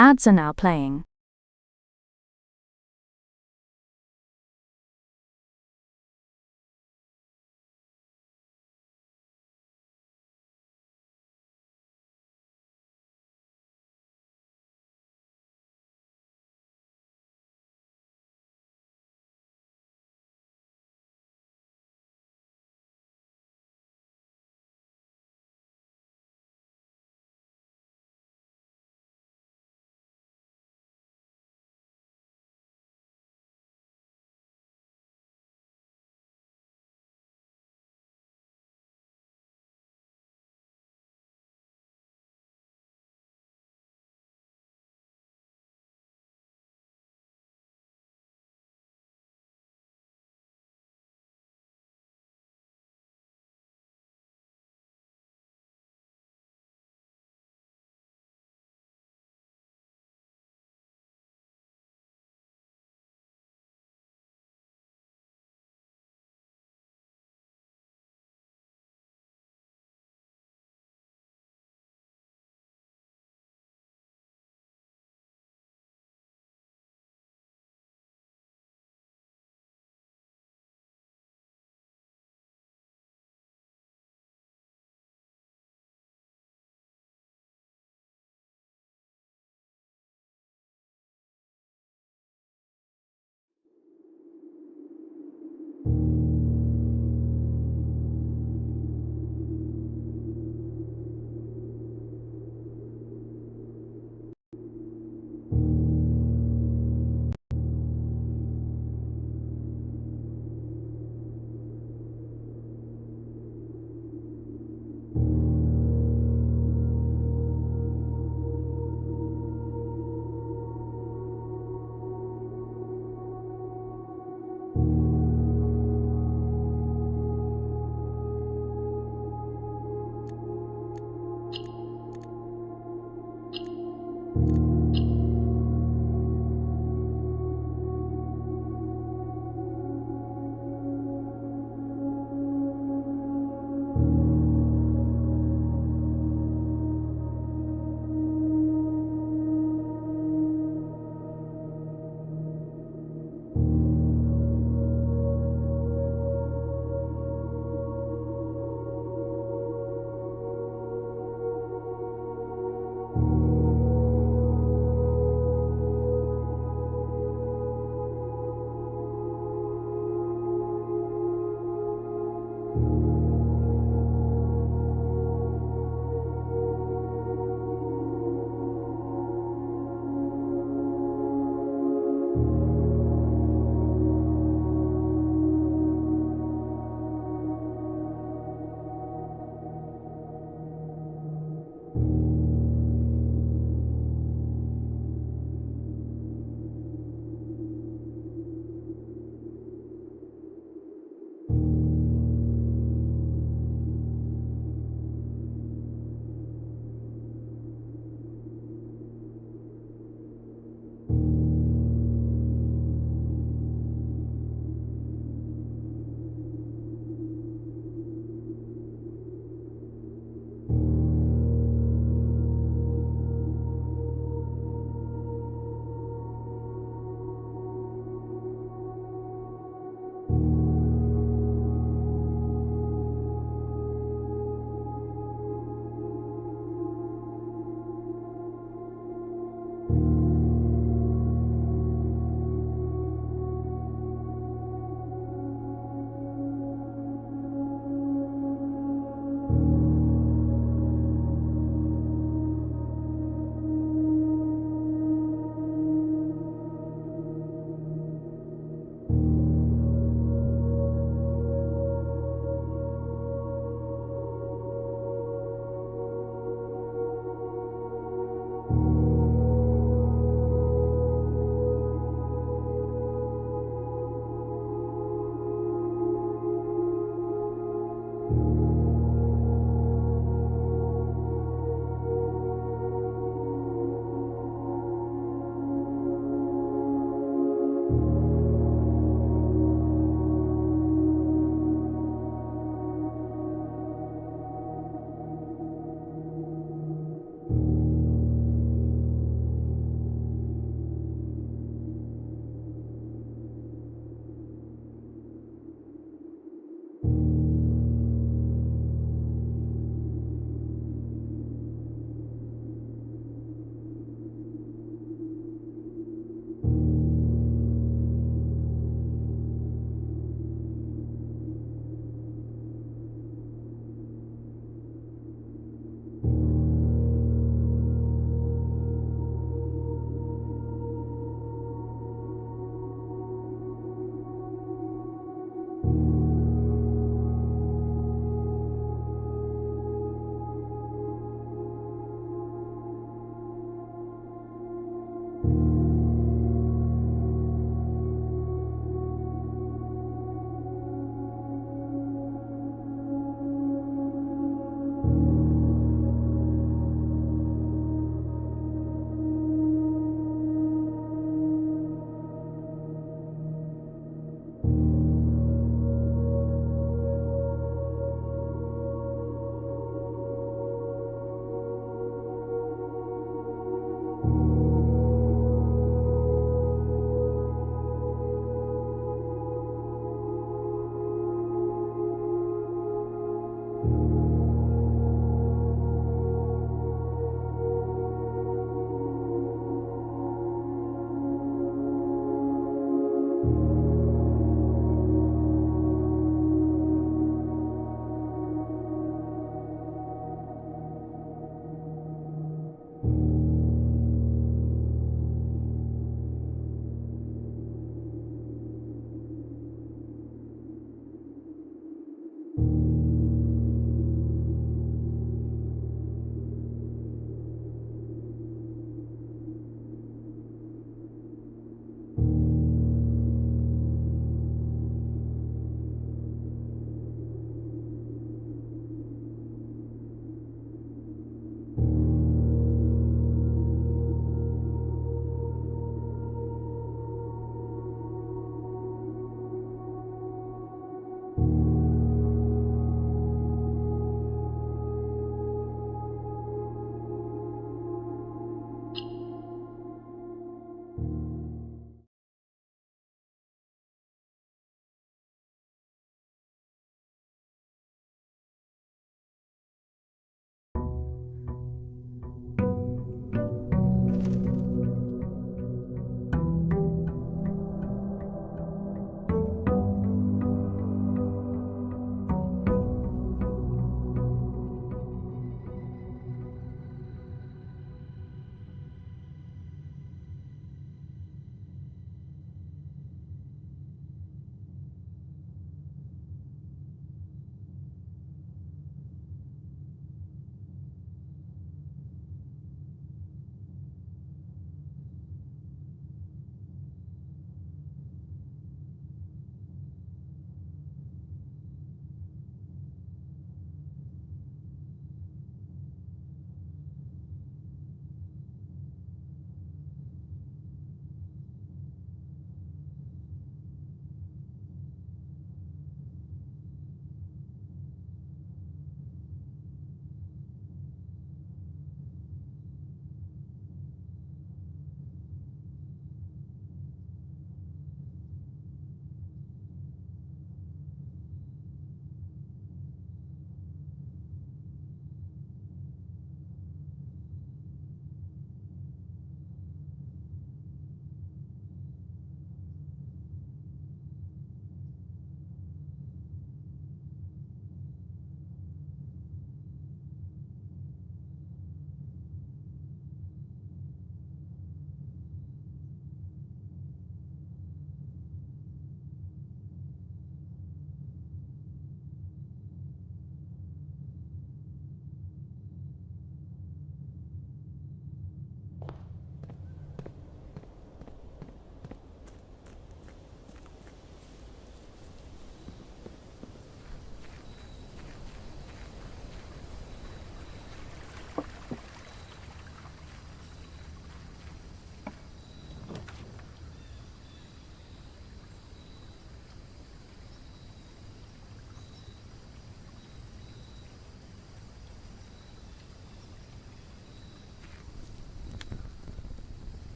Ads are now playing.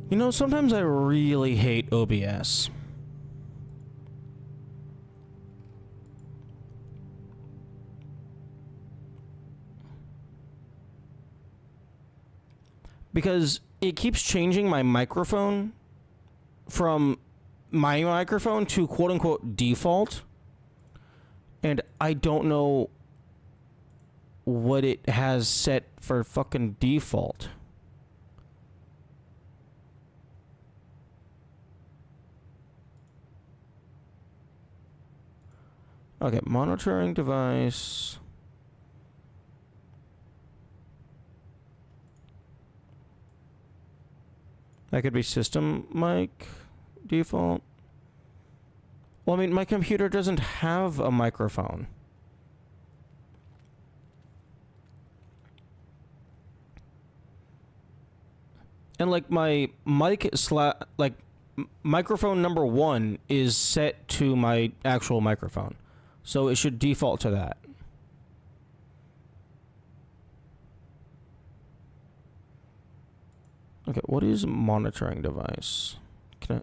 You know, sometimes I really hate OBS. Because it keeps changing my microphone from my microphone to quote-unquote default. And I don't know what it has set for fucking default. Okay, monitoring device. That could be system mic default. Well, I mean, my computer doesn't have a microphone. And like my microphone number 1 is set to my actual microphone. So it should default to that. Okay, what is monitoring device?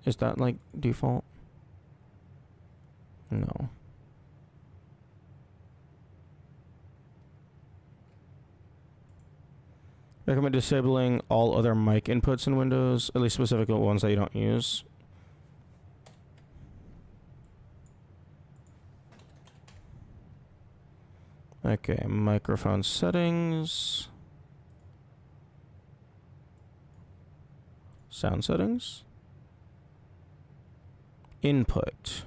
Is that like default? No. Recommend disabling all other mic inputs in Windows, at least specific ones that you don't use. Okay, microphone settings. Sound settings. Input.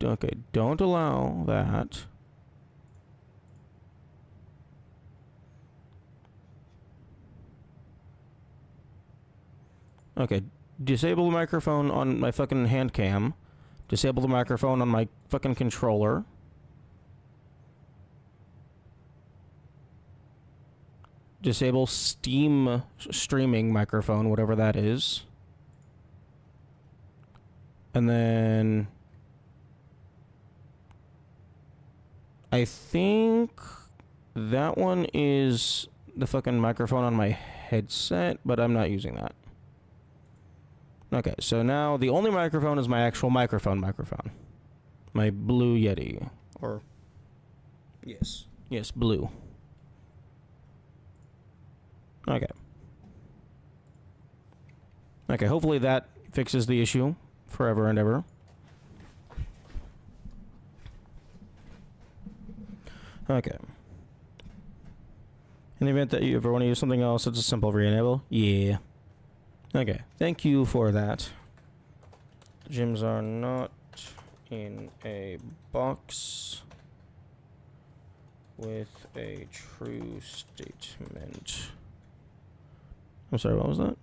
Okay, don't allow that. Okay, disable the microphone on my fucking hand cam. Disable the microphone on my fucking controller. Disable Steam streaming microphone, whatever that is. And then I think that one is the fucking microphone on my headset, but I'm not using that. Okay, so now the only microphone is my actual microphone. My Blue Yeti. Or... Yes. Yes, blue. Okay. Okay, hopefully that fixes the issue forever and ever. Okay. In the event that you ever want to use something else, it's a simple re-enable. Yeah. Okay, thank you for that. Gyms are not in a box with a true statement. I'm sorry, what was that?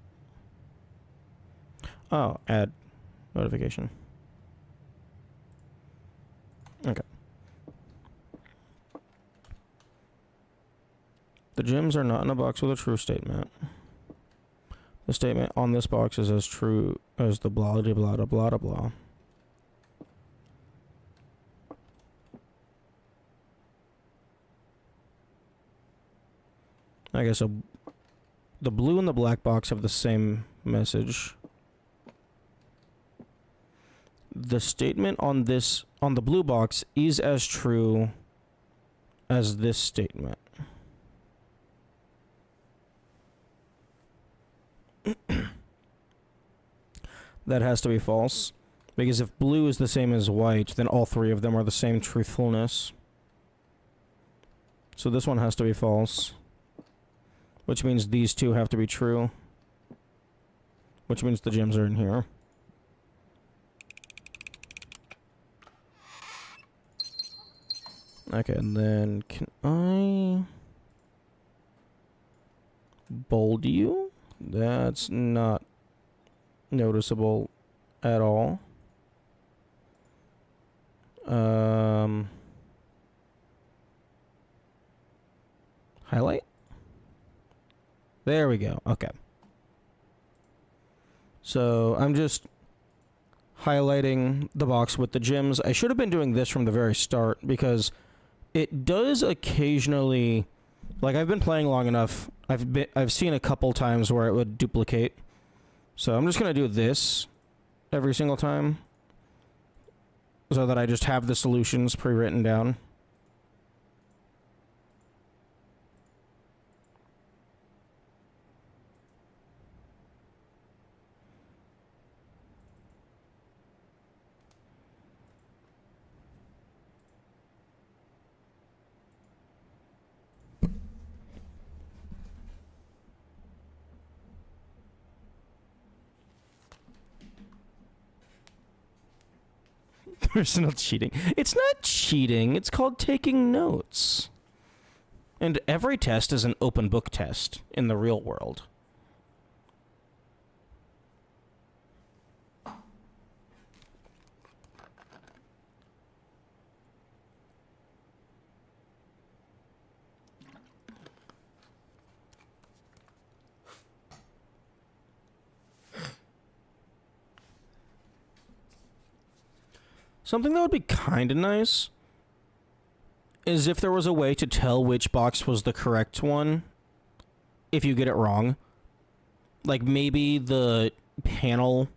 Oh, add notification. Okay. The gyms are not in a box with a true statement. The statement on this box is as true as the blah blah blah blah blah blah. Okay, so the blue and the black box have the same message. The statement on the blue box is as true as this statement. That has to be false, because if blue is the same as white, then all three of them are the same truthfulness. So this one has to be false, which means these two have to be true, which means the gems are in here. Okay, and then can I bold you? That's not noticeable at all. Highlight? There we go. Okay. So I'm just highlighting the box with the gems. I should have been doing this from the very start because it does occasionally, like I've been playing long enough, I've seen a couple times where it would duplicate. So I'm just going to do this every single time so that I just have the solutions pre-written down. Personal cheating. It's not cheating. It's called taking notes. And every test is an open book test in the real world. Something that would be kind of nice is if there was a way to tell which box was the correct one if you get it wrong. Like maybe the panel...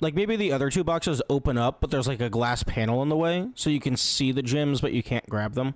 Like maybe the other two boxes open up, but there's like a glass panel in the way, so you can see the gems, but you can't grab them.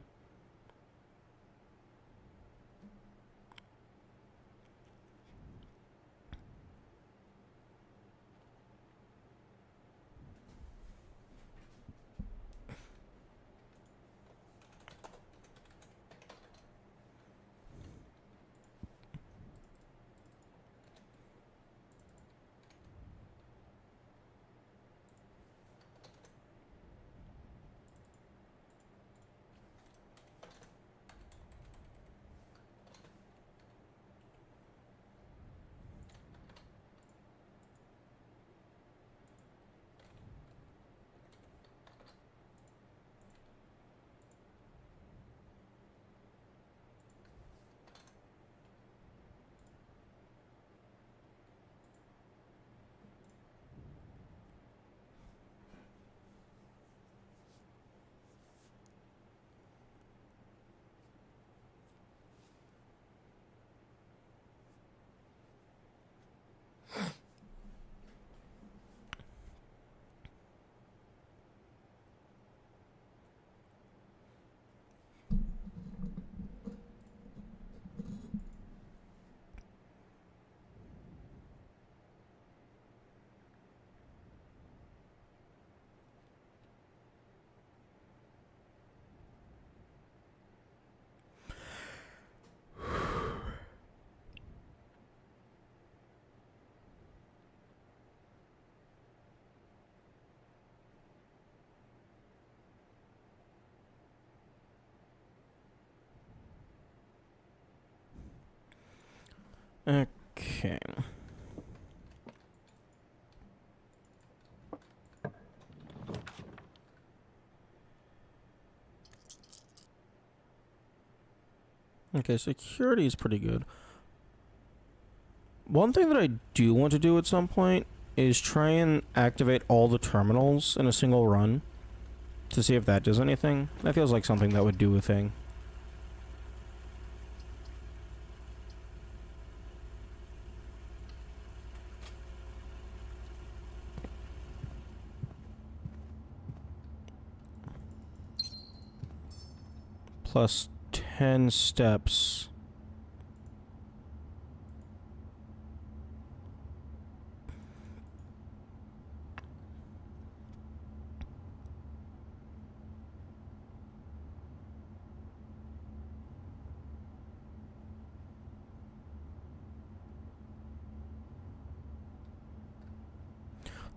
Okay. Okay, security is pretty good. One thing that I do want to do at some point is try and activate all the terminals in a single run to see if that does anything. That feels like something that would do a thing. Plus 10 steps.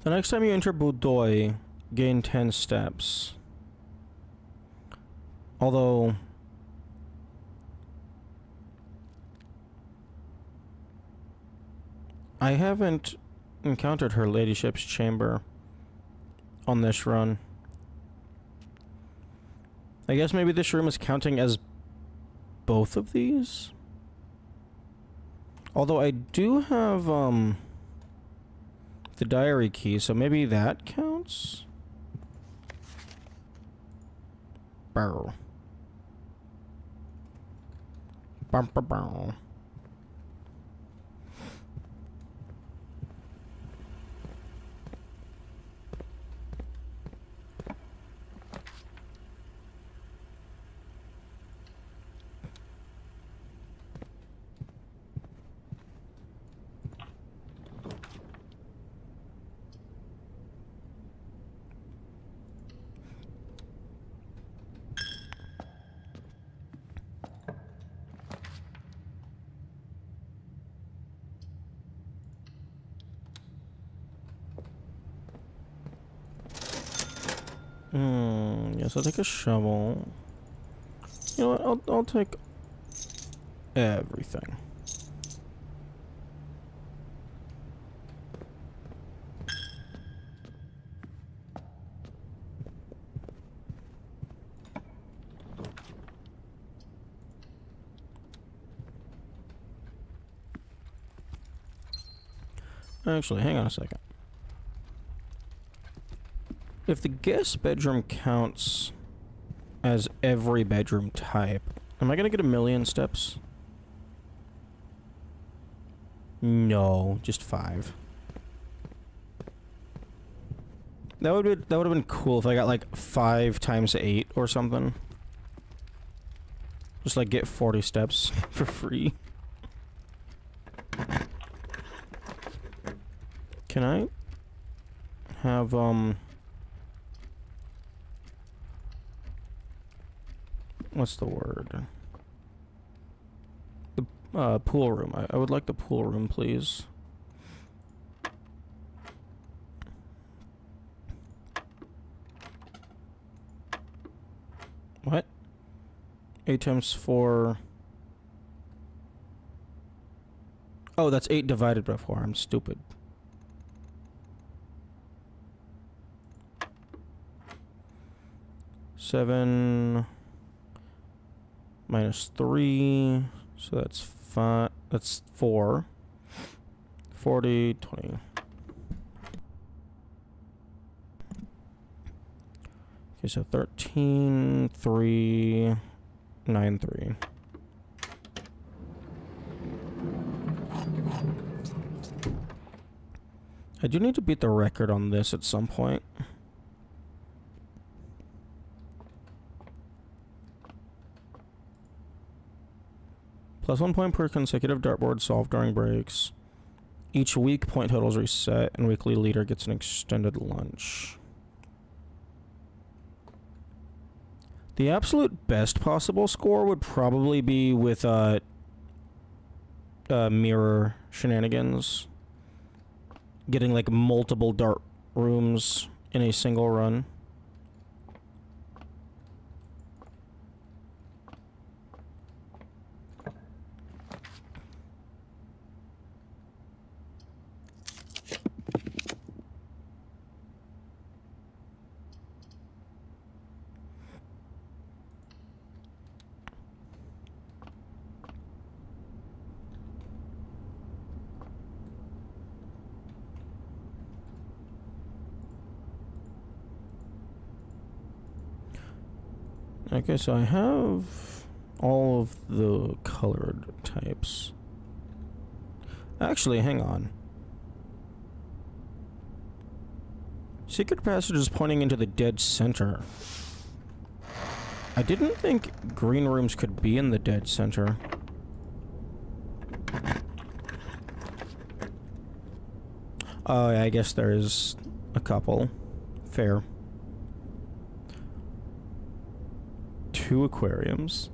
The next time you enter Budoi, gain 10 steps. Although... I haven't encountered her ladyship's chamber on this run. I guess maybe this room is counting as both of these? Although I do have, the diary key, so maybe that counts? Bow. Bum, bum, bum. Yes, I'll take a shovel. You know what? I'll take everything. Actually, hang on a second. If the guest bedroom counts as every bedroom type, am I gonna get 1,000,000 steps? No, just 5. That would have been cool if I got like 5 times 8 or something. Just like get 40 steps for free. Can I have what's the word? The pool room. I would like the pool room, please. What? 8 times 4. Oh, that's 8 divided by 4. I'm stupid. Seven minus 3, so that's 5. That's 4. 40, 20. Okay, so 13, 3, 9, 3. I do need to beat the record on this at some point. Plus 1 point per consecutive dartboard solved during breaks. Each week, point totals reset, and weekly leader gets an extended lunch. The absolute best possible score would probably be with mirror shenanigans. Getting like multiple dart rooms in a single run. Okay, so I have all of the colored types. Actually, hang on. Secret passage is pointing into the dead center. I didn't think green rooms could be in the dead center. Oh, I guess there's a couple. Fair. 2 aquariums.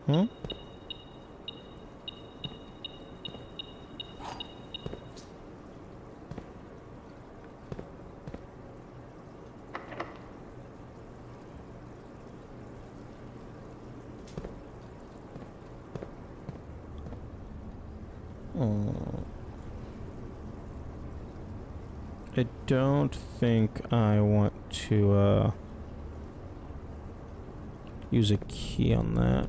Hmm? I don't think I want to use a key on that.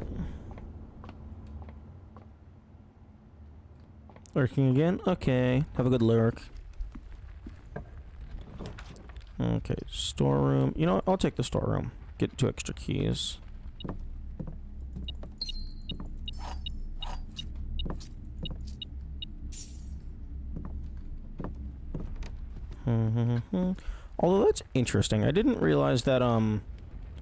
Lurking again? Okay, have a good lurk. Okay, storeroom. You know what? I'll take the storeroom. Get 2 extra keys. Although that's interesting. I didn't realize that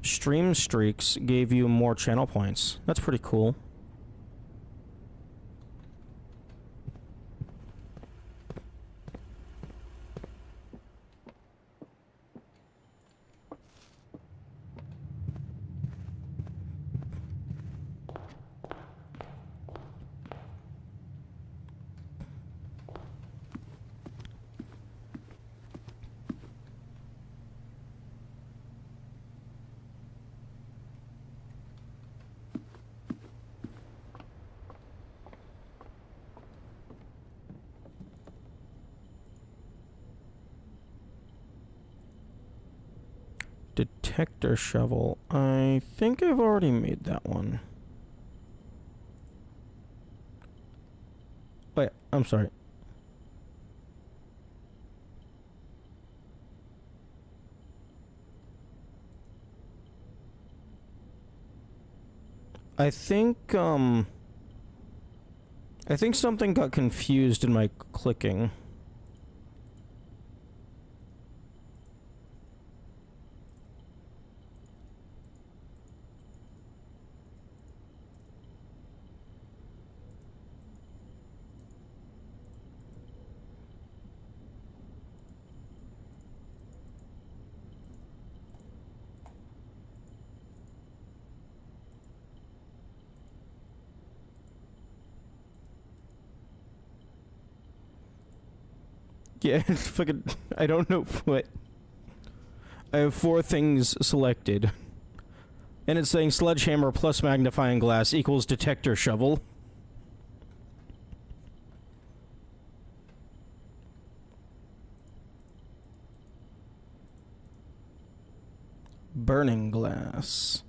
stream streaks gave you more channel points. That's pretty cool. Detector shovel. I think I've already made that one. Wait, I'm sorry. I think something got confused in my clicking. Yeah, fucking, I don't know what. I have 4 things selected. And it's saying sledgehammer plus magnifying glass equals detector shovel. Burning glass.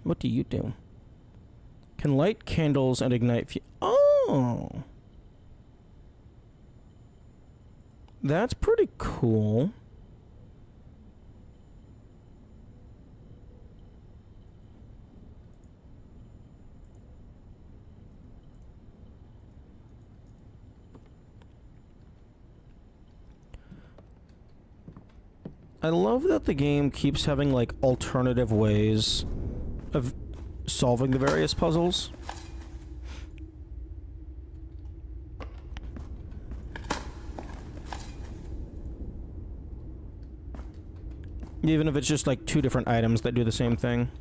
What do you do? Can light candles and ignite Oh! That's pretty cool. I love that the game keeps having, like, alternative ways of solving the various puzzles. Even if it's just like 2 different items that do the same thing.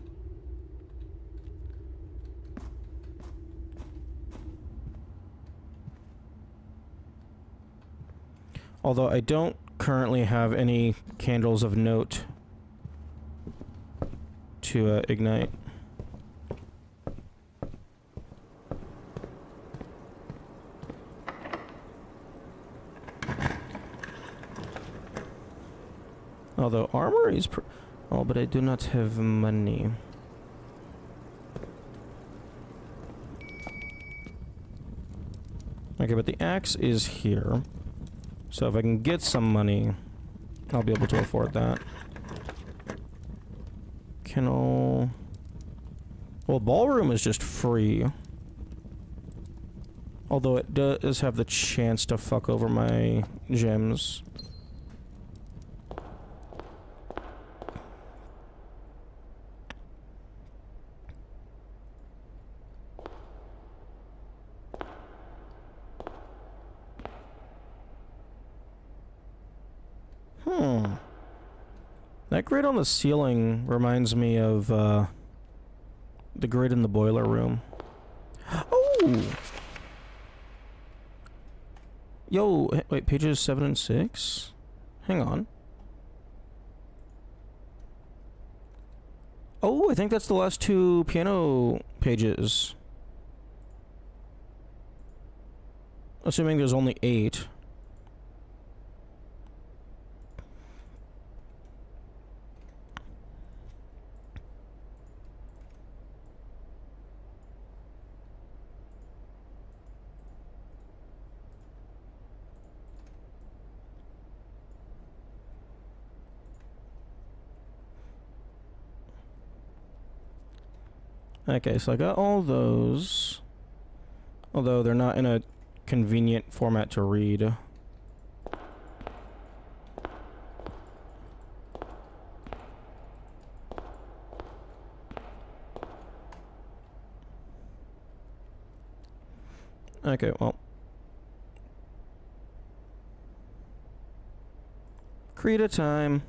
Although I don't currently have any candles of note to ignite. Although armor is oh, but I do not have money. Okay, but the axe is here. So if I can get some money, I'll be able to afford that. Kennel. Well, ballroom is just free. Although it does have the chance to fuck over my gems. That grid on the ceiling reminds me of, the grid in the boiler room. Oh! Yo, wait, pages 7 and 6? Hang on. Oh, I think that's the last two piano pages. Assuming there's only 8. Okay, so I got all those. Although they're not in a convenient format to read. Okay, well. Krita time.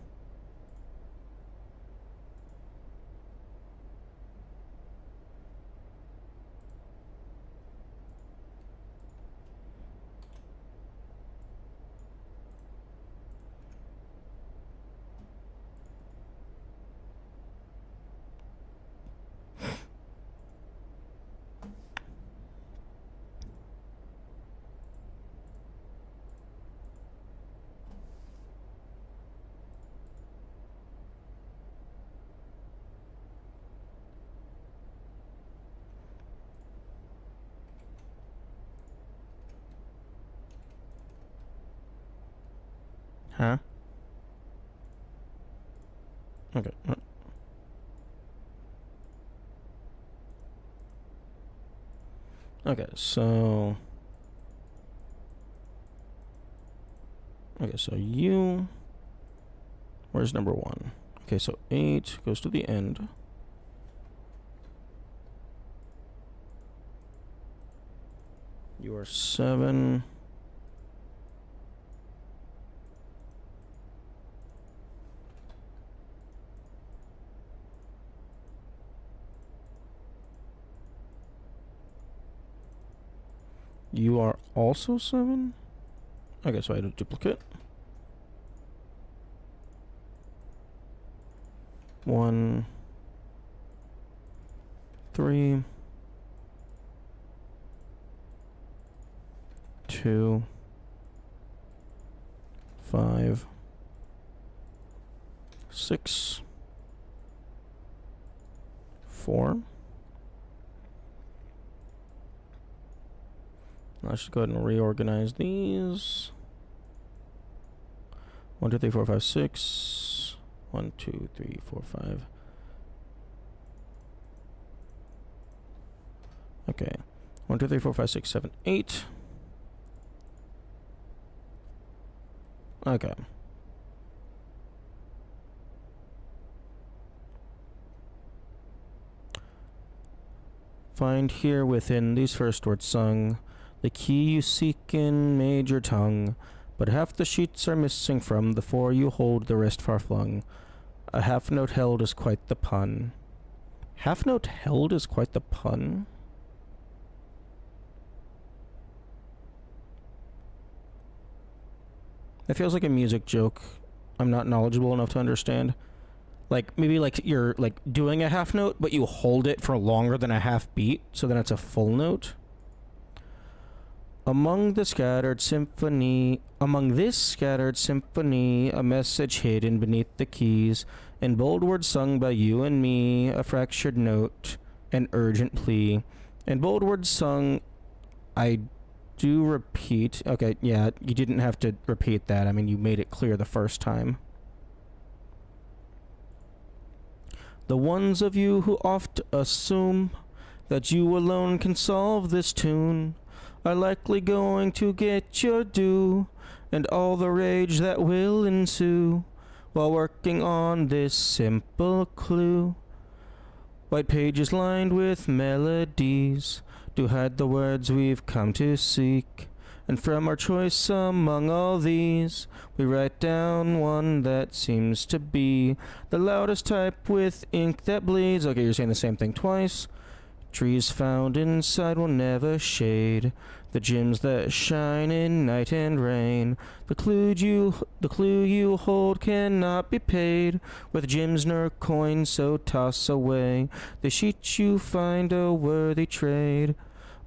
Huh? Okay. Okay, so... Okay, so you... Where's number 1? Okay, so 8 goes to the end. You are 7. You are also 7? Okay, so I had a duplicate. 1, 3, 2, 5, 6, 4. I should go ahead and reorganize these. 1, 2, 3, 4, 5, 6. 1, 2, 3, 4, 5. Okay. 1, 2, 3, 4, 5, 6, 7, 8. Okay. Find here within these first words sung the key you seek in major tongue, but half the sheets are missing from the 4 you hold, the rest far flung. A half note held is quite the pun. Half note held is quite the pun? That feels like a music joke I'm not knowledgeable enough to understand. Like, maybe like you're like doing a half note, but you hold it for longer than a half beat, so then it's a full note. Among this scattered symphony, a message hidden beneath the keys, in bold words sung by you and me, a fractured note, an urgent plea. In bold words sung, I do repeat. Okay, yeah, you didn't have to repeat that. I mean, you made it clear the first time. The ones of you who oft assume that you alone can solve this tune are likely going to get your due, and all the rage that will ensue while working on this simple clue. White pages lined with melodies do hide the words we've come to seek, and from our choice among all these we write down one that seems to be the loudest type with ink that bleeds. Okay, you're saying the same thing twice. Trees found inside will never shade The gems that shine in night and rain. The clue you hold cannot be paid with gems nor coins, so toss away the sheets you find a worthy trade.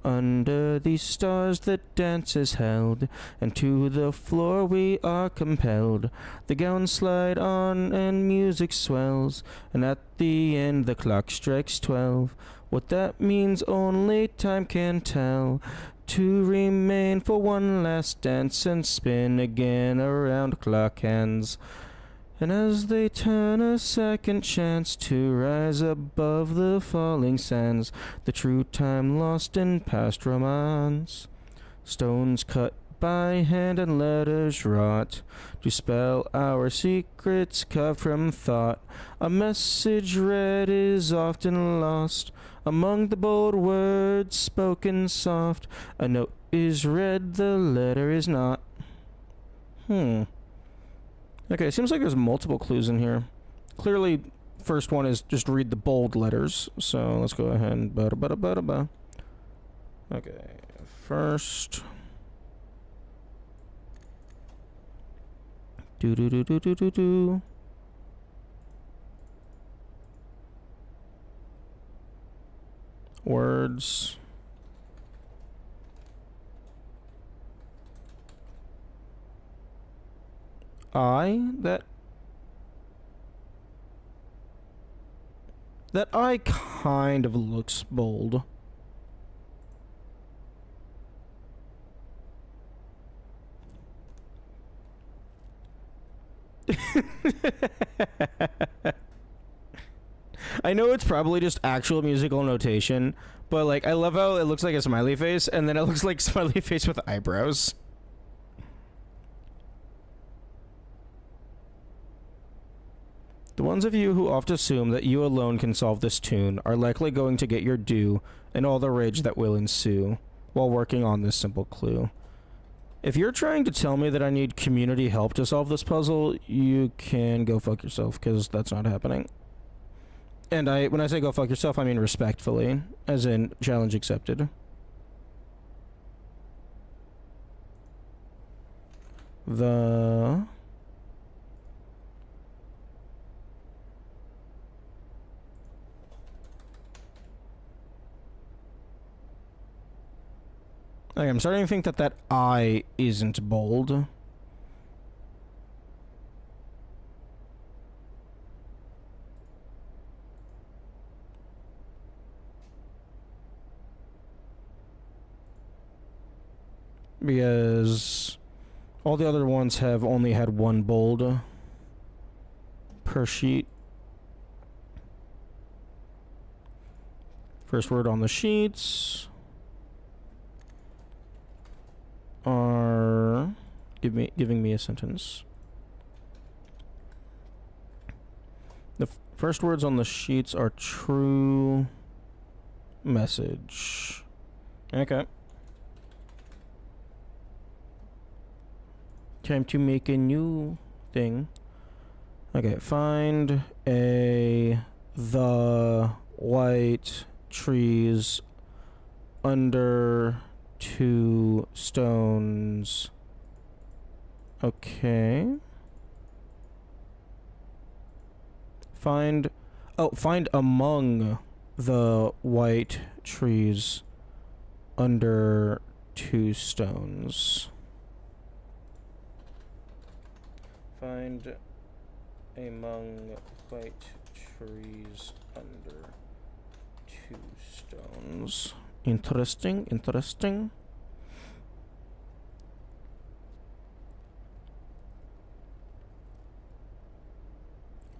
Under these stars the dance is held, and to the floor we are compelled. The gowns slide on and music swells, and at the end the clock strikes 12. What that means only time can tell. To remain for one last dance and spin again around clock hands. And as they turn a second chance to rise above the falling sands, the true time lost in past romance. Stones cut by hand and letters wrought to spell our secrets carved from thought. A message read is often lost among the bold words spoken soft. A note is read, the letter is not. Okay, it seems like there's multiple clues in here. Clearly, first one is just read the bold letters. So let's go ahead and ba-da-ba-da-ba-da-ba. Okay, first. Do-do-do-do-do-do-do. Words. That I kind of looks bold. I know it's probably just actual musical notation, but like I love how it looks like a smiley face and then it looks like smiley face with eyebrows. The ones of you who oft assume that you alone can solve this tune are likely going to get your due and all the rage that will ensue while working on this simple clue. If you're trying to tell me that I need community help to solve this puzzle, you can go fuck yourself, because that's not happening. And when I say go fuck yourself, I mean respectfully, as in challenge accepted. Okay, I'm starting to think that I isn't bold. Because all the other ones have only had one bold per sheet. First word on the sheets are giving me a sentence. The first words on the sheets are true message. Okay. Time to make a new thing. Okay, find the white trees under 2 stones. Okay. Find among the white trees under 2 stones. Find among white trees under 2 stones. Interesting, interesting.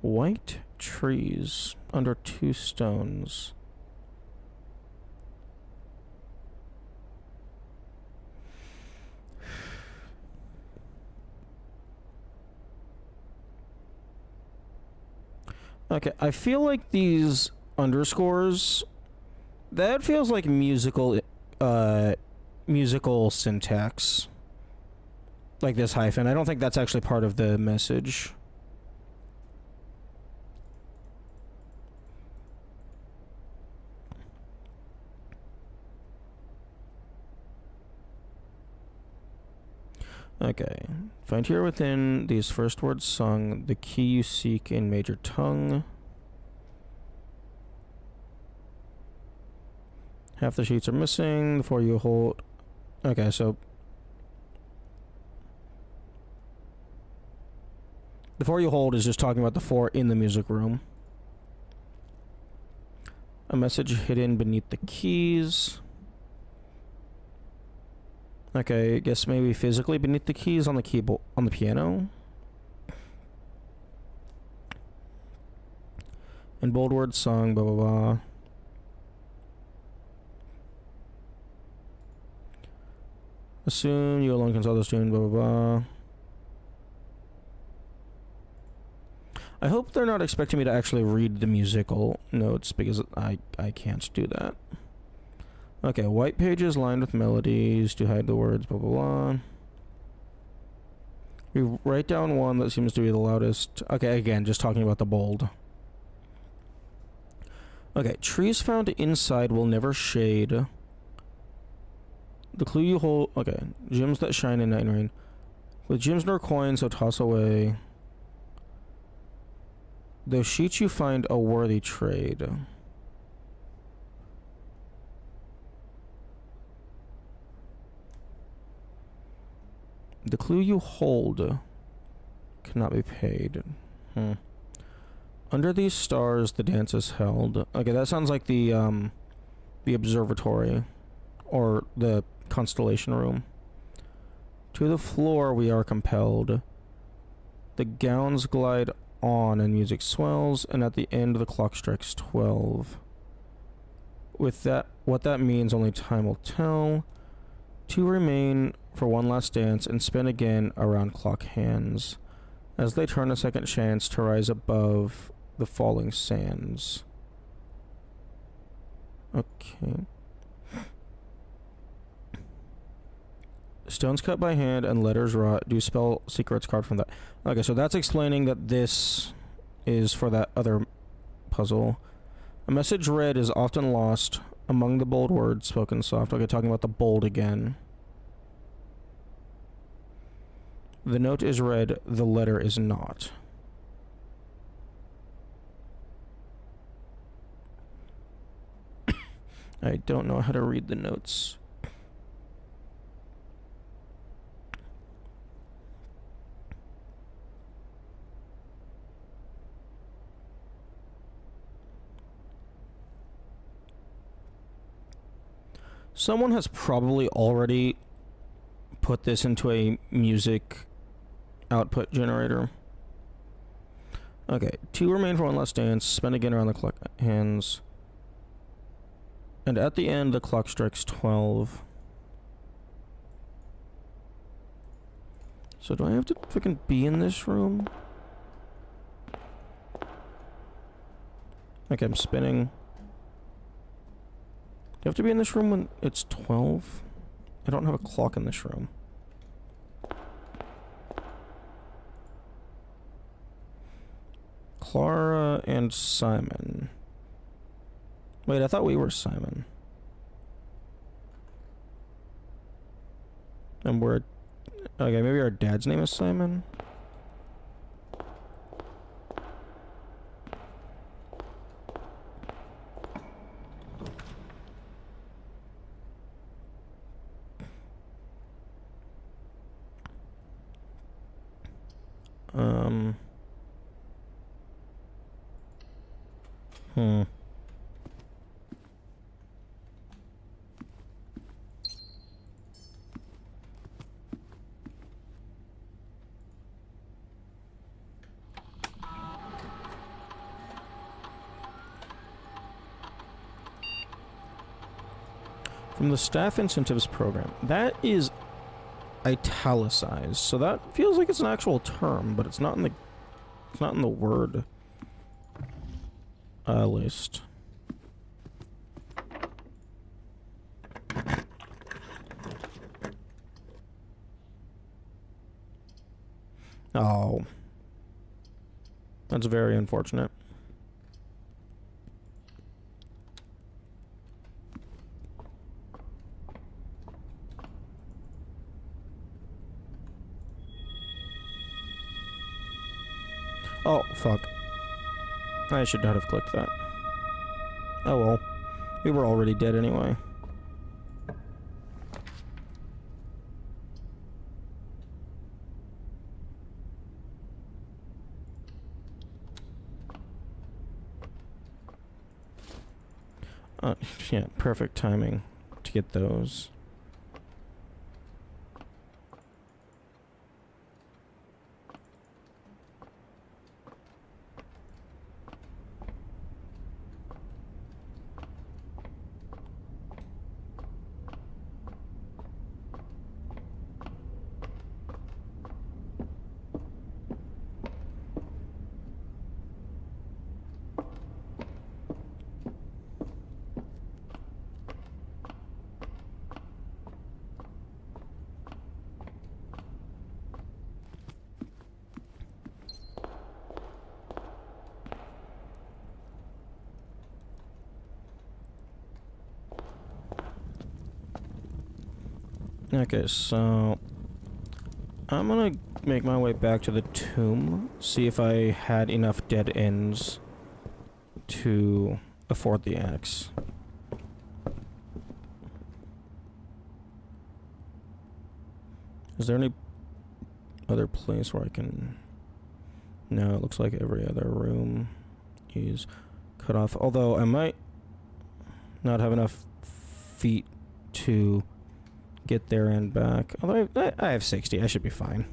White trees under 2 stones. Okay, I feel like these underscores, that feels like musical syntax. Like this hyphen. I don't think that's actually part of the message. Okay. Find here within these first words sung the key you seek in major tongue. Half the sheets are missing. The 4 you hold. Okay, so the 4 you hold is just talking about the 4 in the music room. A message hidden beneath the keys. Okay, I guess maybe physically beneath the keys on the keyboard, on the piano. In bold words sung, blah blah blah. Assume you alone can solve this tune, blah blah blah. I hope they're not expecting me to actually read the musical notes, because I can't do that. Okay, white pages lined with melodies to hide the words, blah blah blah. We write down one that seems to be the loudest. Okay, again, just talking about the bold. Okay, trees found inside will never shade. The clue you hold... Okay, gems that shine in night and rain. With gems nor coins, so toss away. Those sheets you find a worthy trade. The clue you hold cannot be paid. Under these stars, the dance is held. Okay, that sounds like the observatory, or the constellation room. To the floor we are compelled. The gowns glide on and music swells, and at the end the clock strikes 12. With that, what that means only time will tell. 2 remain for one last dance and spin again around clock hands, as they turn a second chance to rise above the falling sands. Okay. Stones cut by hand and letters wrought do spell secrets carved from that. Okay, so that's explaining that this is for that other puzzle. A message read is often lost among the bold words spoken soft. Okay, talking about the bold again. The note is read, the letter is not. I don't know how to read the notes. Someone has probably already put this into a music output generator. Okay, 2 remain for one last dance. Spin again around the clock hands. And at the end, the clock strikes 12. So do I have to freaking be in this room? Okay, I'm spinning. Do you have to be in this room when it's 12? I don't have a clock in this room. Clara and Simon. Wait, I thought we were Simon. And we're... Okay, maybe our dad's name is Simon? From the staff incentives program. That is italicized, so that feels like it's an actual term, but it's not in the word list. Oh. That's very unfortunate. Oh, fuck. I should not have clicked that. Oh well. We were already dead anyway. Yeah, perfect timing to get those. Okay, so I'm gonna make my way back to the tomb, see if I had enough dead ends to afford the axe. Is there any other place where I can... No, it looks like every other room is cut off. Although I might not have enough feet to get there and back. Although I have 60, I should be fine.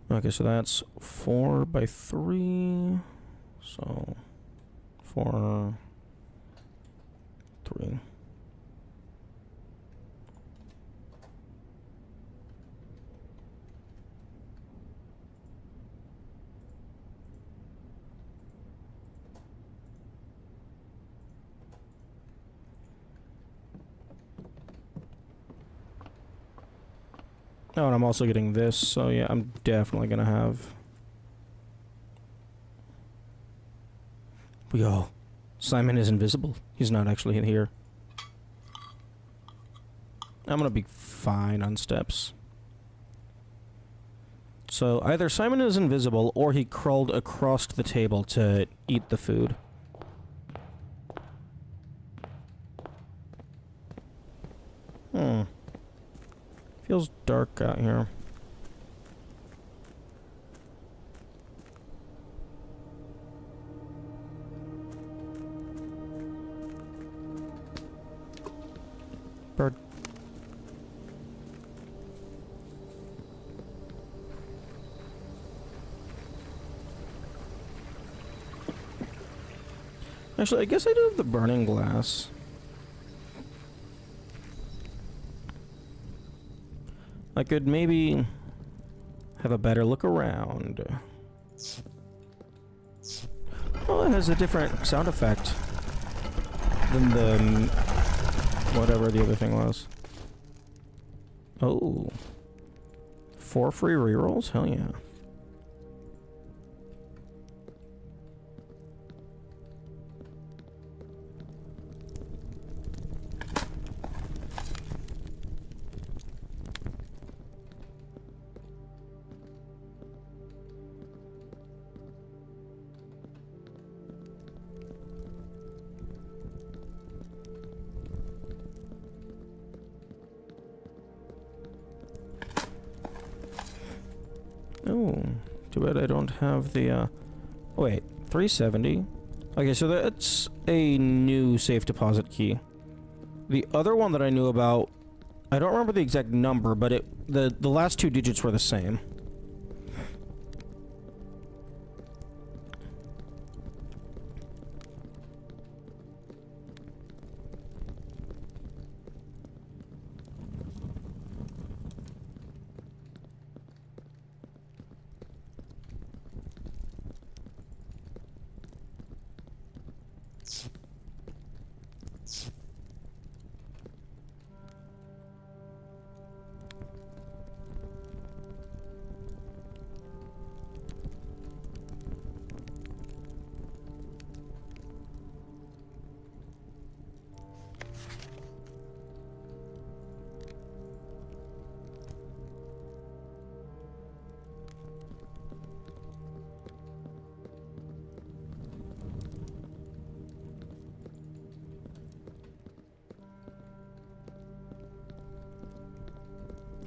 Okay, so that's 4 by 3. So 4, 3. Oh, and I'm also getting this, so yeah, I'm definitely gonna have... Yo, Simon is invisible. He's not actually in here. I'm gonna be fine on steps. So either Simon is invisible, or he crawled across the table to eat the food. Feels dark out here. Bird. Actually, I guess I do have the burning glass. I could maybe have a better look around. Oh, it has a different sound effect than the... whatever the other thing was. Oh. 4 free rerolls? Hell yeah. Oh, too bad I don't have the, oh wait, 370? Okay, so that's a new safe deposit key. The other one that I knew about, I don't remember the exact number, but the last 2 digits were the same.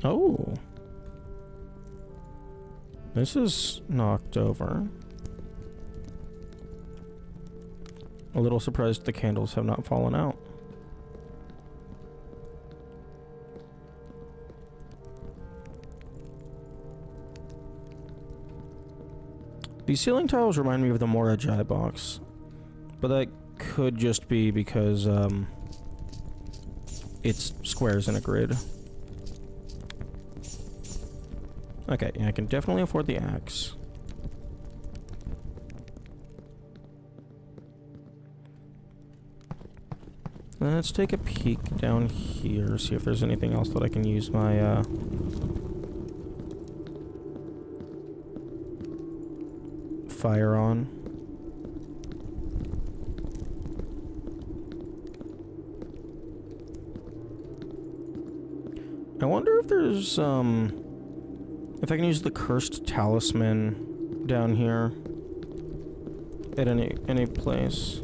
Oh. This is knocked over. A little surprised the candles have not fallen out. These ceiling tiles remind me of the Morajai box, but that could just be because it's squares in a grid. Okay, yeah, I can definitely afford the axe. Let's take a peek down here, see if there's anything else that I can use my fire on. I wonder if there's if I can use the cursed talisman down here at any place.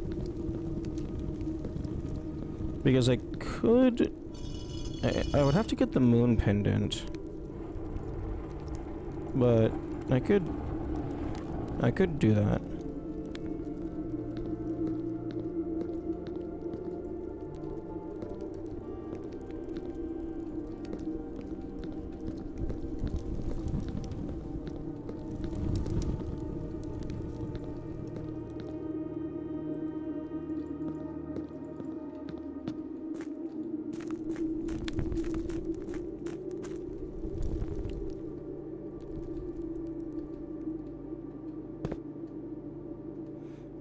Because I could I would have to get the moon pendant. But I could do that.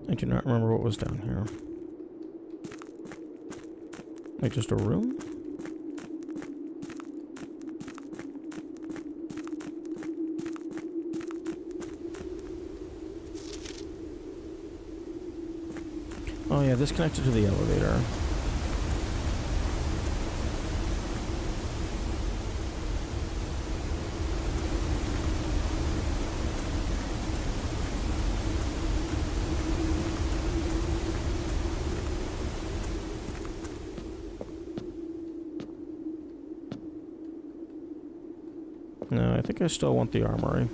I do not remember what was down here. Like just a room? Oh yeah, this connected to the elevator. No, I think I still want the armory.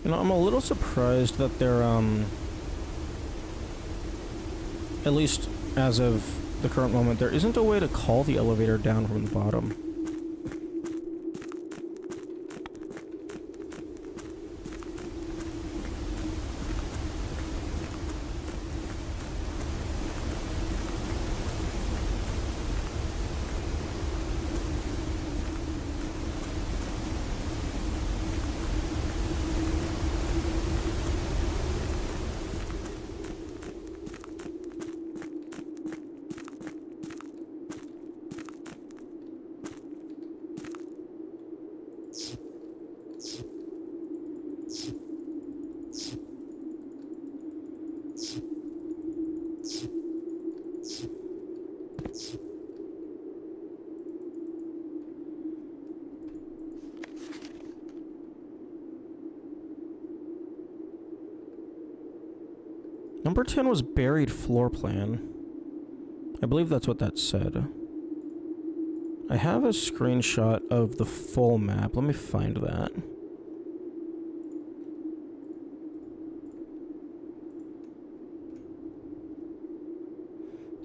You know, I'm a little surprised that they're, at least as of the current moment, there isn't a way to call the elevator down from the bottom. Number 10 was buried floor plan. I believe that's what that said. I have a screenshot of the full map. Let me find that.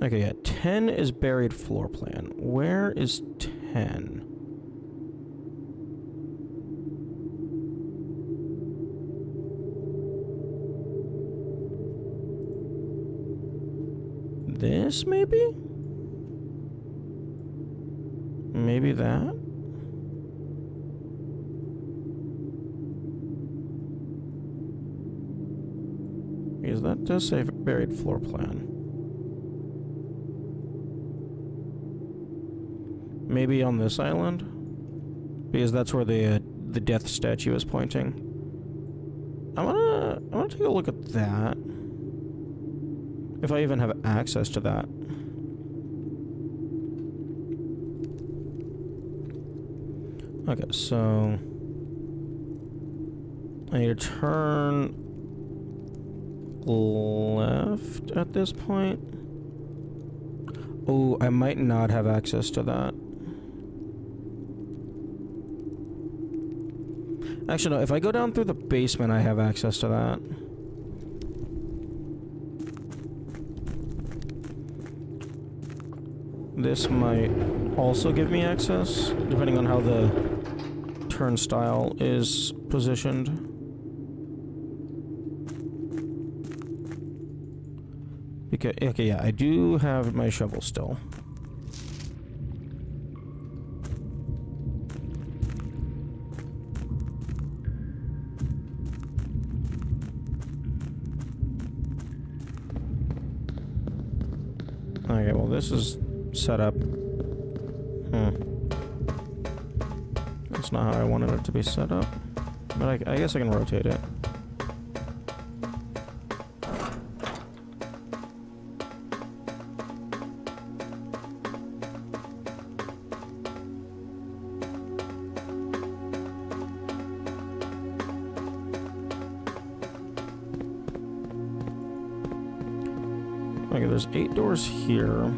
Okay, yeah, 10 is buried floor plan. Where is 10? this, maybe? Maybe that? Because that does say buried floor plan. Maybe on this island? Because that's where the death statue is pointing. I'm gonna take a look at that. If I even have access to that. Okay, so I need to turn left at this point. Oh, I might not have access to that. Actually, no, if I go down through the basement, I have access to that. This might also give me access, depending on how the turnstile is positioned. Because, okay, yeah, I do have my shovel still. Okay, well, this is set up. That's not how I wanted it to be set up. But I guess I can rotate it. Okay, there's 8 doors here.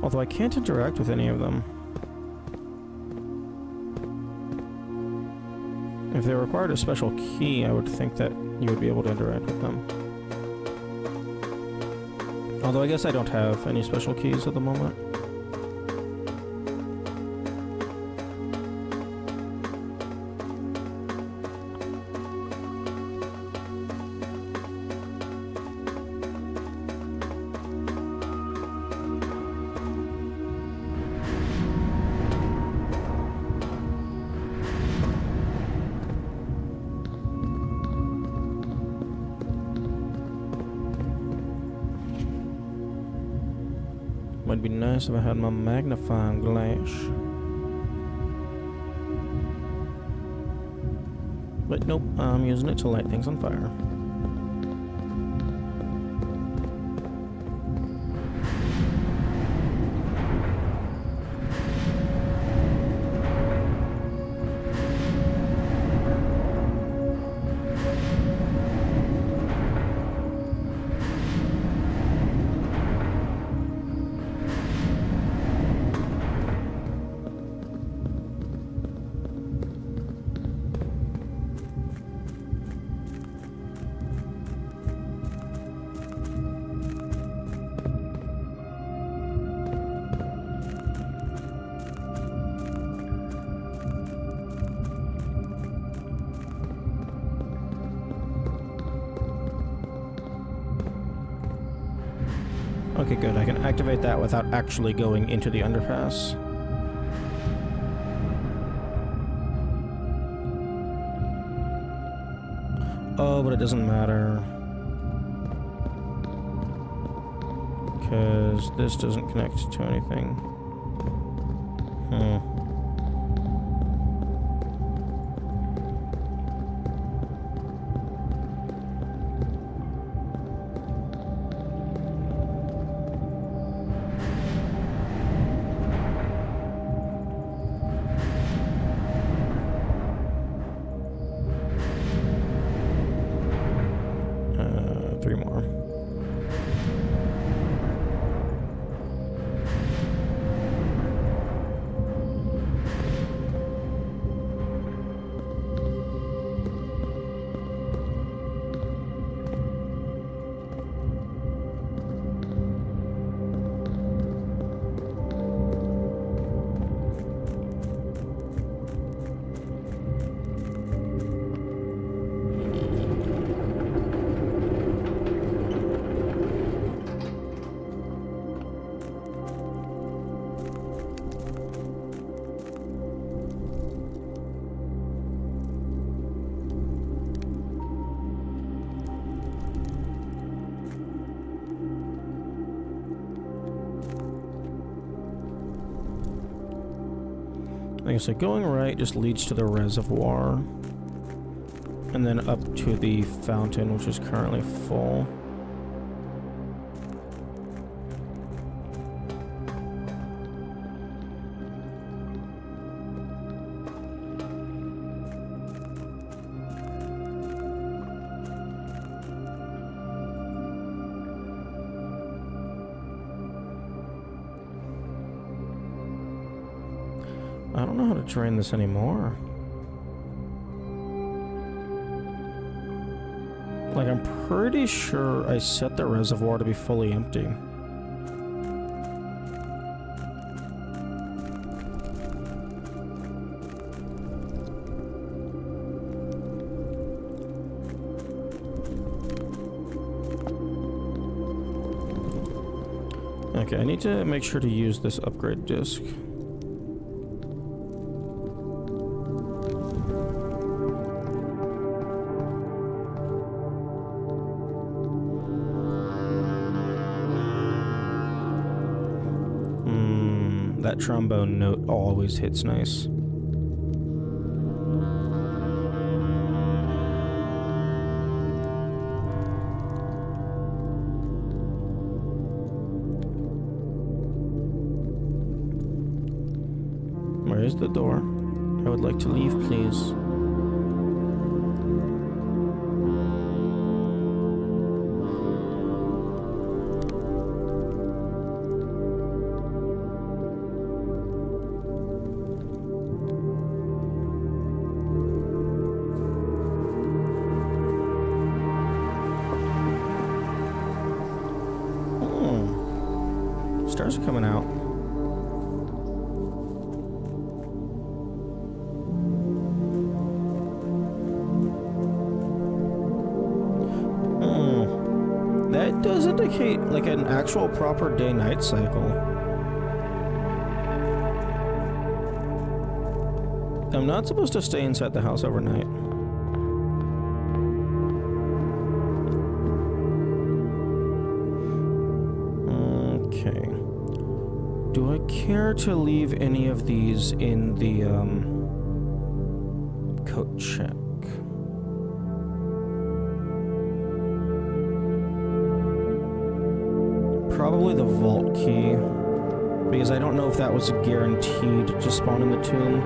Although I can't interact with any of them. If they required a special key, I would think that you would be able to interact with them. Although I guess I don't have any special keys at the moment. Would be nice if I had my magnifying glass. But nope, I'm using it to light things on fire. Okay, good. I can activate that without actually going into the underpass. Oh, but it doesn't matter. Because this doesn't connect to anything. Three more. Like I said, going right just leads to the reservoir. And then up to the fountain, which is currently full. I don't know how to drain this anymore. Like, I'm pretty sure I set the reservoir to be fully empty. Okay, I need to make sure to use this upgrade disc. That trombone note always hits nice. Where is the door? I would like to leave, please. Stars are coming out. That does indicate like an actual proper day-night cycle. I'm not supposed to stay inside the house overnight. Okay. Do I care to leave any of these in the coat check? Probably the vault key, because I don't know if that was guaranteed to spawn in the tomb.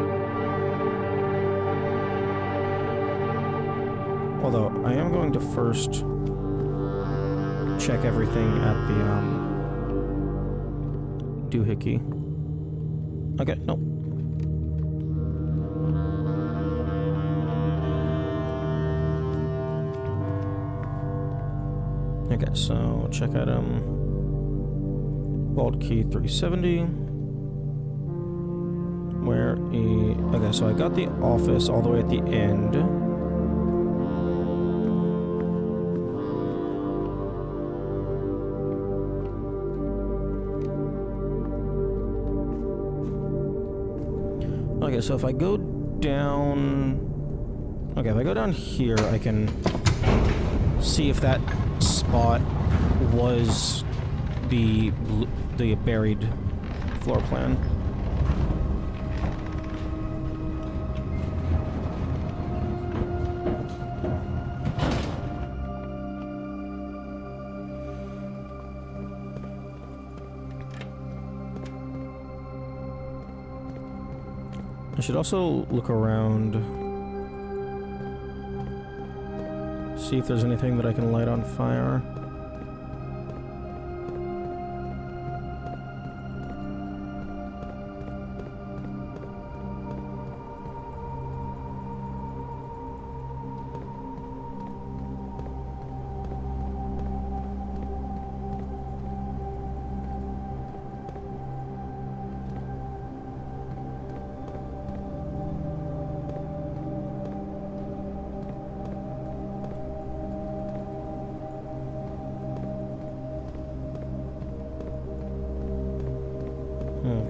Although, I am going to first check everything at the doohickey. Okay, nope. Okay, so check out vault key 370. Okay, so I got the office all the way at the end. Okay, so if I go down... Okay, if I go down here, I can see if that spot was the buried floor plan. I should also look around, see if there's anything that I can light on fire.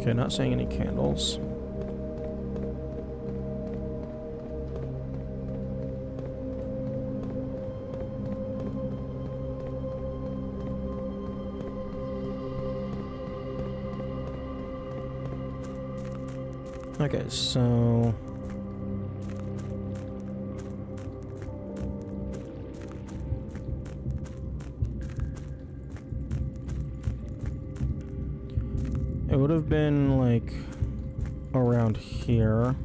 Okay, not seeing any candles. Okay, so... it would have been, like, around here.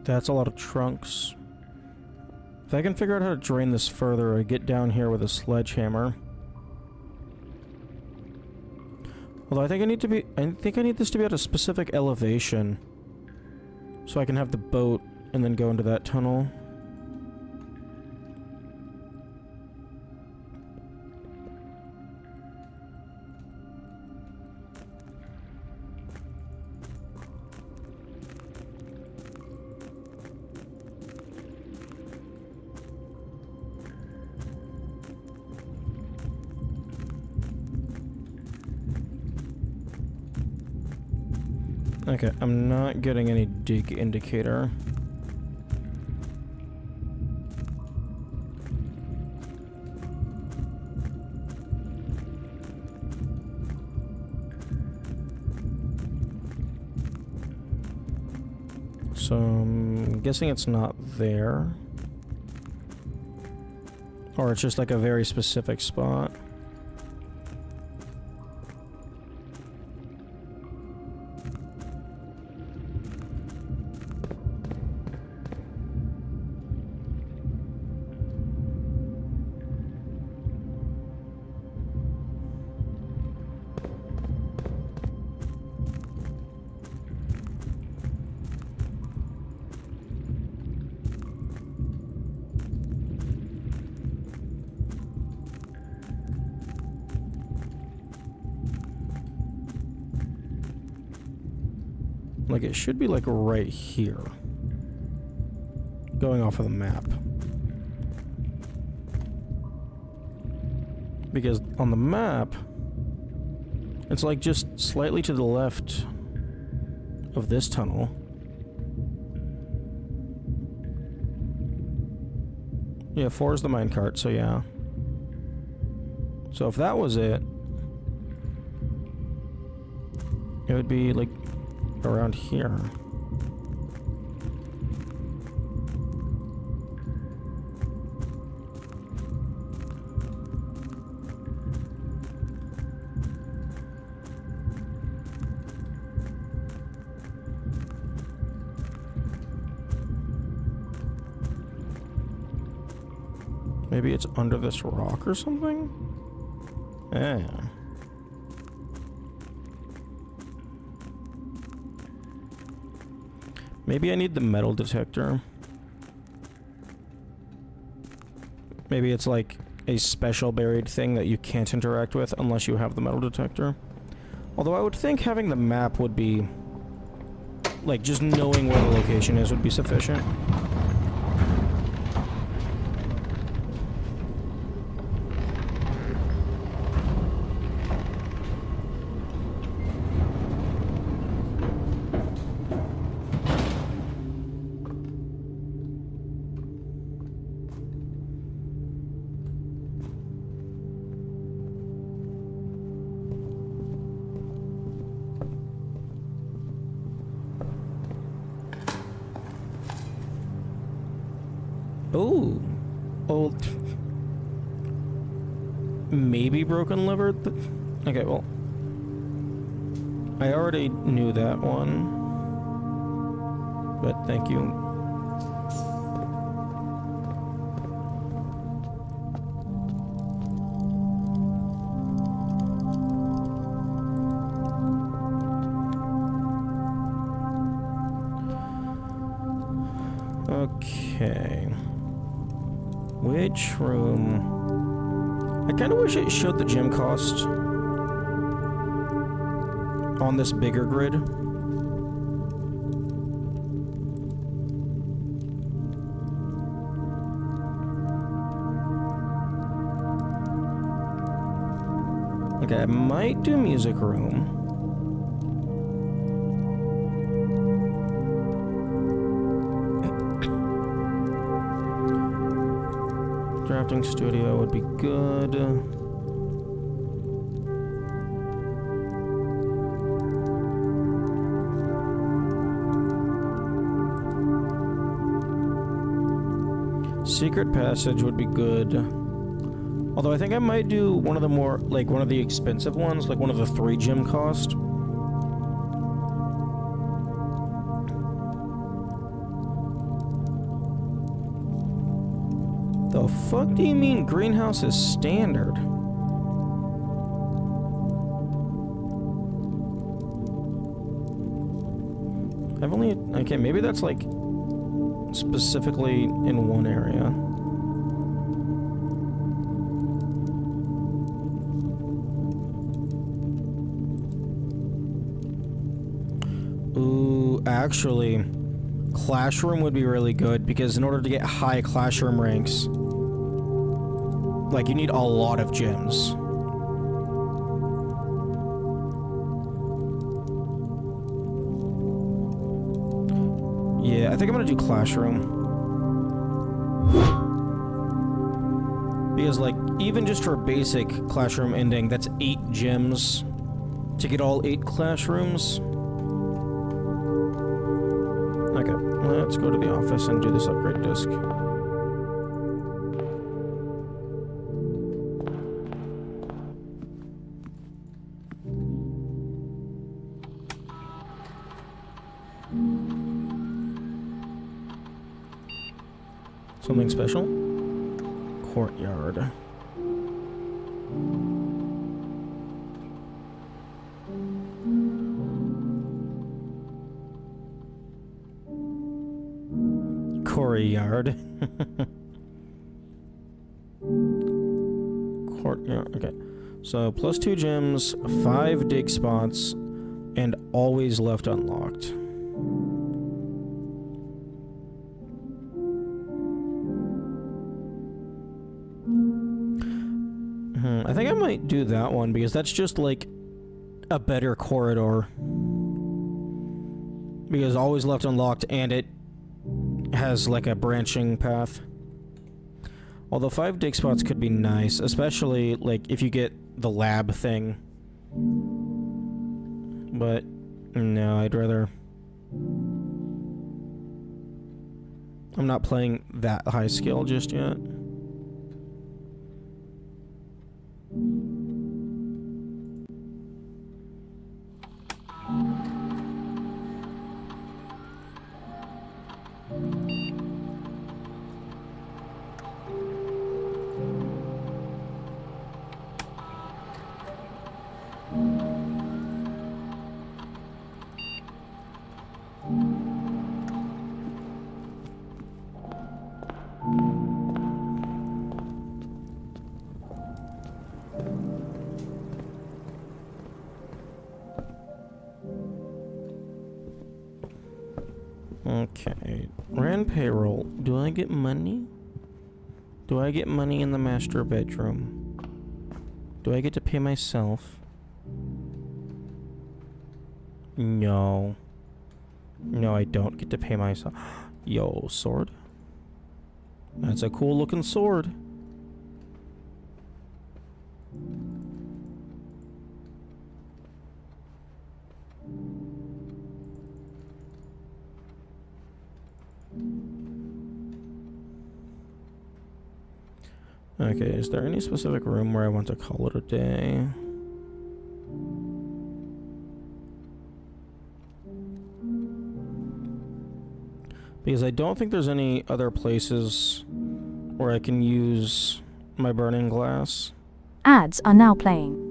That's a lot of trunks. If I can figure out how to drain this further, I get down here with a sledgehammer. Although I think I need this to be at a specific elevation. So I can have the boat and then go into that tunnel. Okay, I'm not getting any dig indicator. So I'm guessing it's not there. Or it's just like a very specific spot. Like, it should be, like, right here. Going off of the map. Because on the map, it's, like, just slightly to the left of this tunnel. Yeah, 4 is the minecart, so yeah. So if that was it, it would be, like, around here. Maybe it's under this rock or something? Yeah. Maybe I need the metal detector. Maybe it's like a special buried thing that you can't interact with unless you have the metal detector. Although I would think having the map would be... like, just knowing where the location is would be sufficient. Oh, old, maybe broken liver. Okay, well, I already knew that one, but thank you. Okay. Which room? I kind of wish it showed the gym cost on this bigger grid. Okay, I might do music room. Drafting studio would be good. Secret passage would be good. Although I think I might do one of the more, like, one of the expensive ones, like one of the 3 gym cost. The fuck do you mean greenhouse is standard? I've only... Okay, maybe that's, like, specifically in one area. Ooh, actually, Classroom would be really good, because in order to get high Classroom ranks, like, you need a lot of gems. Yeah, I think I'm gonna do Classroom. Because, like, even just for basic Classroom ending, that's 8 gems to get all 8 Classrooms. Okay, let's go to the office and do this upgrade disc. Something special? Courtyard. Courtyard. Courtyard. Okay. So plus 2 gems, 5 dig spots, and always left unlocked. I think I might do that one because that's just like a better corridor. Because always left unlocked and it has like a branching path. Although 5 dig spots could be nice, especially like if you get the lab thing. But no, I'd rather... I'm not playing that high skill just yet. Okay, ran payroll. Do I get money? Do I get money in the master bedroom? Do I get to pay myself? No. No, I don't get to pay myself. Yo, sword. That's a cool looking sword. Okay, is there any specific room where I want to call it a day? Because I don't think there's any other places where I can use my burning glass. Ads are now playing.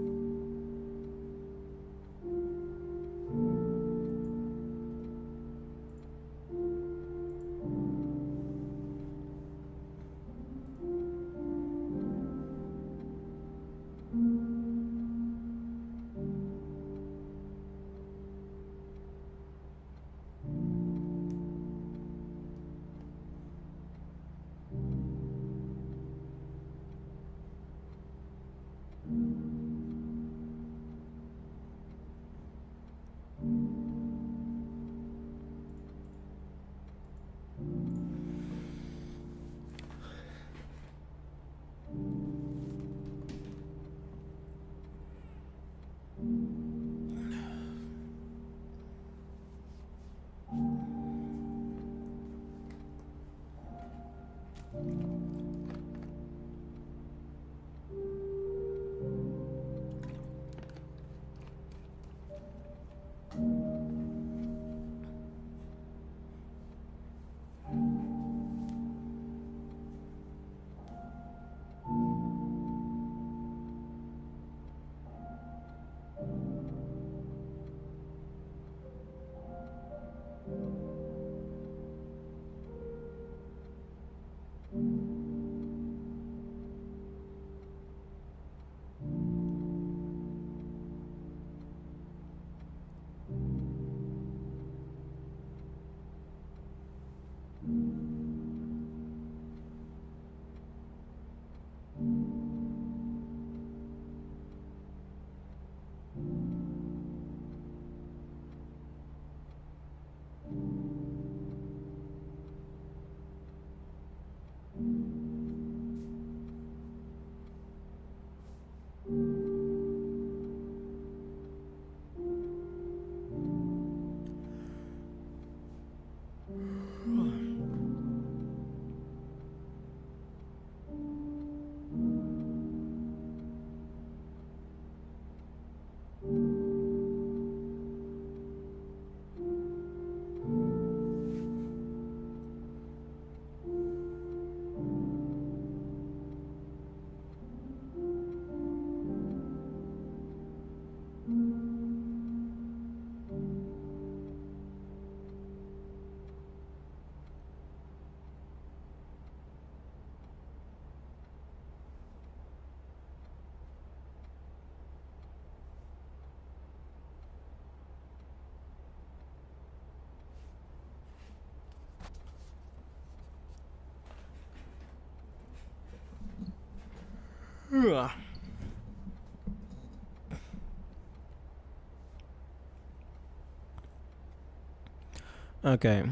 Okay,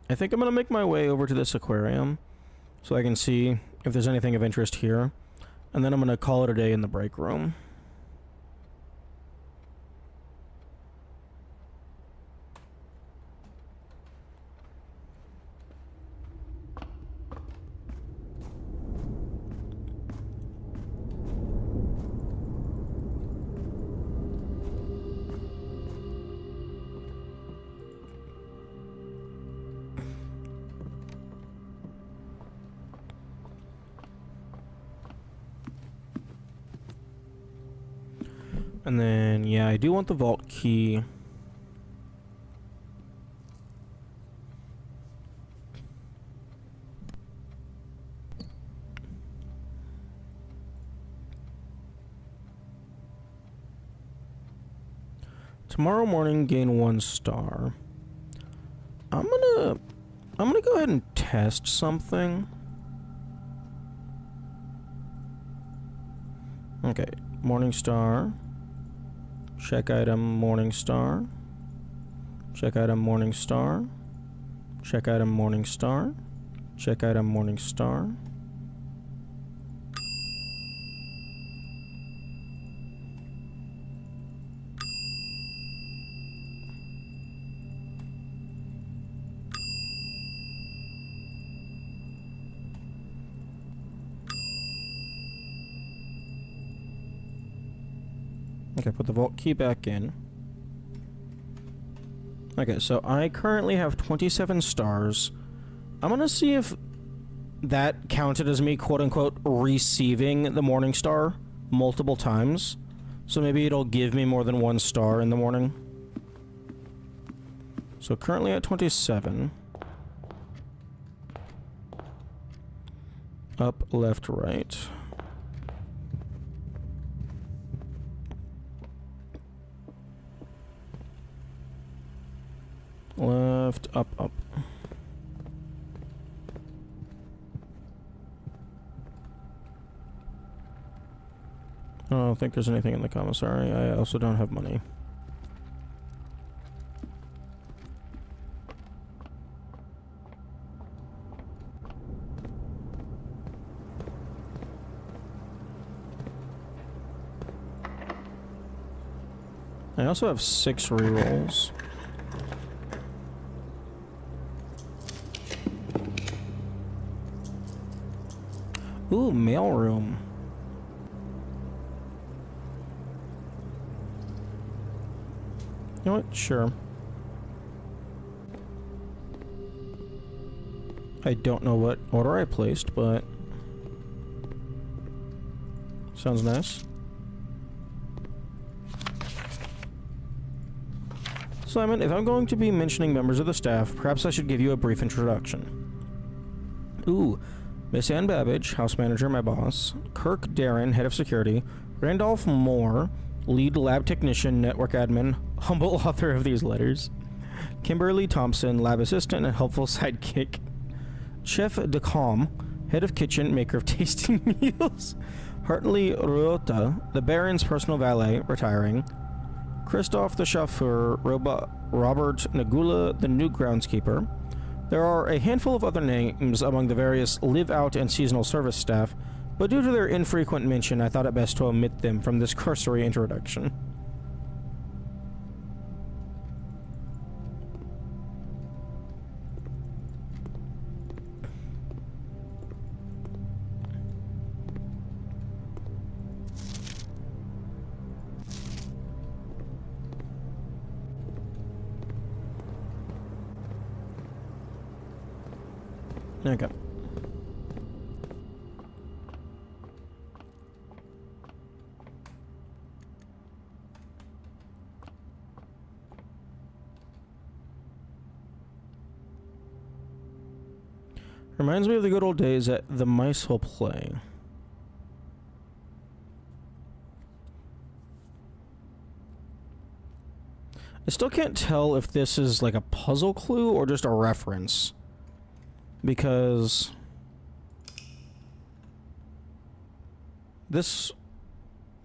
I think I'm gonna make my way over to this aquarium so I can see if there's anything of interest here, and then I'm gonna call it a day in the break room. And then, yeah, I do want the vault key. Tomorrow morning, gain 1 star. I'm gonna go ahead and test something. Okay, morning star. Check item morning star. Check item morning star. Check item morning star. Check item morning star. Okay, put the vault key back in. Okay, so I currently have 27 stars. I'm gonna see if that counted as me, quote-unquote, receiving the morning star multiple times. So maybe it'll give me more than 1 star in the morning. So currently at 27. Up, left, right. Left, up, up. I don't think there's anything in the commissary. I also don't have money. I also have 6 rerolls. Ooh, mailroom. You know what? Sure. I don't know what order I placed, but sounds nice. Simon, if I'm going to be mentioning members of the staff, perhaps I should give you a brief introduction. Ooh. Miss Ann Babbage, house manager, my boss. Kirk Darren, head of security. Randolph Moore, lead lab technician, network admin, humble author of these letters. Kimberly Thompson, lab assistant and helpful sidekick. Chef DeCom, head of kitchen, maker of tasting meals. Hartley Ruota, the Baron's personal valet, retiring. Christoph the chauffeur, Robert Nagula, the new groundskeeper. There are a handful of other names among the various live-out and seasonal service staff, but due to their infrequent mention, I thought it best to omit them from this cursory introduction. Okay. Reminds me of the good old days at the Mice Will Play. I still can't tell if this is like a puzzle clue or just a reference. Because this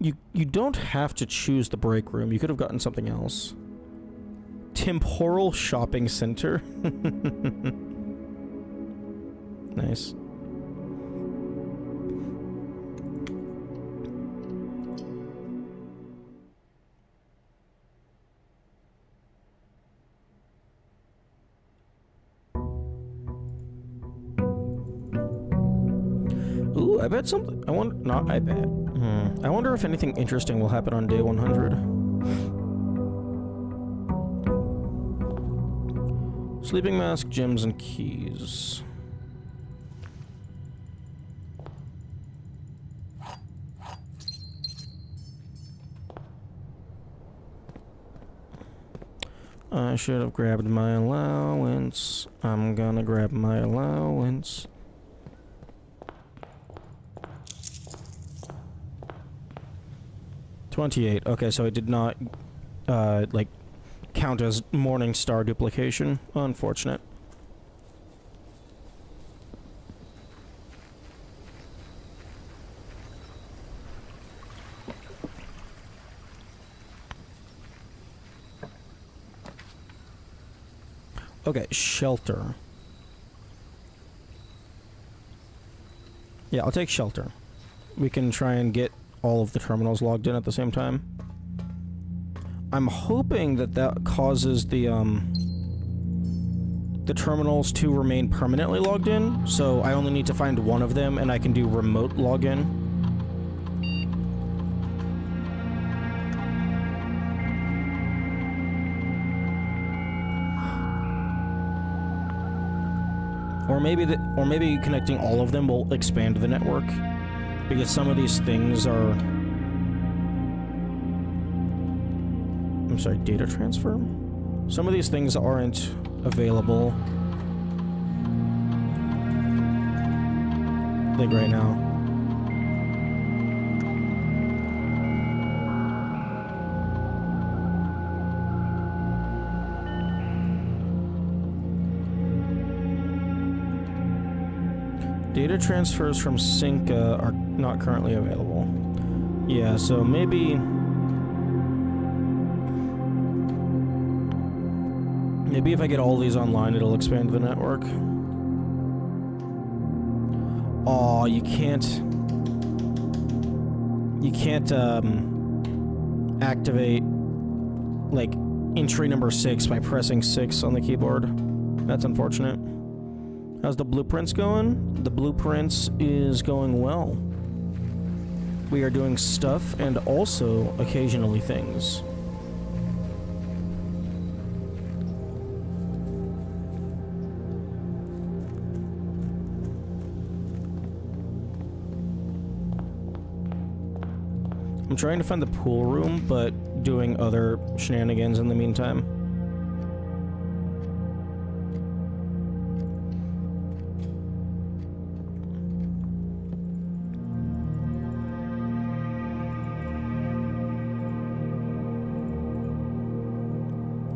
You don't have to choose the break room. You could have gotten something else. Temporal shopping center. Nice. Ooh, I bet something. I wonder. Not. I bet. I wonder if anything interesting will happen on day 100. Sleeping mask, gems, and keys. I should have grabbed my allowance. I'm gonna grab my allowance. $28. Okay, so it did not, like, count as Morningstar duplication. Unfortunate. Okay, shelter. Yeah, I'll take shelter. We can try and get all of the terminals logged in at the same time. I'm hoping that that causes the terminals to remain permanently logged in, so I only need to find one of them and I can do remote login. Or maybe connecting all of them will expand the network, because some of these things are... I'm sorry, data transfer? Some of these things aren't available, like right now. Data transfers from Synca are not currently available. Yeah, so maybe if I get all these online, it'll expand the network. Aw, you can't activate, like, entry number 6 by pressing 6 on the keyboard. That's unfortunate. How's the blueprints going? The blueprints is going well. We are doing stuff and also occasionally things. I'm trying to find the pool room, but doing other shenanigans in the meantime.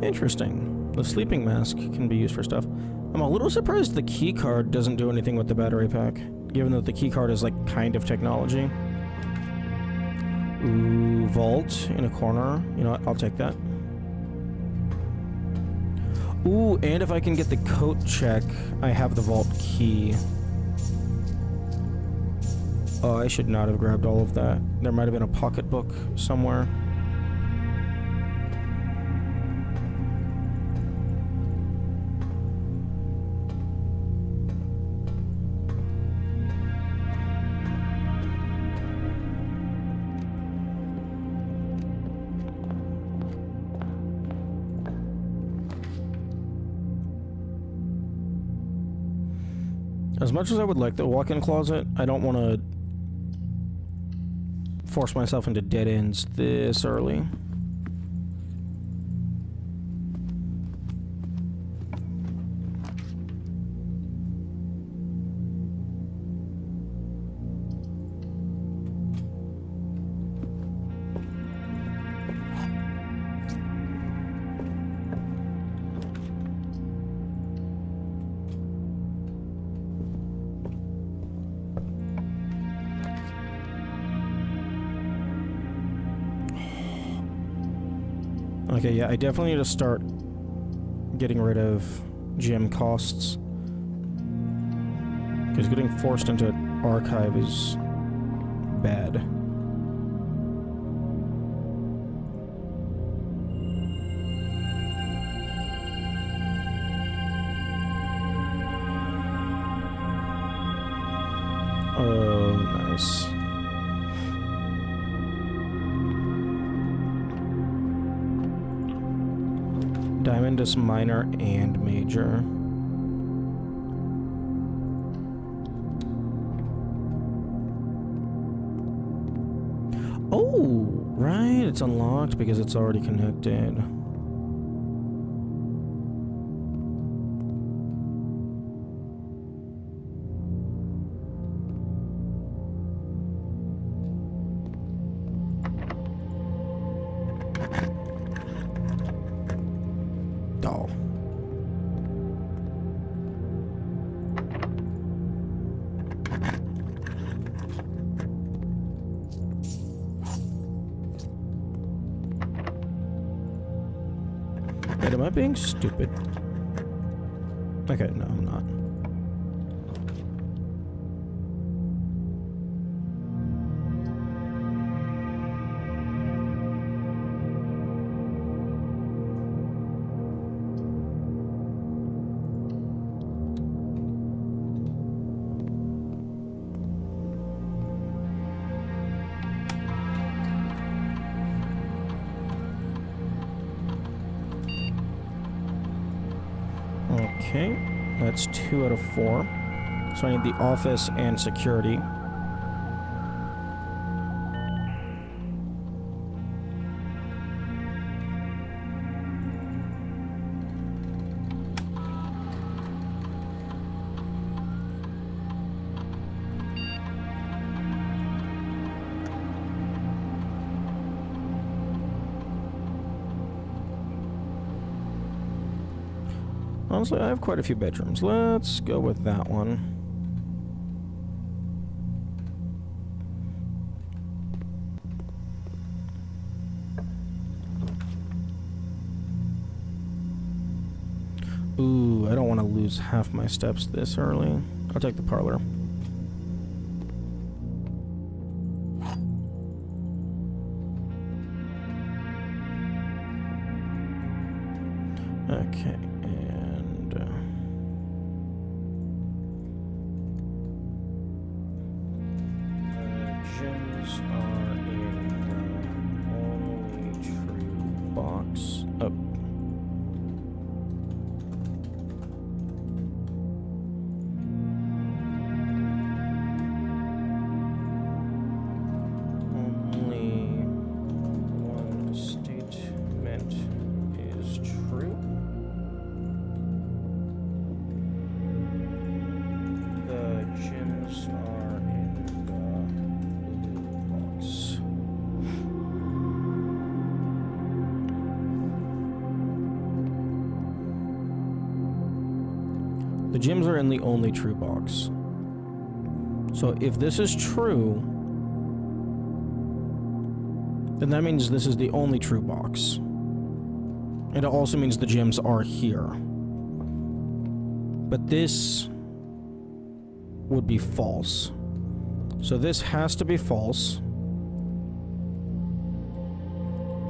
Interesting. The sleeping mask can be used for stuff. I'm a little surprised the key card doesn't do anything with the battery pack, given that the key card is, like, kind of technology. Ooh, vault in a corner. You know what? I'll take that. Ooh, and if I can get the coat check, I have the vault key. Oh, I should not have grabbed all of that. There might have been a pocketbook somewhere. As much as I would like the walk-in closet, I don't want to force myself into dead ends this early. Okay, yeah, I definitely need to start getting rid of gym costs. Because getting forced into archive is bad. Oh, nice. Diamond is minor and major. Oh, right, it's unlocked because it's already connected. Oh. Wait, am I being stupid? Okay, no, I'm not. Okay, that's 2 out of 4. So I need the office and security. Honestly, I have quite a few bedrooms. Let's go with that one. Ooh, I don't want to lose half my steps this early. I'll take the parlor. Okay, and gyms are in the only true box. Oh. Only one statement is true. The gyms are in the blue box. The gyms are in the only true box. So if this is true, then that means this is the only true box. It also means the gyms are here. But this would be false. So this has to be false.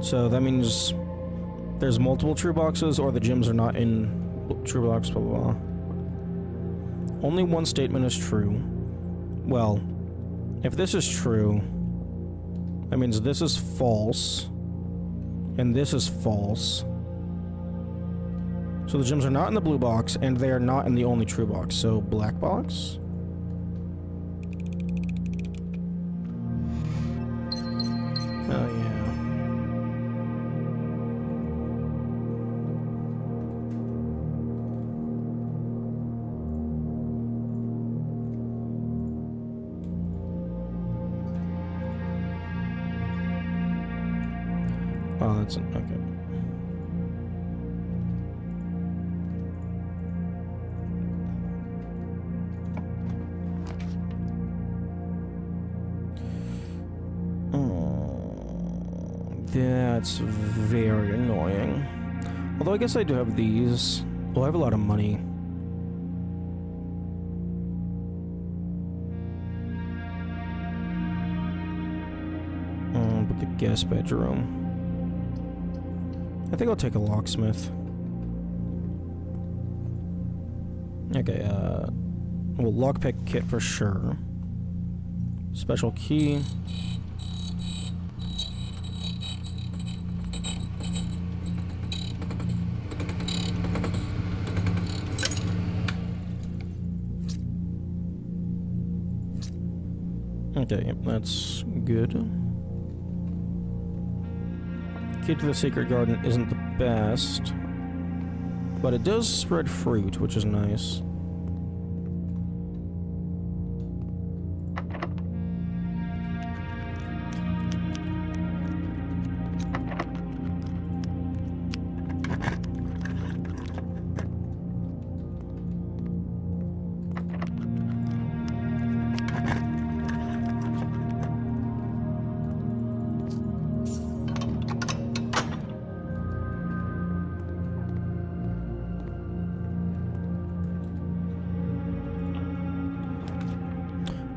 So that means there's multiple true boxes, or the gyms are not in true box, blah, blah, blah. Only one statement is true. Well, if this is true, that means this is false, and this is false. So the gyms are not in the blue box, and they are not in the only true box. So black box? Oh yeah. Oh, that's okay. That's very annoying. Although I guess I do have these. Well, I have a lot of money. But the guest bedroom. I think I'll take a locksmith. Okay, well, lockpick kit for sure. Special key. Okay, yep, that's good. Key to the Secret Garden isn't the best, but it does spread fruit, which is nice.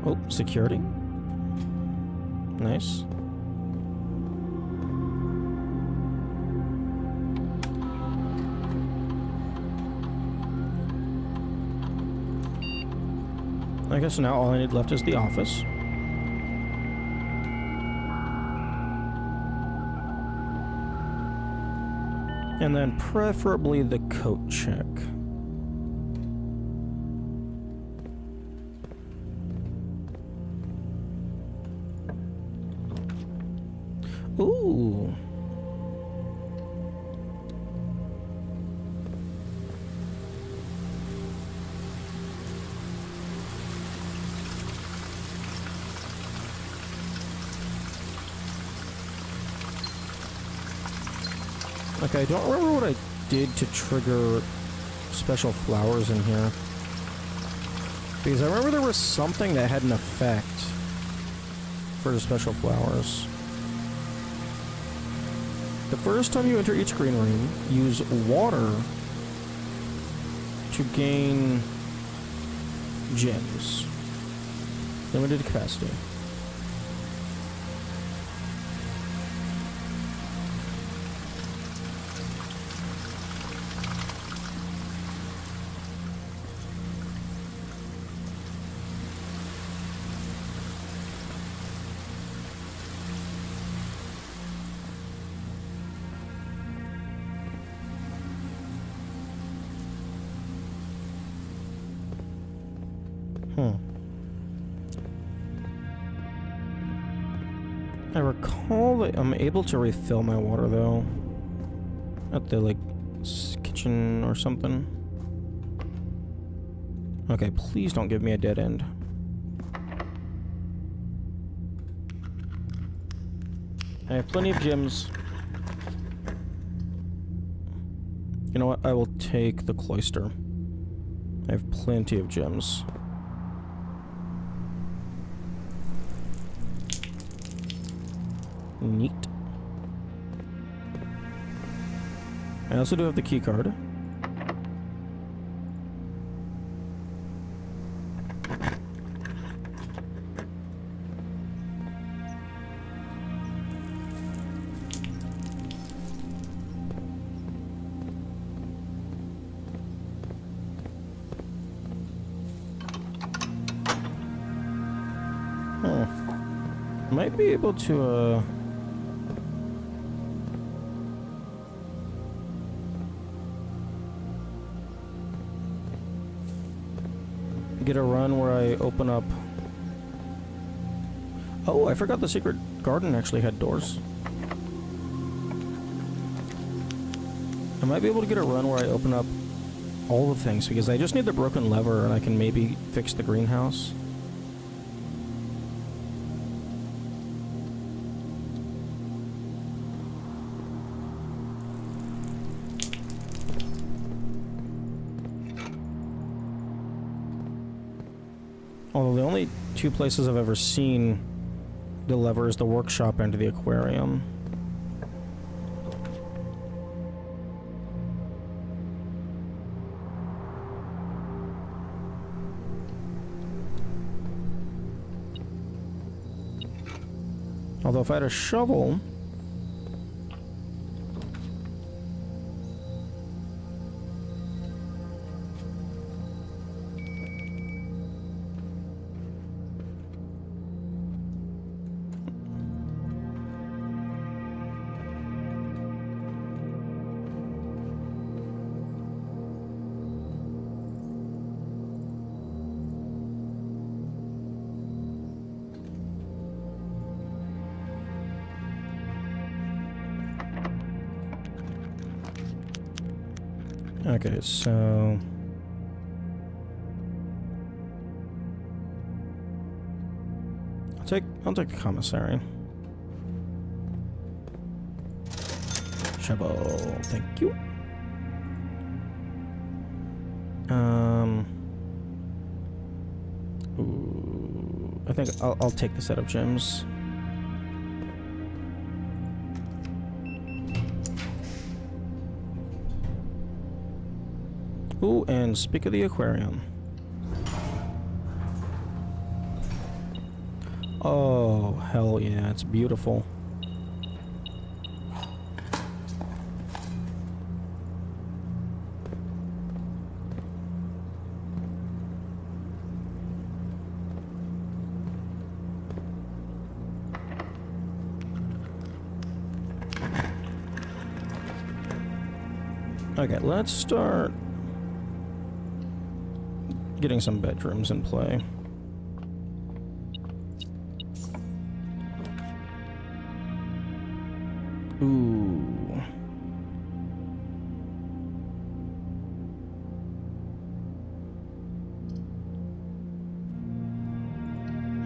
Oh, security. Nice. I guess now all I need left is the office. And then preferably the coat check. Ooh. Okay, I don't remember what I did to trigger special flowers in here. Because I remember there was something that had an effect for the special flowers. The first time you enter each green room, use water to gain gems. Limited capacity. I recall that I'm able to refill my water, though. At the, like, kitchen or something. Okay, please don't give me a dead end. I have plenty of gems. You know what? I will take the cloister. I have plenty of gems. Neat. I also do have the key card. Might be able to, get a run where I open up... Oh, I forgot the secret garden actually had doors. I might be able to get a run where I open up all the things, because I just need the broken lever and I can maybe fix the greenhouse. Although the only two places I've ever seen the lever is the workshop and the aquarium. Although if I had a shovel... Okay, so... I'll take the commissary. Shovel, thank you. Ooh, I think I'll take the set of gems. Ooh, and speak of the aquarium. Oh, hell yeah, it's beautiful. Okay, let's start getting some bedrooms in play. Ooh.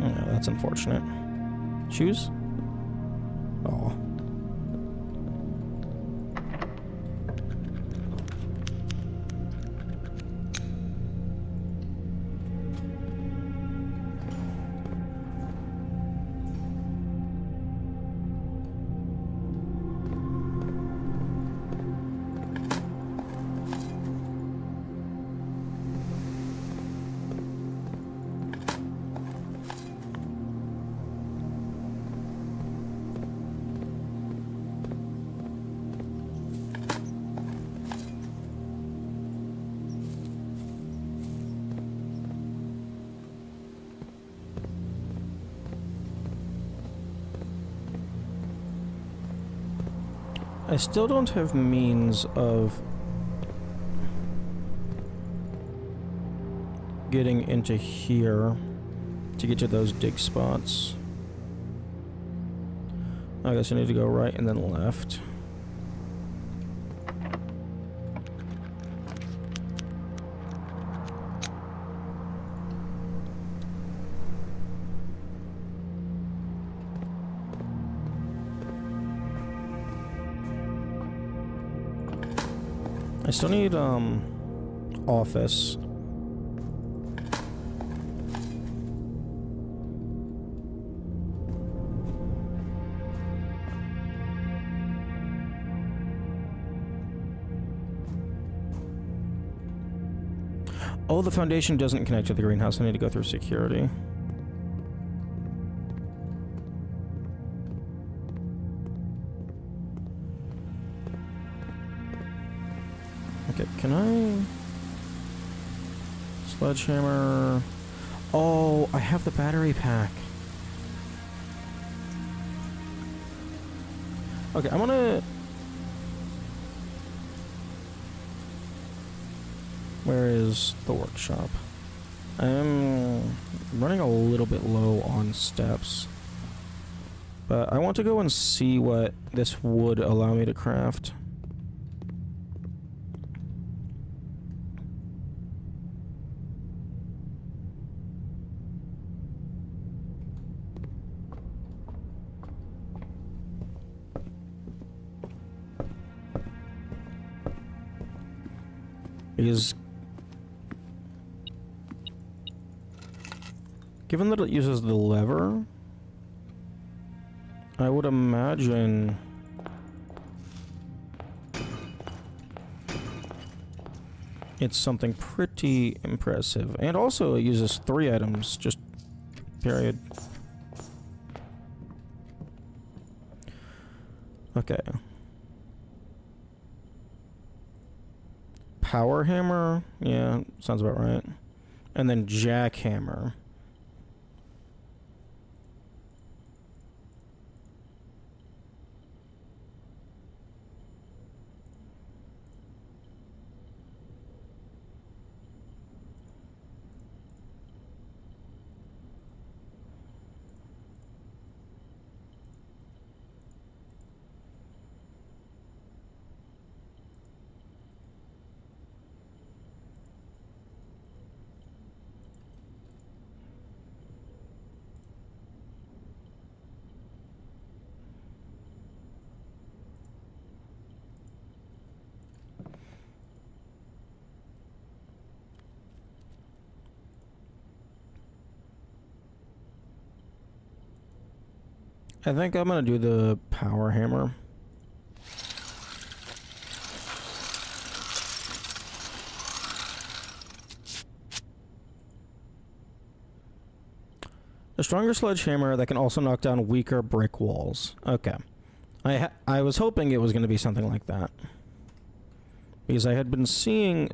Yeah, that's unfortunate. Shoes? Oh. I still don't have means of getting into here to get to those dig spots. I guess I need to go right and then left. I still need, office. Oh, the foundation doesn't connect to the greenhouse. I need to go through security. Okay, can I... Sledgehammer... Oh, I have the battery pack. Okay, I'm gonna... Where is the workshop? I am running a little bit low on steps. But I want to go and see what this would allow me to craft. Because given that it uses the lever, I would imagine it's something pretty impressive. And also it uses 3 items, just period. Okay. Power hammer? Yeah, sounds about right. And then jackhammer. I think I'm gonna do the power hammer. A stronger sledgehammer that can also knock down weaker brick walls. Okay. I was hoping it was going to be something like that. Because I had been seeing,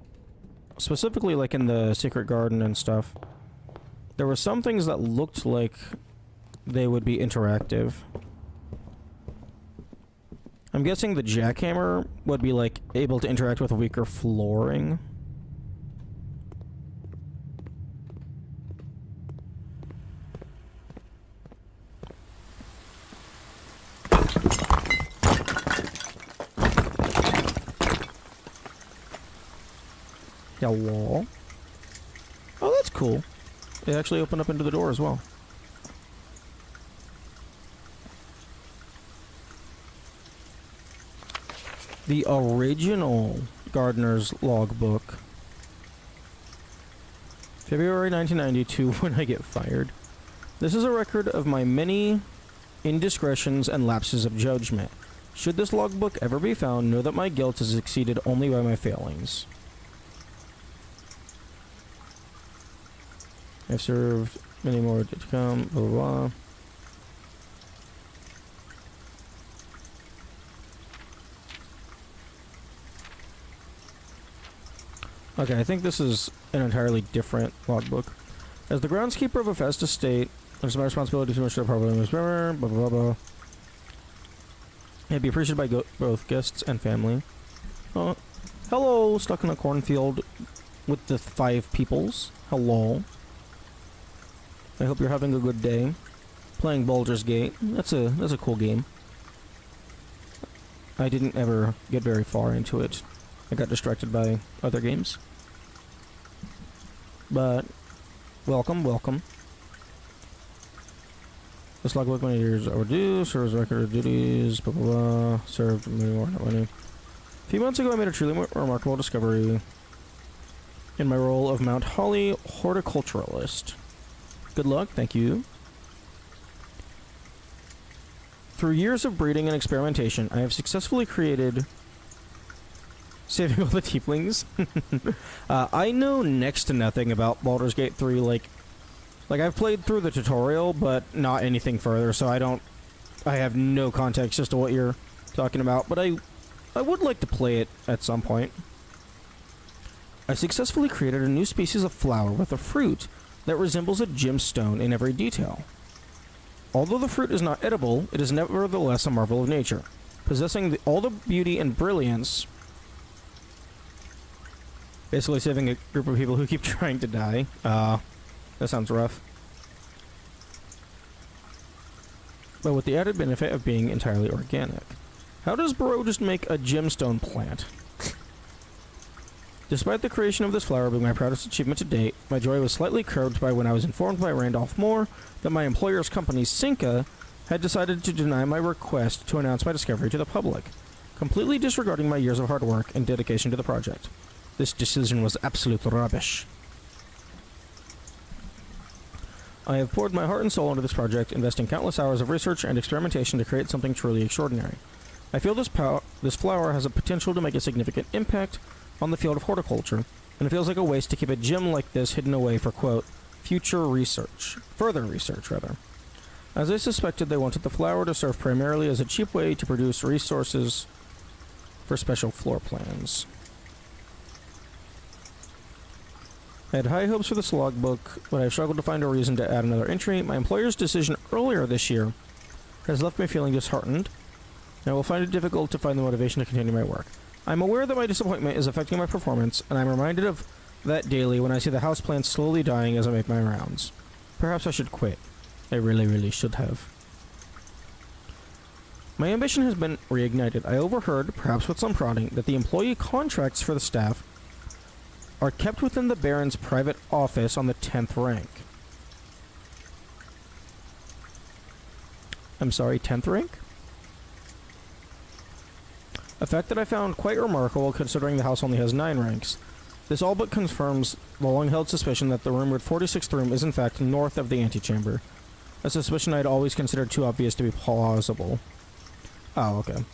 specifically like in the Secret Garden and stuff, there were some things that looked like they would be interactive. I'm guessing the jackhammer would be like able to interact with weaker flooring. Yeah, wall. Oh, that's cool. It actually opened up into the door as well. The original Gardener's Logbook. February 1992, when I get fired. This is a record of my many indiscretions and lapses of judgment. Should this logbook ever be found, know that my guilt is exceeded only by my failings. I've served many more to come, blah blah blah. Okay, I think this is an entirely different logbook. As the groundskeeper of a Fest estate, it's my responsibility to ensure problems, blah blah blah blah. It'd be appreciated by both guests and family. Hello, stuck in a cornfield with the 5 peoples. Hello. I hope you're having a good day. Playing Baldur's Gate. That's a cool game. I didn't ever get very far into it. I got distracted by other games. But welcome, welcome. This logbook many years overdue. Serves record of duties. Blah blah blah. Served many more. Not many. A few months ago, I made a truly remarkable discovery in my role of Mount Holly horticulturalist. Good luck, thank you. Through years of breeding and experimentation, I have successfully created... Saving all the tieflings? I know next to nothing about Baldur's Gate 3, like I've played through the tutorial, but not anything further, so I have no context as to what you're talking about, but I would like to play it at some point. I successfully created a new species of flower with a fruit that resembles a gemstone in every detail. Although the fruit is not edible, it is nevertheless a marvel of nature, possessing all the beauty and brilliance. Basically saving a group of people who keep trying to die. That sounds rough. But with the added benefit of being entirely organic. How does Barrow just make a gemstone plant? Despite the creation of this flower being my proudest achievement to date, my joy was slightly curbed by when I was informed by Randolph Moore that my employer's company, Cinca, had decided to deny my request to announce my discovery to the public, completely disregarding my years of hard work and dedication to the project. This decision was absolute rubbish. I have poured my heart and soul into this project, investing countless hours of research and experimentation to create something truly extraordinary. I feel this flower has a potential to make a significant impact on the field of horticulture, and it feels like a waste to keep a gem like this hidden away for, quote, further research. As I suspected, they wanted the flower to serve primarily as a cheap way to produce resources for special floor plans. I had high hopes for this logbook, but I've struggled to find a reason to add another entry. My employer's decision earlier this year has left me feeling disheartened, and I will find it difficult to find the motivation to continue my work. I'm aware that my disappointment is affecting my performance, and I'm reminded of that daily when I see the houseplant slowly dying as I make my rounds. Perhaps I should quit. I really, really should have. My ambition has been reignited. I overheard, perhaps with some prodding, that the employee contracts for the staff are kept within the Baron's private office on the 10th rank. I'm sorry, 10th rank? A fact that I found quite remarkable considering the house only has 9 ranks. This all but confirms the long-held suspicion that the rumored 46th room is in fact north of the antechamber. A suspicion I had always considered too obvious to be plausible. Oh, okay.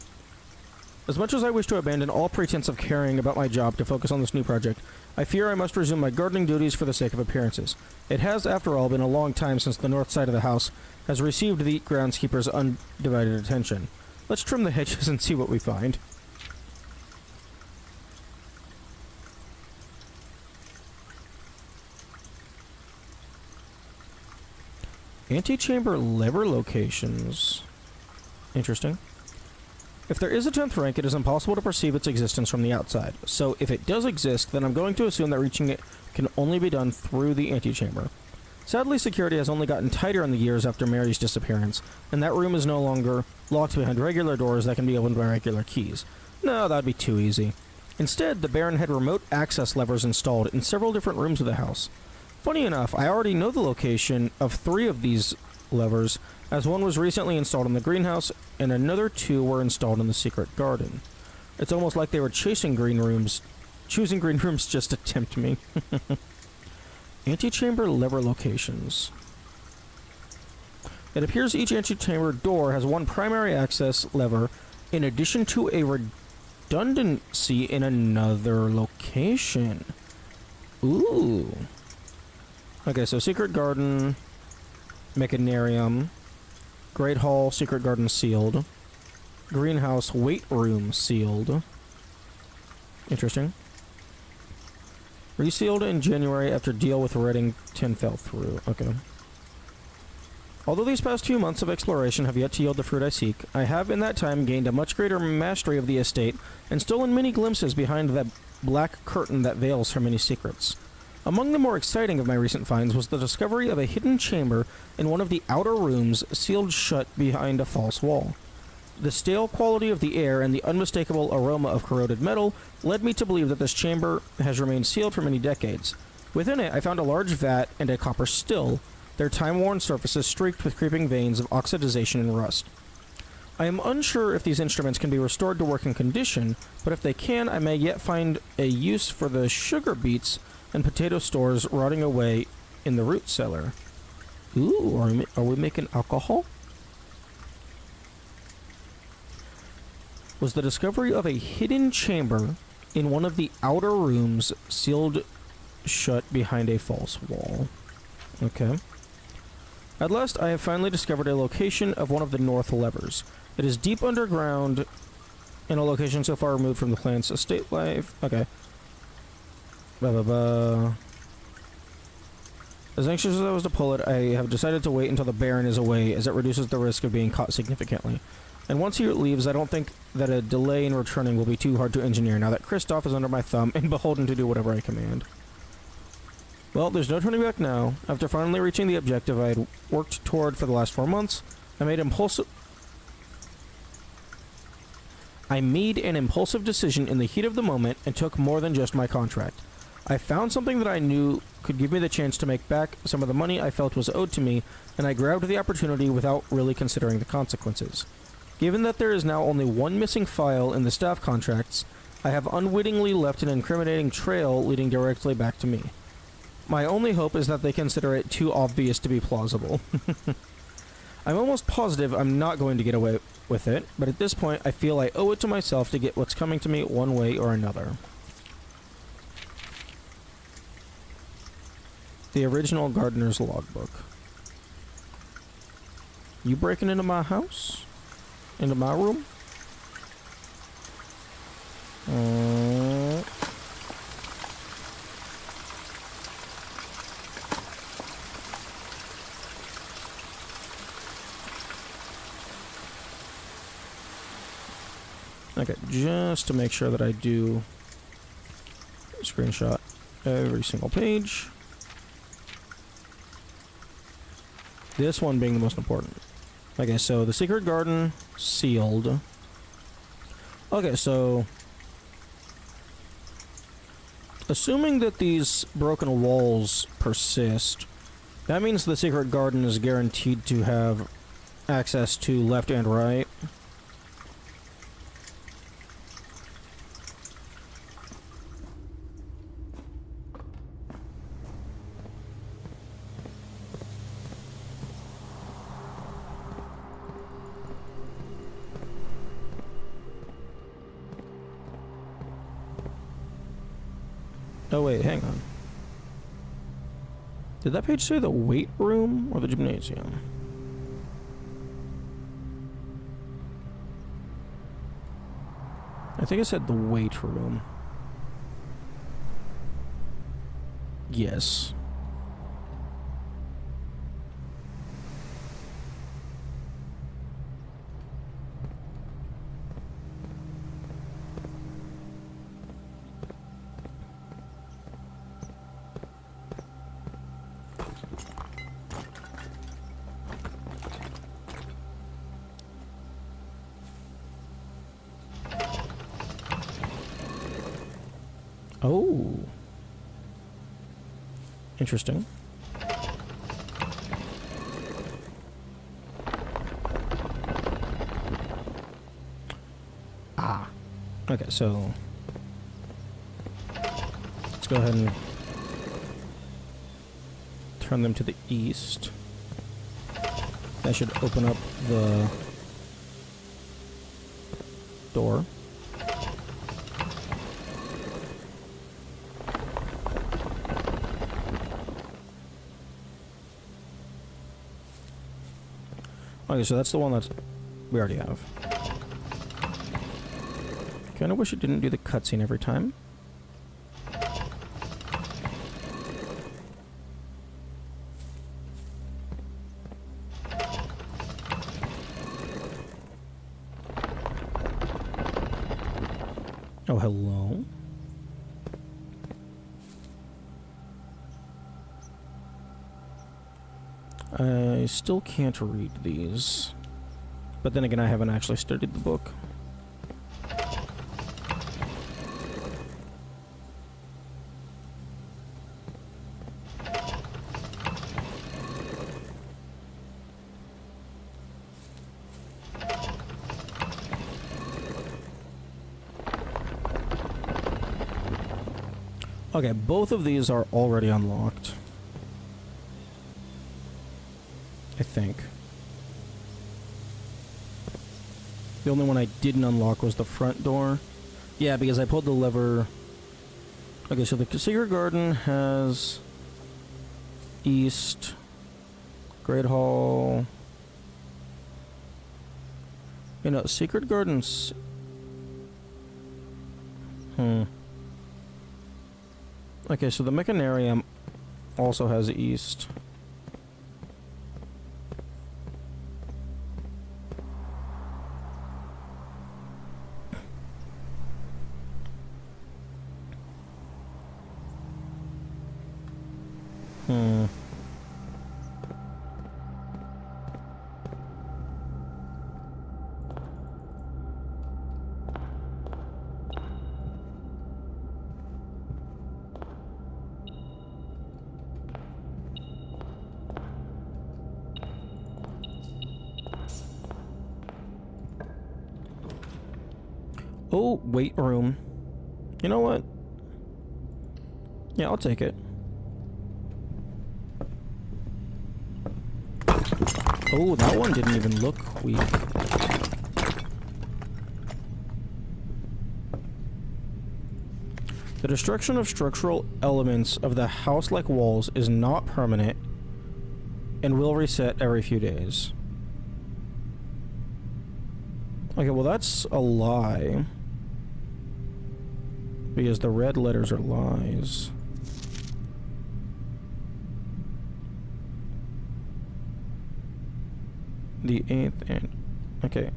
As much as I wish to abandon all pretense of caring about my job to focus on this new project, I fear I must resume my gardening duties for the sake of appearances. It has, after all, been a long time since the north side of the house has received the groundskeeper's undivided attention. Let's trim the hedges and see what we find. Antechamber lever locations. Interesting. If there is a 10th rank, it is impossible to perceive its existence from the outside. So if it does exist, then I'm going to assume that reaching it can only be done through the antechamber. Sadly, security has only gotten tighter in the years after Mary's disappearance, and that room is no longer locked behind regular doors that can be opened by regular keys. No, that'd be too easy. Instead, the Baron had remote access levers installed in several different rooms of the house. Funny enough, I already know the location of 3 of these levers, as one was recently installed in the greenhouse, and another 2 were installed in the secret garden. It's almost like they were choosing green rooms just to tempt me. Antechamber lever locations. It appears each antechamber door has one primary access lever, in addition to a redundancy in another location. Ooh. Okay, so secret garden, mechanarium, great hall, secret garden sealed, greenhouse, weight room sealed. Interesting. Resealed in January after deal with Reddington fell through. Okay. Although these past few months of exploration have yet to yield the fruit I seek, I have in that time gained a much greater mastery of the estate and stolen many glimpses behind that black curtain that veils so many secrets. Among the more exciting of my recent finds was the discovery of a hidden chamber in one of the outer rooms sealed shut behind a false wall. The stale quality of the air and the unmistakable aroma of corroded metal led me to believe that this chamber has remained sealed for many decades. Within it, I found a large vat and a copper still, their time-worn surfaces streaked with creeping veins of oxidization and rust. I am unsure if these instruments can be restored to working condition, but if they can, I may yet find a use for the sugar beets and potato stores rotting away in the root cellar. Ooh, are we making alcohol? Was the discovery of a hidden chamber in one of the outer rooms sealed shut behind a false wall. Okay. At last, I have finally discovered a location of one of the north levers. It is deep underground in a location so far removed from the plant's estate life. Okay. As anxious as I was to pull it, I have decided to wait until the Baron is away, as it reduces the risk of being caught significantly. And once he leaves, I don't think that a delay in returning will be too hard to engineer now that Kristoff is under my thumb and beholden to do whatever I command. Well, there's no turning back now. After finally reaching the objective I had worked toward for the last 4 months, I made an impulsive decision in the heat of the moment and took more than just my contract. I found something that I knew could give me the chance to make back some of the money I felt was owed to me, and I grabbed the opportunity without really considering the consequences. Given that there is now only one missing file in the staff contracts, I have unwittingly left an incriminating trail leading directly back to me. My only hope is that they consider it too obvious to be plausible. I'm almost positive I'm not going to get away with it, but at this point I feel I owe it to myself to get what's coming to me one way or another. The original Gardener's Logbook. You breaking into my house? Into my room? Okay, just to make sure that I do screenshot every single page. This one being the most important. Okay, so the secret garden sealed. Okay, so assuming that these broken walls persist, that means the secret garden is guaranteed to have access to left and right. Oh wait, hang on. Did that page say the weight room or the gymnasium? I think it said the weight room. Yes. Oh. Interesting. Ah. Okay, so let's go ahead and turn them to the east. That should open up the door. Okay, so that's the one that we already have. Kinda wish it didn't do the cutscene every time. Oh, hello. I still can't read these. But then again, I haven't actually studied the book. Okay, both of these are already unlocked. I think. The only one I didn't unlock was the front door. Yeah, because I pulled the lever. Okay, so the secret garden has east, Great Hall. You know, secret gardens. Okay, so the Mechanarium also has east. Oh, weight room. You know what? Yeah, I'll take it. Oh, that one didn't even look weak. The destruction of structural elements of the house-like walls is not permanent and will reset every few days. Okay, well that's a lie. Because the red letters are lies. The 8th and... Okay.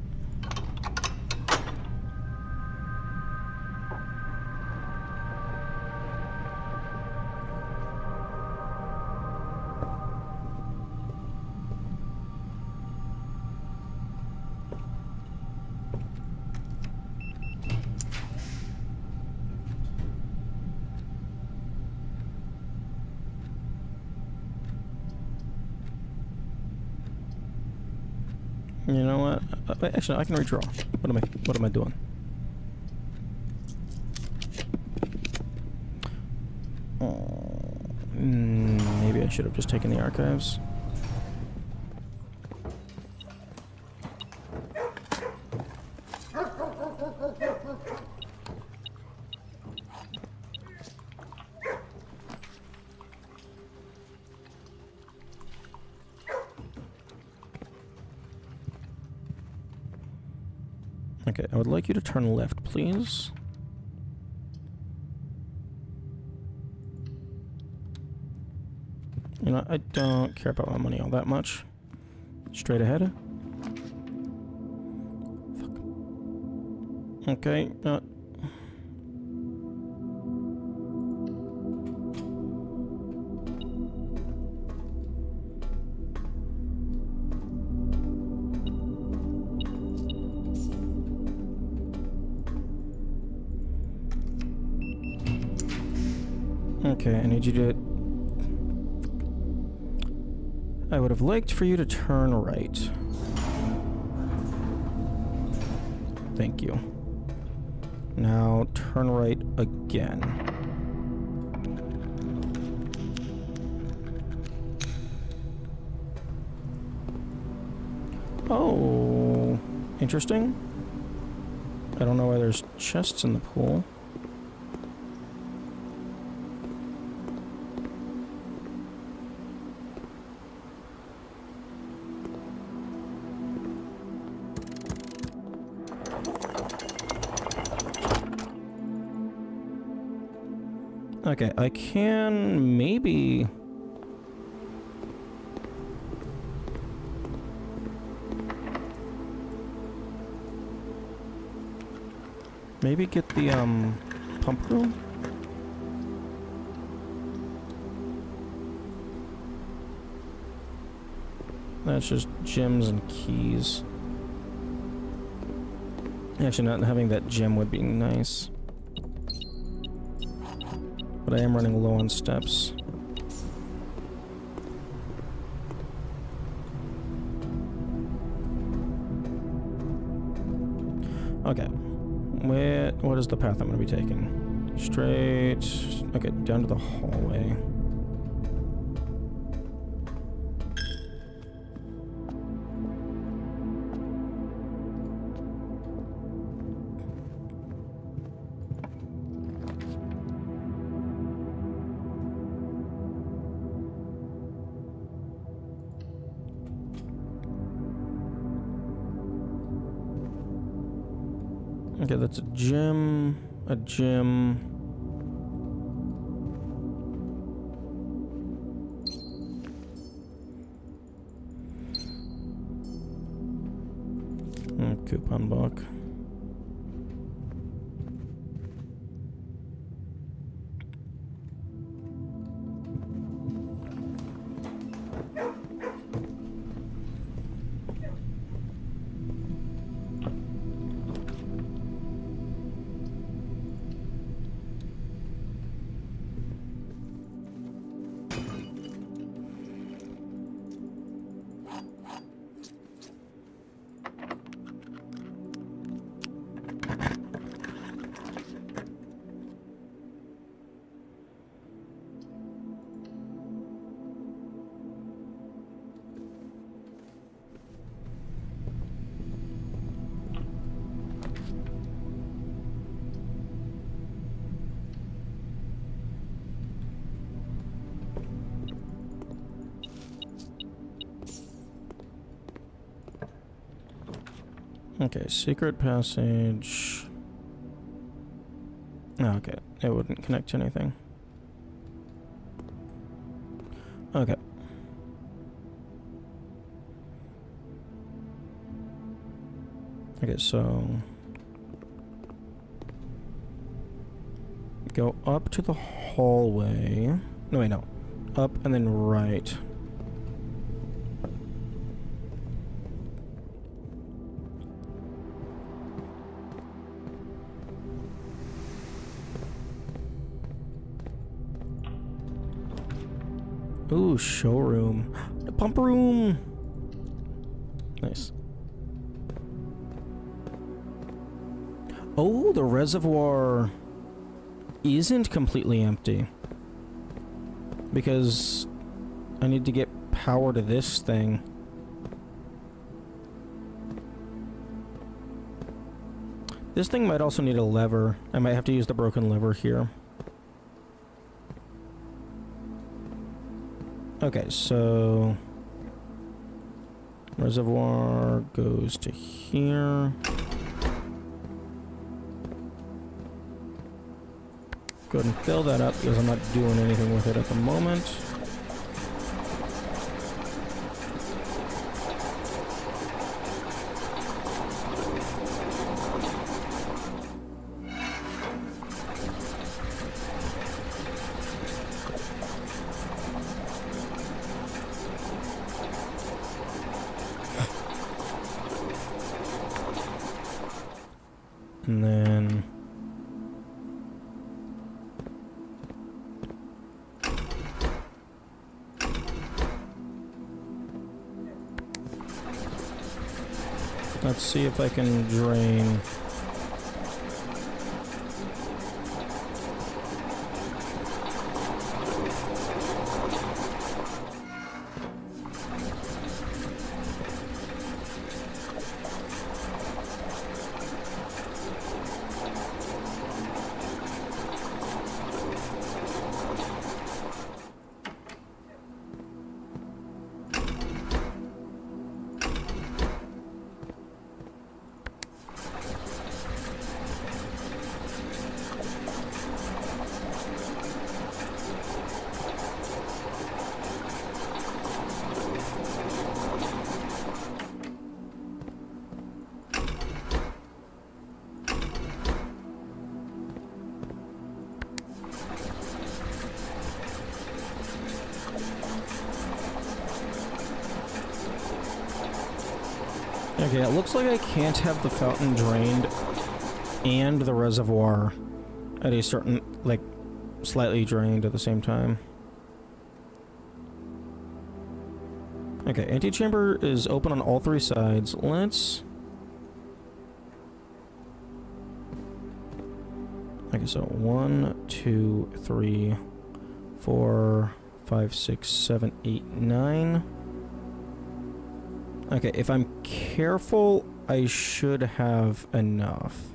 You know what? Actually, I can redraw. What am I doing? Maybe I should have just taken the archives. Okay, I would like you to turn left, please. You know, I don't care about my money all that much. Straight ahead. Fuck. Okay, okay, I need you to... I would have liked for you to turn right. Thank you. Now, turn right again. Oh, interesting. I don't know why there's chests in the pool. Okay, I can maybe... Maybe get the, pump room? That's just gems and keys. Actually, not having that gem would be nice. But I am running low on steps. Okay. What is the path I'm going to be taking? Straight... Okay, down to the hallway. Okay, that's a gym, a gym. Coupon book. Okay, secret passage. Oh, okay, it wouldn't connect to anything. Okay. Okay, so go up to the hallway. No, wait, no. Up and then right. Ooh, showroom. The pump room! Nice. Oh, the reservoir isn't completely empty. Because I need to get power to this thing. This thing might also need a lever. I might have to use the broken lever here. Okay, so reservoir goes to here. Go ahead and fill that up because I'm not doing anything with it at the moment. And then let's see if I can drain. Okay, it looks like I can't have the fountain drained and the reservoir at a certain, like, slightly drained at the same time. Okay, antechamber is open on all three sides. Let's... Okay, so 1, 2, 3, 4, 5, 6, 7, 8, 9. Okay, if I'm careful, I should have enough.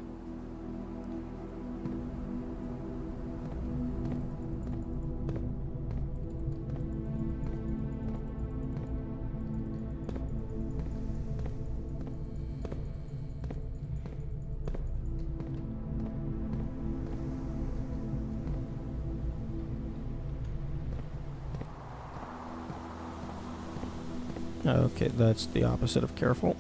Okay, that's the opposite of careful.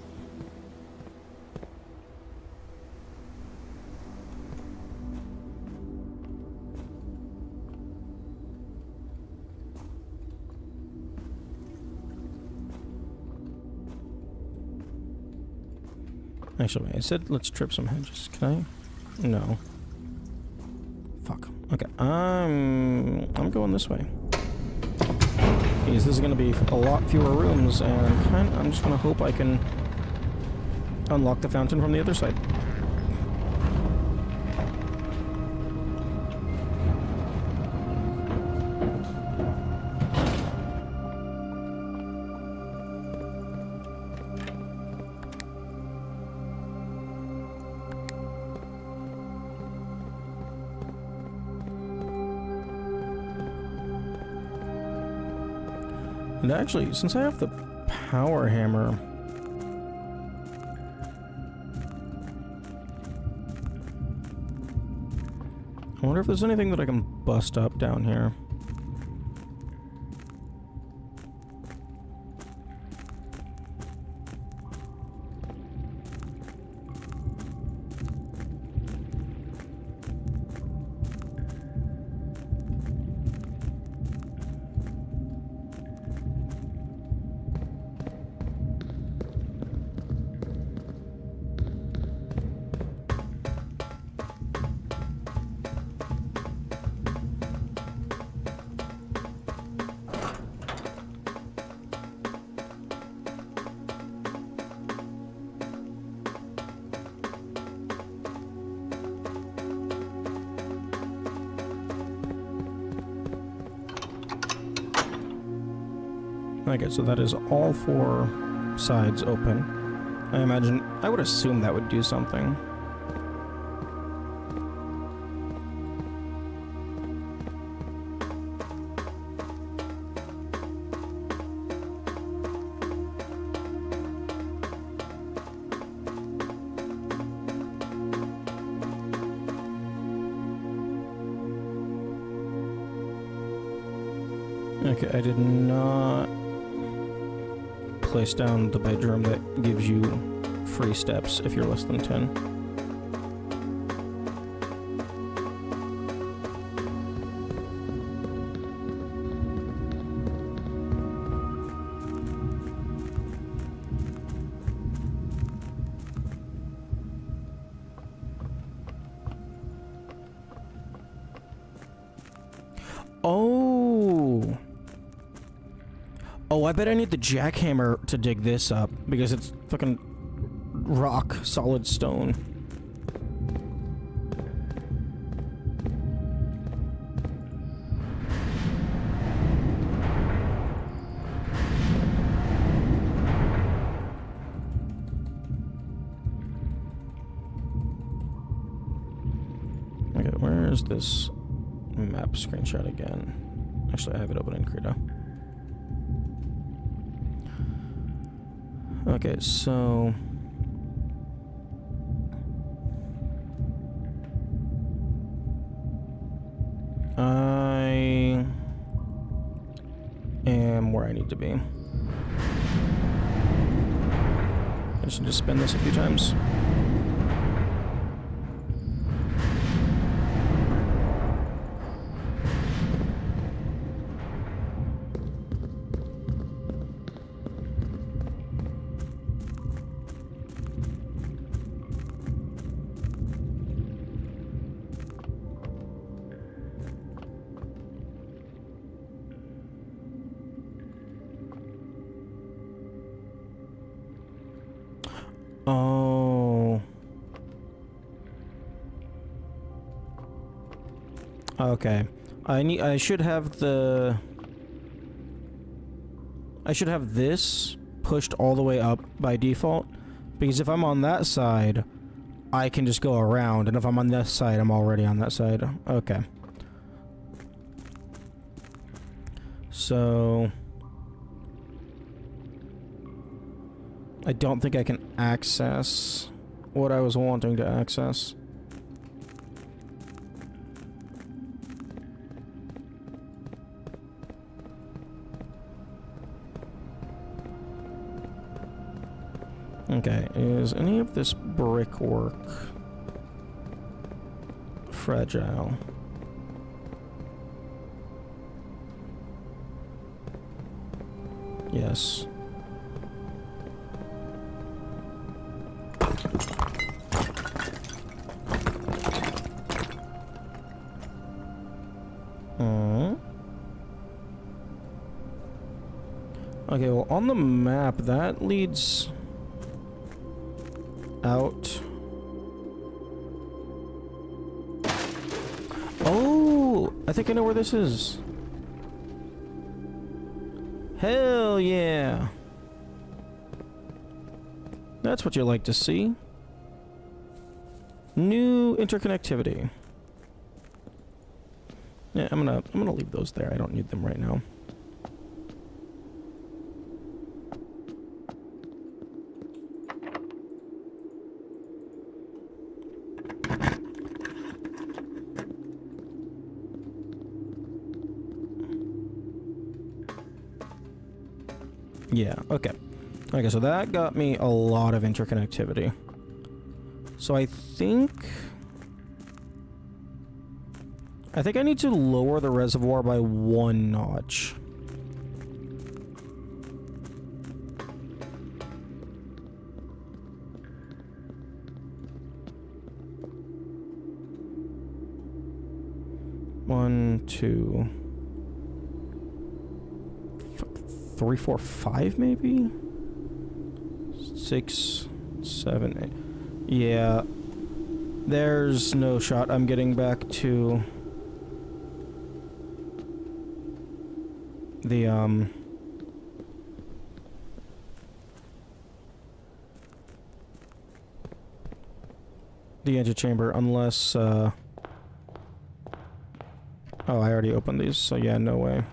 Actually, I said let's trip some hedges. Can I? No. Fuck. Okay, I'm going this way. Because this is going to be a lot fewer rooms, and I'm just going to hope I can unlock the fountain from the other side. And actually, since I have the power hammer, wonder if there's anything that I can bust up down here. Okay, so that is all 4 sides open. I would assume that would do something. Okay, I did not place down the bedroom that gives you free steps if you're less than 10. Oh, I bet I need the jackhammer to dig this up, because it's fucking rock, solid stone. Okay, where is this map screenshot again? Actually, I have it open in Krita. Okay, so I am where I need to be. I just need to spin this a few times. Oh. Okay. I should have this pushed all the way up by default, because if I'm on that side, I can just go around, and if I'm on this side, I'm already on that side. Okay. So I don't think I can access what I was wanting to access. Okay, is any of this brickwork fragile? Yes. Okay, well, on the map, that leads out. Oh, I think I know where this is. Hell yeah. That's what you like to see. New interconnectivity. Yeah, I'm gonna leave those there. I don't need them right now. Yeah, okay. Okay, so that got me a lot of interconnectivity. So I think I need to lower the reservoir by 1 notch. One, two, 3, 4, 5, maybe? 6, 7, 8. Yeah. There's no shot I'm getting back to the, the antechamber unless, oh, I already opened these, so yeah, no way.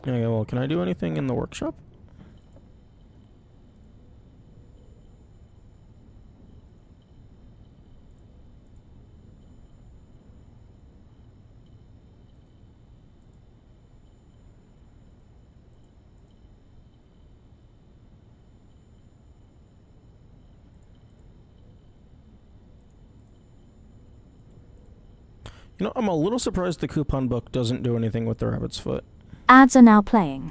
Okay, well, can I do anything in the workshop? You know, I'm a little surprised the coupon book doesn't do anything with the rabbit's foot. Ads are now playing.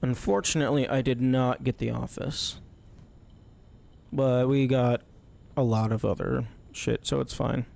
Unfortunately, I did not get the office. But we got a lot of other shit, so it's fine.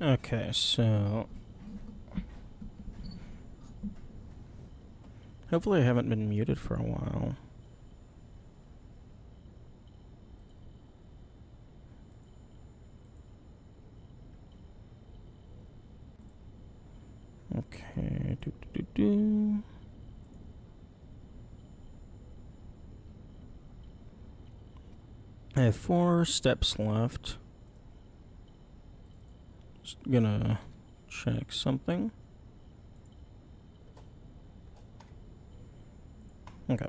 Okay, so hopefully I haven't been muted for a while. Okay, do. I have 4 steps left. Just gonna check something. Okay.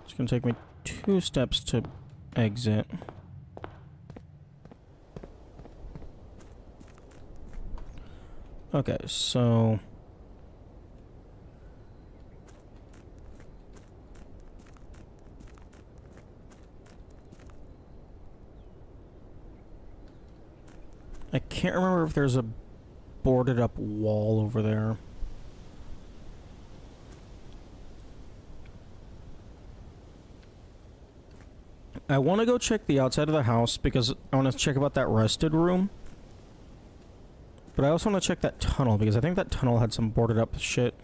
It's gonna take me 2 steps to exit. Okay, so I can't remember if there's a boarded up wall over there. I want to go check the outside of the house because I want to check about that rested room. But I also want to check that tunnel because I think that tunnel had some boarded up shit.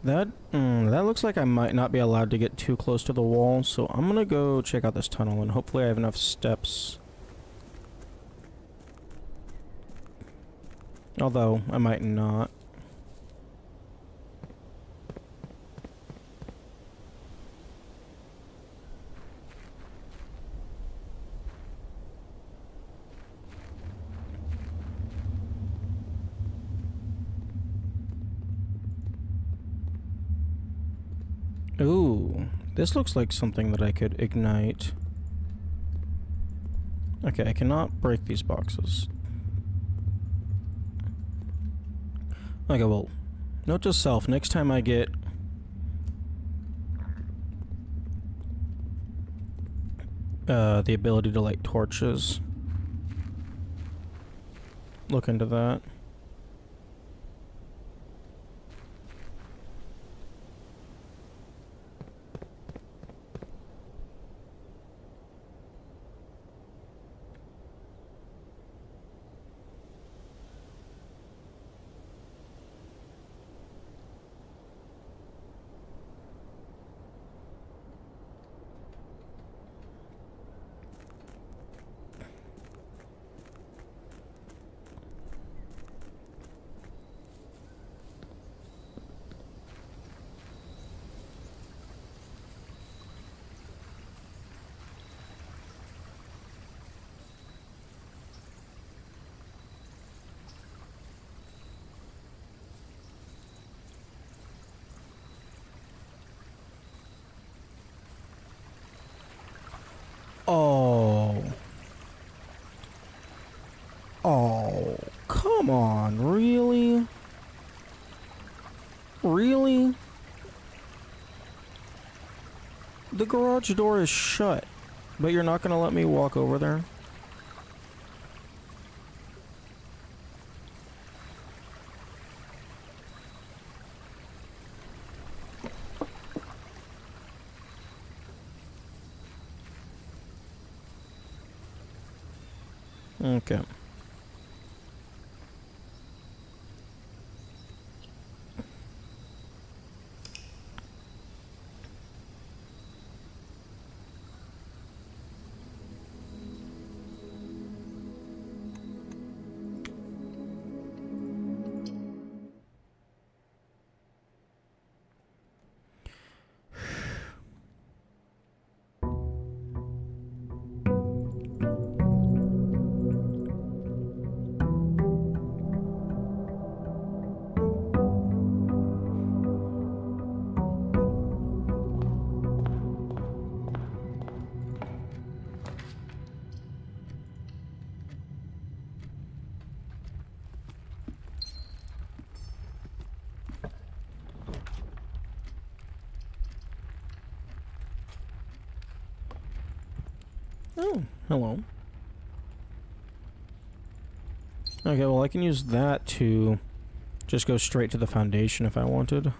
That looks like I might not be allowed to get too close to the wall, so I'm gonna go check out this tunnel and hopefully I have enough steps. Although, I might not. Ooh, this looks like something that I could ignite. Okay, I cannot break these boxes. Okay, well, note to self, next time I get the ability to light torches, look into that. Oh. Oh, come on, really? Really? The garage door is shut, but you're not gonna let me walk over there? Okay. Oh, hello. Okay, well I can use that to just go straight to the foundation if I wanted.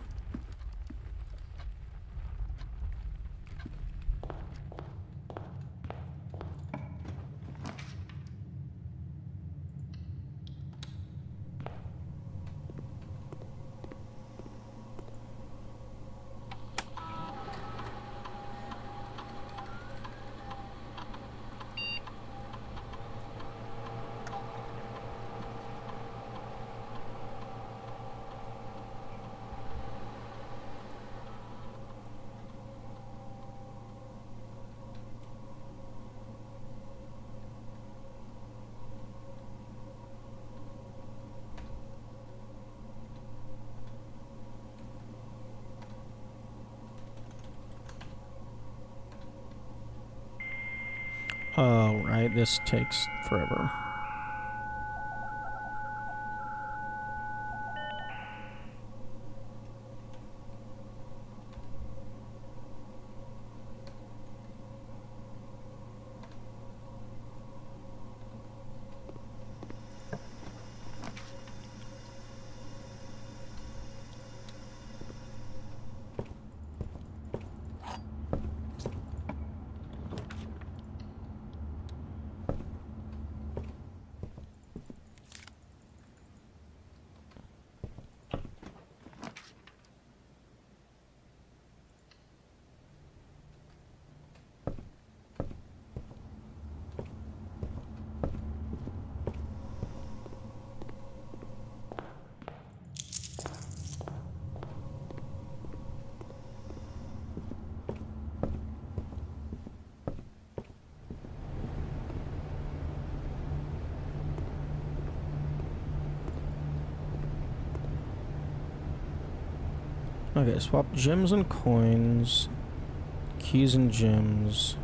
Oh, right, this takes forever. Okay, swap gems and coins. Keys and gems.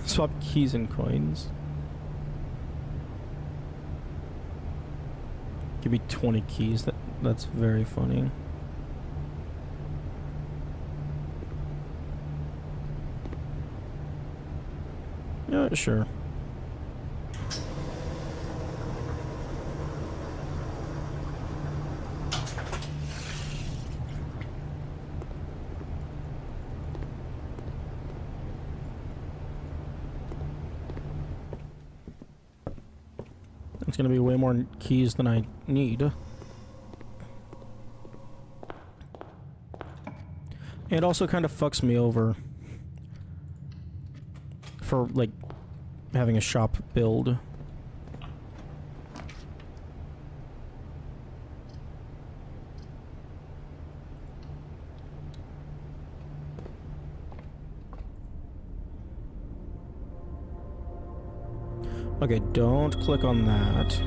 Swap keys and coins. Give me 20 keys. That's very funny. Yeah, sure. It's gonna be way more keys than I need. It also kind of fucks me over for, like, having a shop build. Okay, don't click on that.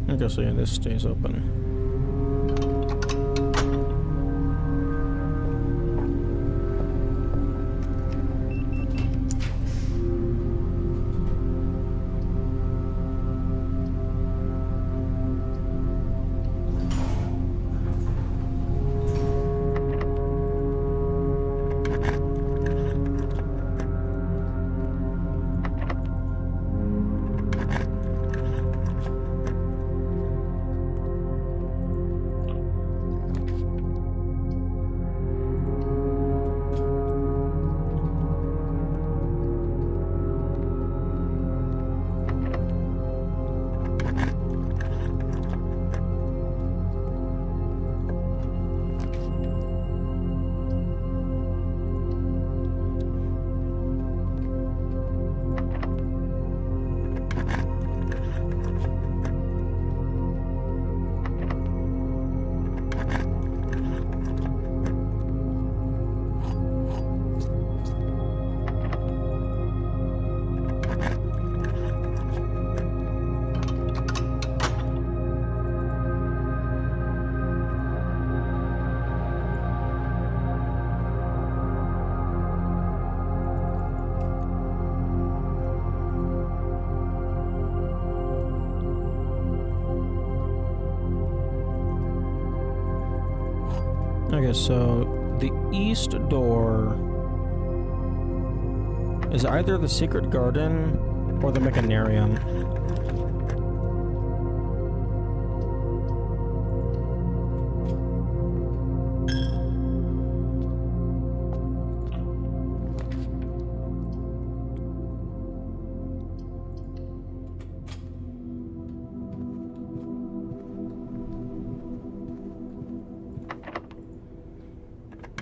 Okay, so yeah, this stays open. Okay, so the east door is either the secret garden or the mechanarium.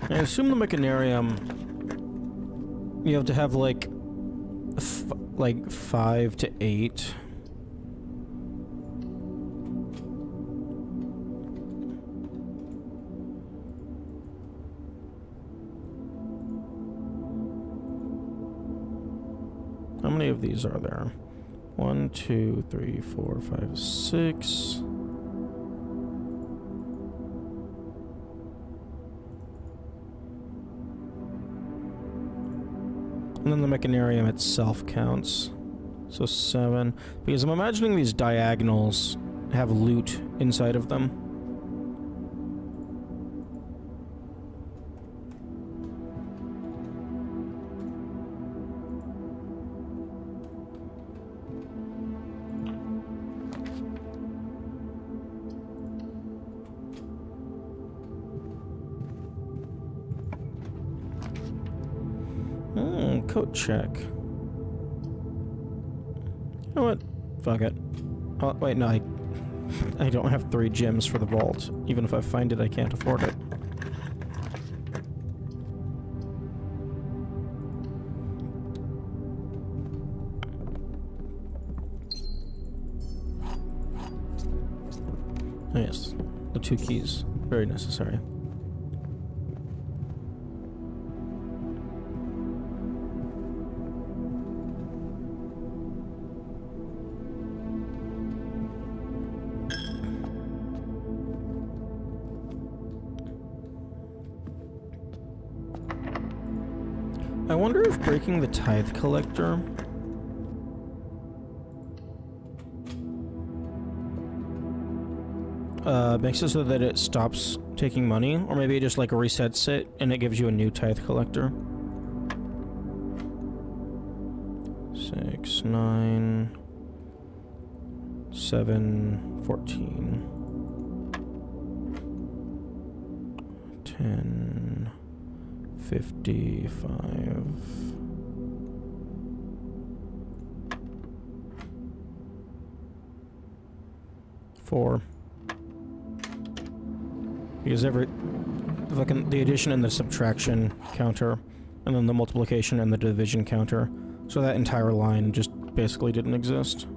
I assume the mechanarium, you have to have like 5 to 8. How many of these are there? 1, 2, 3, 4, 5, 6. And then the mechanarium itself counts. So 7. Because I'm imagining these diagonals have loot inside of them. Coat check. You know what? Fuck it. Oh, wait, no, I don't have 3 gems for the vault. Even if I find it, I can't afford it. Oh, yes, the 2 keys. Very necessary. I wonder if breaking the tithe collector makes it so that it stops taking money, or maybe it just like resets it and it gives you a new tithe collector. 6, 9, 7, 14, 10, 55. Four. Because the addition and the subtraction counter, and then the multiplication and the division counter, so that entire line just basically didn't exist.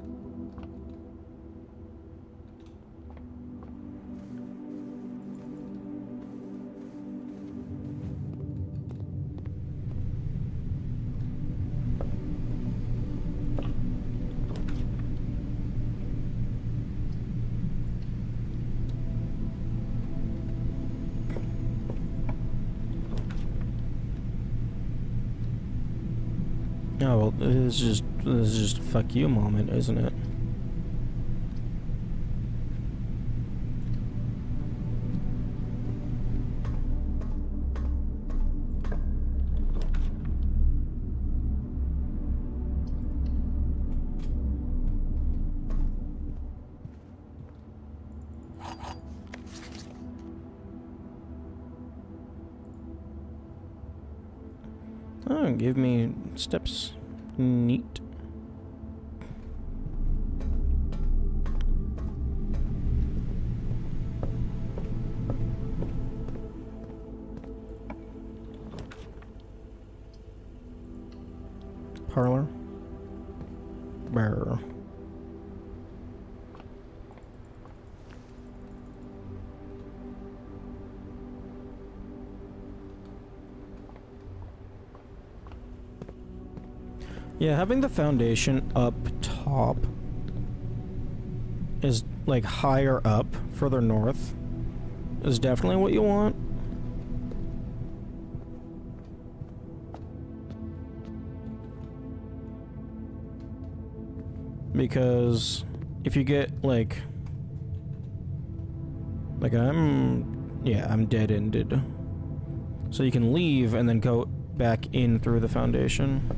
Oh, well, this is just a fuck you moment, isn't it? Oh, give me steps. Neat. Parlor. Bearer. Yeah, having the foundation up top is like higher up, further north, is definitely what you want. Because if you get like I'm dead-ended. So you can leave and then go back in through the foundation.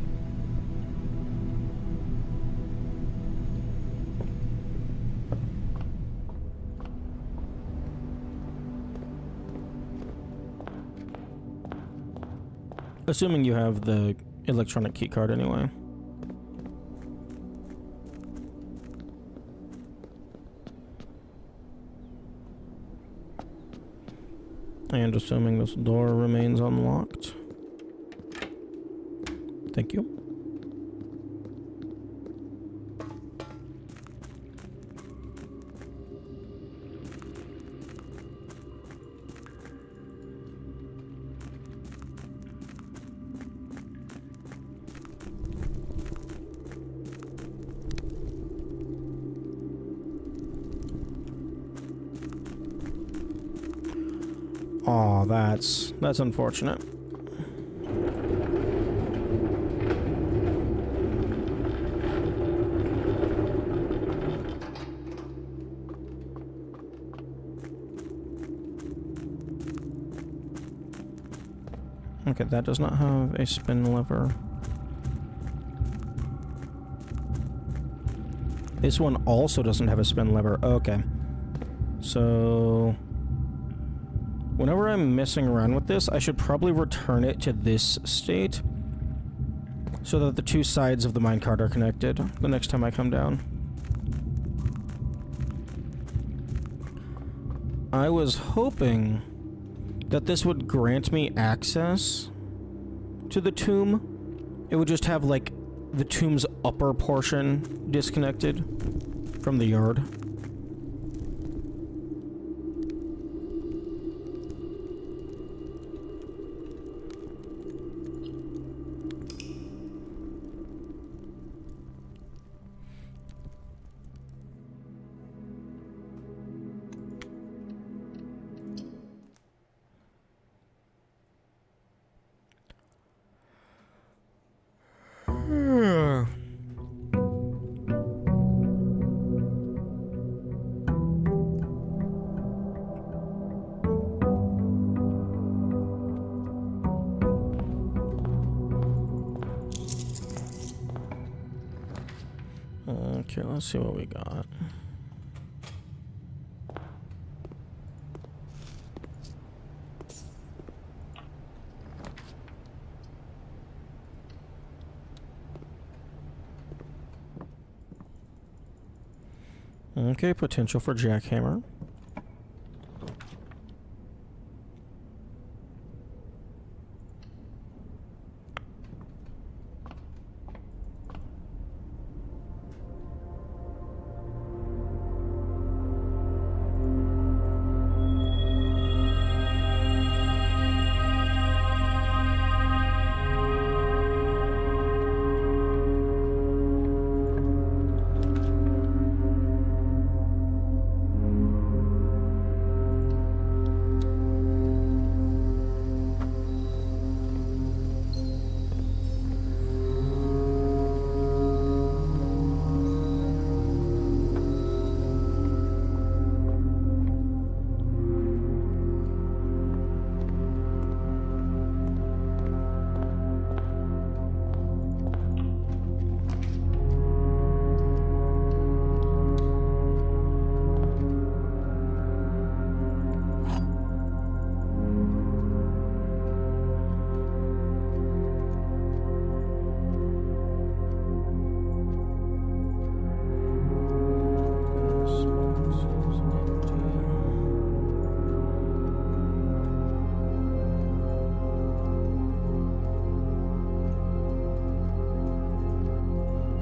Assuming you have the electronic keycard anyway. And assuming this door remains unlocked. Thank you. Oh, that's unfortunate. Okay, that does not have a spin lever. This one also doesn't have a spin lever. Okay. So whenever I'm messing around with this, I should probably return it to this state so that the two sides of the minecart are connected the next time I come down. I was hoping that this would grant me access to the tomb. It would just have, like, the tomb's upper portion disconnected from the yard. Okay, let's see what we got. Okay, potential for jackhammer.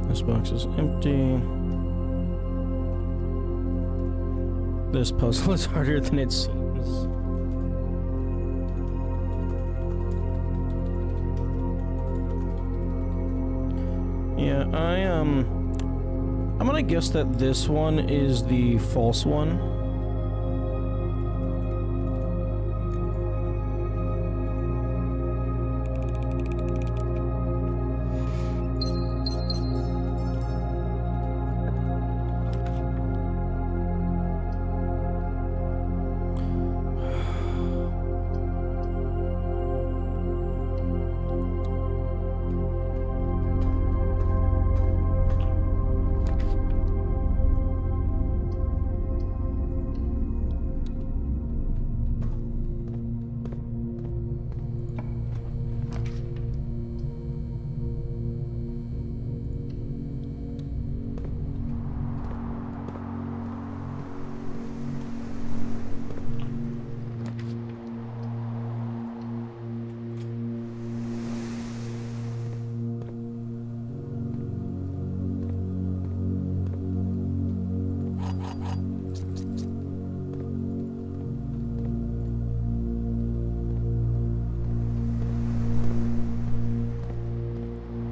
This box is empty. This puzzle is harder than it seems. Yeah, I'm gonna guess that this one is the false one.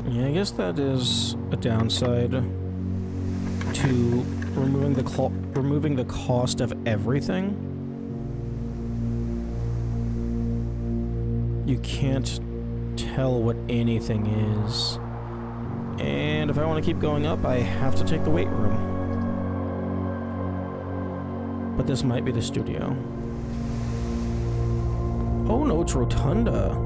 Yeah, I guess that is a downside to removing the cost of everything. you can't tell what anything is. And if I want to keep going up, I have to take the weight room. But this might be the studio. Oh no, it's Rotunda.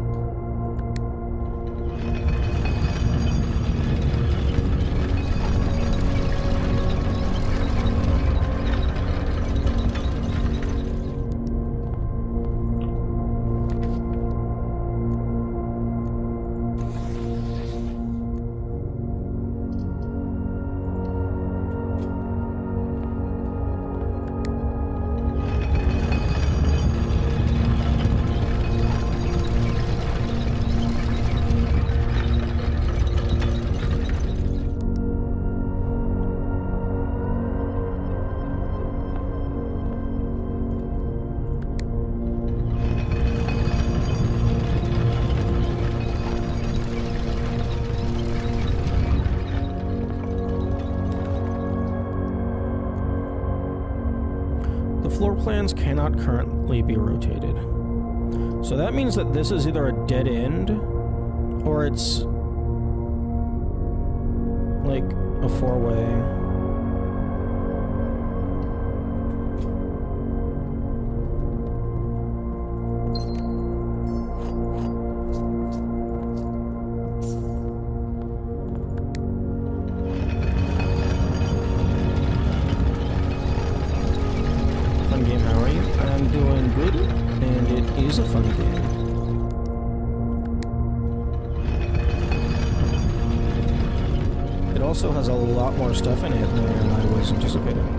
Floor plans cannot currently be rotated. So that means that this is either a dead end or it's like a four-way. A fun game. It also has a lot more stuff in it than I was anticipating.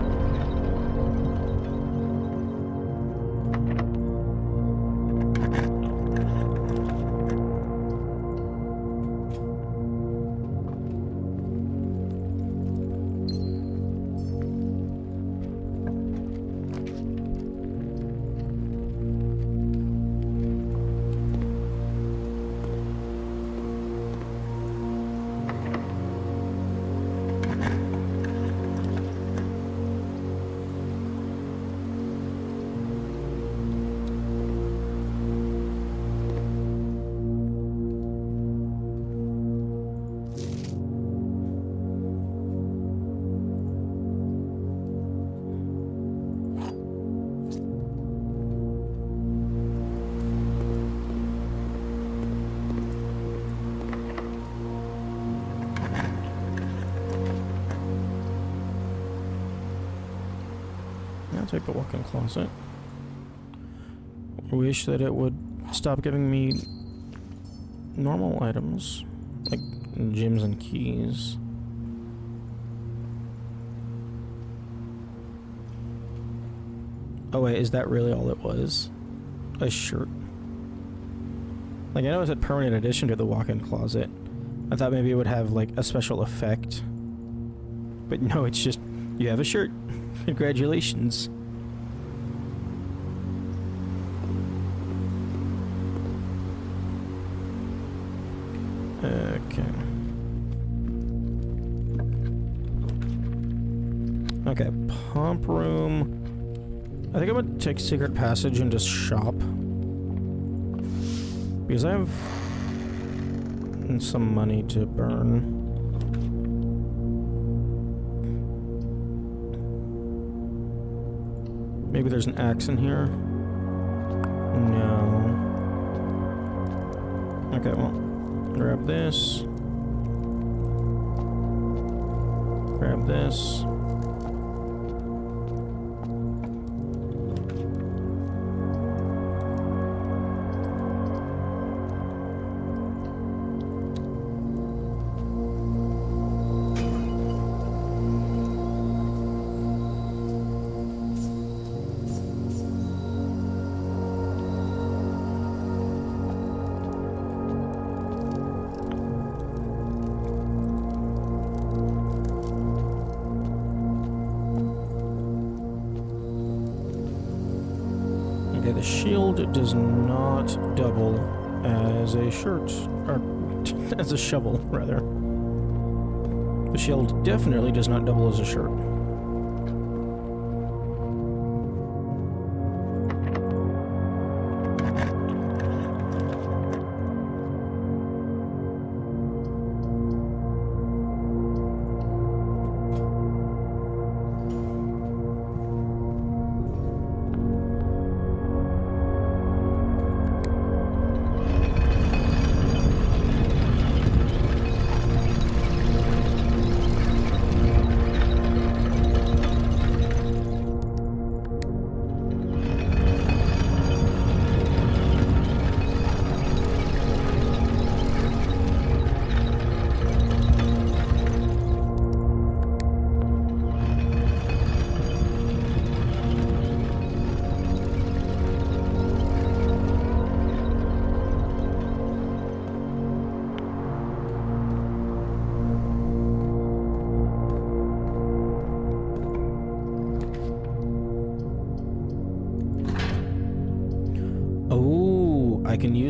I'll take the walk-in closet. I wish that it would stop giving me normal items, like gems and keys. Oh wait, is that really all it was? A shirt? Like, I know it said permanent addition to the walk-in closet. I thought maybe it would have, like, a special effect. But no, it's just, you have a shirt. Congratulations. Okay. Okay, pump room. I think I'm gonna take secret passage and just shop. Because I have some money to burn. Maybe there's an axe in here? No. Okay, well, grab this. Grab this. Okay, the shield does not double as a shirt, or as a shovel, rather. The shield definitely does not double as a shirt.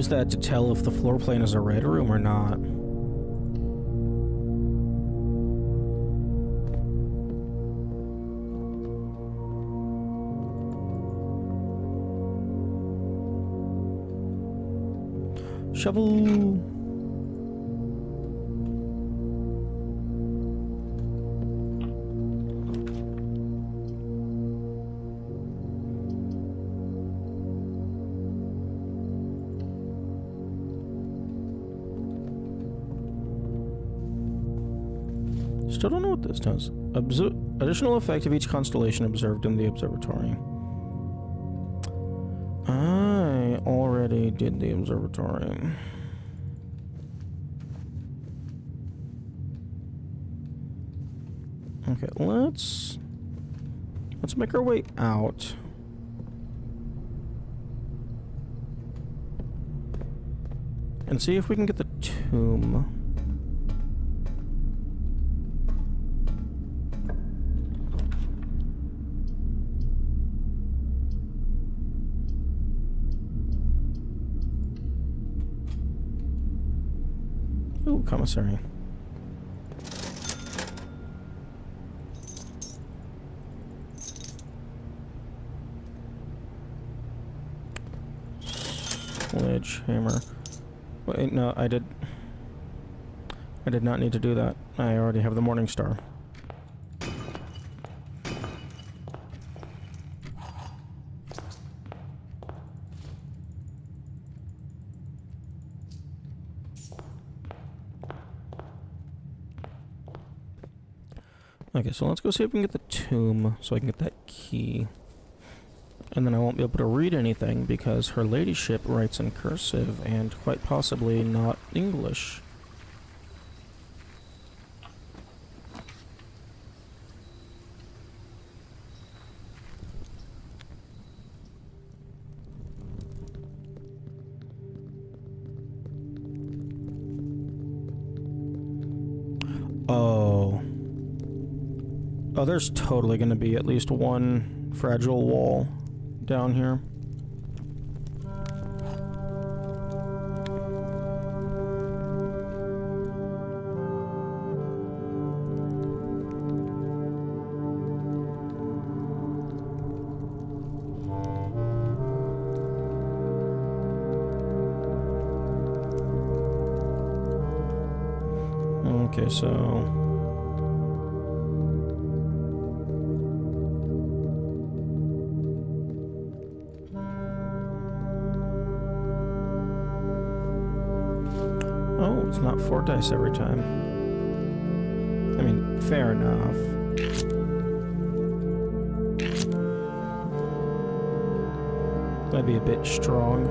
use that to tell if the floor plan is a red room or not. Shovel. Still don't know what this does. Additional effect of each constellation observed in the observatory. I already did the observatory. Okay, let's make our way out. And see if we can get the tomb. Ooh, commissary. Sledgehammer. Wait, no, I did not need to do that. I already have the Morning Star. Okay, so let's go see if we can get the tomb so I can get that key. And then I won't be able to read anything because her ladyship writes in cursive and quite possibly not English. Oh. Oh, there's totally going to be at least one fragile wall down here. Okay, so... Oh, it's not 4 dice every time. I mean, fair enough. That'd be a bit strong.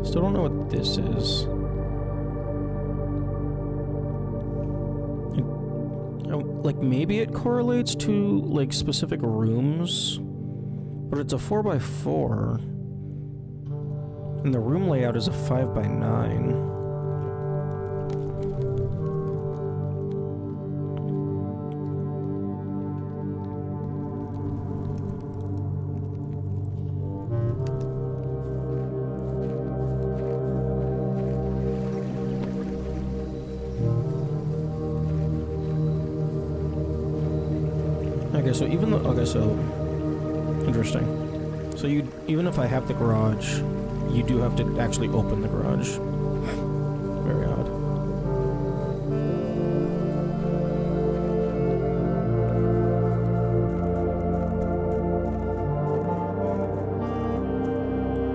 Still don't know what this is. Like, maybe it correlates to, like, specific rooms, but it's a 4x4, and the room layout is a 5x9. Okay, so even though... Okay, so... Interesting. So you... Even if I have the garage, you do have to actually open the garage. Very odd.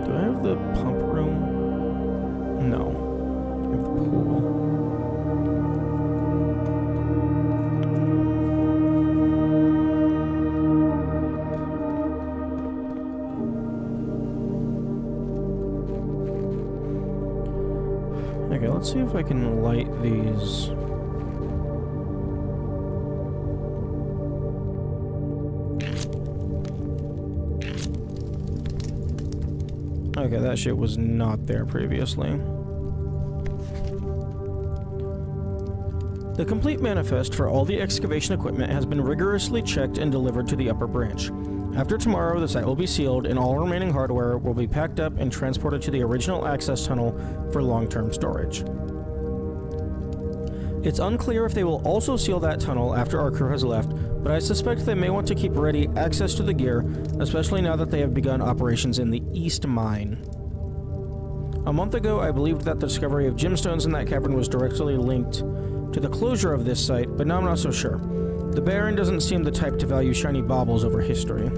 Do I have the pump room? No. I have the pool. Okay, let's see if I can light these. Okay, that shit was not there previously. The complete manifest for all the excavation equipment has been rigorously checked and delivered to the upper branch. After tomorrow, the site will be sealed and all remaining hardware will be packed up and transported to the original access tunnel for long-term storage. It's unclear if they will also seal that tunnel after our crew has left, but I suspect they may want to keep ready access to the gear, especially now that they have begun operations in the East Mine. A month ago, I believed that the discovery of gemstones in that cavern was directly linked to the closure of this site, but now I'm not so sure. The Baron doesn't seem the type to value shiny baubles over history.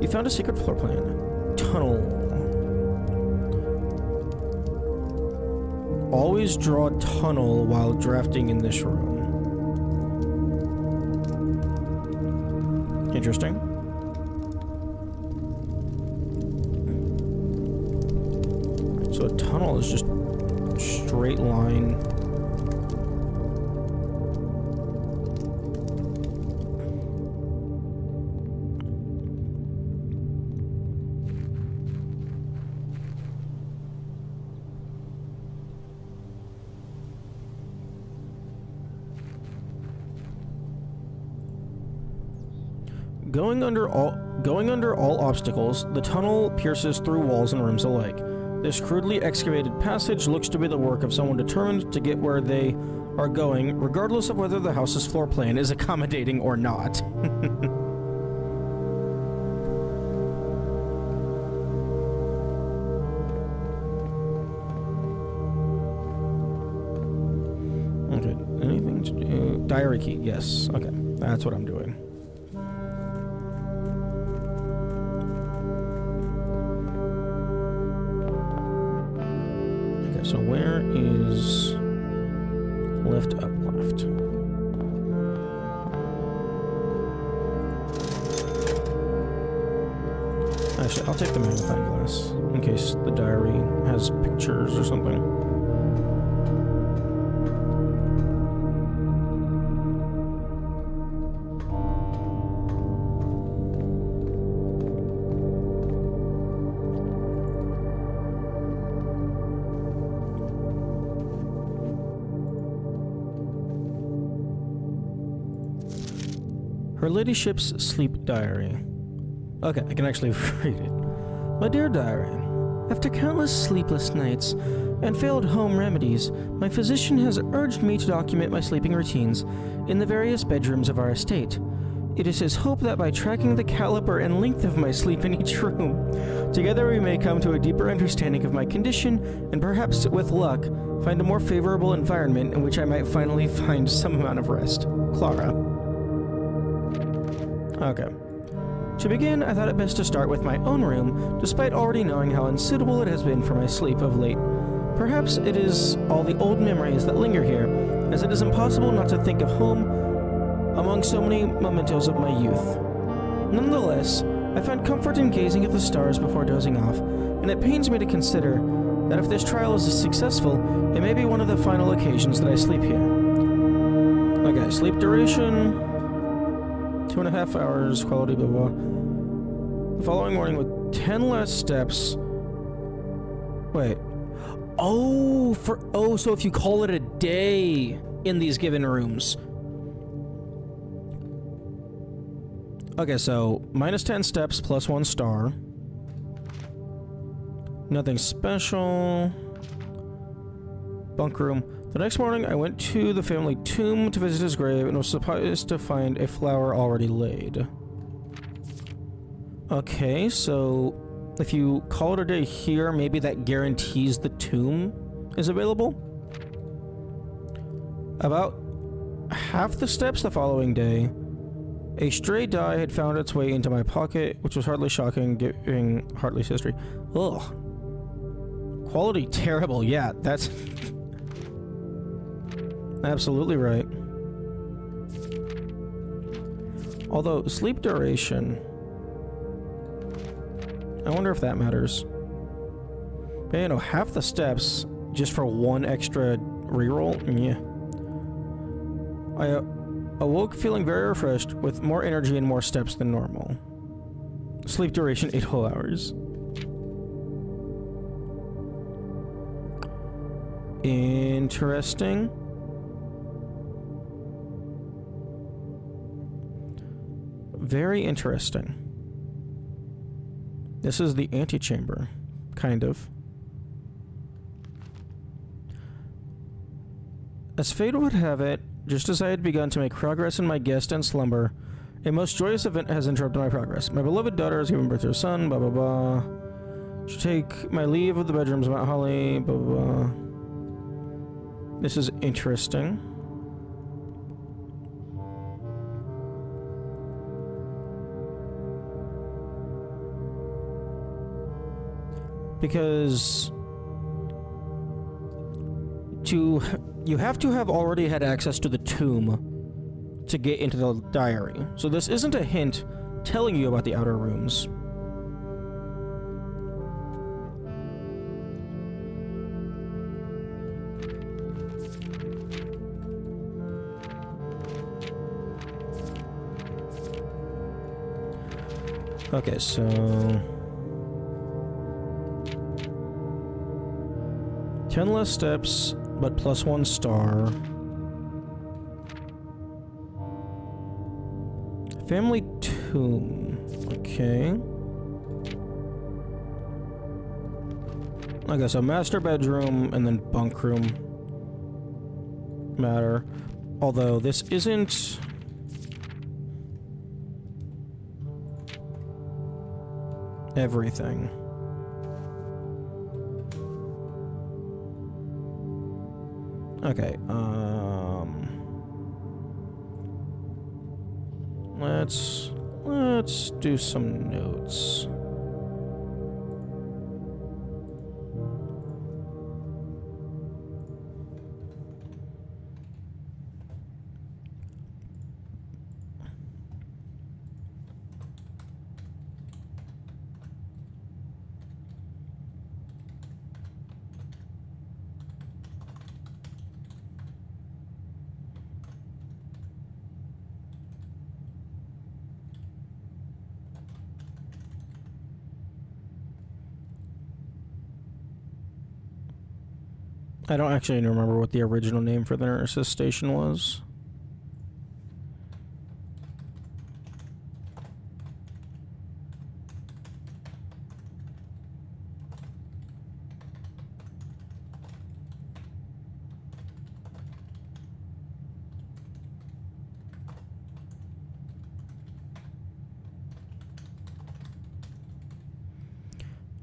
You found a secret floor plan. Tunnel. Always draw tunnel while drafting in this room. Interesting. So a tunnel is just straight line. Going under all obstacles, the tunnel pierces through walls and rooms alike. This crudely excavated passage looks to be the work of someone determined to get where they are going, regardless of whether the house's floor plan is accommodating or not. Okay, anything to do? Diary key, yes. Okay, that's what I'm doing. So where is lift up left? Actually, I'll take the magnifying glass in case the diary has pictures or something. Her ladyship's sleep diary. Okay, I can actually read it. My dear diary, after countless sleepless nights and failed home remedies, my physician has urged me to document my sleeping routines in the various bedrooms of our estate. It is his hope that by tracking the caliber and length of my sleep in each room, together we may come to a deeper understanding of my condition and perhaps, with luck, find a more favorable environment in which I might finally find some amount of rest. Clara. Okay. To begin, I thought it best to start with my own room, despite already knowing how unsuitable it has been for my sleep of late. Perhaps it is all the old memories that linger here, as it is impossible not to think of home among so many mementos of my youth. Nonetheless, I find comfort in gazing at the stars before dozing off, and it pains me to consider that if this trial is successful, it may be one of the final occasions that I sleep here. Okay, sleep duration... 2.5 hours, quality, blah, blah. The following morning with 10 less steps. Wait. So if you call it a day in these given rooms. Okay, so minus 10 steps plus 1 star. Nothing special. Bunk room. The next morning, I went to the family tomb to visit his grave and was surprised to find a flower already laid. Okay, so if you call it a day here, maybe that guarantees the tomb is available? About half the steps the following day, a stray die had found its way into my pocket, which was hardly shocking given Hartley's history. Ugh. Quality terrible, yeah, that's... absolutely right. Although, sleep duration... I wonder if that matters. But, you know, half the steps just for 1 extra reroll? Yeah. I awoke feeling very refreshed, with more energy and more steps than normal. Sleep duration 8 whole hours. Interesting. Very interesting. This is the antechamber, kind of. As fate would have it, just as I had begun to make progress in my guest and slumber, a most joyous event has interrupted my progress. My beloved daughter has given birth to a son, blah blah blah. Should take my leave of the bedrooms, Mount Holly, blah blah blah. This is interesting. Because you have to have already had access to the tomb to get into the diary. So this isn't a hint telling you about the outer rooms. Okay, so 10 less steps, but plus 1 star. Family tomb. Okay. Okay, so master bedroom and then bunk room matter. Although this isn't... everything. Okay, let's do some notes. I don't actually remember what the original name for the nurse's station was.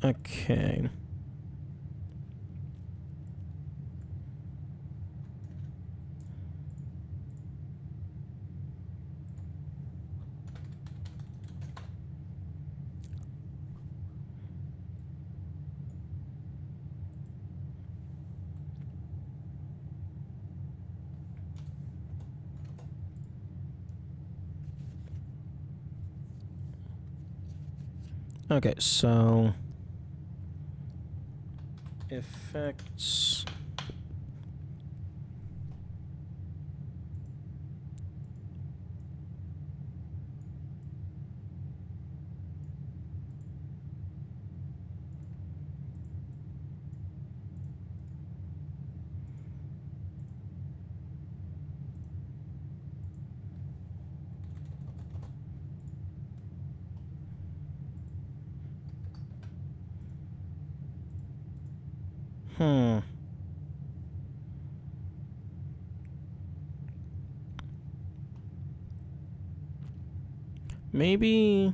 Okay. Okay, so effects. Maybe...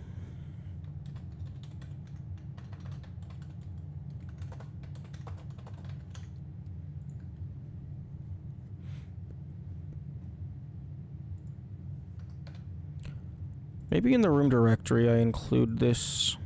maybe in the room directory I include this.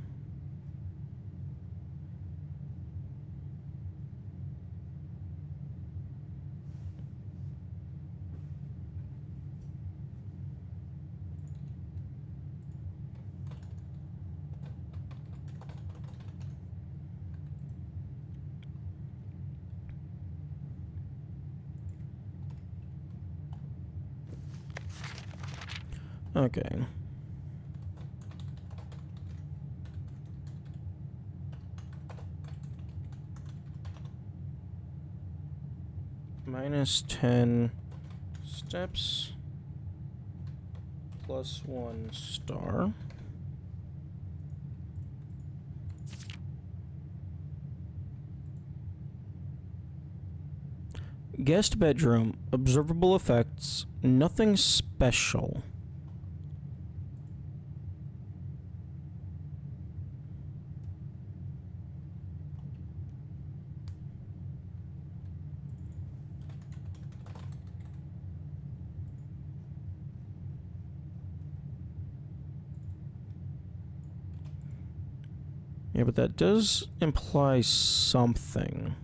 Okay. minus 10 steps plus 1 star. Guest bedroom, observable effects, nothing special. Yeah, but that does imply something.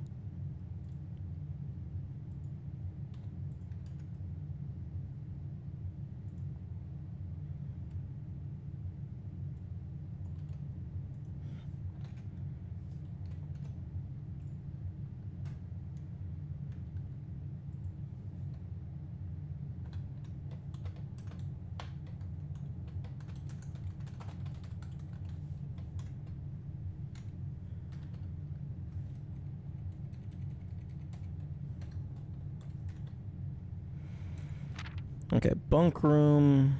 Okay, bunk room.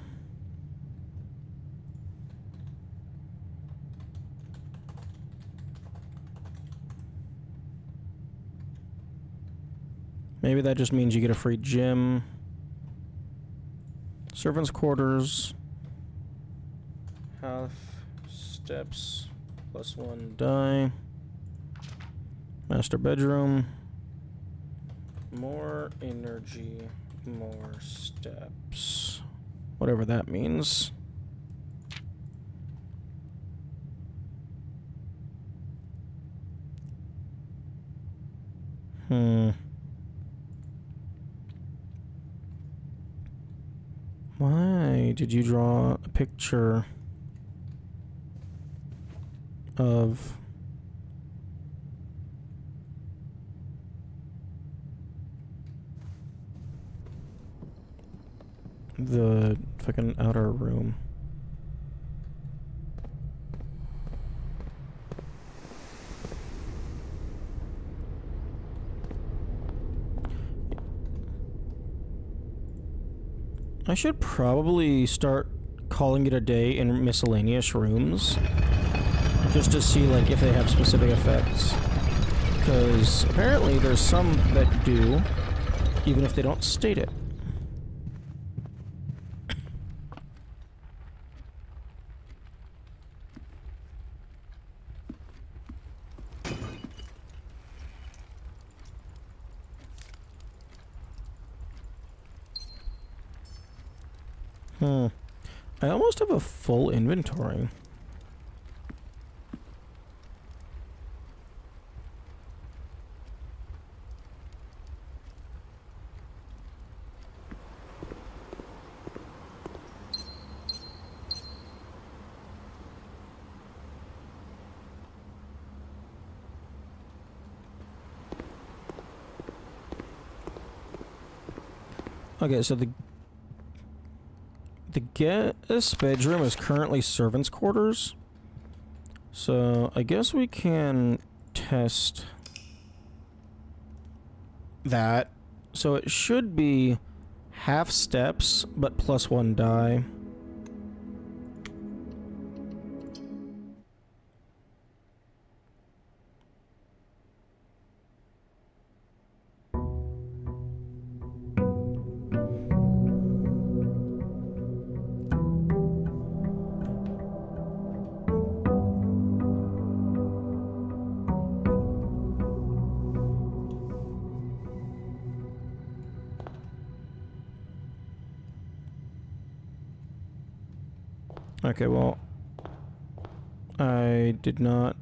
Maybe that just means you get a free gym. Servants' quarters. Half steps plus 1 die. Master bedroom. More energy, more steps. Whatever that means. Why did you draw a picture of the fucking outer room? I should probably start calling it a day in miscellaneous rooms, just to see like if they have specific effects. Because apparently there's some that do, even if they don't state it. I almost have a full inventory. Okay, so the guest bedroom is currently servants' quarters. So I guess we can test that. So it should be half steps, but plus 1 die. Okay, well, I did not.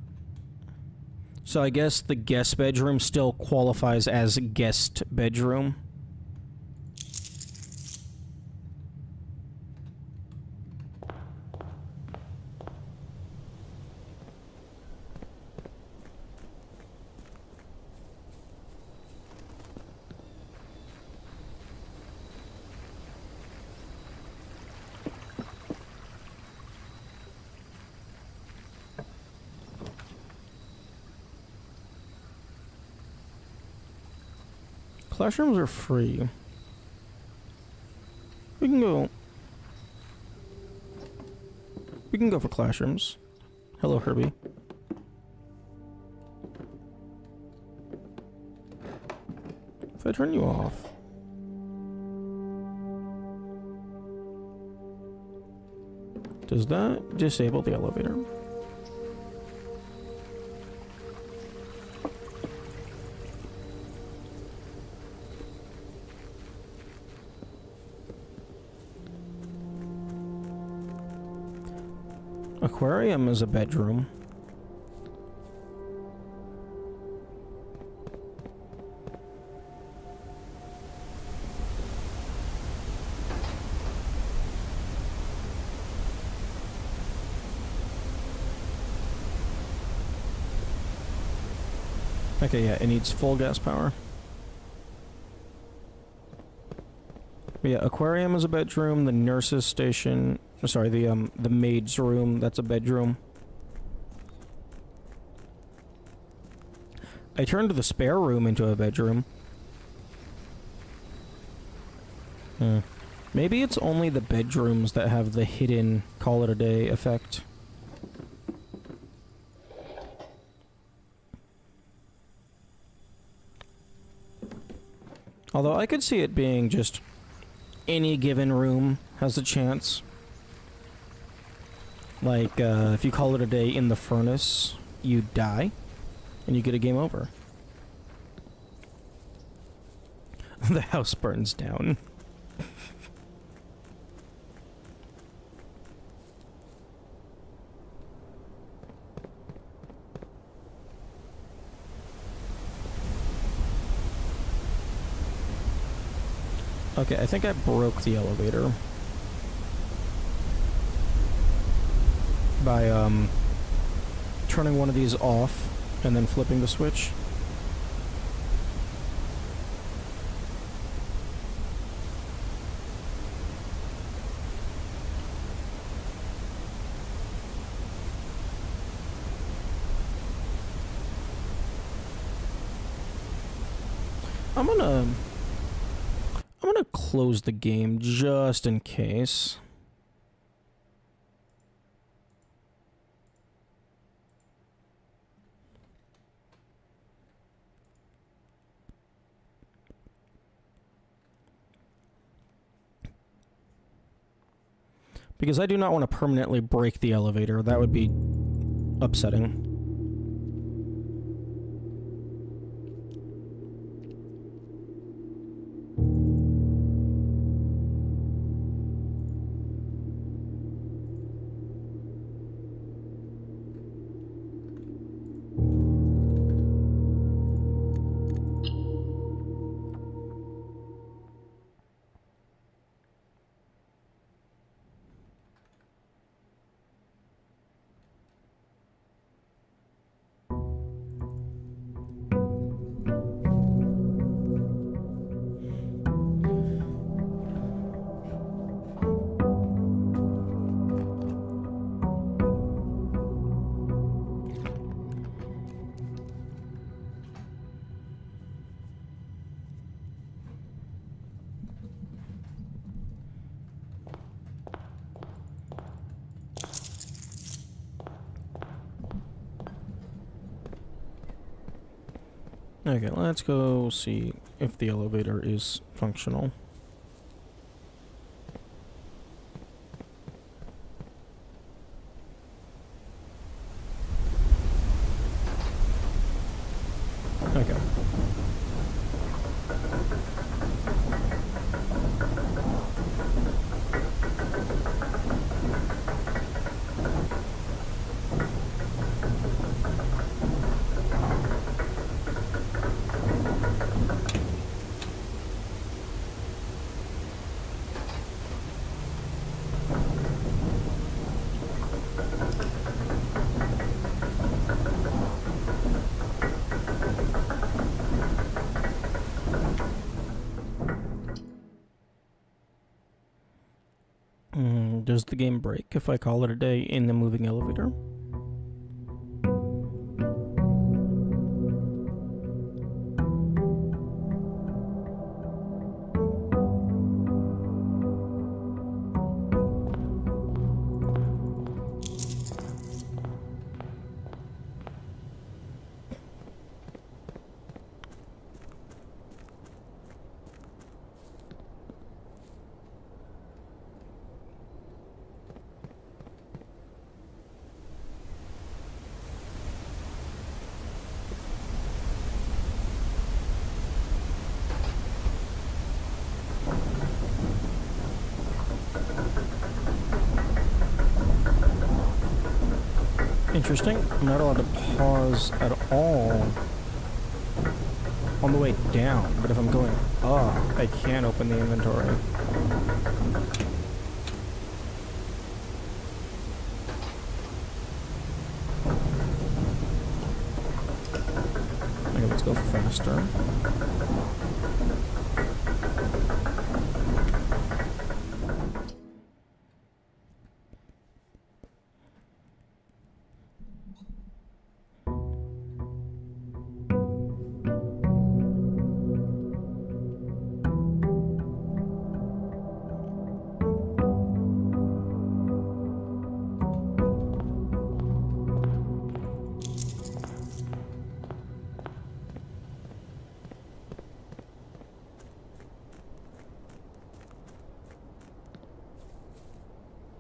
So I guess the guest bedroom still qualifies as guest bedroom. Classrooms are free. We can go. We can go for classrooms. Hello, Herbie. If I turn you off. Does that disable the elevator? Aquarium is a bedroom. Okay, yeah, it needs full gas power. But yeah, aquarium is a bedroom. The nurse's station, sorry, the maid's room, that's a bedroom. I turned the spare room into a bedroom. Maybe it's only the bedrooms that have the hidden call it a day effect. Although I could see it being just any given room has a chance. Like, if you call it a day in the furnace, you die, and you get a game over. The house burns down. Okay, I think I broke the elevator. By, turning one of these off and then flipping the switch. I'm gonna close the game just in case. Because I do not want to permanently break the elevator. That would be upsetting. Okay, let's go see if the elevator is functional. Okay. Does the game break if I call it a day in the moving elevator? Interesting. I'm not allowed to pause at all on the way down, but if I'm going up, I can open the inventory. Okay, let's go faster.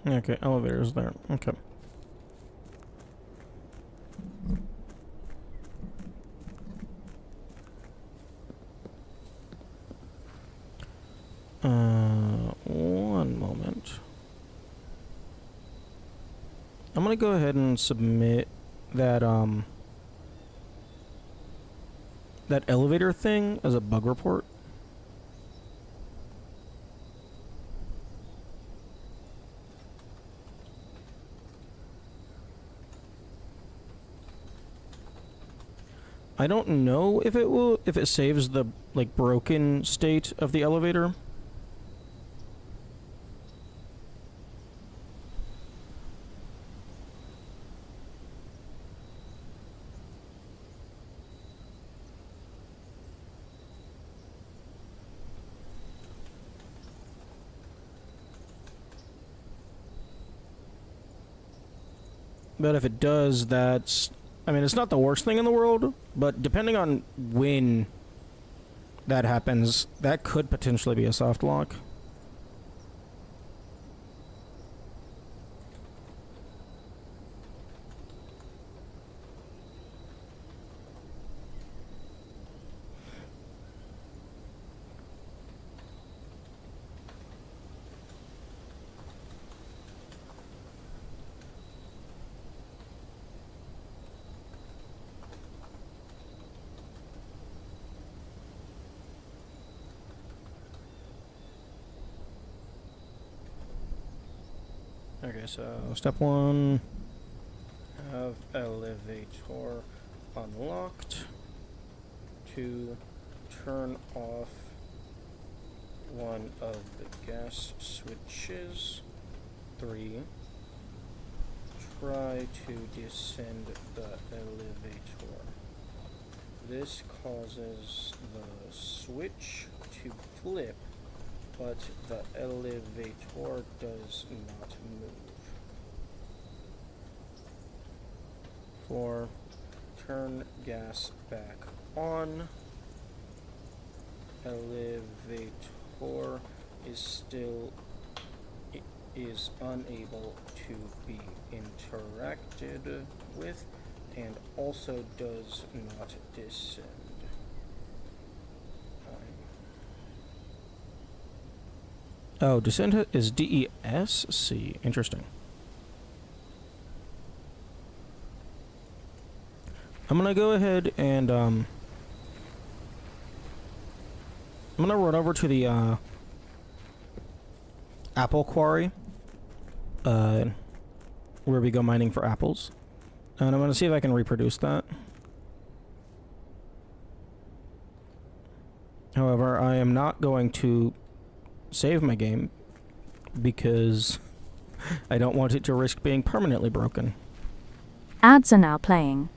Okay, elevator's there. Okay. One moment. I'm gonna go ahead and submit that that elevator thing as a bug report. I don't know if it saves the like broken state of the elevator. But if it does, I mean, it's not the worst thing in the world, but depending on when that happens, that could potentially be a soft lock. Okay, so step 1, have elevator unlocked. 2, turn off one of the gas switches. 3, try to descend the elevator. This causes the switch to flip, but the elevator does not move. 4, turn gas back on. Elevator is unable to be interacted with and also does not descend. Oh, descend is DESC. Interesting. I'm gonna go ahead and I'm gonna run over to the apple quarry, where we go mining for apples, and I'm gonna see if I can reproduce that. However, I am not going to save my game because I don't want it to risk being permanently broken. Ads are now playing.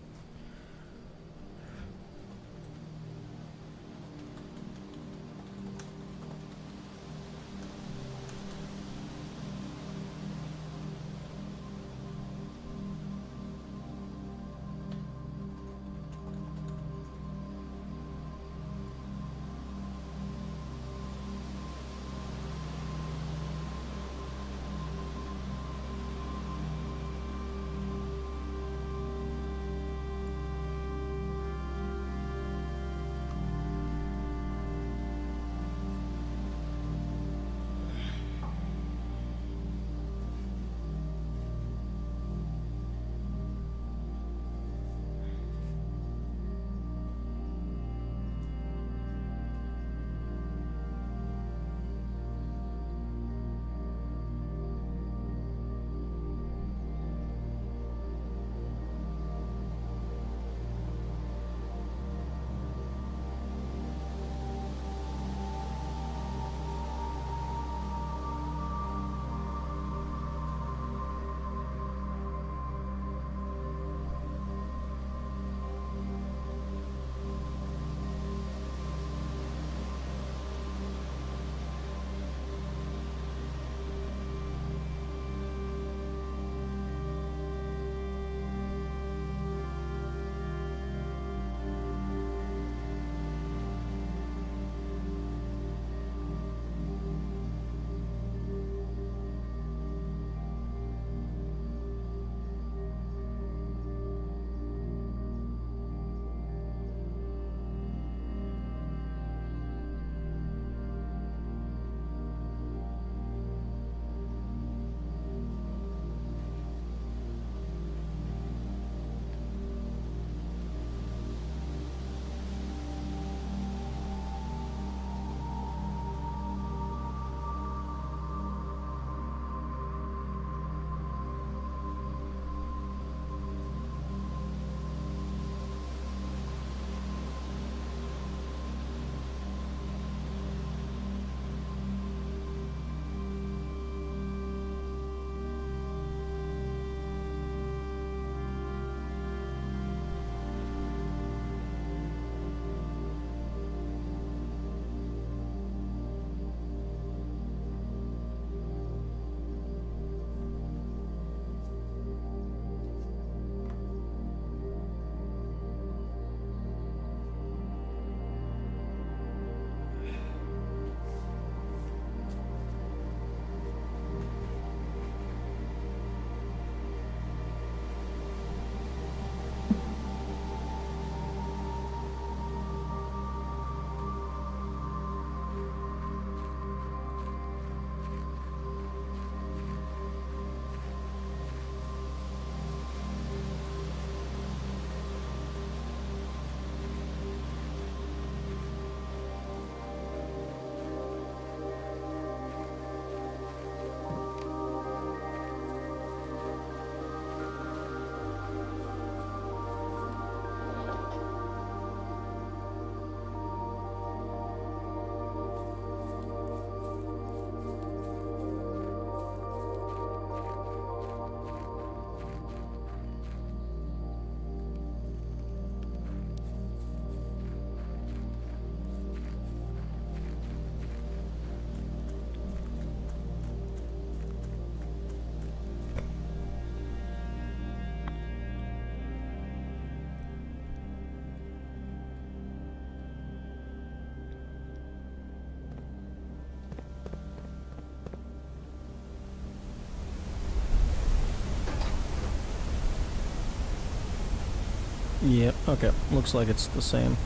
Yep, okay. Looks like it's the same.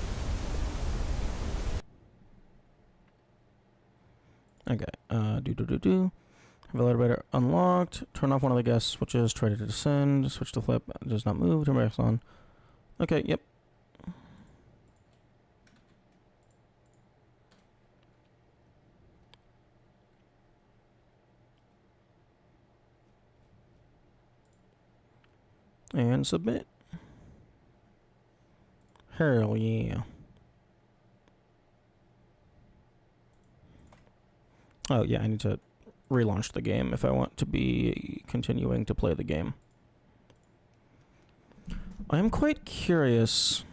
Okay, Have elevator unlocked. Turn off one of the gas switches. Try to descend. Switch to flip. Does not move. Turn back on. Okay, yep. And submit. Hell yeah. Oh yeah, I need to relaunch the game if I want to be continuing to play the game. I'm quite curious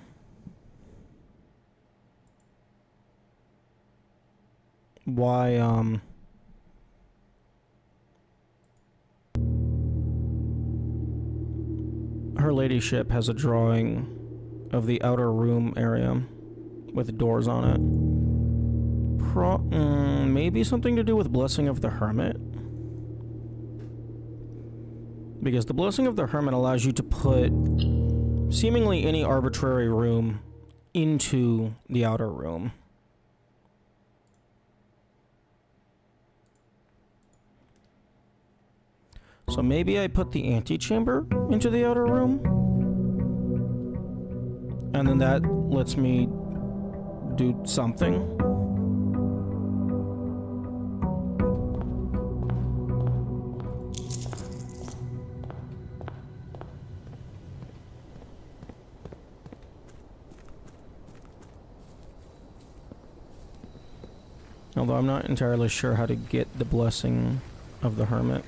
why Her Ladyship has a drawing of the outer room area with doors on it. Maybe something to do with Blessing of the Hermit? Because the Blessing of the Hermit allows you to put seemingly any arbitrary room into the outer room. So maybe I put the antechamber into the outer room? And then that lets me do something. Although I'm not entirely sure how to get the Blessing of the Hermit.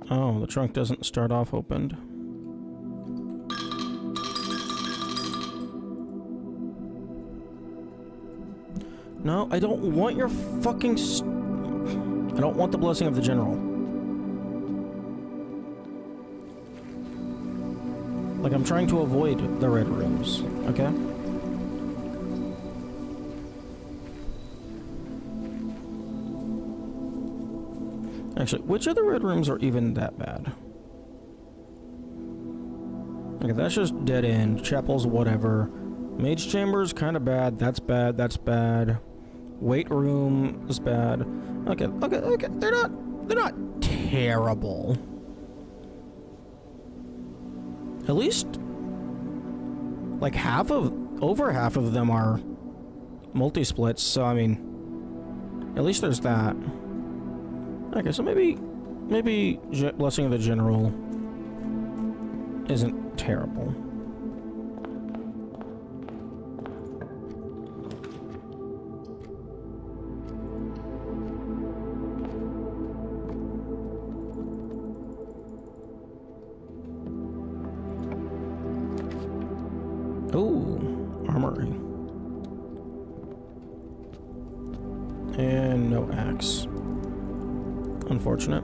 Oh, the trunk doesn't start off opened. No, I don't want your fucking I don't want the Blessing of the General. Like, I'm trying to avoid the red rooms, okay? Actually, which of the red rooms are even that bad? Okay, that's just dead end. Chapels, whatever. Mage Chamber's kind of bad. That's bad. That's bad. Weight room is bad. Okay. They're not terrible. At least, like, over half of them are multi-splits, so I mean, at least there's that. Okay, so maybe Blessing of the General isn't terrible. Ooh, armory. And no axe. Unfortunate.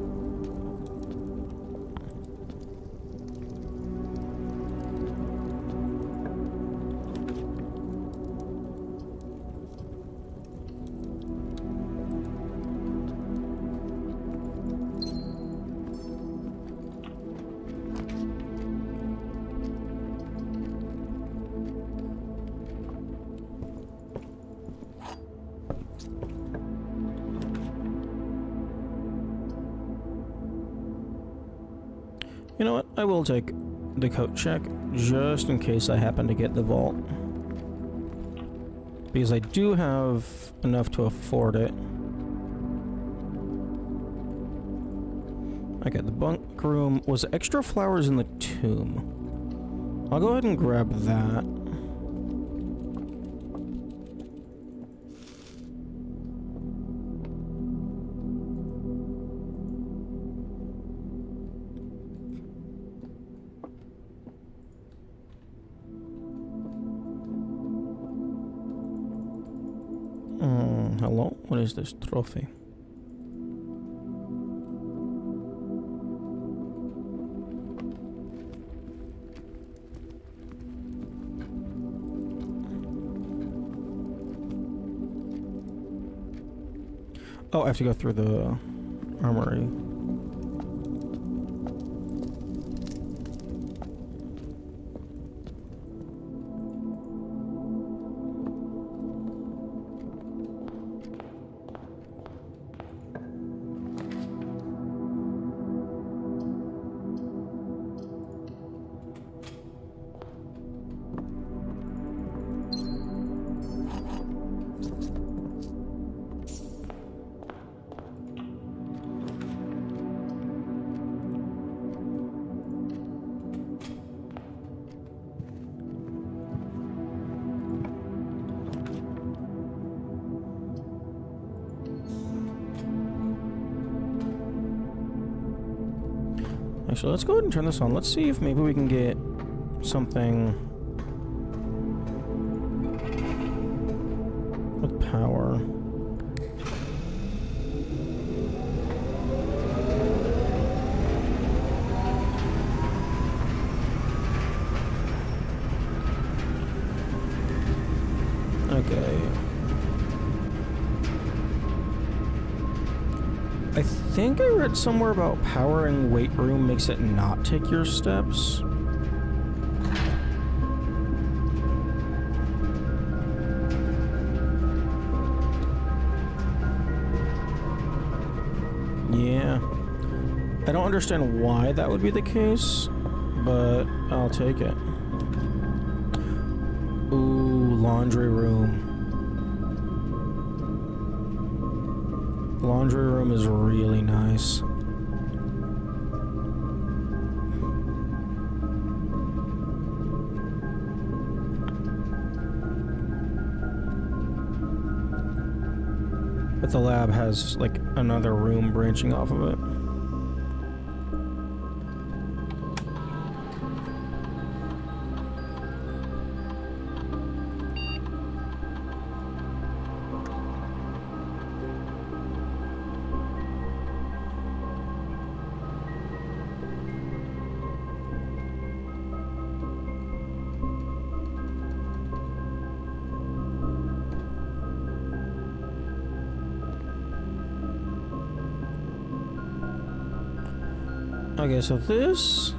You know what? I will take the coat check just in case I happen to get the vault. Because I do have enough to afford it. Okay, the bunk room was extra flowers in the tomb. I'll go ahead and grab that. Hello? What is this trophy? Oh, I have to go through the armory. Actually, let's go ahead and turn this on. Let's see if maybe we can get something with power. Okay. I think I read somewhere about powering weight room makes it not take your steps. Yeah. I don't understand why that would be the case, but I'll take it. Ooh, laundry room. Laundry room is really nice. But the lab has like another room branching off of it. Okay, so this...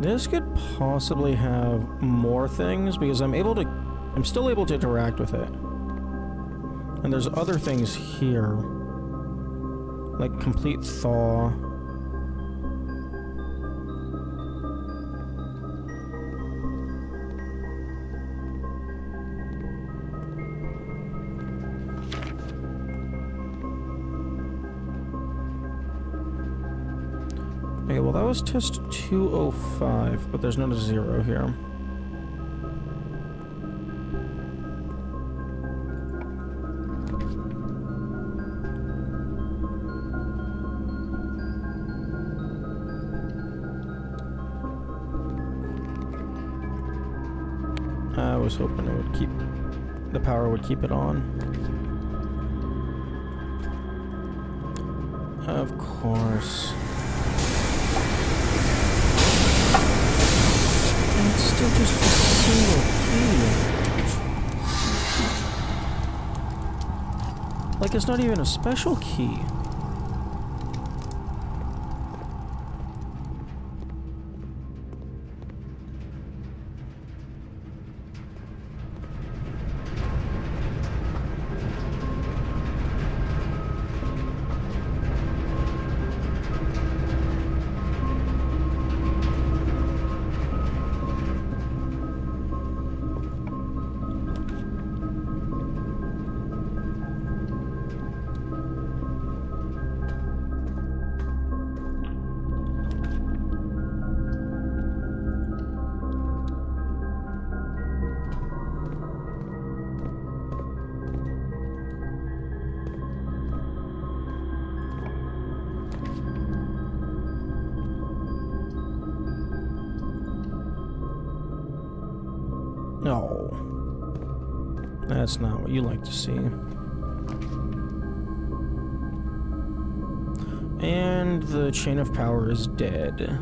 This could possibly have more things because I'm still able to interact with it. And there's other things here. Like complete thaw. Okay, well that was test 205, but there's not a 0 here. I was hoping it would keep... the power would keep it on. Of course. It's still just a single key. Like, it's not even a special key. No. That's not what you like to see. And the chain of power is dead.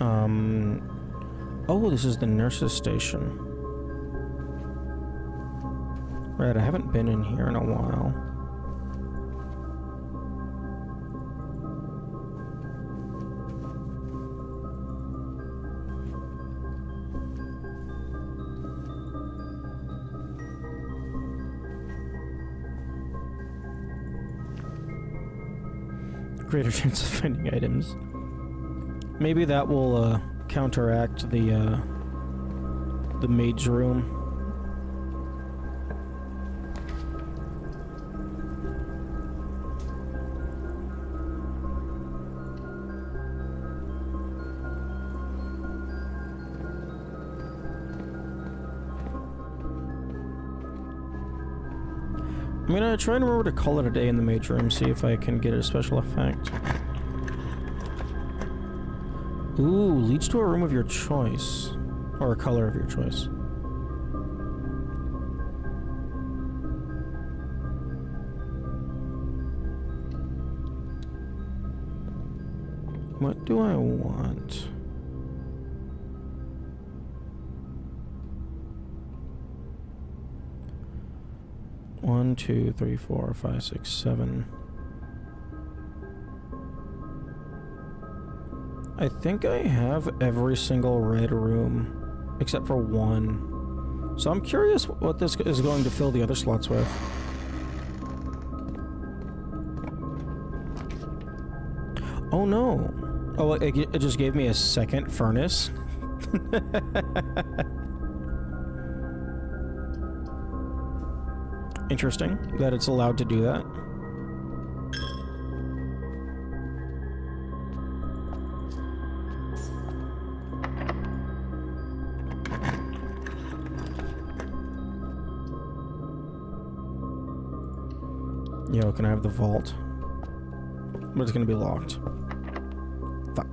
Oh, this is the nurse's station. Right, I haven't been in here in a while. Greater chance of finding items. Maybe that will counteract the maid's room. I'm gonna try and remember to call it a day in the maid's room, see if I can get a special effect. Ooh, leads to a room of your choice. Or a color of your choice. What do I want? One, two, three, four, five, six, seven. I think I have every single red room except for one. So I'm curious what this is going to fill the other slots with. Oh no. Oh, it just gave me a second furnace. Interesting that it's allowed to do that. Yo, can I have the vault? But it's gonna be locked. Fuck.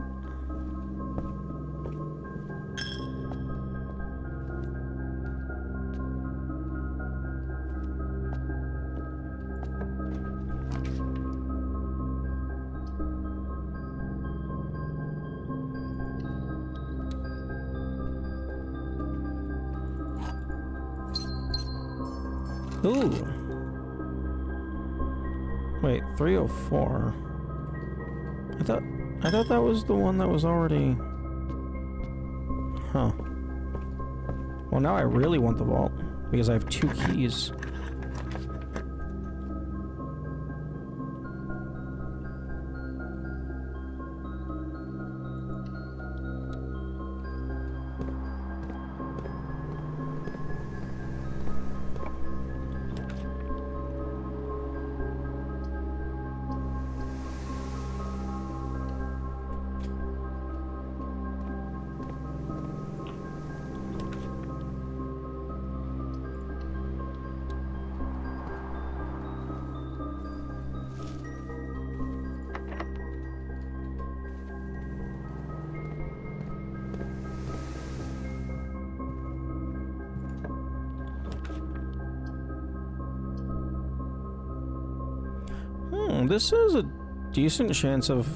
Ooh. Wait, 304. I thought that was the one that was already... Huh. Well, now I really want the vault, because I have 2 keys. This is a decent chance of...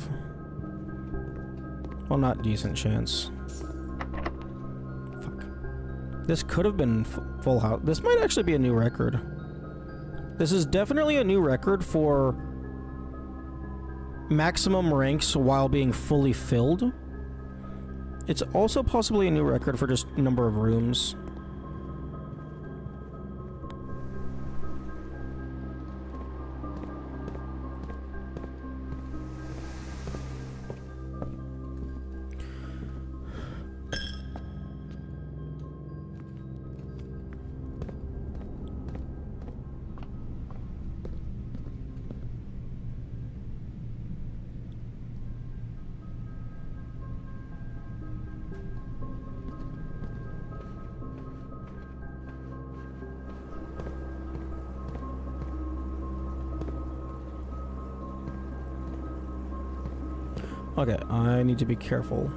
Well, not decent chance. Fuck. This could have been full house. This might actually be a new record. This is definitely a new record for maximum ranks while being fully filled. It's also possibly a new record for just number of rooms. Okay, I need to be careful.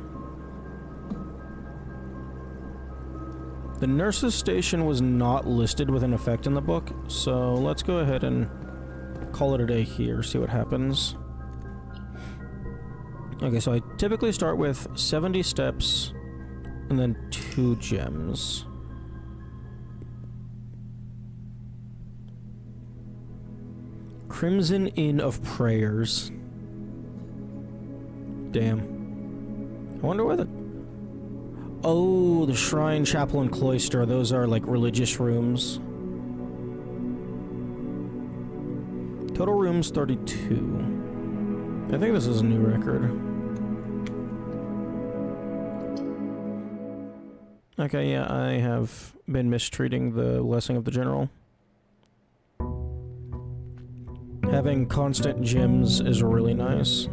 The nurse's station was not listed with an effect in the book, so let's go ahead and call it a day here, see what happens. Okay, so I typically start with 70 steps and then 2 gems. Crimson Inn of Prayers. Damn. I wonder where the... Oh, the Shrine, Chapel, and Cloister. Those are like religious rooms. Total rooms 32. I think this is a new record. Okay, yeah, I have been mistreating the Blessing of the General. Having constant gems is really nice.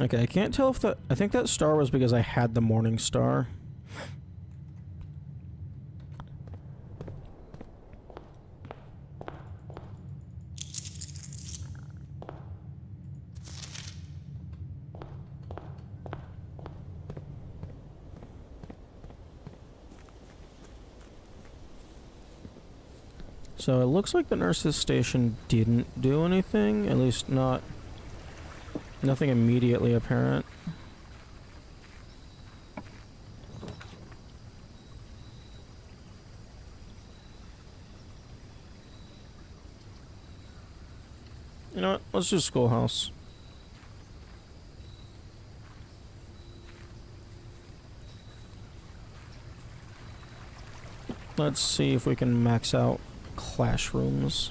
Okay, I can't tell if that... I think that star was because I had the Morning Star. So it looks like the nurse's station didn't do anything, at least not... Nothing immediately apparent. You know what? Let's do Schoolhouse. Let's see if we can max out classrooms.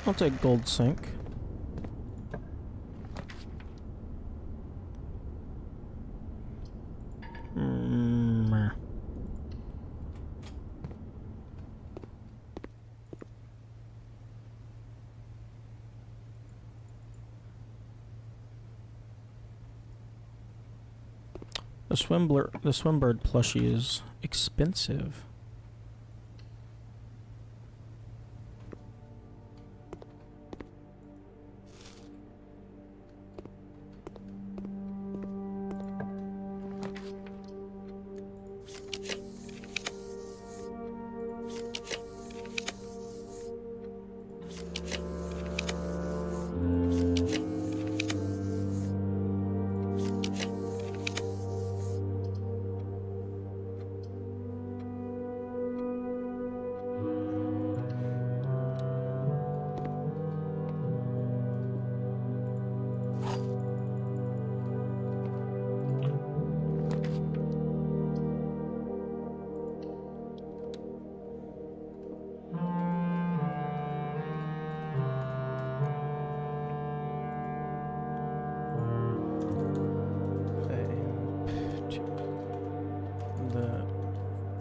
I'll take gold sink. Meh. The Swimbird plushie is expensive.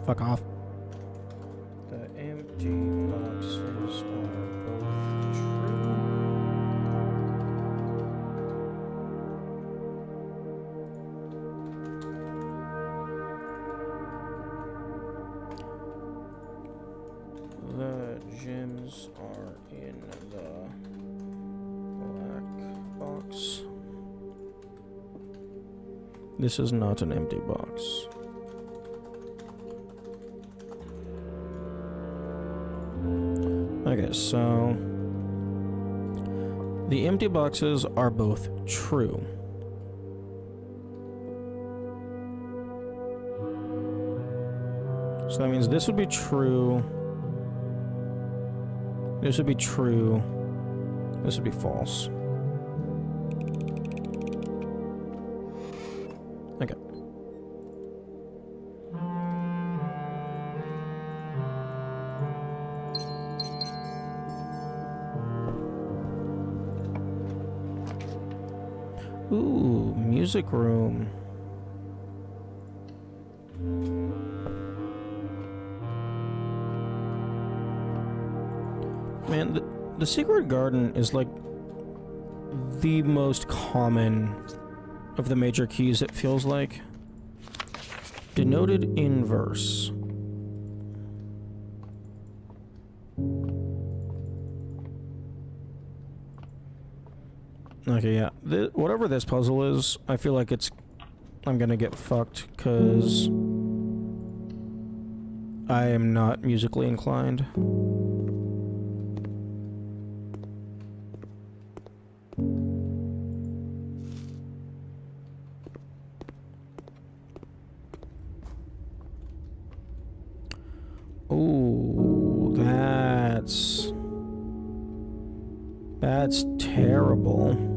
Fuck off. The empty boxes are both true. The gems are in the black box. This is not an empty box. Okay, so the empty boxes are both true. So that means this would be true. This would be true. This would be false. Okay. Ooh, music room. Man, the secret garden is like the most common of the major keys, it feels like. Denoted in verse. Okay, yeah. Whatever this puzzle is, I feel like I'm gonna get fucked, because I am not musically inclined. Ooh, that's terrible.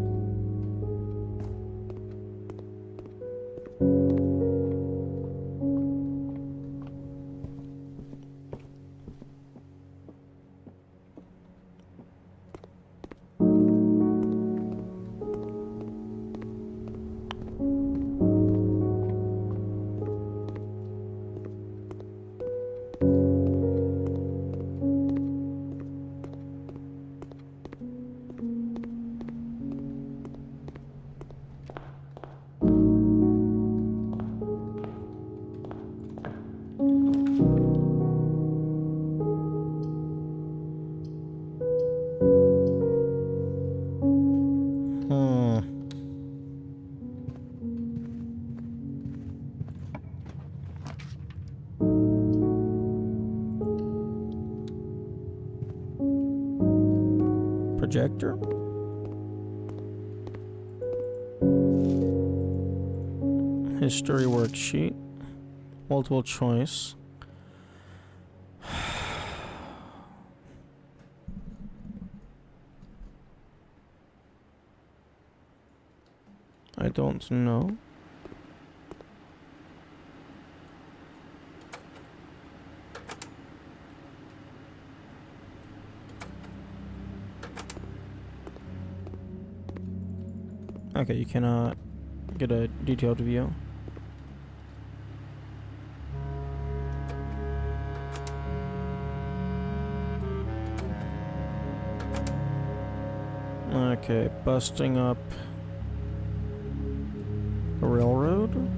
Projector? History worksheet. Multiple choice. I don't know. Okay, you cannot get a detailed view. Okay, busting up a railroad.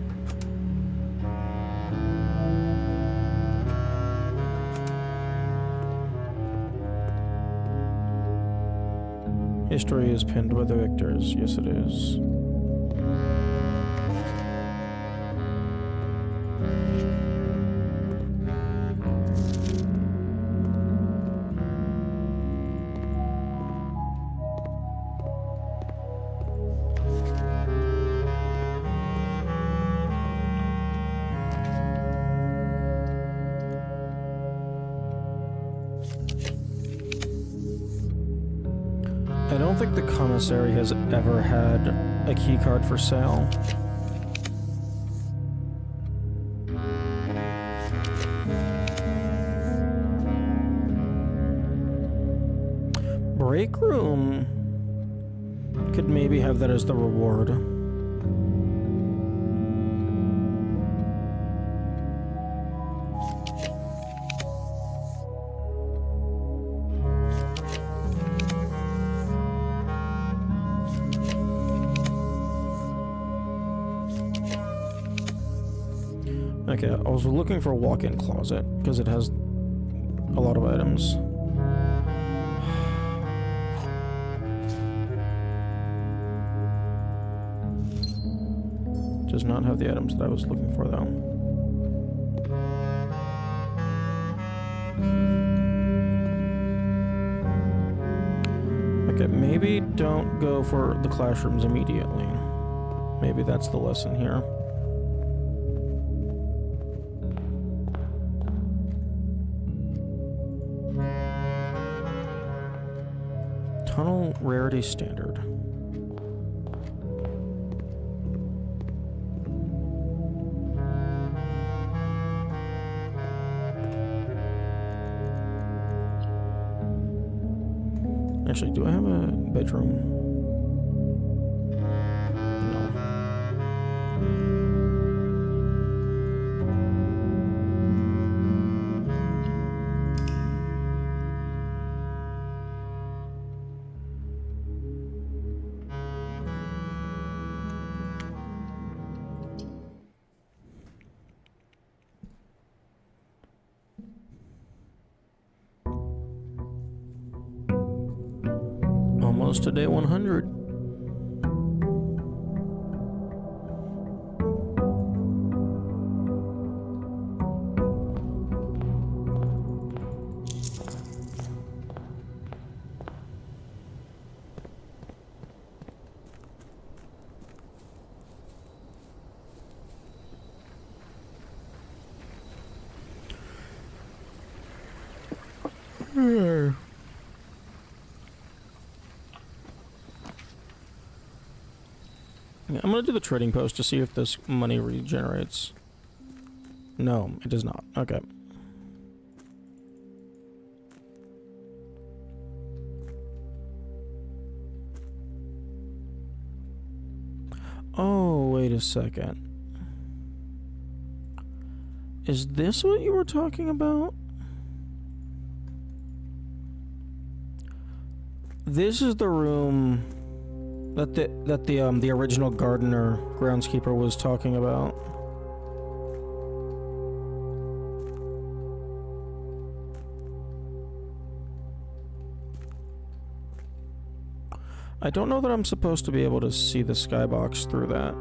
History is pinned by the victors. Yes, it is. I don't think the commissary has ever had a key card for sale. Break room could maybe have that as the reward. Okay, I was looking for a walk-in closet because it has a lot of items. Does not have the items that I was looking for, though. Okay, maybe don't go for the classrooms immediately. Maybe that's the lesson here. Tunnel rarity standard. Actually, do I have a bedroom? No. Almost to day 100. Yeah, I'm gonna do the trading post to see if this money regenerates. No, it does not. Okay. Oh, wait a second. Is this what you were talking about? This is the room that the original gardener groundskeeper was talking about. I don't know that I'm supposed to be able to see the skybox through that.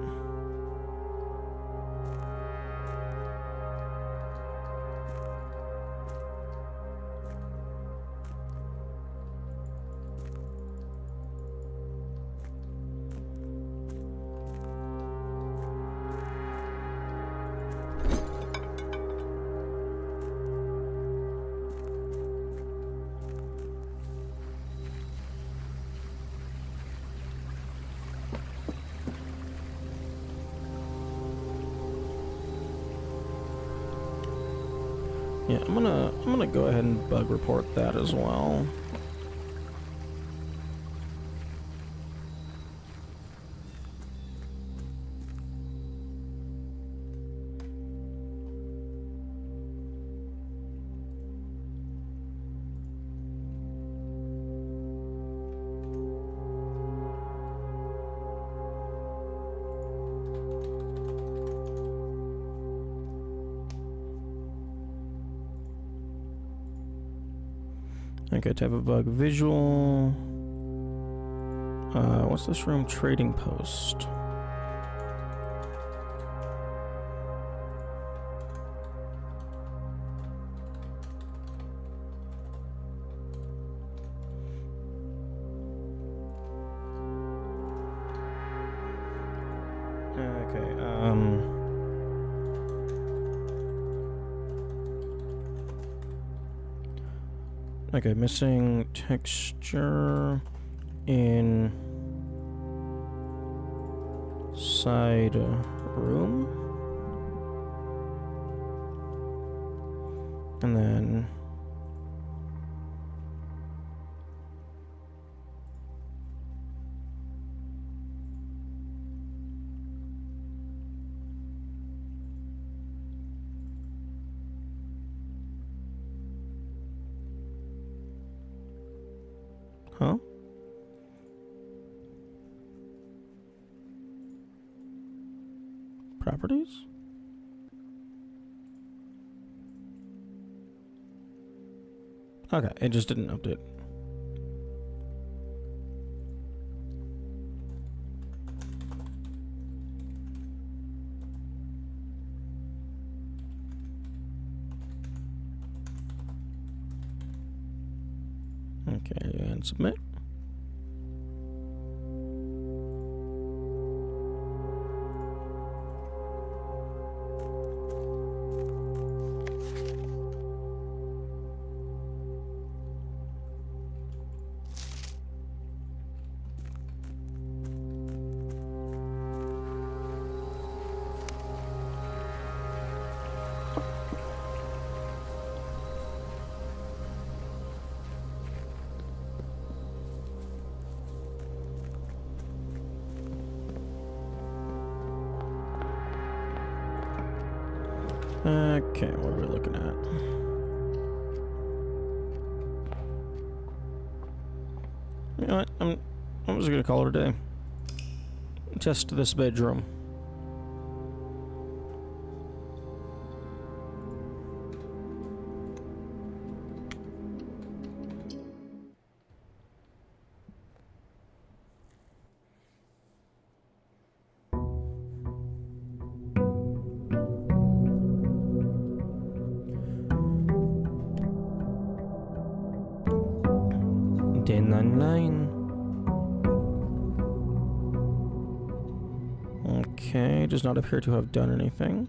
Yeah, I'm gonna go ahead and bug report that as well. Okay, type of bug visual. What's this room? Trading post. Okay, missing texture in side room. And then huh? Properties? Okay, it just didn't update. and submit. Okay, what are we looking at? You know what? I'm just gonna call it a day. Test this bedroom. Day 99. Okay, does not appear to have done anything.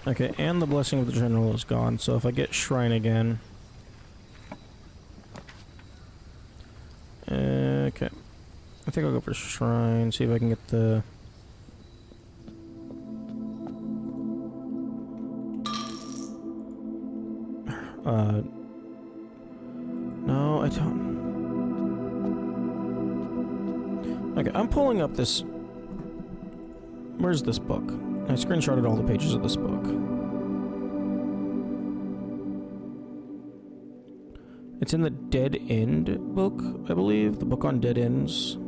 Okay, and the blessing of the general is gone, so if I get shrine again... Okay. I think I'll go for shrine, see if I can get the... No, I don't... Okay, I'm pulling up this... Where's this book? I screenshotted all the pages of this book. It's in the Dead End book, I believe. The book on dead ends.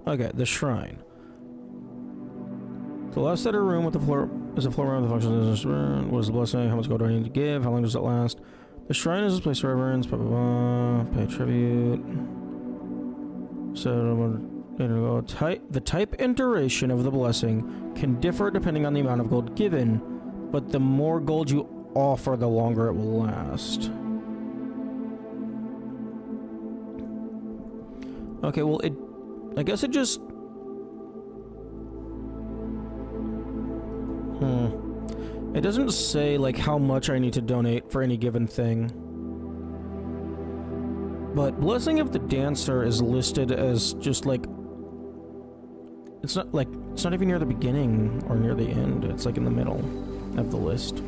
Okay, the shrine. The last set of room with the floor is a floor around the function of this room. What is the blessing? How much gold do I need to give? How long does it last? The shrine is a place of reverence. Blah blah blah. Pay tribute. So the type and duration of the blessing can differ depending on the amount of gold given, but the more gold you offer, the longer it will last. Okay, well I guess it just... It doesn't say, like, how much I need to donate for any given thing. But Blessing of the Dancer is listed as just, like... It's not even near the beginning or near the end. It's, like, in the middle of the list.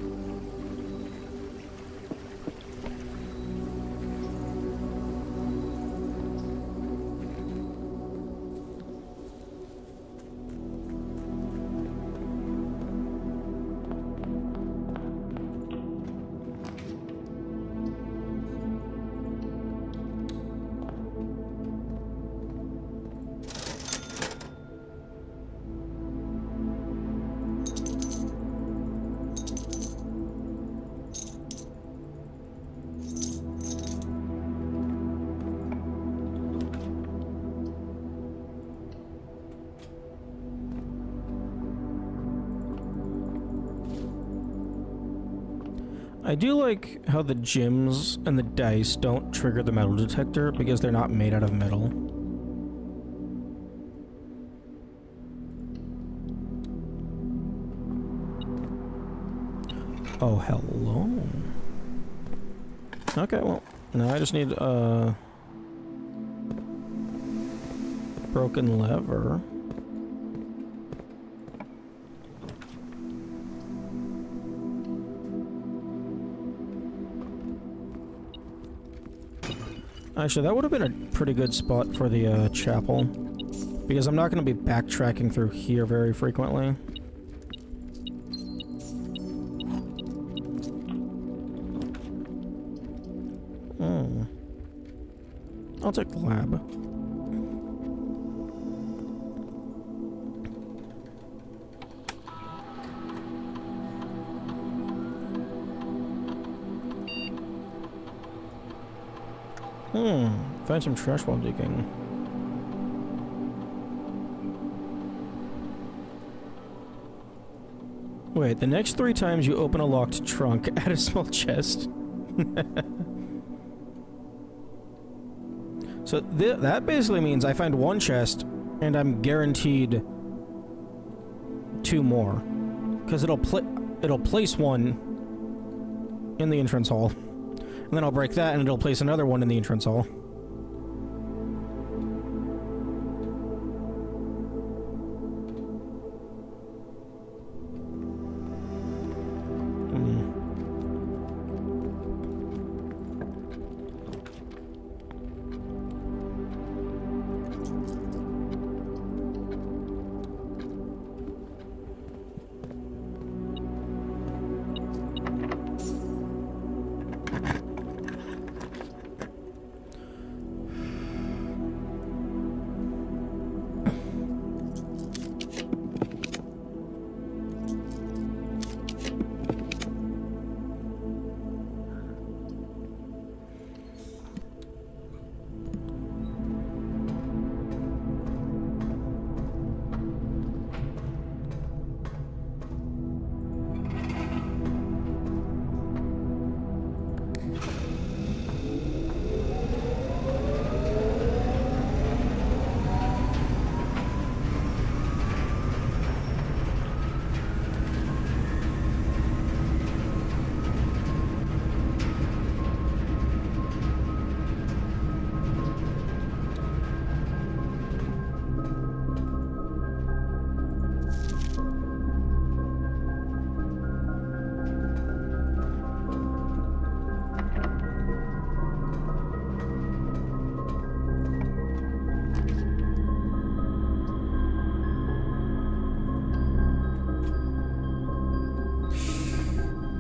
I do like how the gems and the dice don't trigger the metal detector because they're not made out of metal. Oh, hello. Okay, well, now I just need a broken lever. Actually, that would have been a pretty good spot for the chapel. Because I'm not going to be backtracking through here very frequently. Hmm. I'll take the lab. Find some trash while digging. Wait, the next 3 times you open a locked trunk, add a small chest. So that basically means I find 1 chest, and I'm guaranteed 2 more. Because it'll place 1 in the entrance hall. And then I'll break that, and it'll place another 1 in the entrance hall.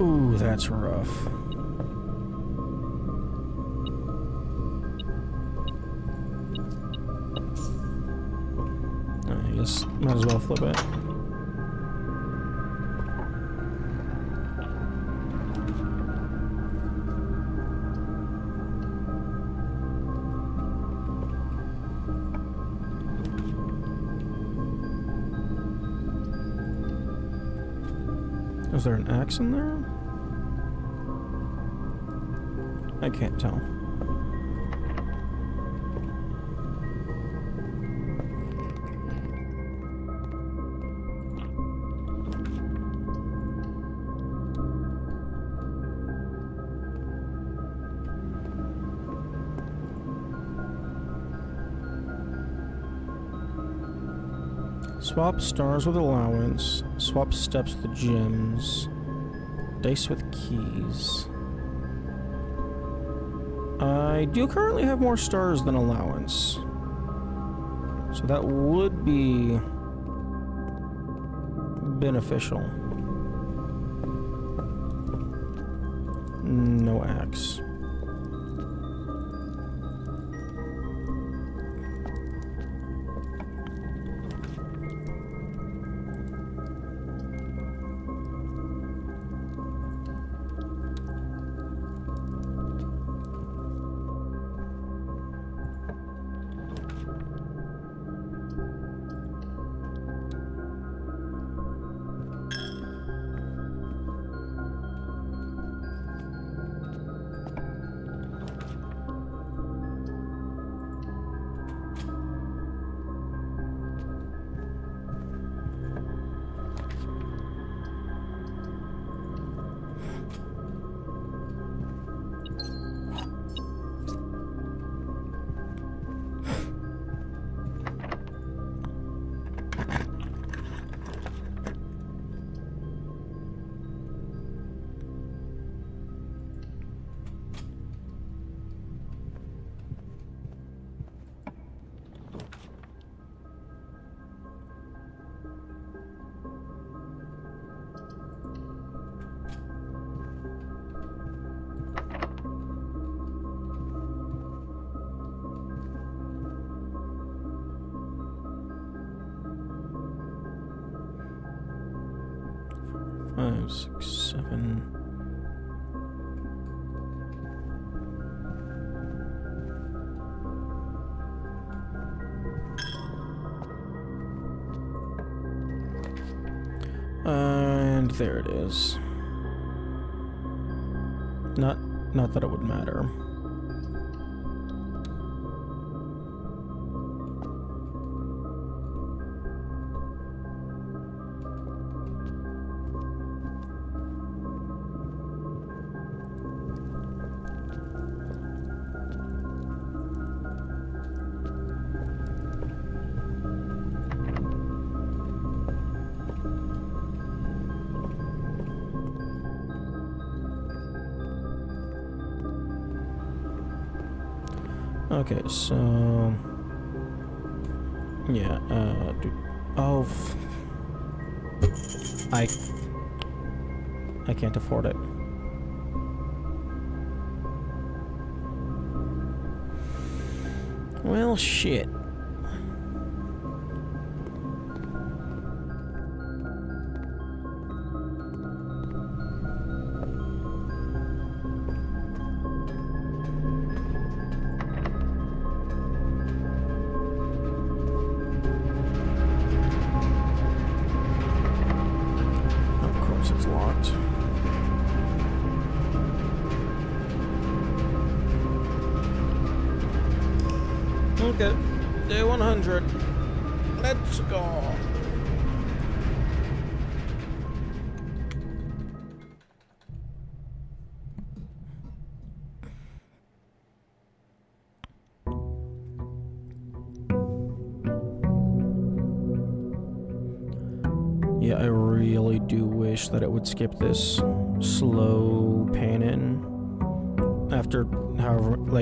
Ooh, that's rough. I guess might as well flip it. Is there an axe in there? I can't tell. Swap stars with allowance. Swap steps with gems. Dice with keys. I do currently have more stars than allowance. So that would be beneficial. No axe. 5, 6, 7. And there it is. Not that it would matter. Okay, so yeah, dude. Oh, I can't afford it. Well, shit. It's locked. Okay, day 100. Let's go. Yeah, I really do wish that it would skip this slow pan in after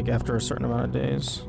after a certain amount of days.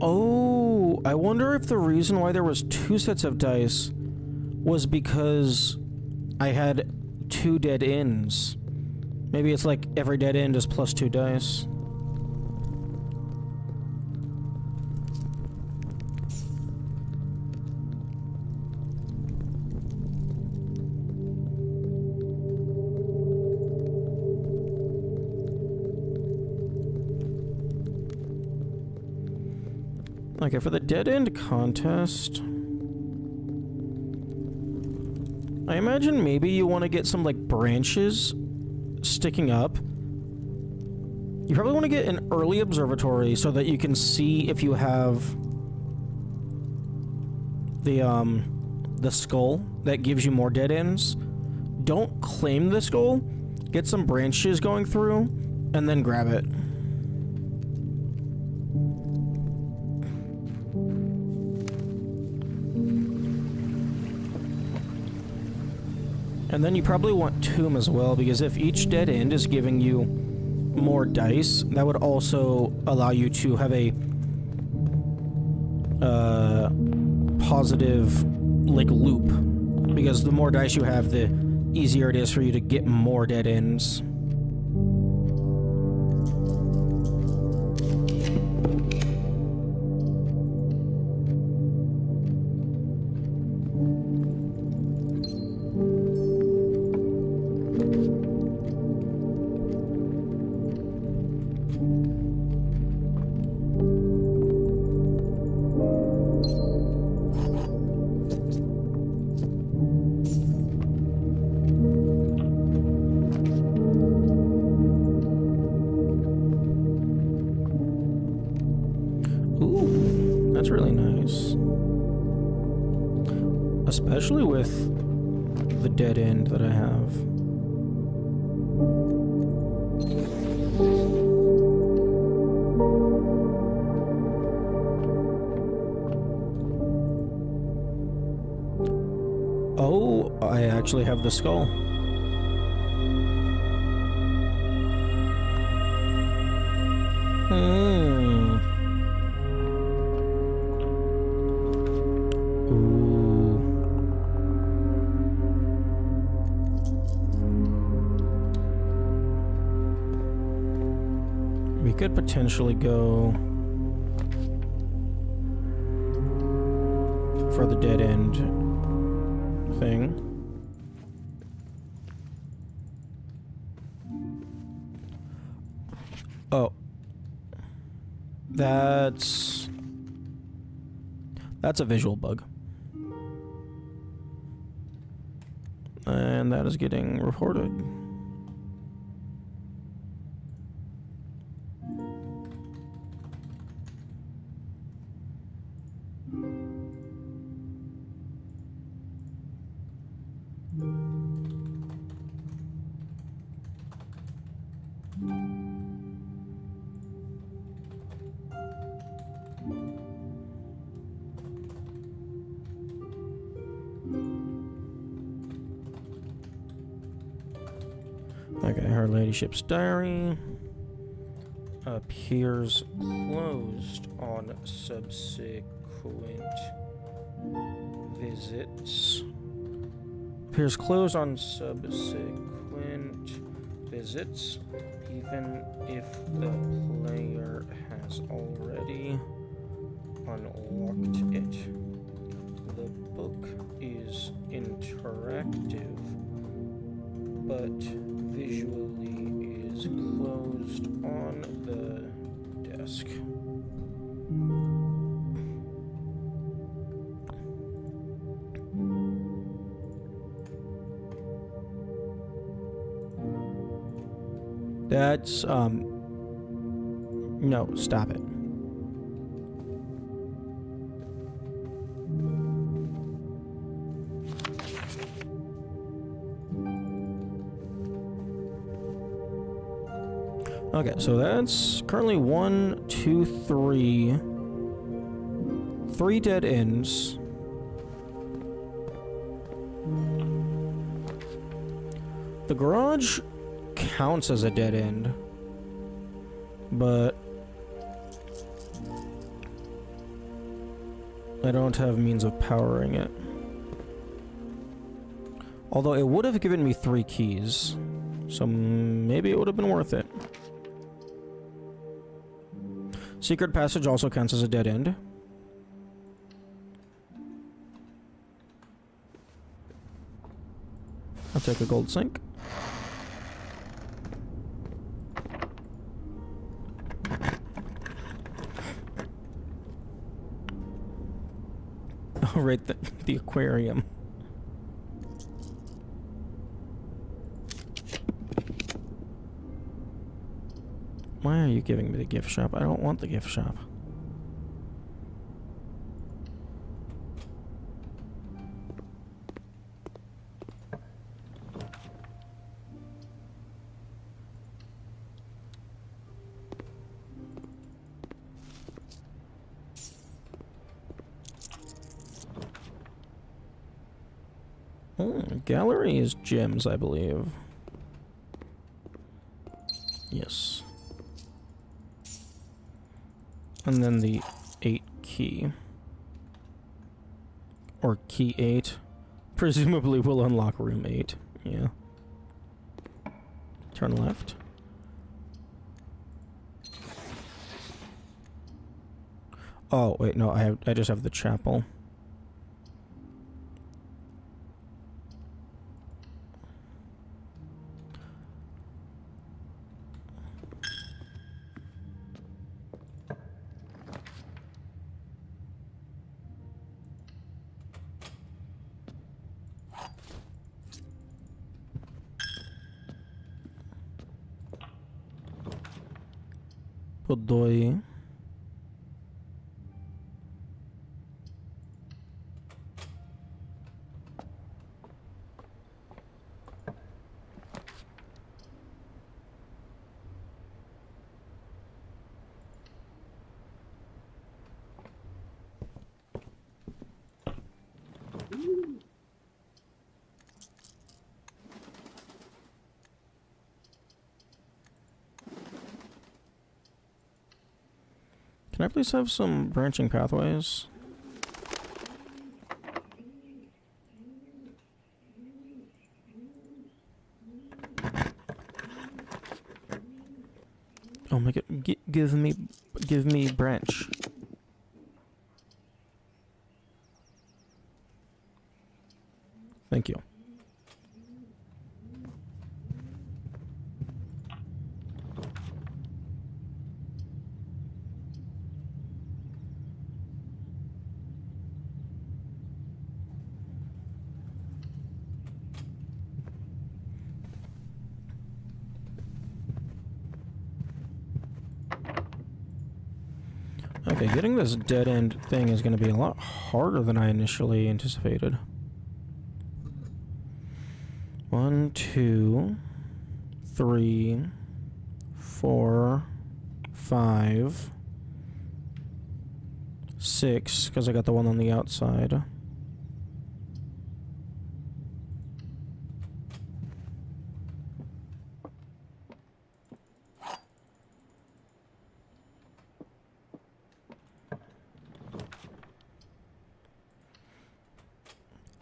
Oh, I wonder if the reason why there was 2 sets of dice was because I had 2 dead ends. Maybe it's like every dead end is plus 2 dice. Okay, for the dead end contest, I imagine maybe you want to get some, like, branches sticking up. You probably want to get an early observatory so that you can see if you have the skull that gives you more dead ends. Don't claim the skull. Get some branches going through, and then grab it. And then you probably want Tomb as well, because if each dead end is giving you more dice, that would also allow you to have a positive, like, loop. Because the more dice you have, the easier it is for you to get more dead ends. Ooh, that's really nice. Especially with the dead end that I have. actually have the skull. Hmm. Ooh. We could potentially go for the dead end thing. Oh. That's a visual bug. And that is getting reported. Okay, Her Ladyship's diary appears closed on subsequent visits. Appears closed on subsequent visits, even if the player has already unlocked it. The book is interactive, but visually is closed on the desk. That's, no, stop it. Okay, so that's currently 1, 2, 3. 3 dead ends. The garage counts as a dead end, but I don't have means of powering it. Although it would have given me 3 keys, so maybe it would have been worth it. Secret passage also counts as a dead end. I'll take a gold sink. Oh, right, the aquarium. Why are you giving me the gift shop? I don't want the gift shop. Gallery is gems, I believe. Yes. And then the 8 key. Or key 8. Presumably will unlock room 8. Yeah. Turn left. Oh, wait, no, I just have the chapel. Podoi. Can I please have some branching pathways? Oh my god, give me branch. Thank you. Okay, getting this dead end thing is going to be a lot harder than I initially anticipated. 1, 2, 3, 4, 5, 6, because I got the one on the outside.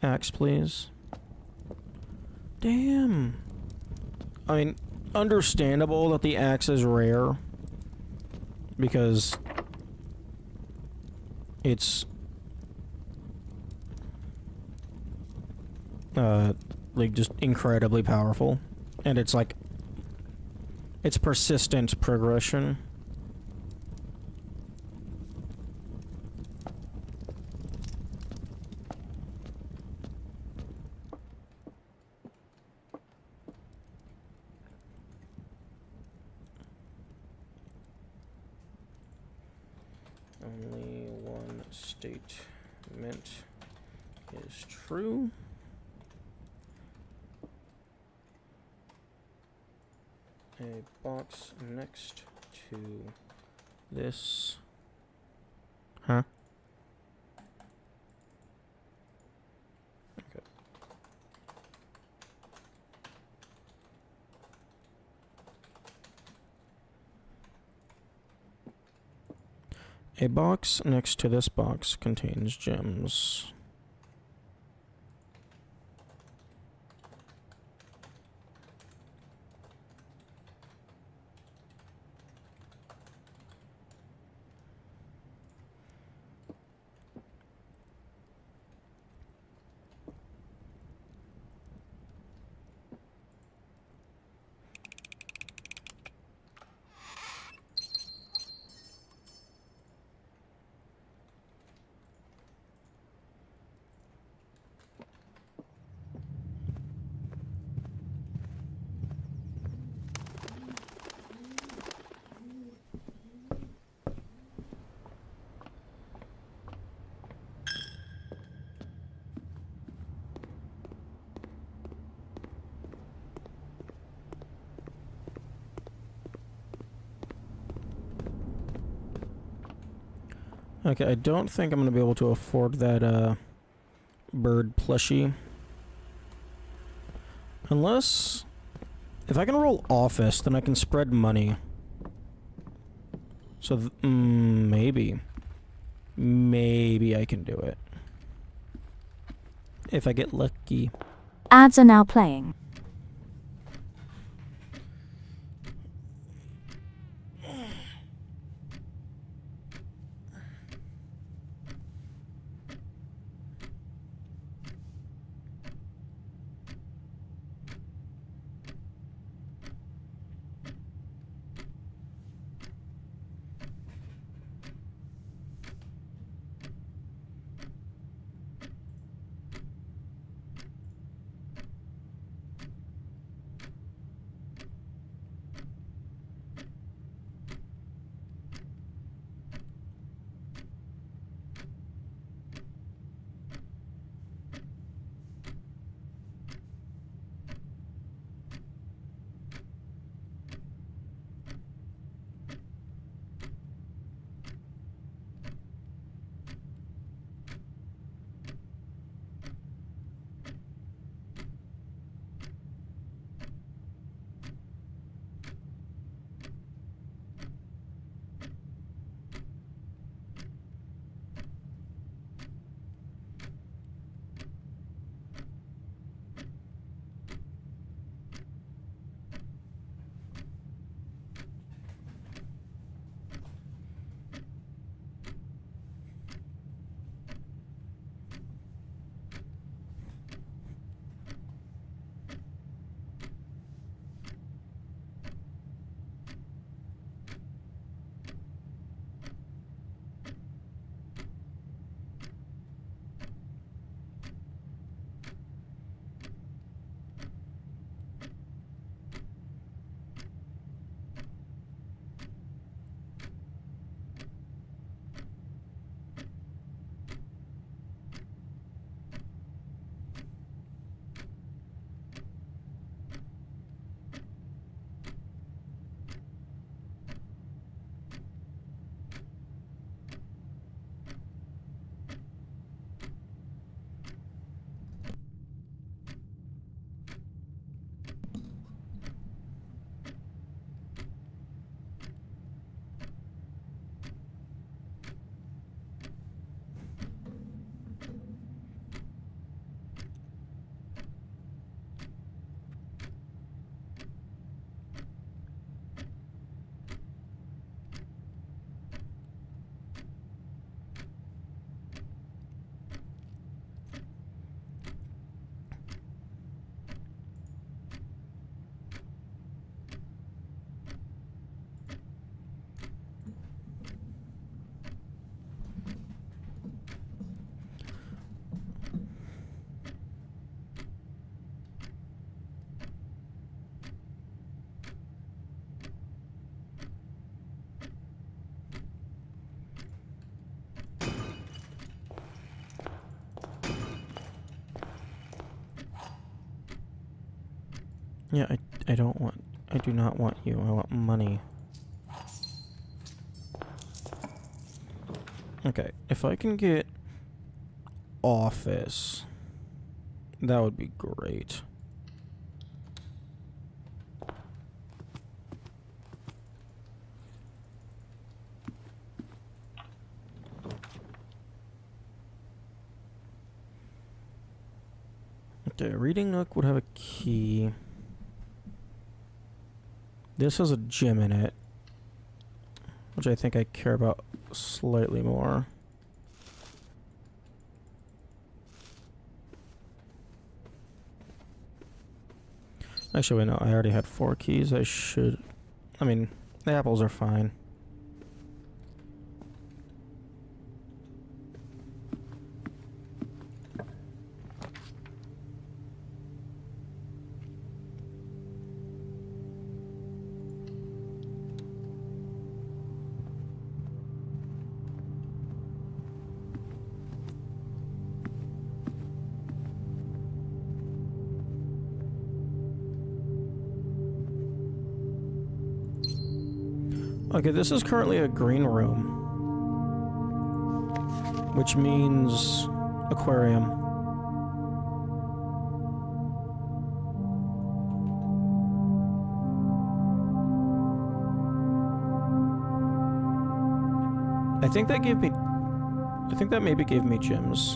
Axe, please. Damn. I mean, understandable that the axe is rare. Because it's like just incredibly powerful. And it's like it's persistent progression. Only one statement is true. A box next to this. Huh? Okay. A box next to this box contains gems. Okay, I don't think I'm going to be able to afford that, bird plushie. Unless... if I can roll office, then I can spread money. So, maybe. Maybe I can do it. If I get lucky. Ads are now playing. Yeah, I don't want... I do not want you. I want money. Okay, if I can get office, that would be great. Okay, reading nook would have a key. This has a gym in it, which I think I care about slightly more. Actually, wait, no, I already had 4 keys. I should... I mean, the apples are fine. Okay, this is currently a green room, which means aquarium. I think that gave me... I think that maybe gave me gems.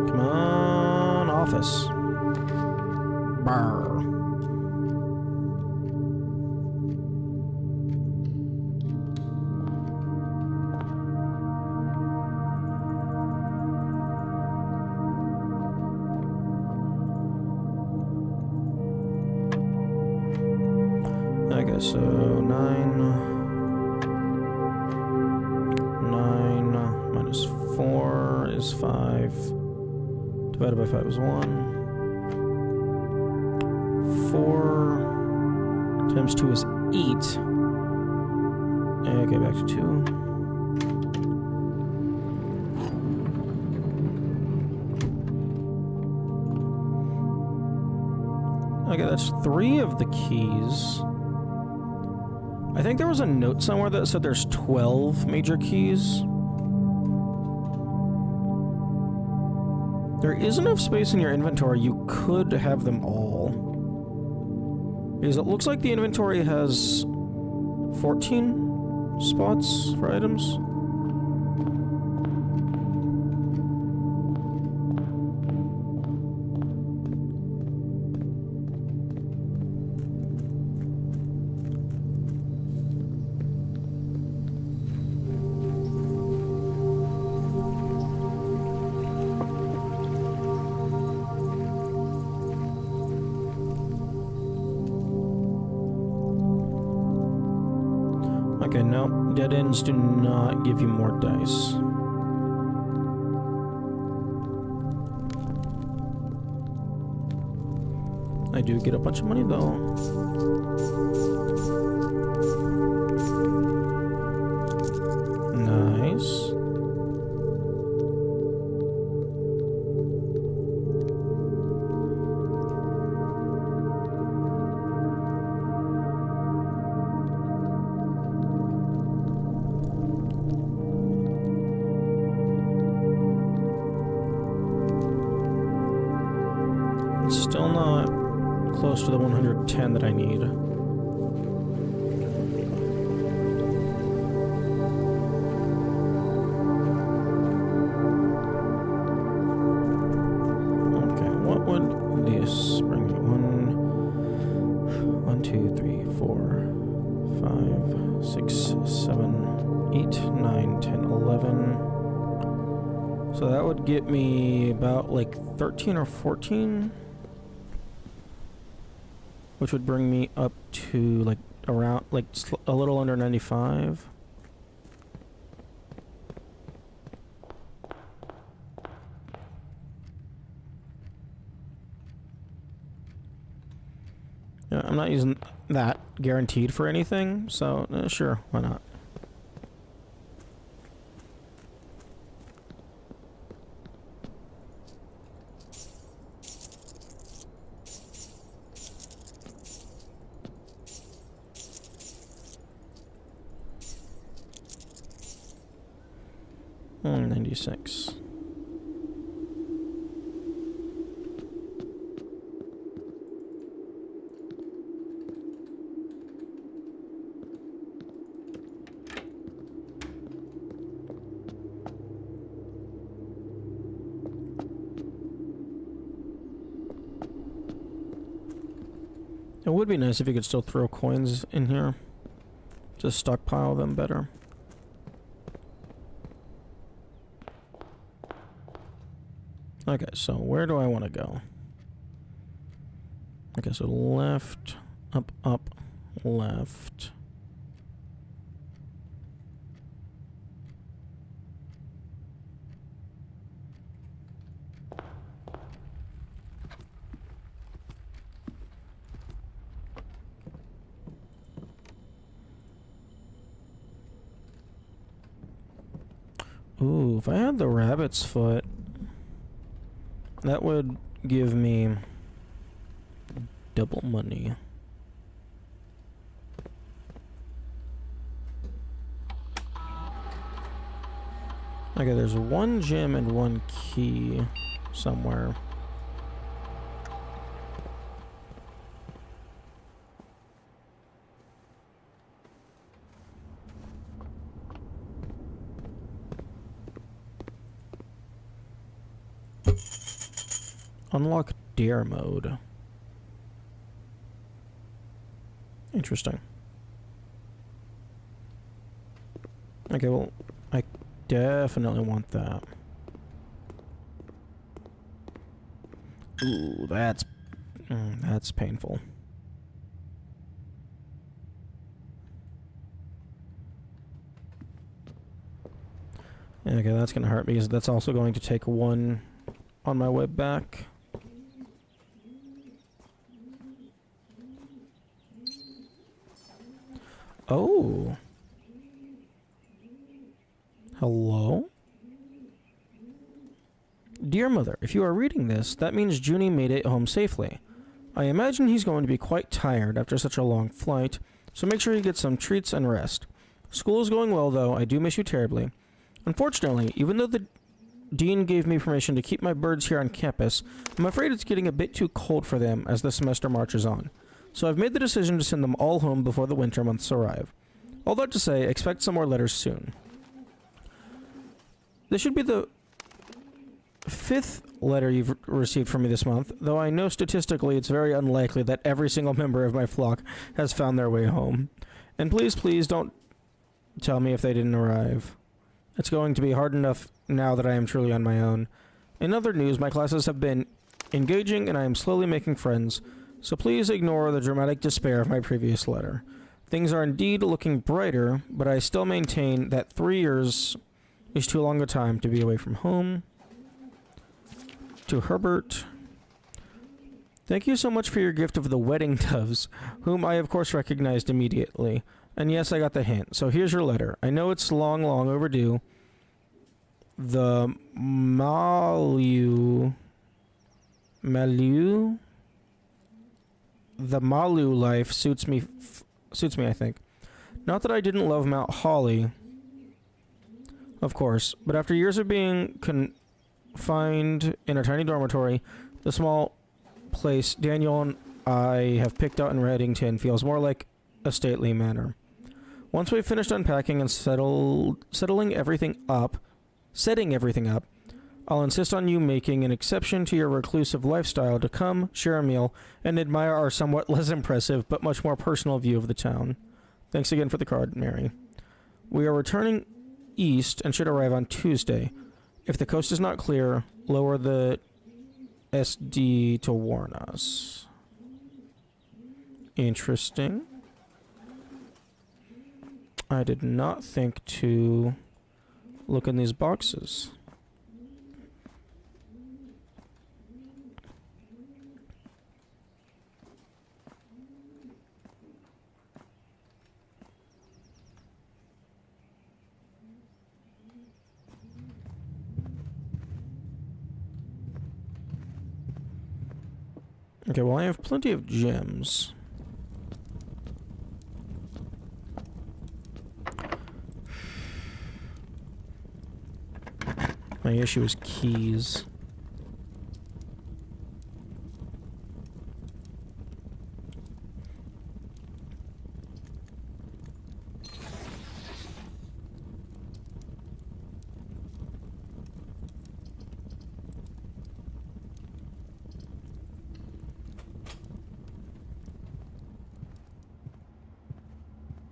Come on, office. Brr. Okay, so 9 minus 4 is 5. Divided by 5 is 1. 4 times 2 is 8. Okay, back to 2. Okay, that's 3 of the keys. I think there was a note somewhere that said there's 12 major keys. There is enough space in your inventory, you could have them all. Because it looks like the inventory has 14 spots for items. Okay, no, dead ends do not give you more dice. I do get a bunch of money though. Nice. Still not close to the 110 that I need. Okay, what would this bring me? 1, 2, 3, 4, 5, 6, 7, 8, 9, 10, 11. So that would get me about like 13 or 14. Which would bring me up to like around like a little under 95. Yeah, I'm not using that guaranteed for anything, so sure, why not? 96. It would be nice if you could still throw coins in here. Just stockpile them better. Okay, so where do I want to go? Okay, so left, up, left. Ooh, if I had the rabbit's foot, that would give me double money. Okay, there's one gem and one key somewhere. Unlock dare mode. Interesting. Okay, well, I definitely want that. Ooh, that's painful. Okay, that's gonna hurt because that's also going to take one on my way back. Oh. Hello? Dear Mother, if you are reading this, that means Junie made it home safely. I imagine he's going to be quite tired after such a long flight, so make sure he gets some treats and rest. School is going well, though. I do miss you terribly. Unfortunately, even though the Dean gave me permission to keep my birds here on campus, I'm afraid it's getting a bit too cold for them as the semester marches on. So I've made the decision to send them all home before the winter months arrive. All that to say, expect some more letters soon. This should be the 5th letter you've received from me this month, though I know statistically it's very unlikely that every single member of my flock has found their way home. And please, please don't tell me if they didn't arrive. It's going to be hard enough now that I am truly on my own. In other news, my classes have been engaging and I am slowly making friends, so please ignore the dramatic despair of my previous letter. Things are indeed looking brighter, but I still maintain that 3 years is too long a time to be away from home. To Herbert. Thank you so much for your gift of the wedding doves, whom I of course recognized immediately. And yes, I got the hint, so here's your letter. I know it's long, long overdue. The Malu... The Malu life suits me, I think. Not that I didn't love Mount Holly, of course, but after years of being confined in a tiny dormitory, the small place Daniel and I have picked out in Reddington feels more like a stately manor. Once we've finished unpacking and setting everything up, I'll insist on you making an exception to your reclusive lifestyle to come, share a meal, and admire our somewhat less impressive but much more personal view of the town. Thanks again for the card, Mary. We are returning east and should arrive on Tuesday. If the coast is not clear, lower the SD to warn us. Interesting. I did not think to look in these boxes. Okay, well I have plenty of gems. My issue is keys.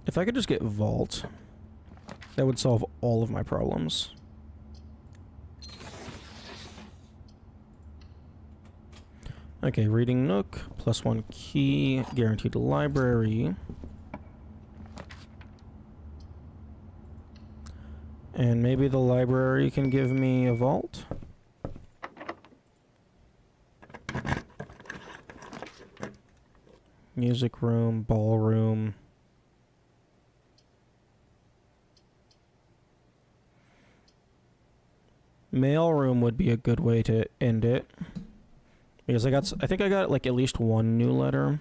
If I could just get Vault, that would solve all of my problems. Okay, Reading Nook, +1 key, guaranteed library. And maybe the library can give me a vault? Music room, ballroom. Mailroom would be a good way to end it. Because I think I got like at least one new letter.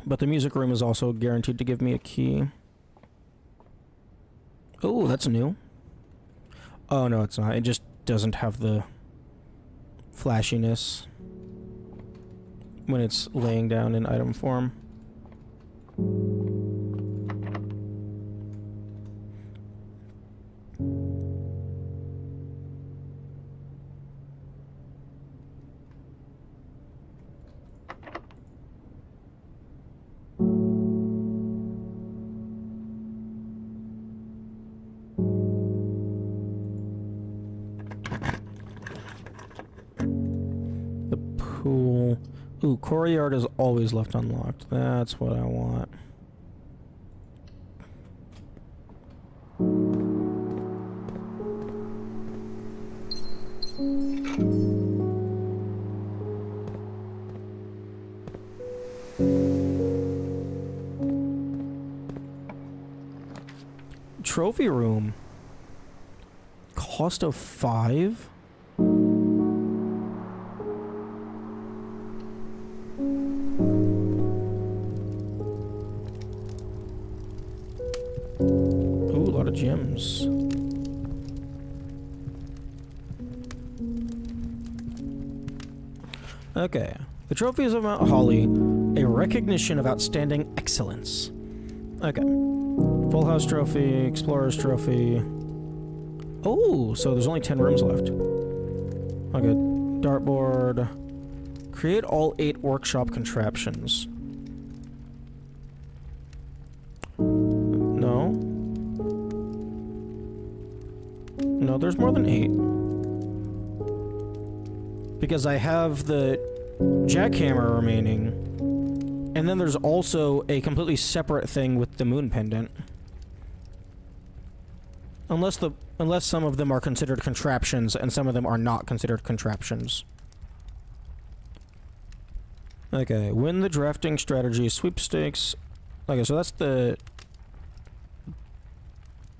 But the music room is also guaranteed to give me a key. Oh, that's new. Oh, no, it's not. It just doesn't have the flashiness when it's laying down in item form. Pool. Ooh, courtyard is always left unlocked. That's what I want. Trophy room. Cost of 5? Gems. Okay. The trophies of Mount Holly, a recognition of outstanding excellence. Okay. Full House Trophy, Explorer's Trophy. Oh, so there's only 10 rooms left. Okay. Dartboard. Create all 8 workshop contraptions. No. No, there's more than 8. Because I have the jackhammer remaining. And then there's also a completely separate thing with the moon pendant. Unless some of them are considered contraptions and some of them are not considered contraptions. Okay, win the drafting strategy sweepstakes. Okay, so that's the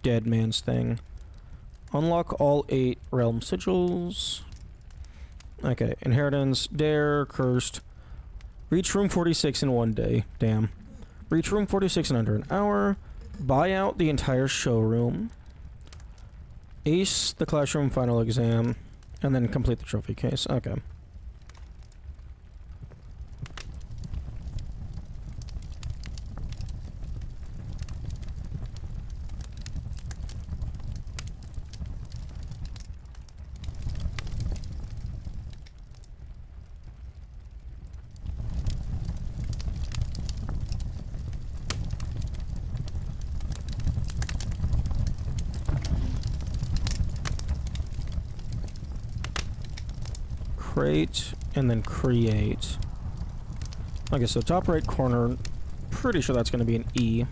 dead man's thing. Unlock all 8 realm sigils. Okay, inheritance, dare, cursed. Reach room 46 in 1 day. Damn. Reach room 46 in under an hour. Buy out the entire showroom. Ace the classroom final exam. And then complete the trophy case. Okay. Create and then create. Okay, so top right corner, pretty sure that's going to be an E.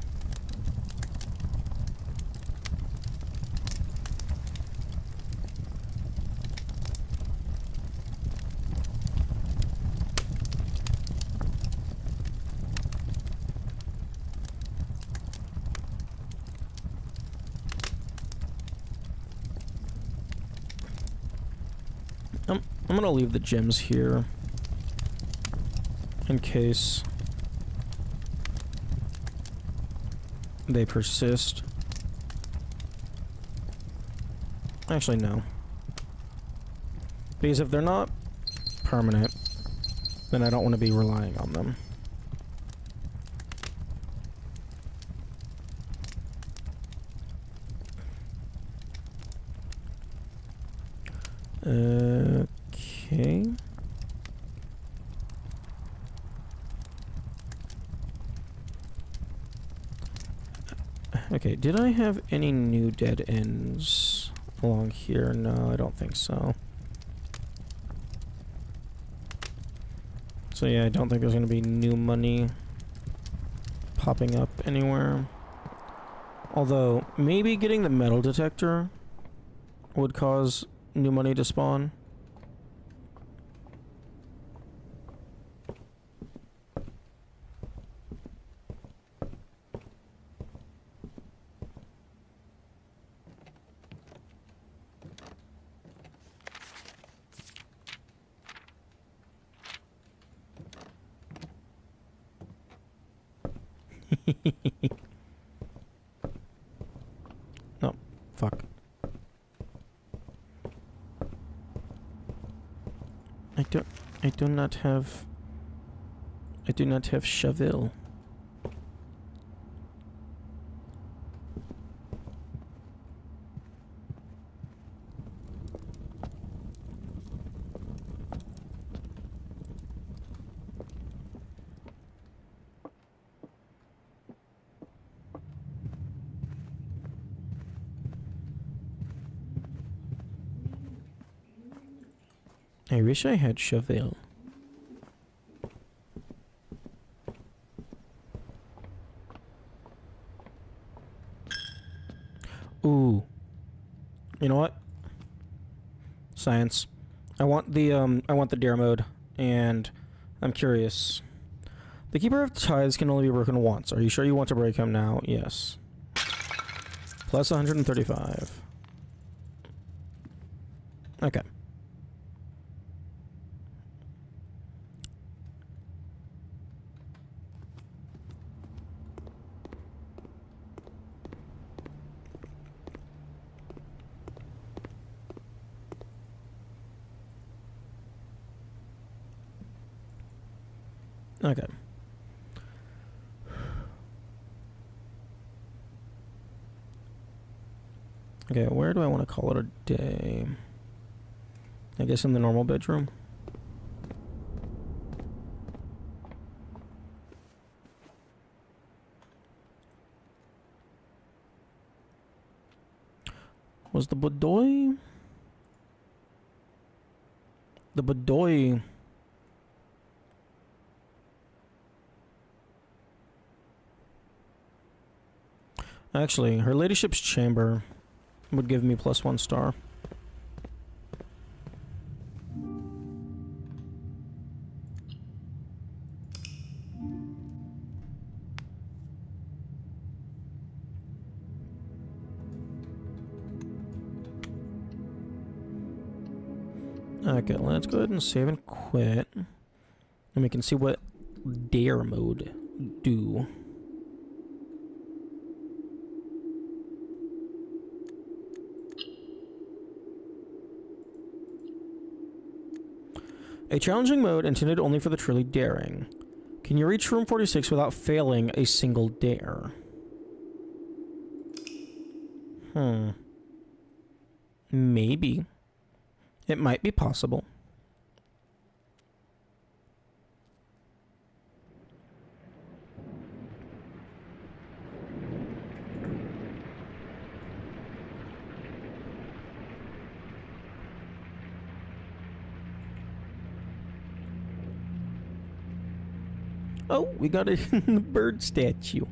I'm gonna leave the gems here in case they persist. Actually, no. Because if they're not permanent, then I don't want to be relying on them. Okay. Okay, did I have any new dead ends along here? No, I don't think so. So yeah, I don't think there's going to be new money popping up anywhere. Although, maybe getting the metal detector would cause new money to spawn. No, fuck. I do not have shovel. I wish I had shovel. Ooh. You know what? Science. I want the dare mode, and I'm curious. The Keeper of Tithes can only be broken once. Are you sure you want to break him now? Yes. Plus 135. Okay. Okay. Okay, where do I want to call it a day? I guess in the normal bedroom. Was the boudoir? The boudoir. Actually, her ladyship's chamber would give me +1 star. Okay, let's go ahead and save and quit. And we can see what dare mode do. A challenging mode intended only for the truly daring. Can you reach room 46 without failing a single dare? Maybe. It might be possible. Oh, we got a bird statue.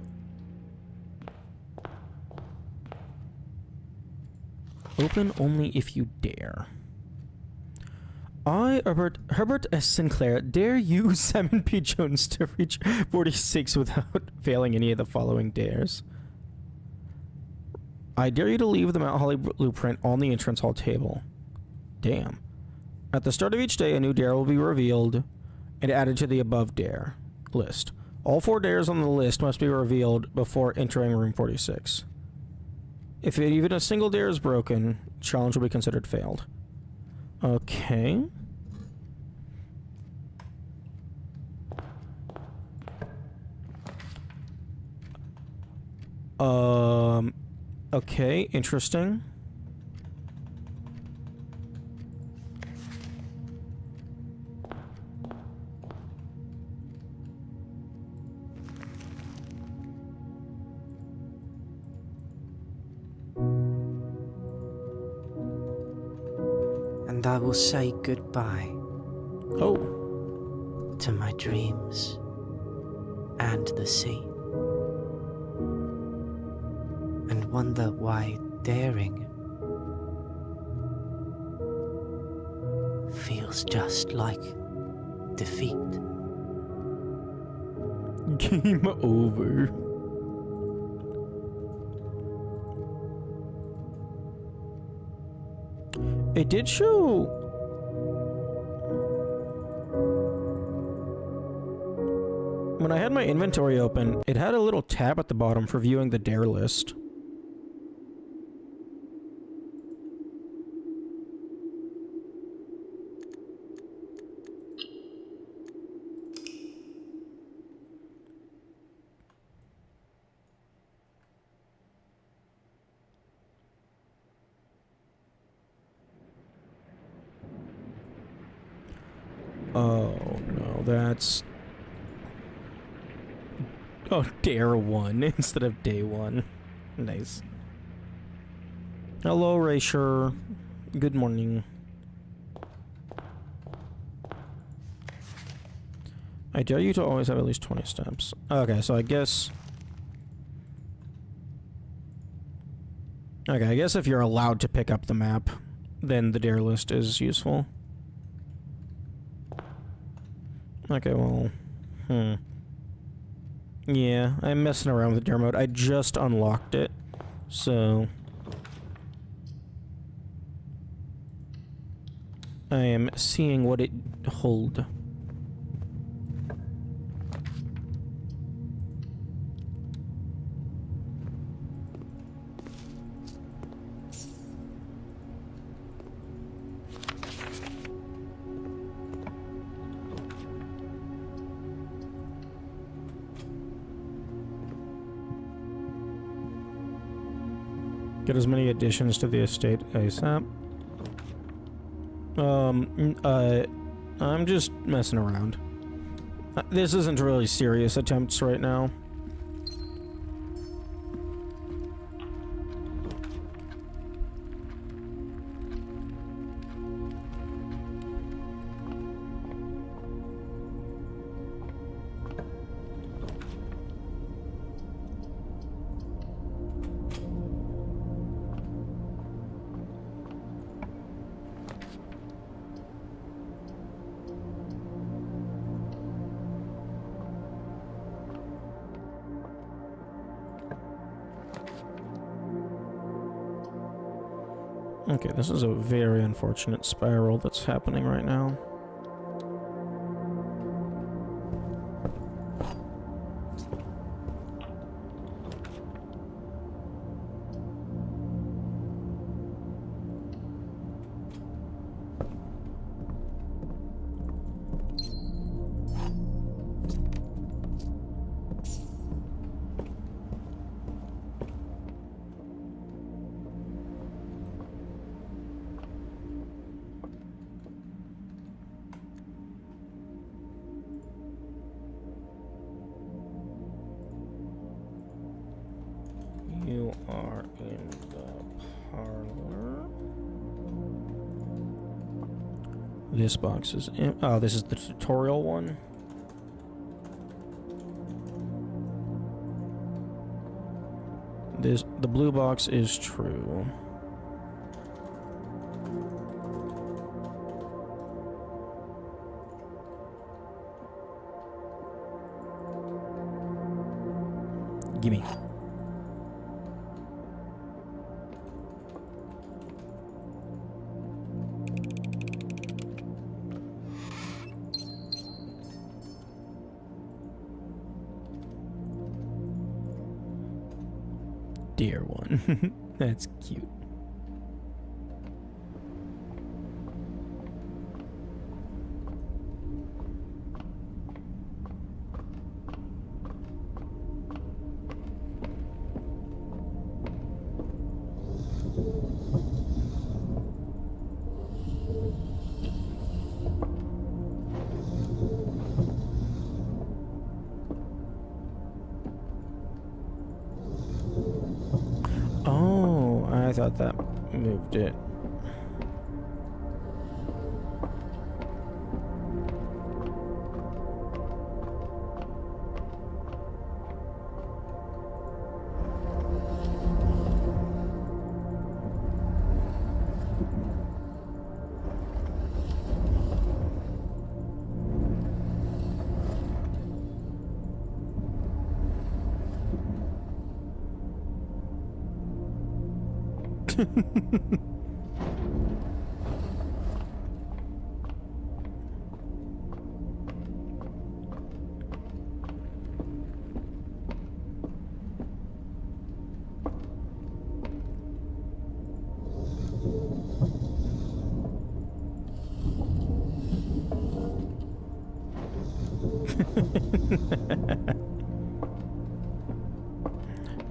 Open only if you dare. I, Herbert S. Sinclair, dare you, Simon P. Jones, to reach 46 without failing any of the following dares. I dare you to leave the Mount Holly blueprint on the entrance hall table. Damn. At the start of each day, a new dare will be revealed and added to the above dare list. All 4 dares on the list must be revealed before entering room 46. If even a single dare is broken, challenge will be considered failed. Okay. Okay, interesting. And I will say goodbye Oh. to my dreams and the sea. And wonder why daring feels just like defeat. Game over. It did show. When I had my inventory open, it had a little tab at the bottom for viewing the dare list. Oh no, that's... Oh, dare 1 instead of day 1. Nice. Hello, Racer. Good morning. I dare you to always have at least 20 steps. Okay, so I guess... Okay, I guess if you're allowed to pick up the map, then the dare list is useful. Okay, well... Yeah, I'm messing around with dare mode. I just unlocked it, so... I am seeing what it holds. Get as many additions to the estate ASAP. I'm just messing around. This isn't really serious attempts right now. Okay, this is a very unfortunate spiral that's happening right now. You are in the parlor. This box is in. Oh, this is the tutorial one. The blue box is true. Gimme. Dear one. That's cute. Oh, I thought that moved it.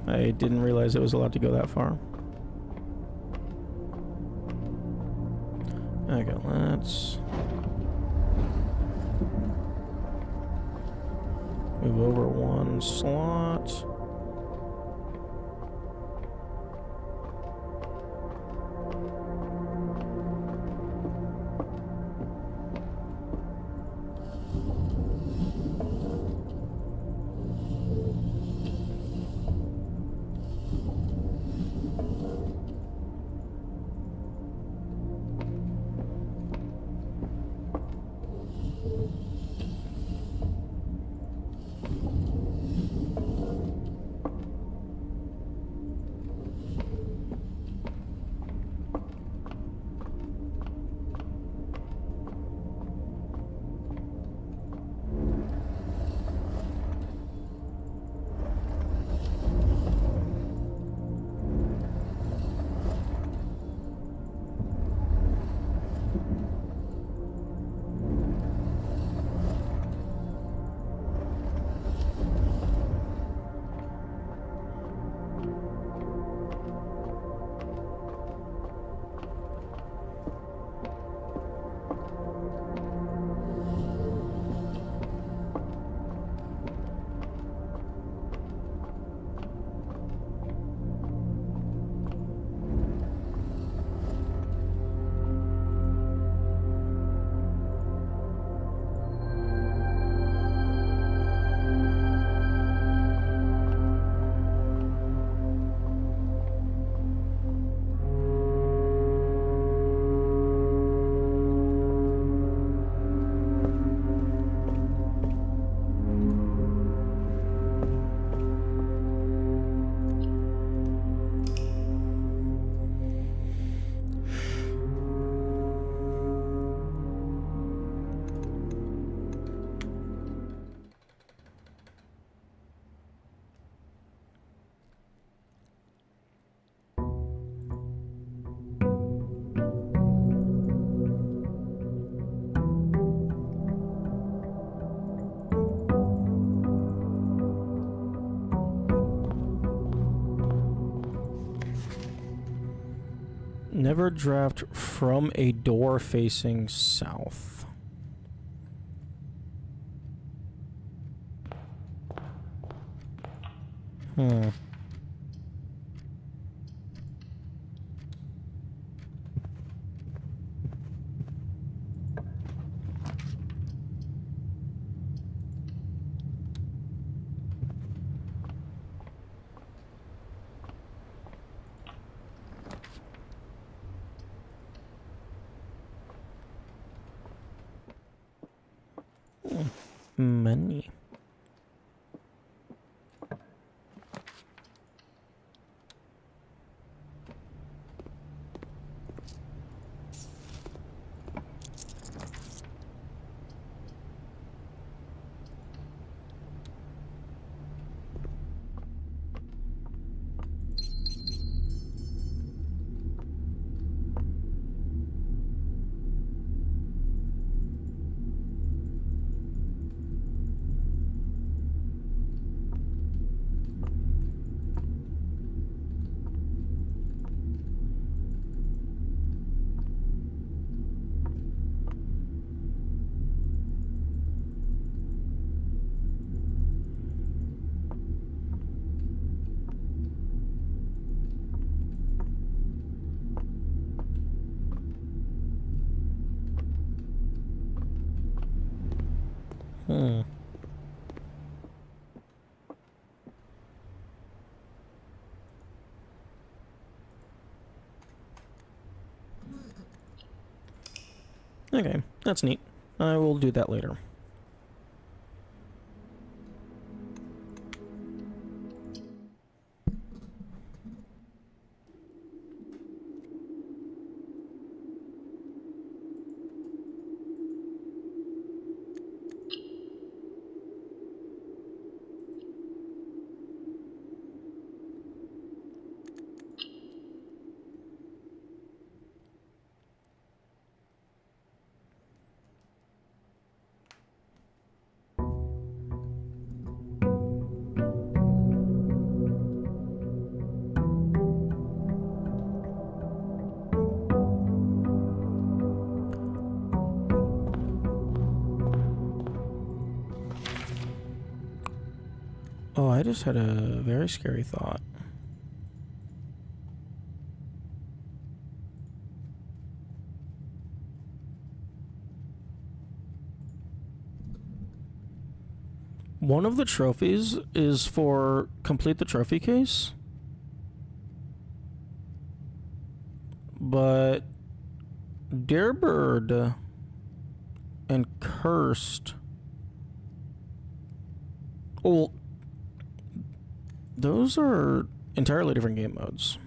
I didn't realize it was allowed to go that far. Okay, let's move over one slot. Never draft from a door facing south. Money. Hmm. Okay, that's neat. I will do that later. Oh, I just had a very scary thought. One of the trophies is for complete the trophy case. But Darebird and Cursed. Well, those are entirely different game modes.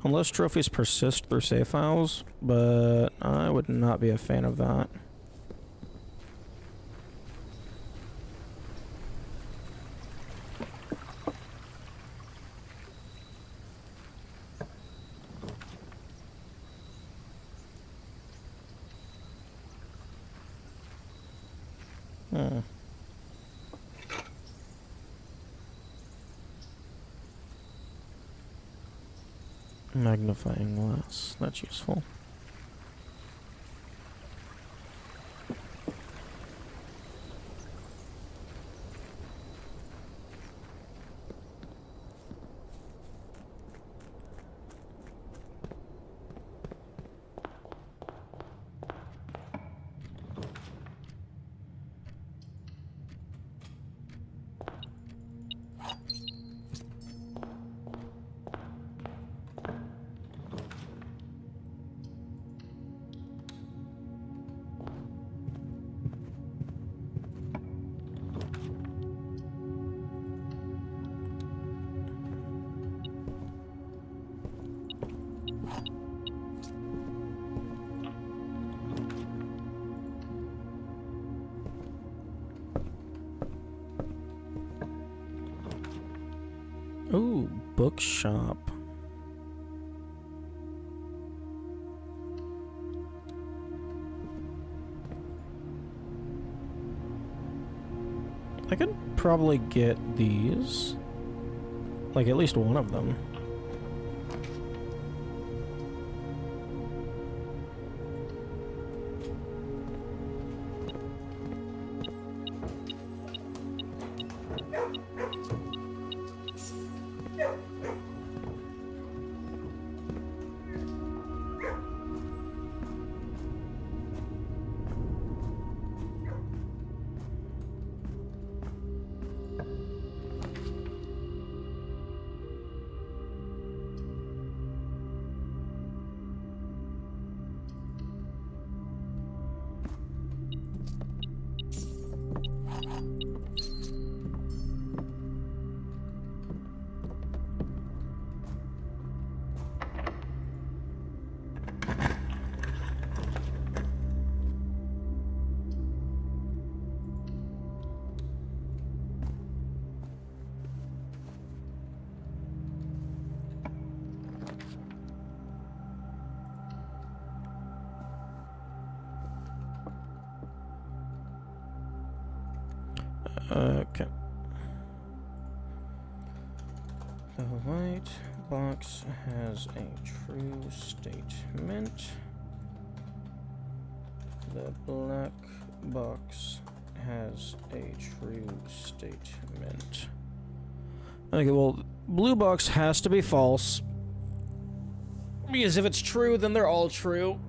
Unless trophies persist through save files, but I would not be a fan of that. Hmm. Magnifying glass. That's useful. Ooh, bookshop. I could probably get these. Like, at least one of them. Okay. The white box has a true statement. The black box has a true statement. Okay, well, blue box has to be false. Because if it's true, then they're all true.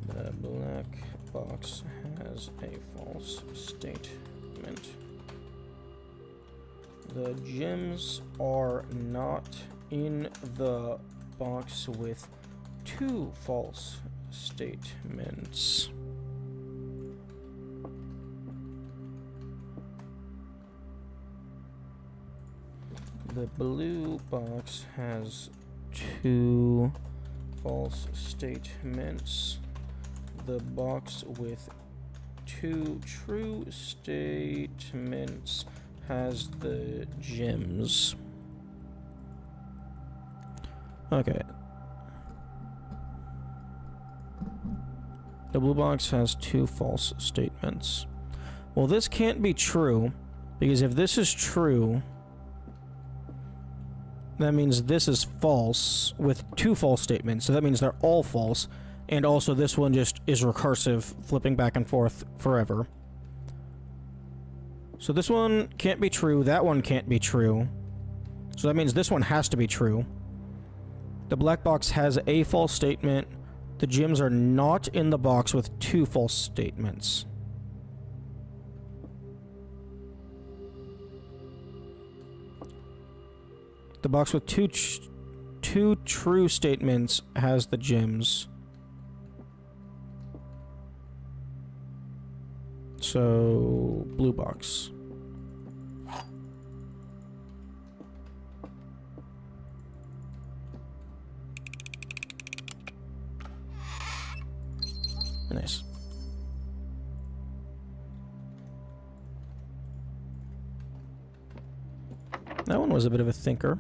The black box has a false statement. The gems are not in the box with 2 false statements. The blue box has 2 false statements. The box with 2 true statements has the gems. Okay. The blue box has 2 false statements. Well, this can't be true, because if this is true, that means this is false with 2 false statements. So that means they're all false. And also this one just is recursive, flipping back and forth forever. So this one can't be true. That one can't be true. So that means this one has to be true. The black box has a false statement. The gems are not in the box with 2 false statements. The box with two true statements has the gems. So, blue box. Nice. That one was a bit of a thinker.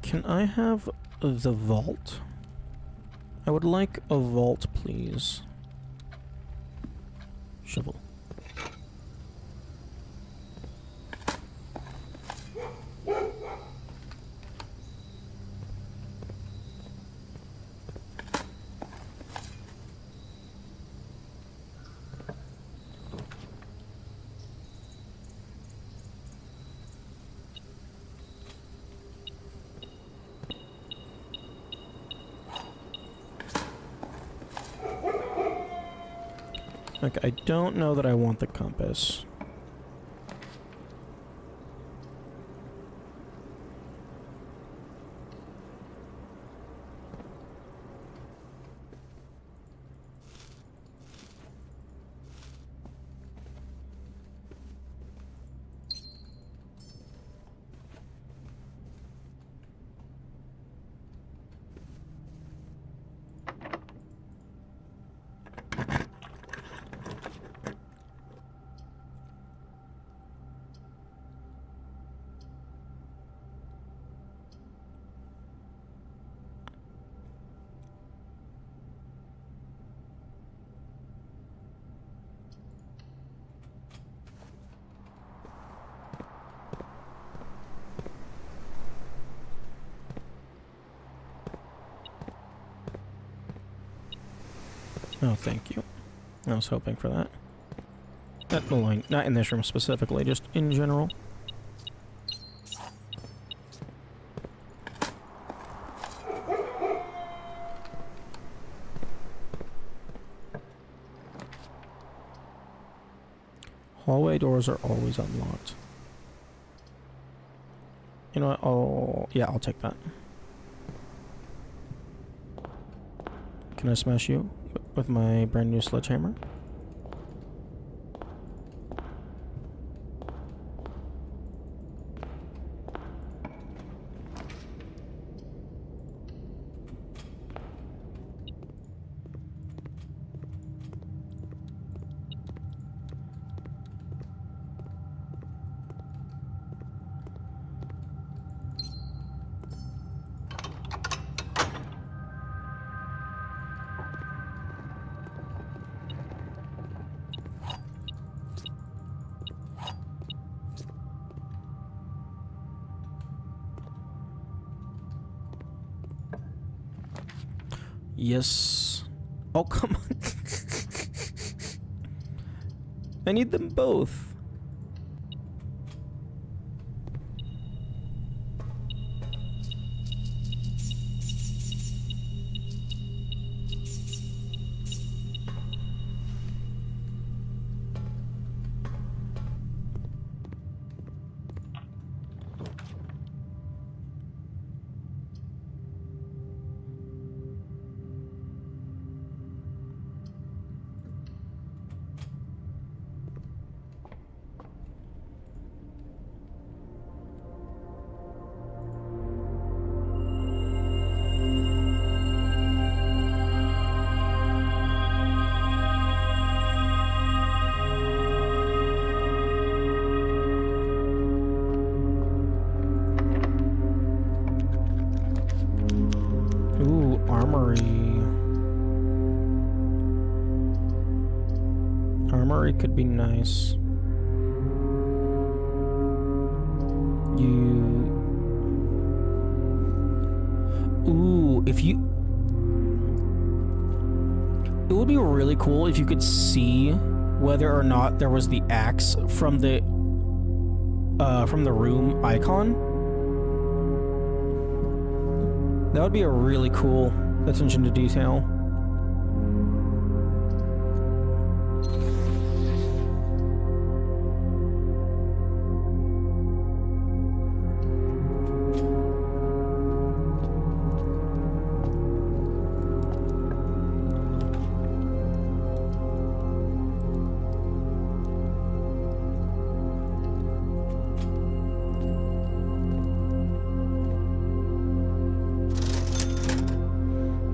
Can I have the vault? I would like a vault, please. Shovel. Okay, I don't know that I want the compass. Oh, thank you. I was hoping for that. Not in this room specifically, just in general. Hallway doors are always unlocked. You know what? Yeah, I'll take that. Can I smash you with my brand new sledgehammer? Yes. Oh, come on. I need them both. Ooh, armory. Armory could be nice. Ooh, if you... It would be really cool if you could see whether or not there was the axe from the room icon. That would be a really cool attention to detail.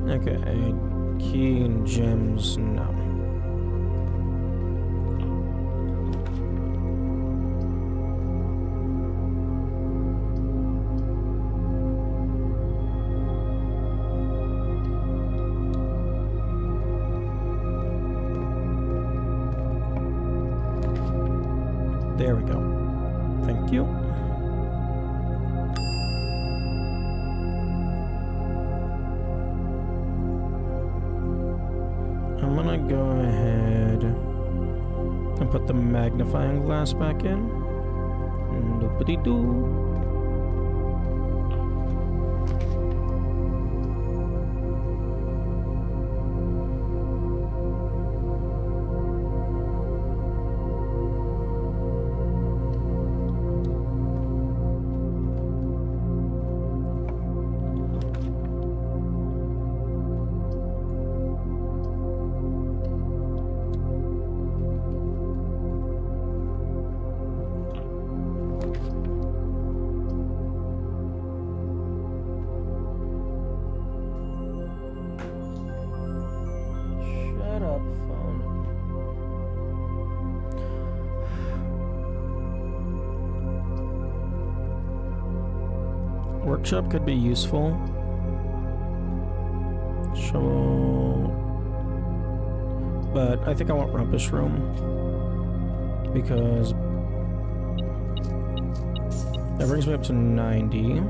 Okay, key and gems, no. There we go. Thank you. I'm gonna go ahead and put the magnifying glass back in. Doopity-doo. Shut up, phone. Workshop could be useful. Shovel. But I think I want Rumpus Room. Because that brings me up to 90.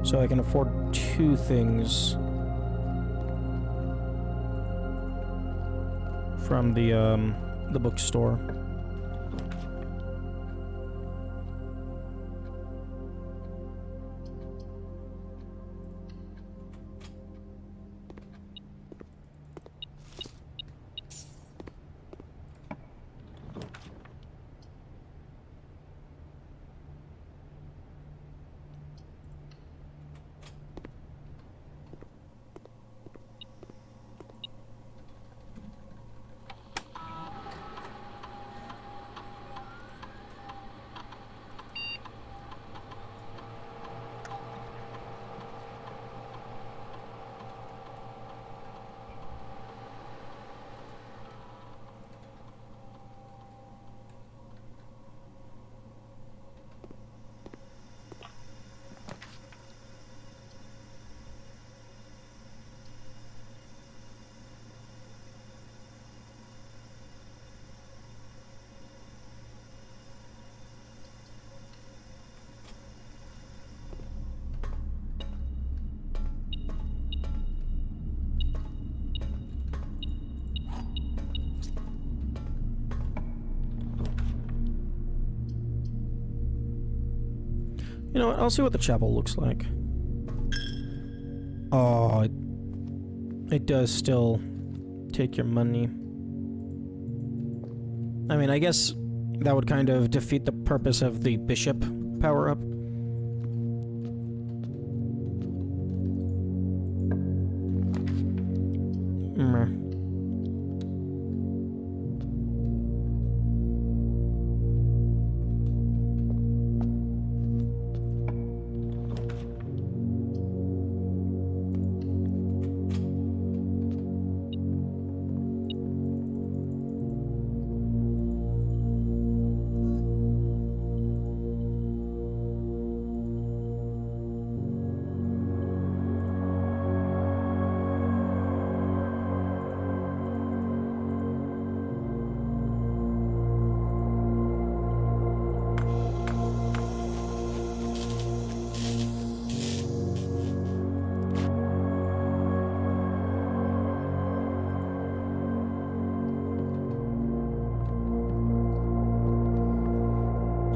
So I can afford 2 things from the bookstore. You know what? I'll see what the chapel looks like. Oh, it does still take your money. I mean, I guess that would kind of defeat the purpose of the bishop power-up.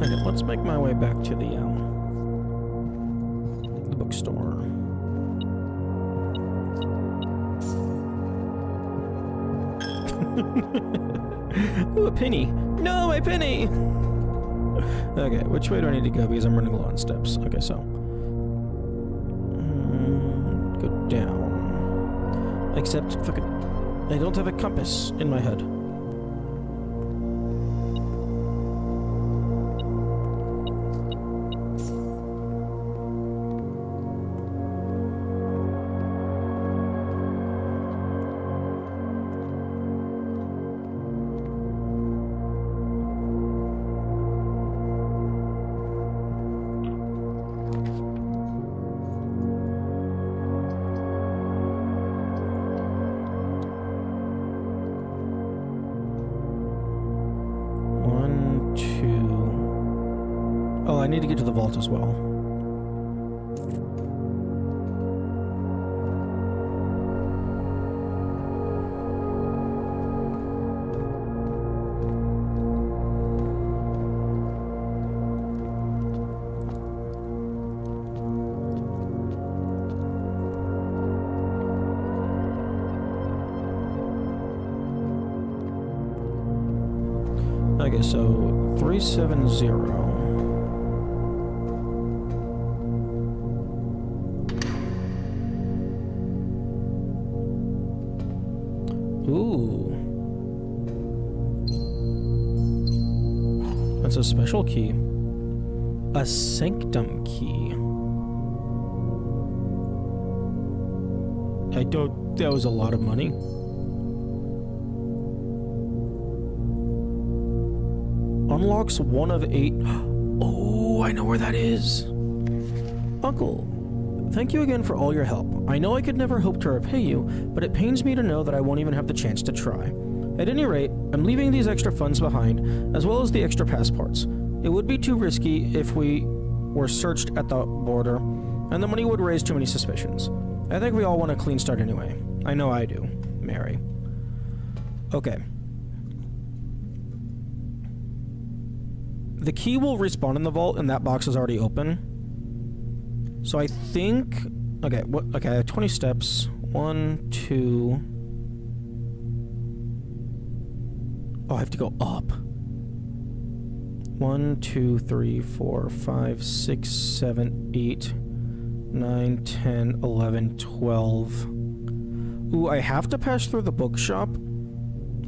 Okay, let's make my way back to the bookstore. Ooh, a penny! No, my penny! Okay, which way do I need to go? Because I'm running low on steps. Okay, so go down. Except, fucking, I don't have a compass in my head. I need to get to the vault as well. Okay, so 370. Ooh. That's a special key. A sanctum key. That was a lot of money. Unlocks 1 of 8. Oh, I know where that is. Uncle, thank you again for all your help. I know I could never hope to repay you, but it pains me to know that I won't even have the chance to try. At any rate, I'm leaving these extra funds behind, as well as the extra passports. It would be too risky if we were searched at the border, and the money would raise too many suspicions. I think we all want a clean start anyway. I know I do, Mary. Okay. The key will respawn in the vault, and that box is already open. So I think... Okay, okay, I have 20 steps. 1, 2... Oh, I have to go up. 1, 2, 3, 4, 5, 6, 7, 8, 9, 10, 11, 12. Ooh, I have to pass through the bookshop.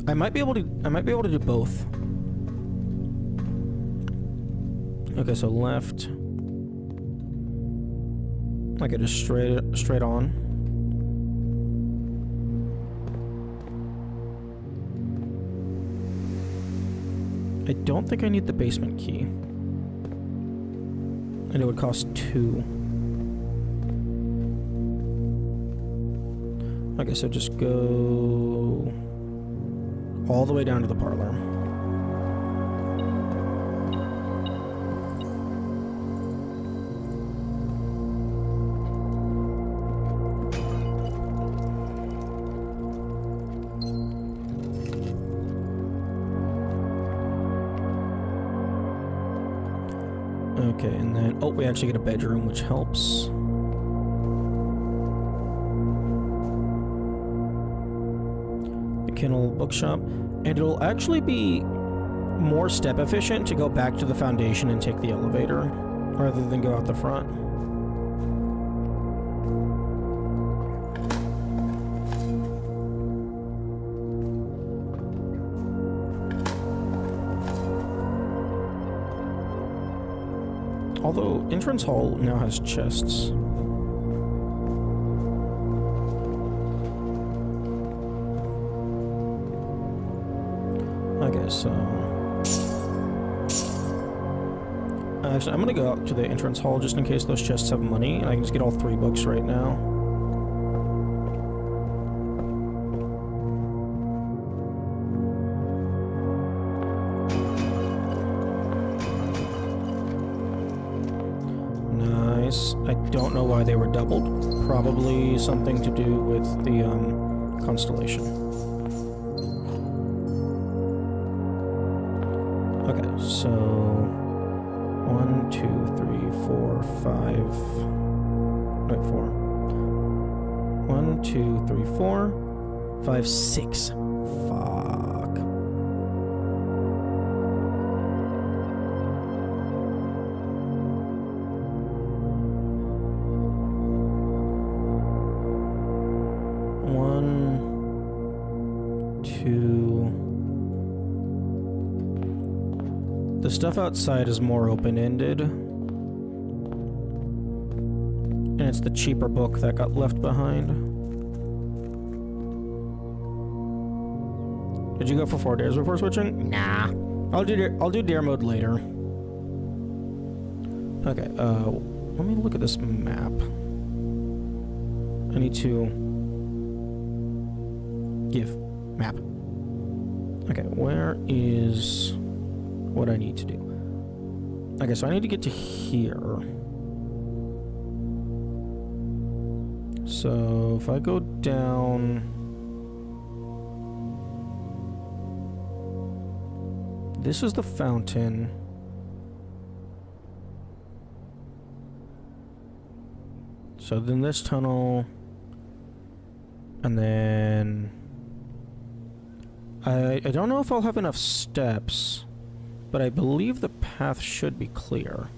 I might be able to do both. Okay, so left. Like it is straight on. I don't think I need the basement key. And it would cost 2. Okay, so just go all the way down to the parlor. Okay, and then... Oh, we actually get a bedroom, which helps. The Kennel Bookshop. And it'll actually be more step efficient to go back to the foundation and take the elevator, rather than go out the front. Although, entrance hall now has chests. Okay, so... Actually, I'm gonna go out to the entrance hall just in case those chests have money, and I can just get all 3 books right now. I don't know why they were doubled. Probably something to do with the constellation. Okay, so 1, 2, 3, 4, 5. Wait, 4. 1, 2, 3, 4, 5, 6. Fuck. The stuff outside is more open-ended. And it's the cheaper book that got left behind. Did you go for 4 days before switching? Nah. I'll do dare mode later. Okay, let me look at this map. I need to give map. Okay, where is what I need to do? Okay, so I need to get to here. So if I go down, this is the fountain. So then this tunnel, and then I don't know if I'll have enough steps, but I believe the path should be clear.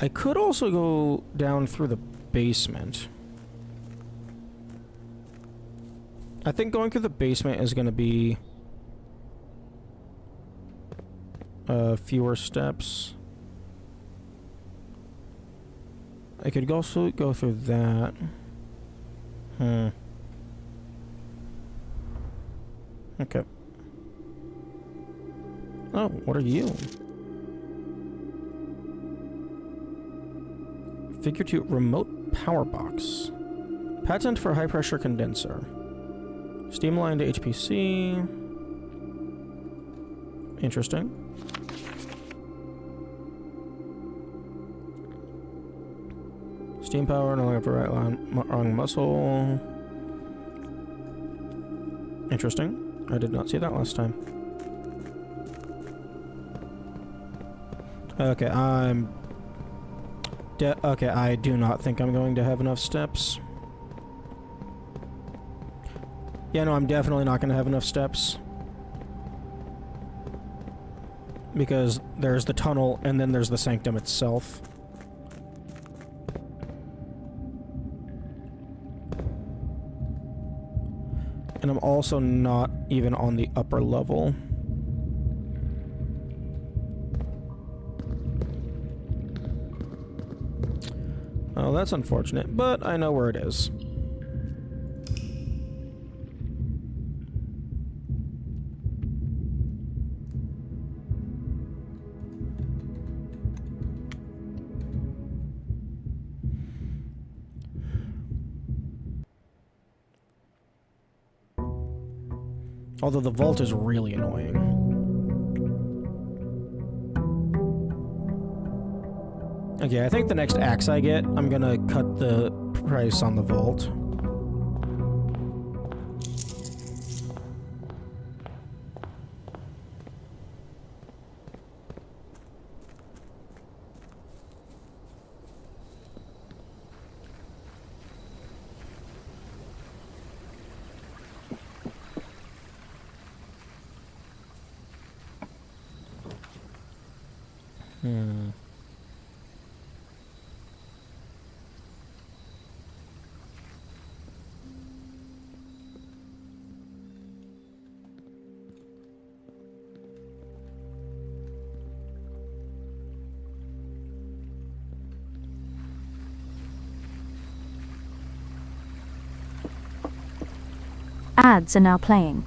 I could also go down through the basement. I think going through the basement is going to be fewer steps. I could also go through that. Okay. Oh, what are you? Figure 2 remote power box. Patent for high pressure condenser. Steam line to HPC. Interesting. Steam power, no longer right wrong muscle. Interesting. I did not see that last time. Okay, okay, I do not think I'm going to have enough steps. Yeah, no, I'm definitely not going to have enough steps. Because there's the tunnel, and then there's the sanctum itself. And I'm also not even on the upper level. Oh, that's unfortunate, but I know where it is. Although the vault is really annoying. Okay, I think the next axe I get, I'm gonna cut the price on the vault. Hmm. Ads are now playing.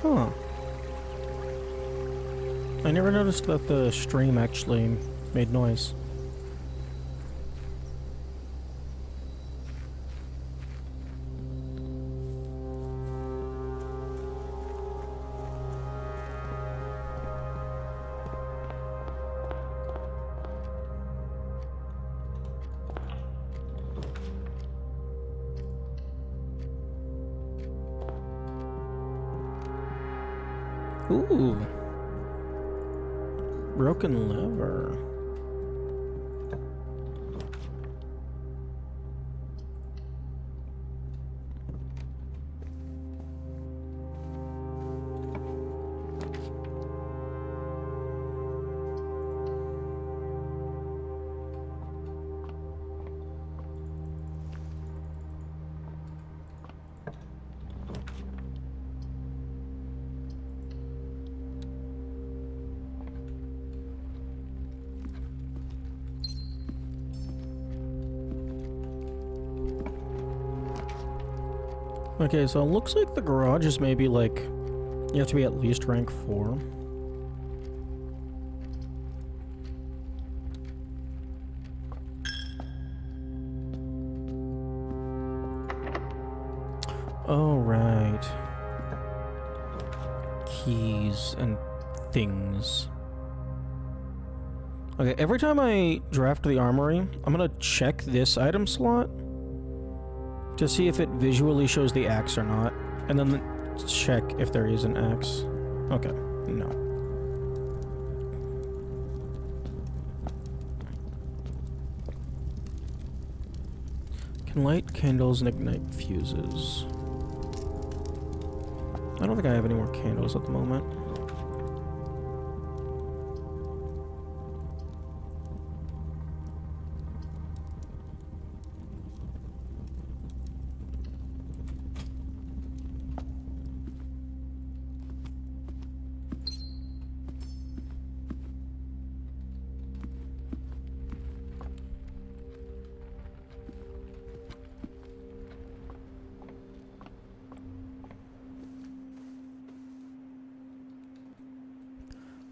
Huh. I never noticed that the stream actually made noise. Ooh. Broken lever. Okay, so it looks like the garage is maybe like, you have to be at least rank 4. Oh, right. Keys and things. Okay, every time I draft the armory, I'm gonna check this item slot to see if it visually shows the axe or not, and then check if there is an axe. Okay, no. Can light candles and ignite fuses. I don't think I have any more candles at the moment.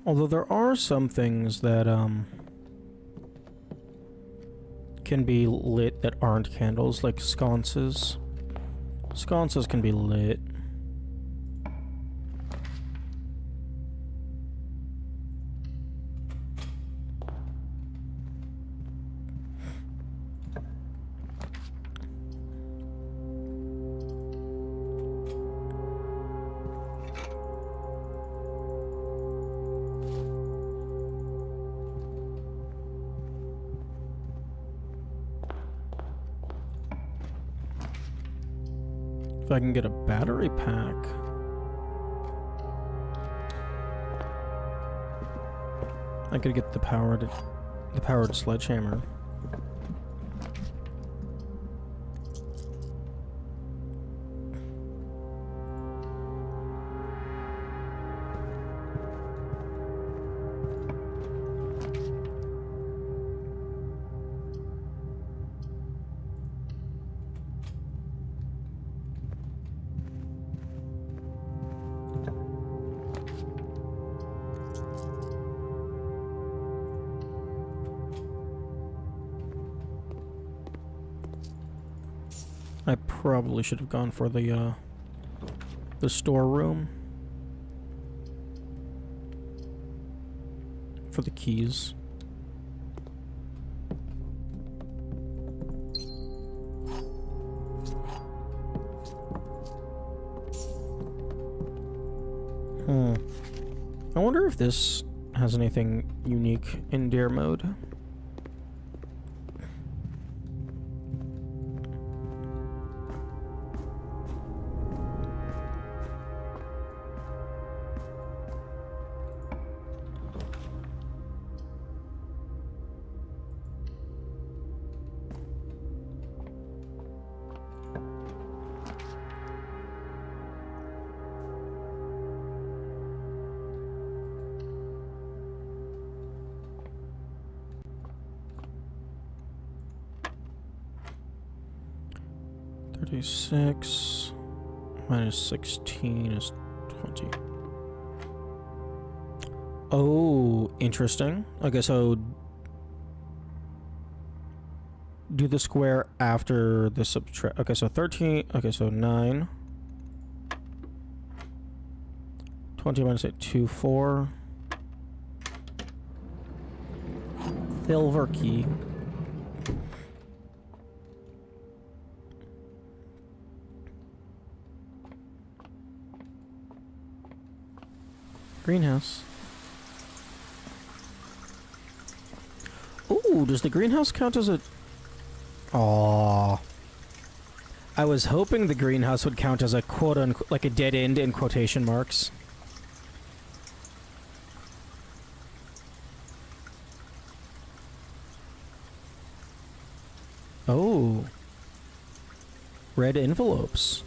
Although there are some things that can be lit that aren't candles, like sconces. Sconces can be lit. If I can get a battery pack. I could get the powered sledgehammer. I probably should have gone for the storeroom for the keys. I wonder if this has anything unique in Dare mode. -6 minus 16 is 20. Oh, interesting. Okay, so do the square after the subtract. Okay, so 13. Okay, so 9. 20 minus 8, 2, 4. Silver key. Greenhouse. Ooh, does the greenhouse count as a... Aww. I was hoping the greenhouse would count as a quote-unquote, like a dead end in quotation marks. Oh. Red envelopes.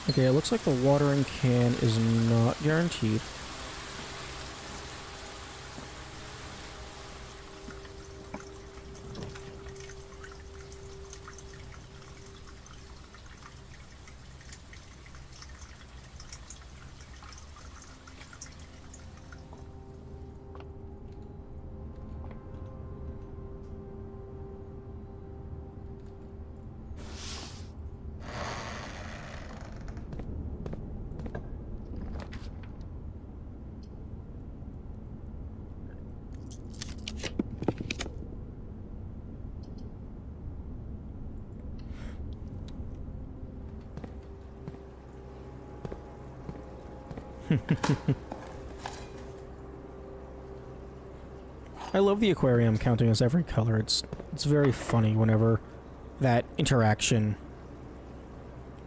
Okay, it looks like the watering can is not guaranteed. I love the aquarium counting as every color. It's very funny whenever that interaction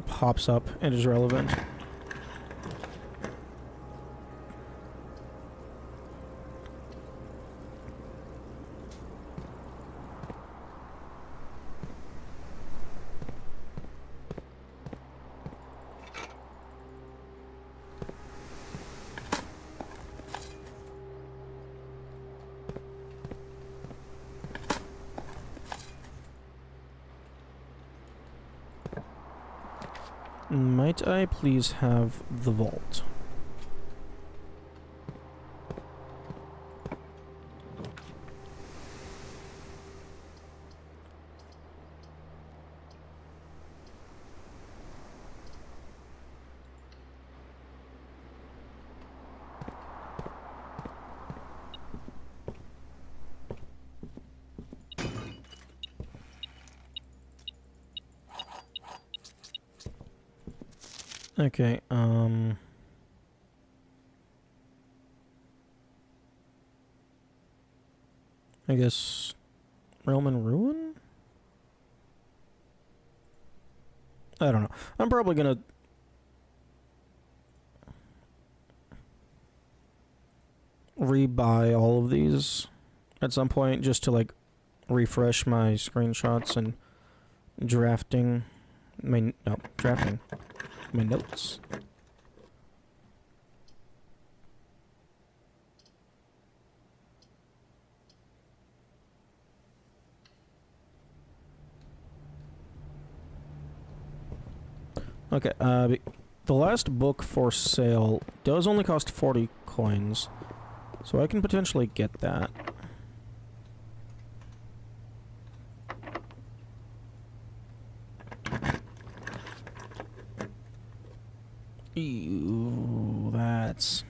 pops up and is relevant. Might I please have the vault? Okay, I guess Realm and Ruin? I don't know. I'm probably gonna rebuy all of these at some point just to like refresh my screenshots and drafting my notes. Okay, the last book for sale does only cost 40 coins, so I can potentially get that. Ew, that's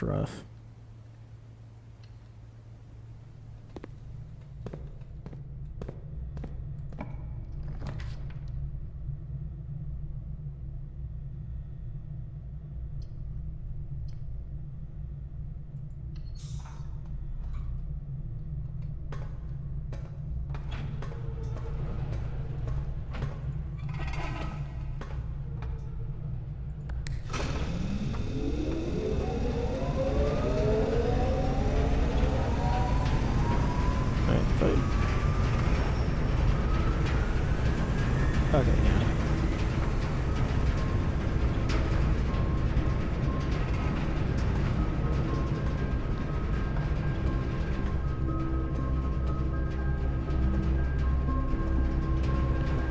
rough. Okay, yeah.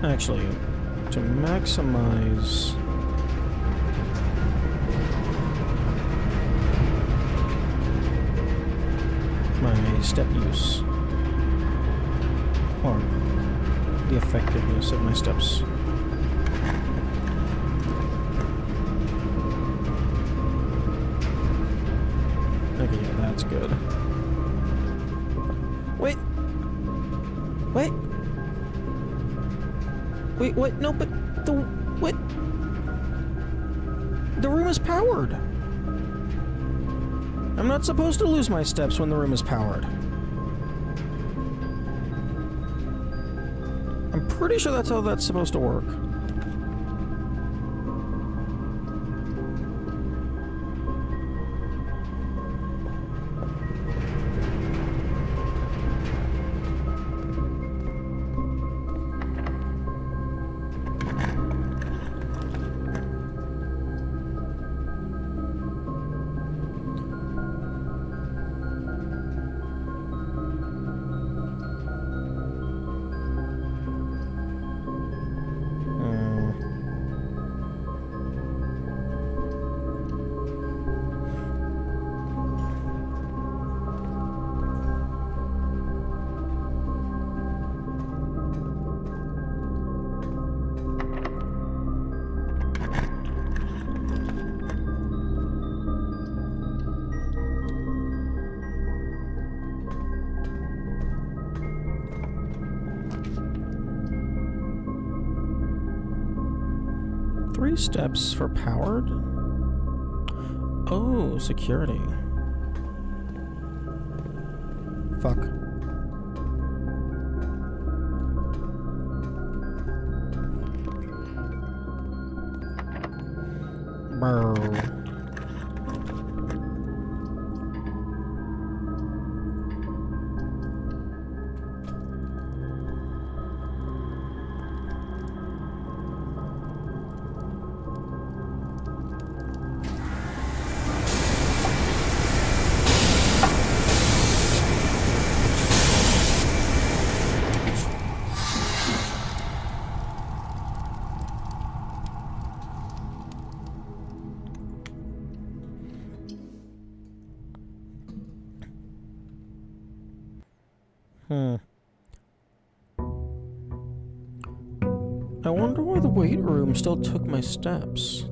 Actually, to maximize my step use, or the effectiveness of my steps. Okay, yeah, that's good. Wait! Wait! Wait, what? No, but the... what? The room is powered! I'm not supposed to lose my steps when the room is powered. I'm pretty sure that's how that's supposed to work. 3 steps for powered? Oh, security. Fuck. Brr. I wonder why the weight room still took my steps.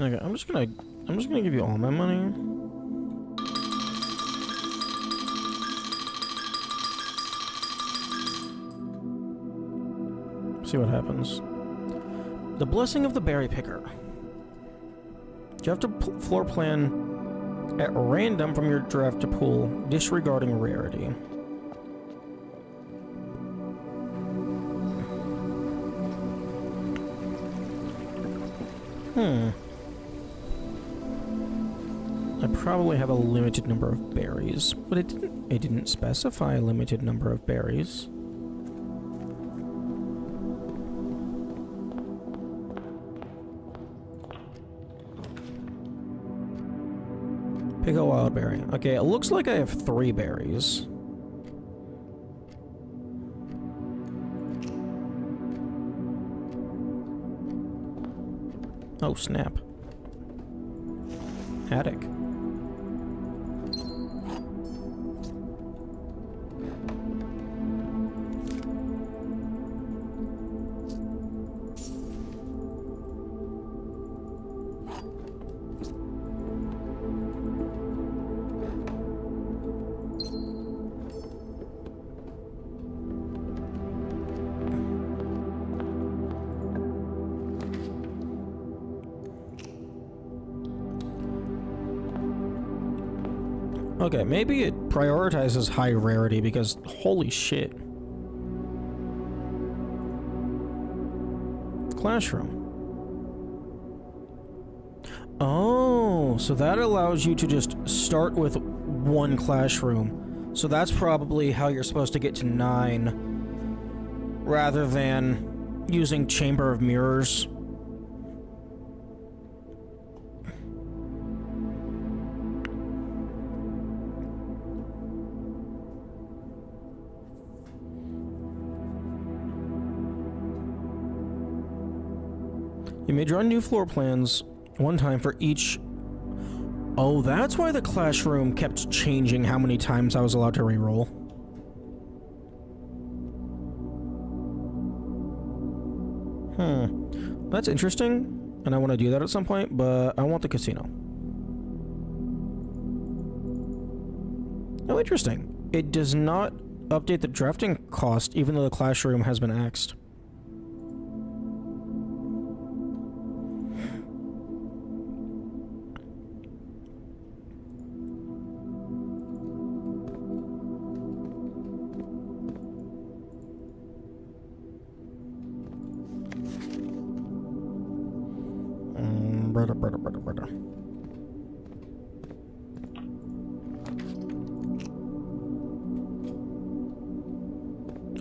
Okay, I'm just gonna give you all my money. See what happens. The Blessing of the Berry Picker. You have to floor plan at random from your draft to pool, disregarding rarity. I probably have a limited number of berries, but it didn't specify a limited number of berries. Pick a wild berry. Okay, it looks like I have 3 berries. Oh, snap. Attic. Okay, maybe it prioritizes high rarity because holy shit. Classroom. Oh, so that allows you to just start with 1 classroom. So that's probably how you're supposed to get to 9 rather than using Chamber of Mirrors. You may draw new floor plans 1 time for each. Oh, that's why the classroom kept changing how many times I was allowed to reroll. That's interesting, and I want to do that at some point, but I want the casino. Oh, interesting. It does not update the drafting cost, even though the classroom has been axed.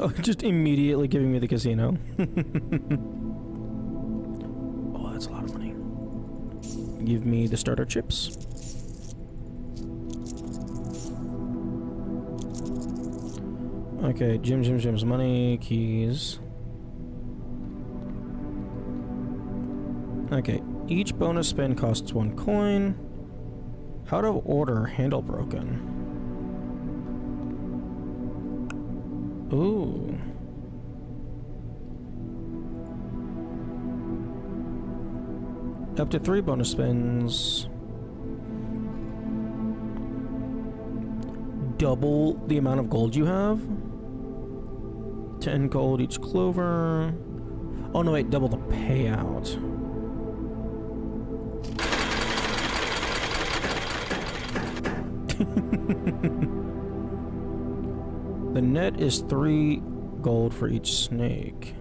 Oh, just immediately giving me the casino. Oh, that's a lot of money. Give me the starter chips. Okay, gems, money, keys. Okay, each bonus spin costs 1 coin. Out of order, handle broken. Ooh. Up to 3 bonus spins. Double the amount of gold you have. 10 gold each clover. Oh no, wait, double the payout. The net is 3 gold for each snake.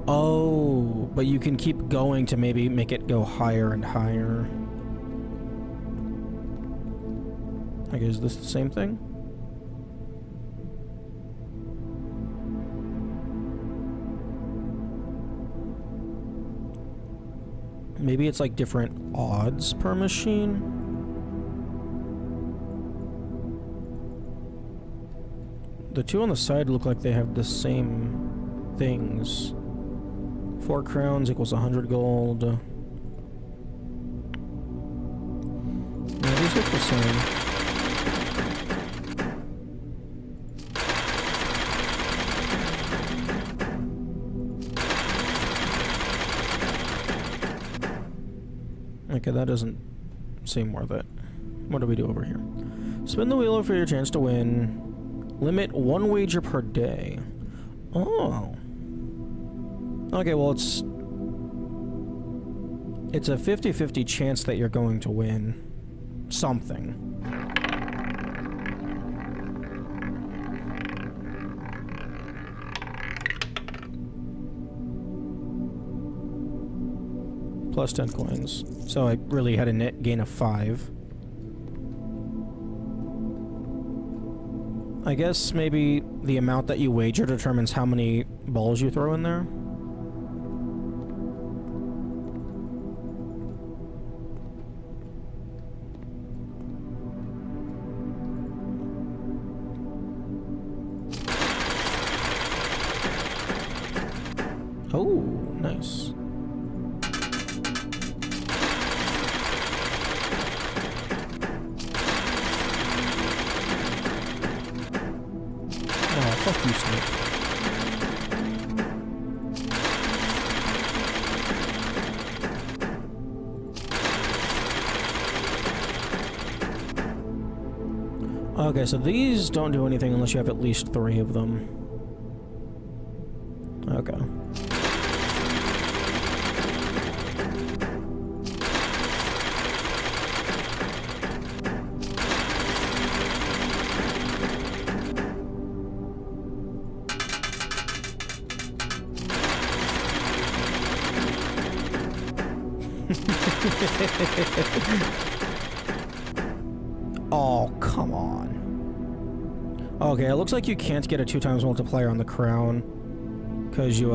Oh, but you can keep going to maybe make it go higher and higher. Okay, is this the same thing? Maybe it's like different odds per machine? The two on the side look like they have the same things. 4 crowns equals 100 gold. Yeah, these look the same. Okay, that doesn't seem worth it. What do we do over here? Spin the wheel for your chance to win. Limit 1 wager per day. Oh. Okay, well, it's a 50-50 chance that you're going to win something. Plus 10 coins. So I really had a net gain of 5. I guess maybe the amount that you wager determines how many balls you throw in there. Oh, nice. Oh, fuck you, Snake. Okay, so these don't do anything unless you have at least 3 of them. Okay. Oh, come on. Okay, it looks like you can't get a 2x multiplier on the crown because you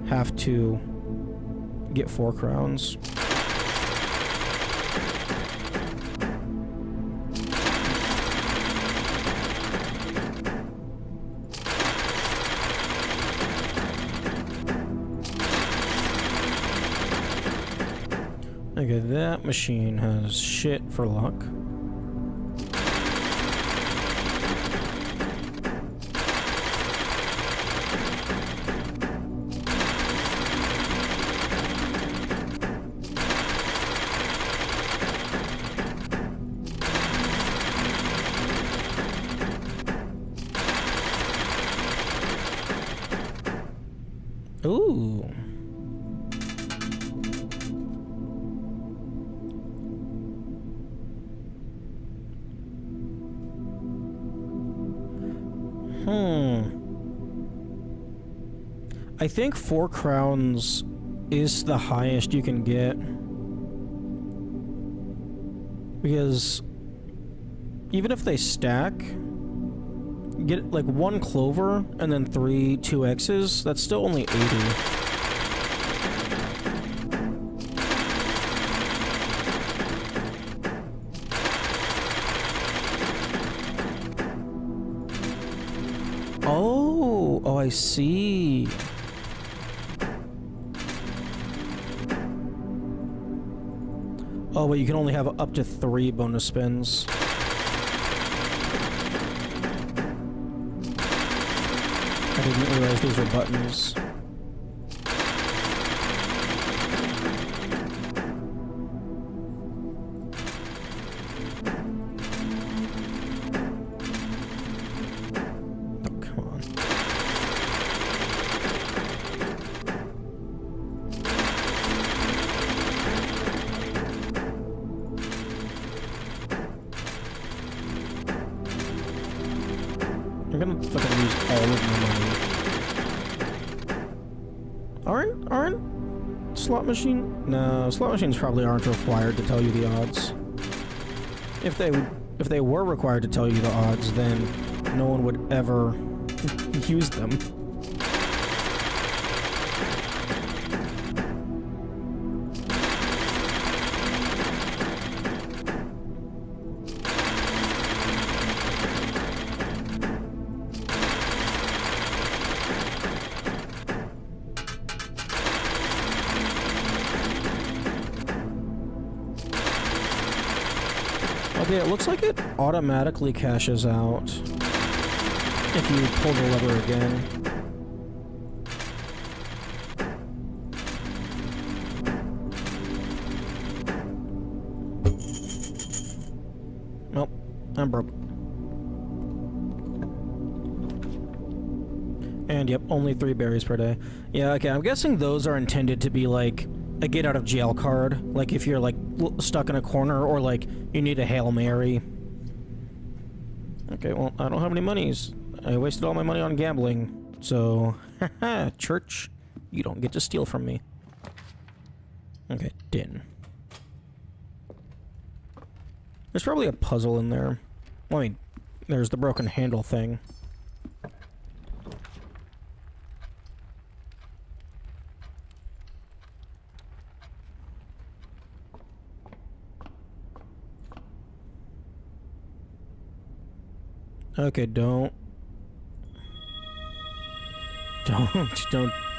have to get 4 crowns. Okay, that machine has shit for luck. Ooh. I think 4 crowns is the highest you can get. Because even if they stack, get like 1 clover and then 3 2x's, that's still only 80. Oh, I see. Oh, but you can only have up to 3 bonus spins. I didn't realize these were buttons. Oh, come on. I'm gonna fucking lose all of my money. Aren't slot machine? No, slot machines probably aren't required to tell you the odds. If they were required to tell you the odds, then no one would ever use them. Okay, it looks like it automatically cashes out if you pull the lever again. Nope, I'm broke. And yep, only 3 berries per day. Yeah, okay, I'm guessing those are intended to be like a get out of jail card, like if you're like stuck in a corner or like you need a Hail Mary. Okay, well, I don't have any monies. I wasted all my money on gambling. So, haha, church, you don't get to steal from me. Okay, din. There's probably a puzzle in there. Well, I mean, there's the broken handle thing. Okay, don't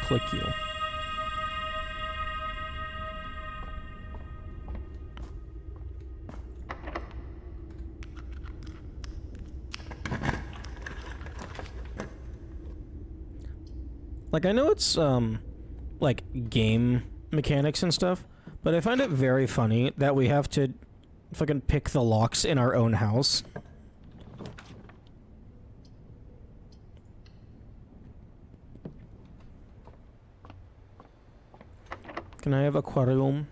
click you. Like, I know it's, like, game mechanics and stuff, but I find it very funny that we have to fucking pick the locks in our own house. Can I have aquarium?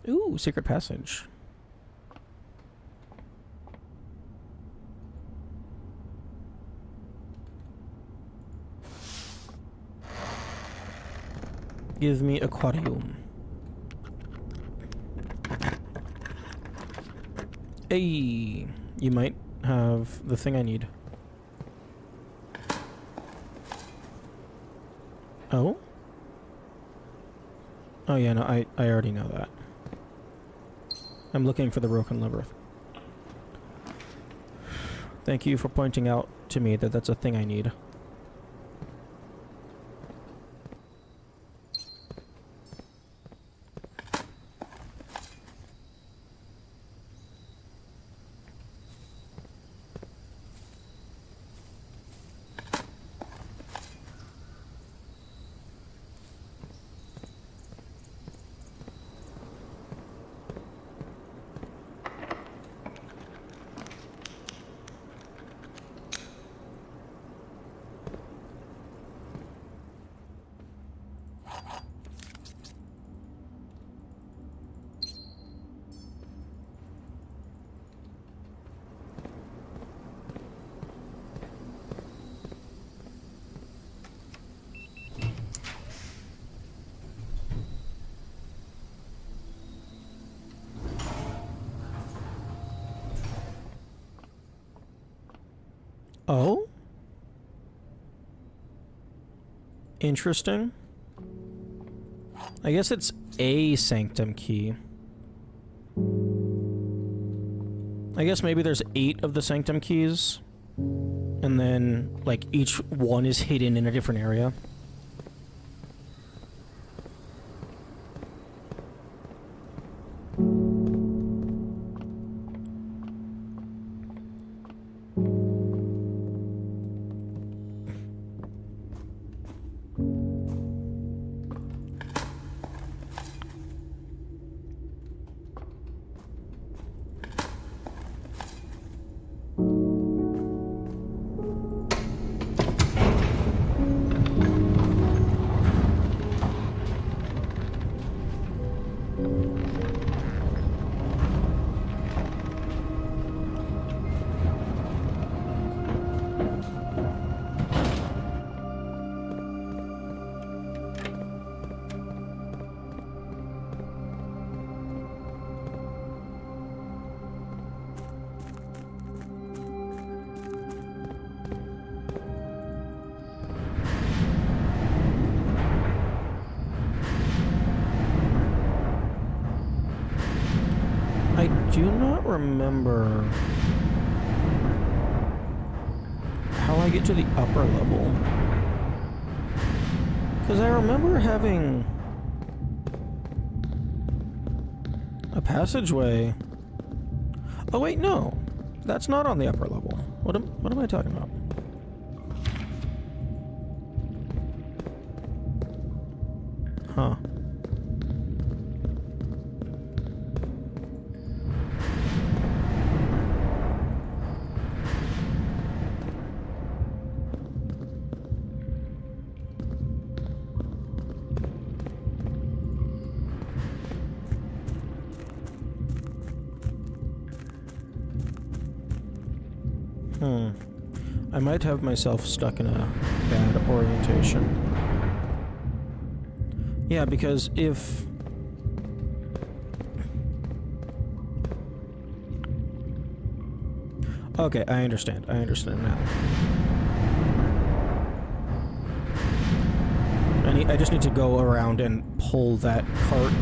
Ooh, secret passage. Give me aquarium. Hey, you might have the thing I need. Oh? Oh yeah, no, I already know that. I'm looking for the broken lever. Thank you for pointing out to me that that's a thing I need. Oh? Interesting. I guess it's a sanctum key. I guess maybe there's 8 of the sanctum keys. And then, like, each one is hidden in a different area. I do not remember how I get to the upper level. Because I remember having a passageway. Oh wait, no. That's not on the upper level. What am I talking about? Huh. I might have myself stuck in a bad orientation. Yeah, because if... Okay, I understand. I understand now. I just need to go around and pull that cart.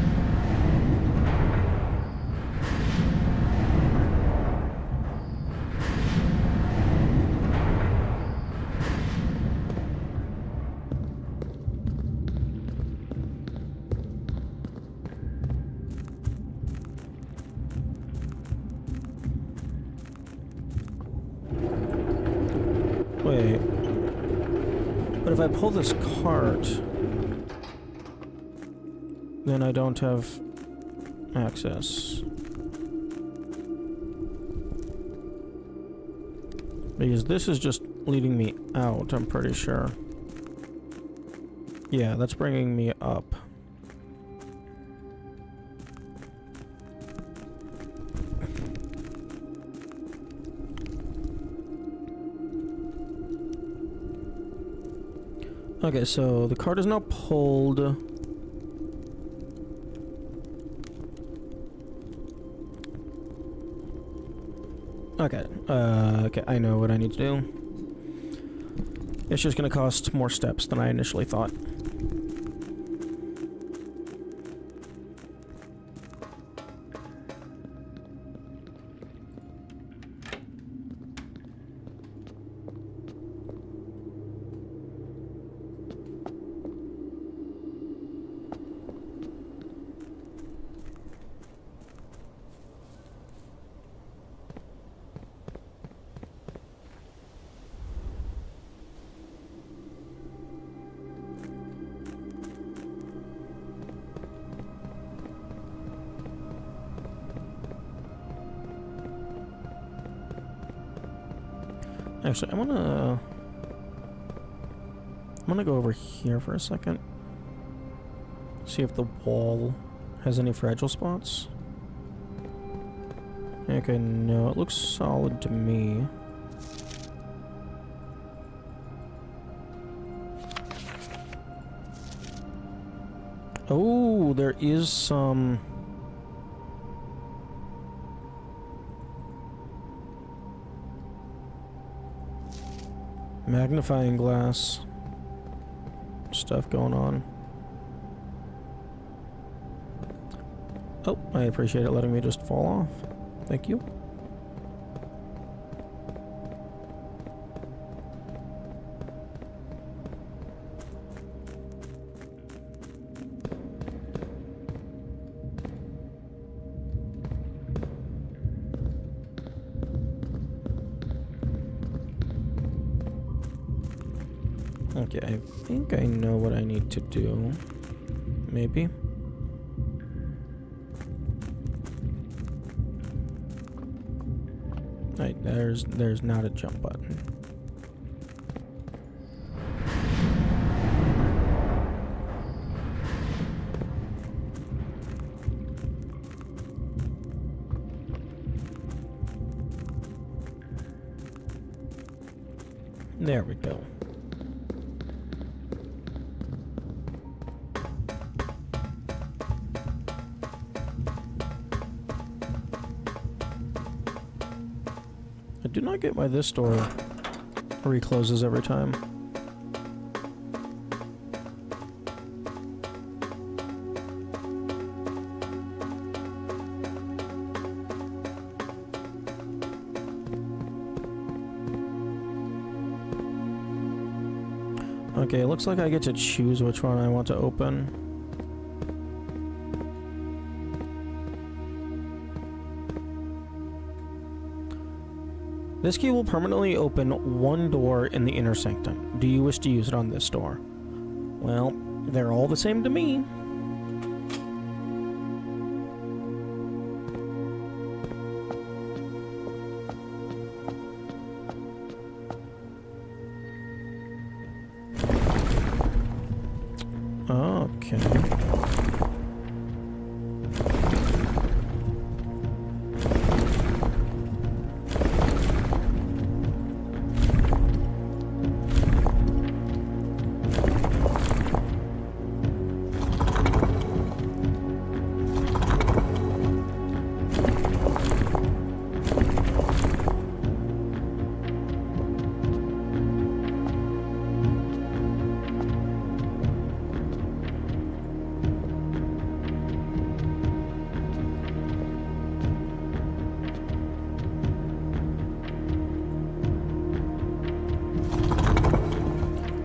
Wait. But if I pull this cart, then I don't have access. Because this is just leading me out, I'm pretty sure. Yeah, that's bringing me up. Okay, so the cart is now pulled. Okay, okay, I know what I need to do. It's just gonna cost more steps than I initially thought. Actually, I'm gonna go over here for a second. See if the wall has any fragile spots. Okay, no, it looks solid to me. Oh, there is some... magnifying glass stuff going on. Oh, I appreciate it letting me just fall off. Thank you. Okay, I think I know what I need to do. Maybe. Right, there's not a jump button. There we go. I do not get why this door recloses every time. Okay, it looks like I get to choose which one I want to open. This key will permanently open one door in the inner sanctum. Do you wish to use it on this door? Well, they're all the same to me. Okay.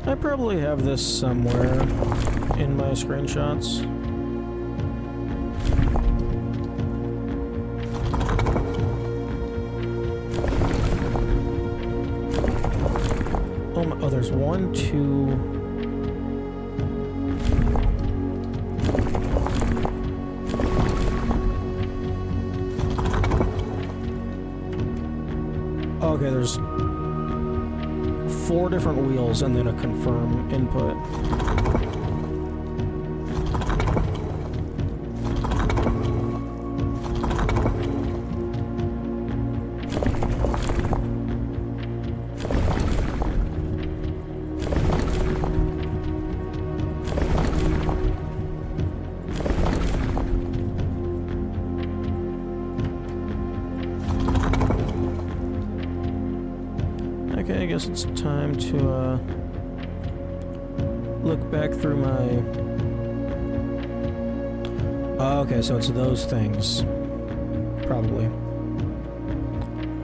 I probably have this somewhere in my screenshots. Oh, there's 1, 2... Okay, there's 4 different wheels and then a confirm input. Okay, I guess it's time to look back through my... okay, so it's those things. Probably.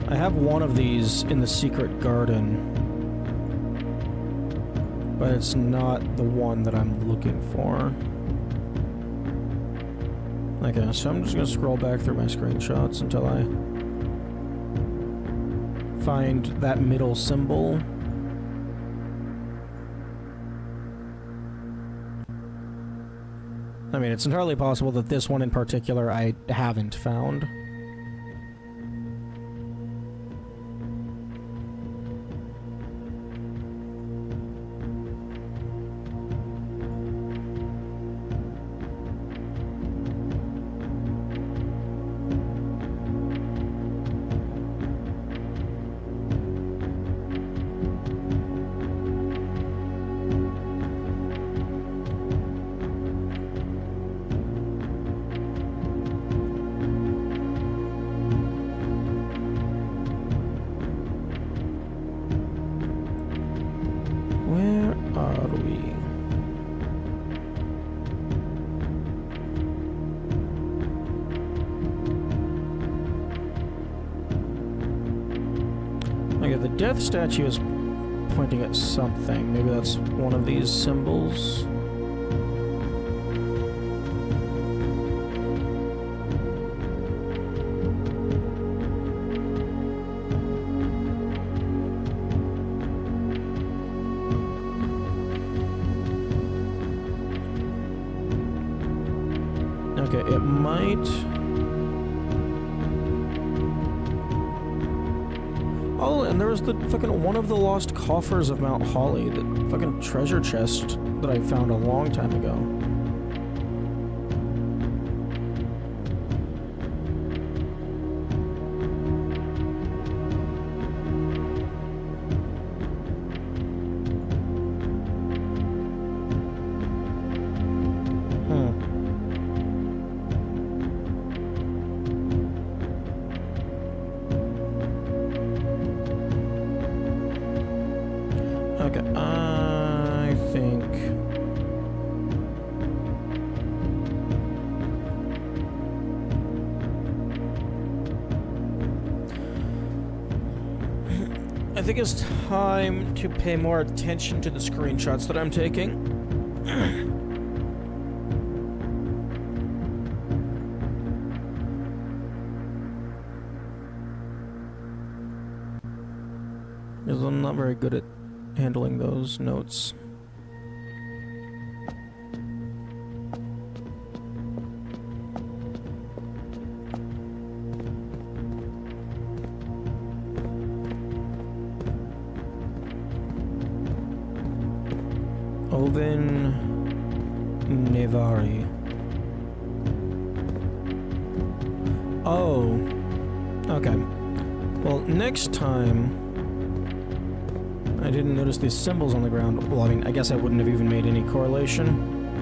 I have one of these in the secret garden, but it's not the one that I'm looking for. Okay, so I'm just gonna scroll back through my screenshots until I find that middle symbol. I mean, it's entirely possible that this one in particular I haven't found. Okay, the death statue is pointing at something. Maybe that's one of these symbols. Okay, it might... Oh, and there was the fucking one of the lost coffers of Mount Holly, the fucking treasure chest that I found a long time ago. Okay, I think... I think it's time to pay more attention to the screenshots that I'm taking. Because I'm not very good at handling those notes. Oven Nevari. Oh. Okay. Well, next time... I didn't notice these symbols on the ground. Well, I mean, I guess I wouldn't have even made any correlation.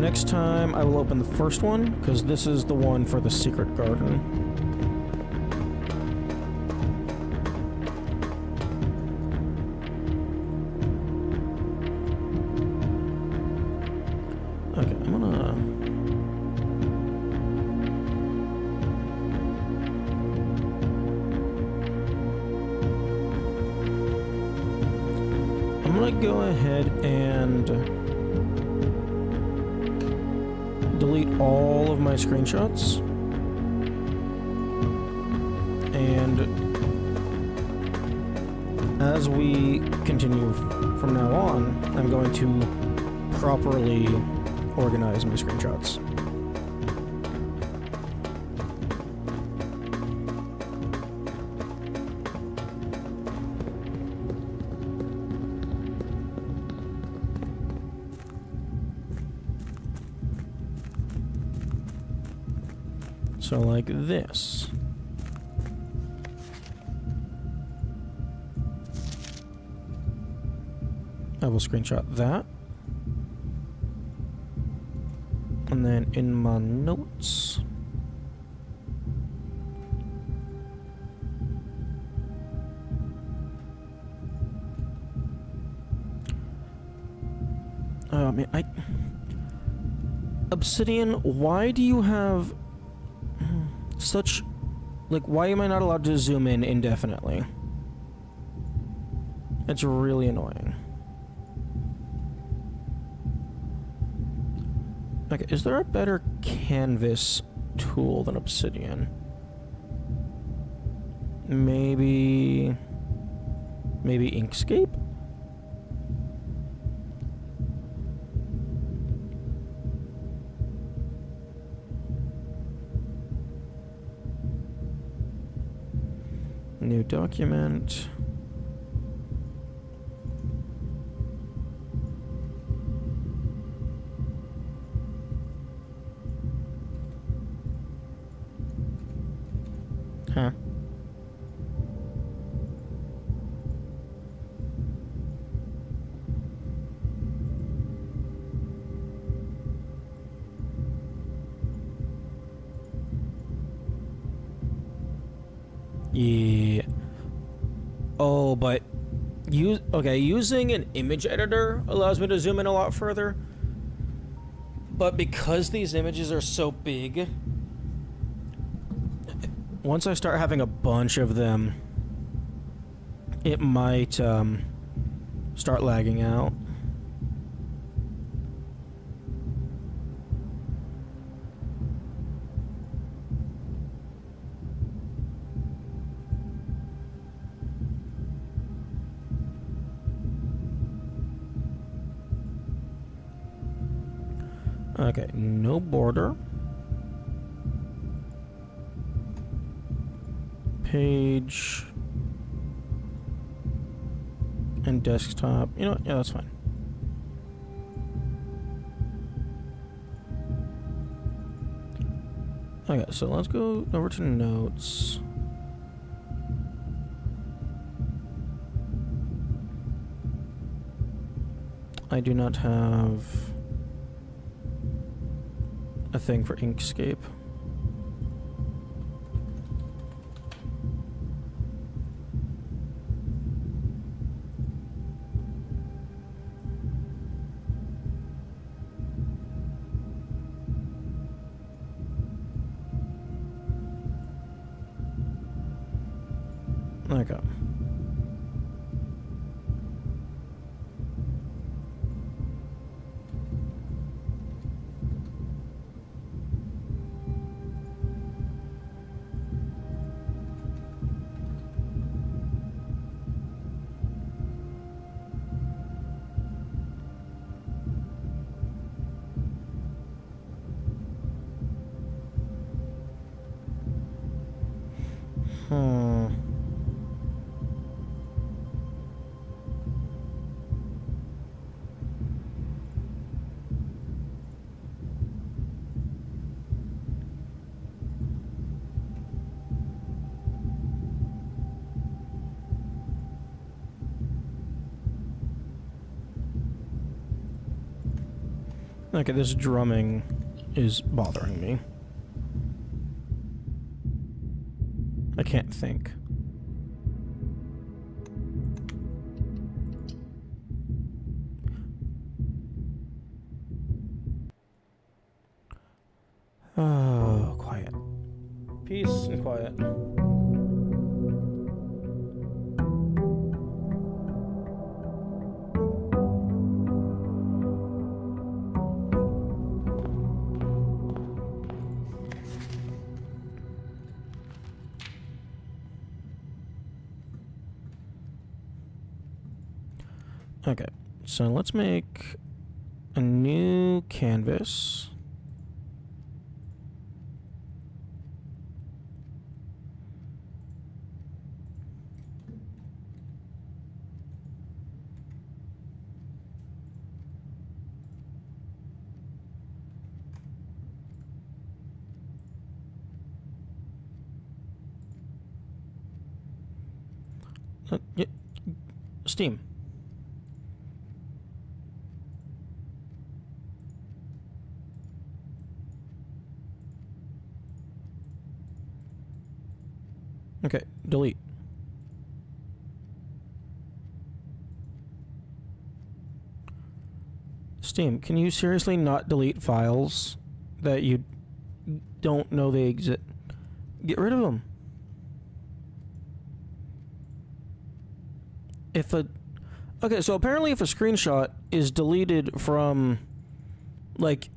Next time, I will open the first one, because this is the one for the secret garden. Okay, I'm gonna... I'm gonna go ahead and delete all of my screenshots, and as we continue from now on, I'm going to properly organize my screenshots. So like this. I will screenshot that. And then in my notes, oh man, Obsidian, why do you have such, like, why am I not allowed to zoom in indefinitely? It's really annoying. Okay, is there a better canvas tool than Obsidian? Maybe Inkscape? New document. Huh. Yeah. Oh, but using an image editor allows me to zoom in a lot further. But because these images are so big, once I start having a bunch of them it might start lagging out. Okay, no border. Page. And desktop. You know what? Yeah, that's fine. Okay, so let's go over to notes. I do not have a thing for Inkscape. Okay. Hmm. Okay, this drumming is bothering me. I can't think. Oh, quiet. Peace and quiet. Okay, so let's make a new canvas. Yeah, Steam. Okay, delete. Steam, can you seriously not delete files that you don't know they exist? Get rid of them. If a... Okay, so apparently if a screenshot is deleted from, like,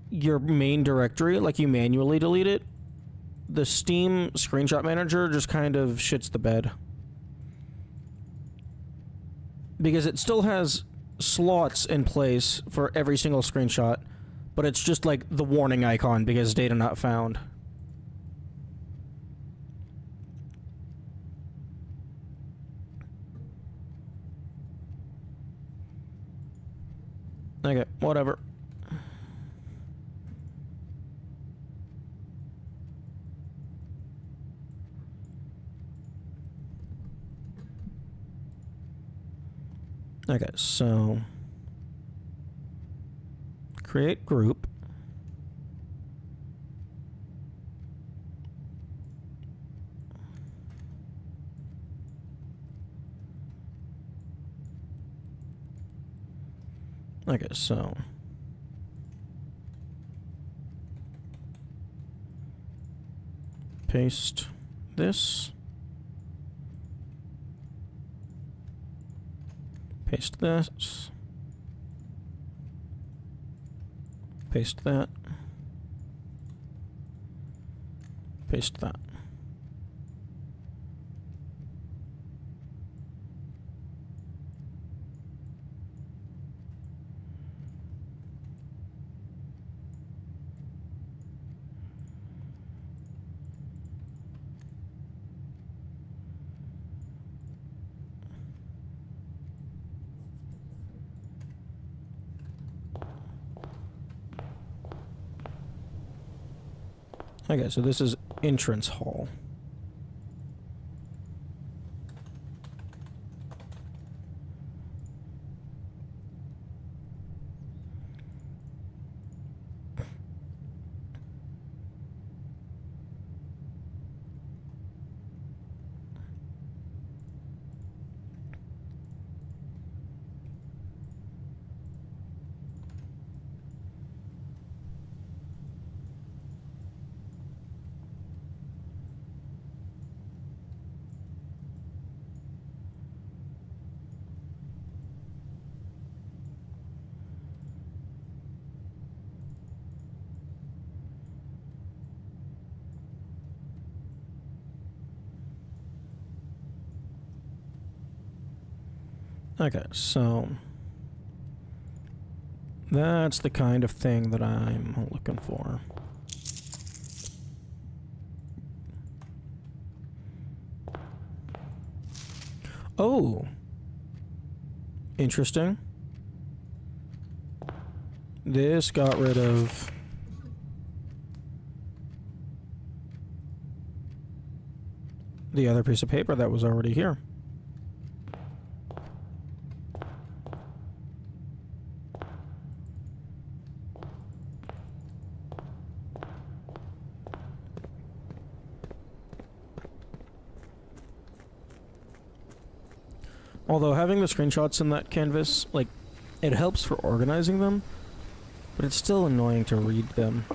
your main directory, like you manually delete it, the Steam screenshot manager just kind of shits the bed. Because it still has slots in place for every single screenshot, but it's just like the warning icon because data not found. Okay, whatever. Okay, so create group. Okay, so paste this. Paste this. Paste that. Paste that. Okay, so this is entrance hall. Okay, so that's the kind of thing that I'm looking for. Oh, interesting. This got rid of the other piece of paper that was already here. Although having the screenshots in that canvas, like, it helps for organizing them, but it's still annoying to read them.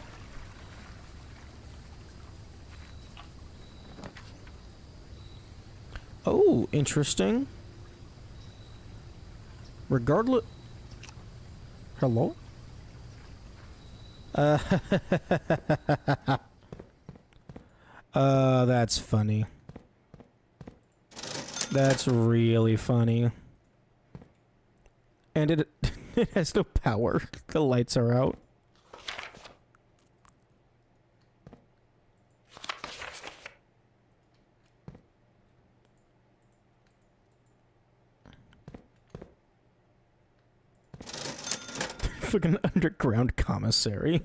Oh, interesting. Regardless... Hello? That's funny. That's really funny. And it it has no power. The lights are out. Fucking underground commissary.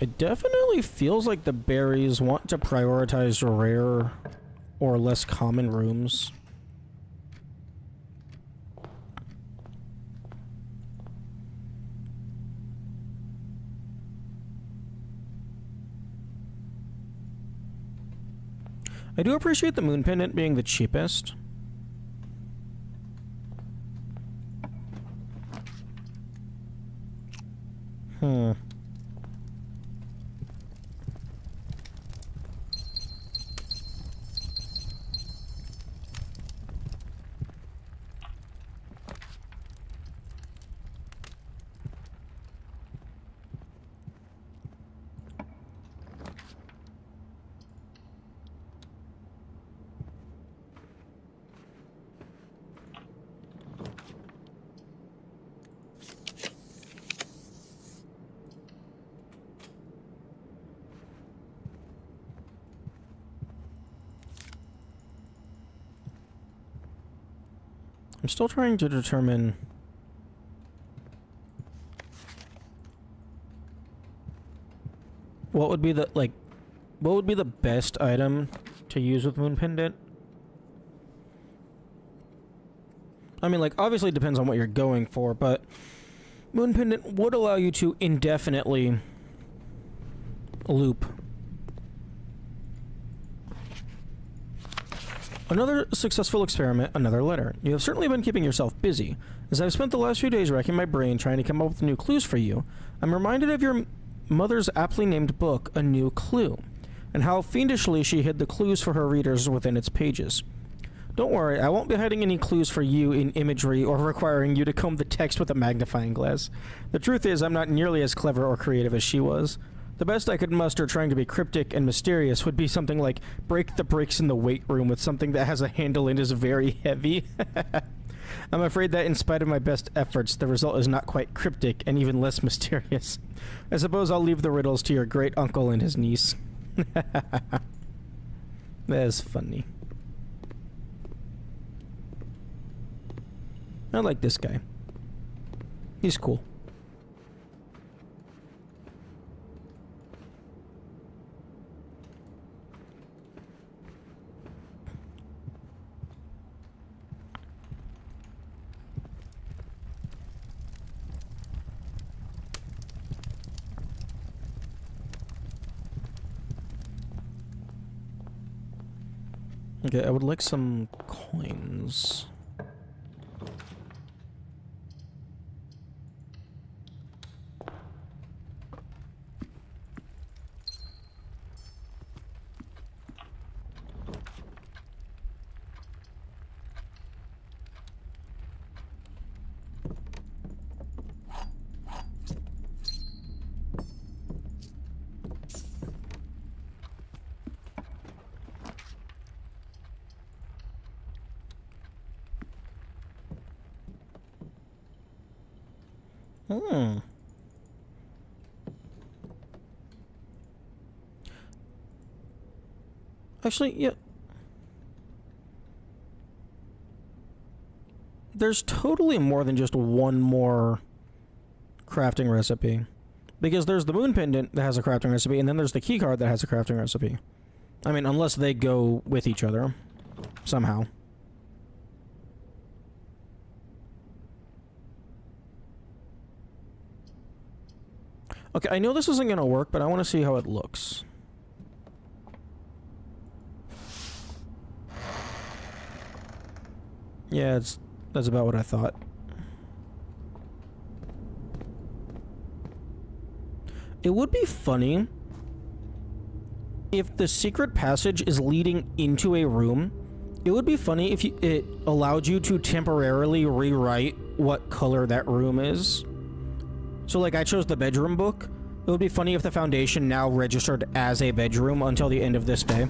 It definitely feels like the berries want to prioritize rare or less common rooms. I do appreciate the moon pendant being the cheapest. I'm still trying to determine what would be the, like, what would be the best item to use with Moon Pendant? I mean, like, obviously it depends on what you're going for, but Moon Pendant would allow you to indefinitely loop. Another successful experiment, another letter. You have certainly been keeping yourself busy. As I've spent the last few days racking my brain trying to come up with new clues for you, I'm reminded of your mother's aptly named book, A New Clue, and how fiendishly she hid the clues for her readers within its pages. Don't worry, I won't be hiding any clues for you in imagery or requiring you to comb the text with a magnifying glass. The truth is, I'm not nearly as clever or creative as she was. The best I could muster trying to be cryptic and mysterious would be something like break the bricks in the weight room with something that has a handle and is very heavy. I'm afraid that in spite of my best efforts, the result is not quite cryptic and even less mysterious. I suppose I'll leave the riddles to your great uncle and his niece. That's funny. I like this guy. He's cool. Okay, I would like some coins. Hmm. Actually, yeah. There's totally more than just one more crafting recipe. Because there's the Moon Pendant that has a crafting recipe, and then there's the keycard that has a crafting recipe. I mean, unless they go with each other. Somehow. Okay, I know this isn't gonna work, but I want to see how it looks. Yeah, that's about what I thought. It would be funny if the secret passage is leading into a room. It would be funny if it allowed you to temporarily rewrite what color that room is. So, like, I chose the bedroom book. It would be funny if the foundation now registered as a bedroom until the end of this day.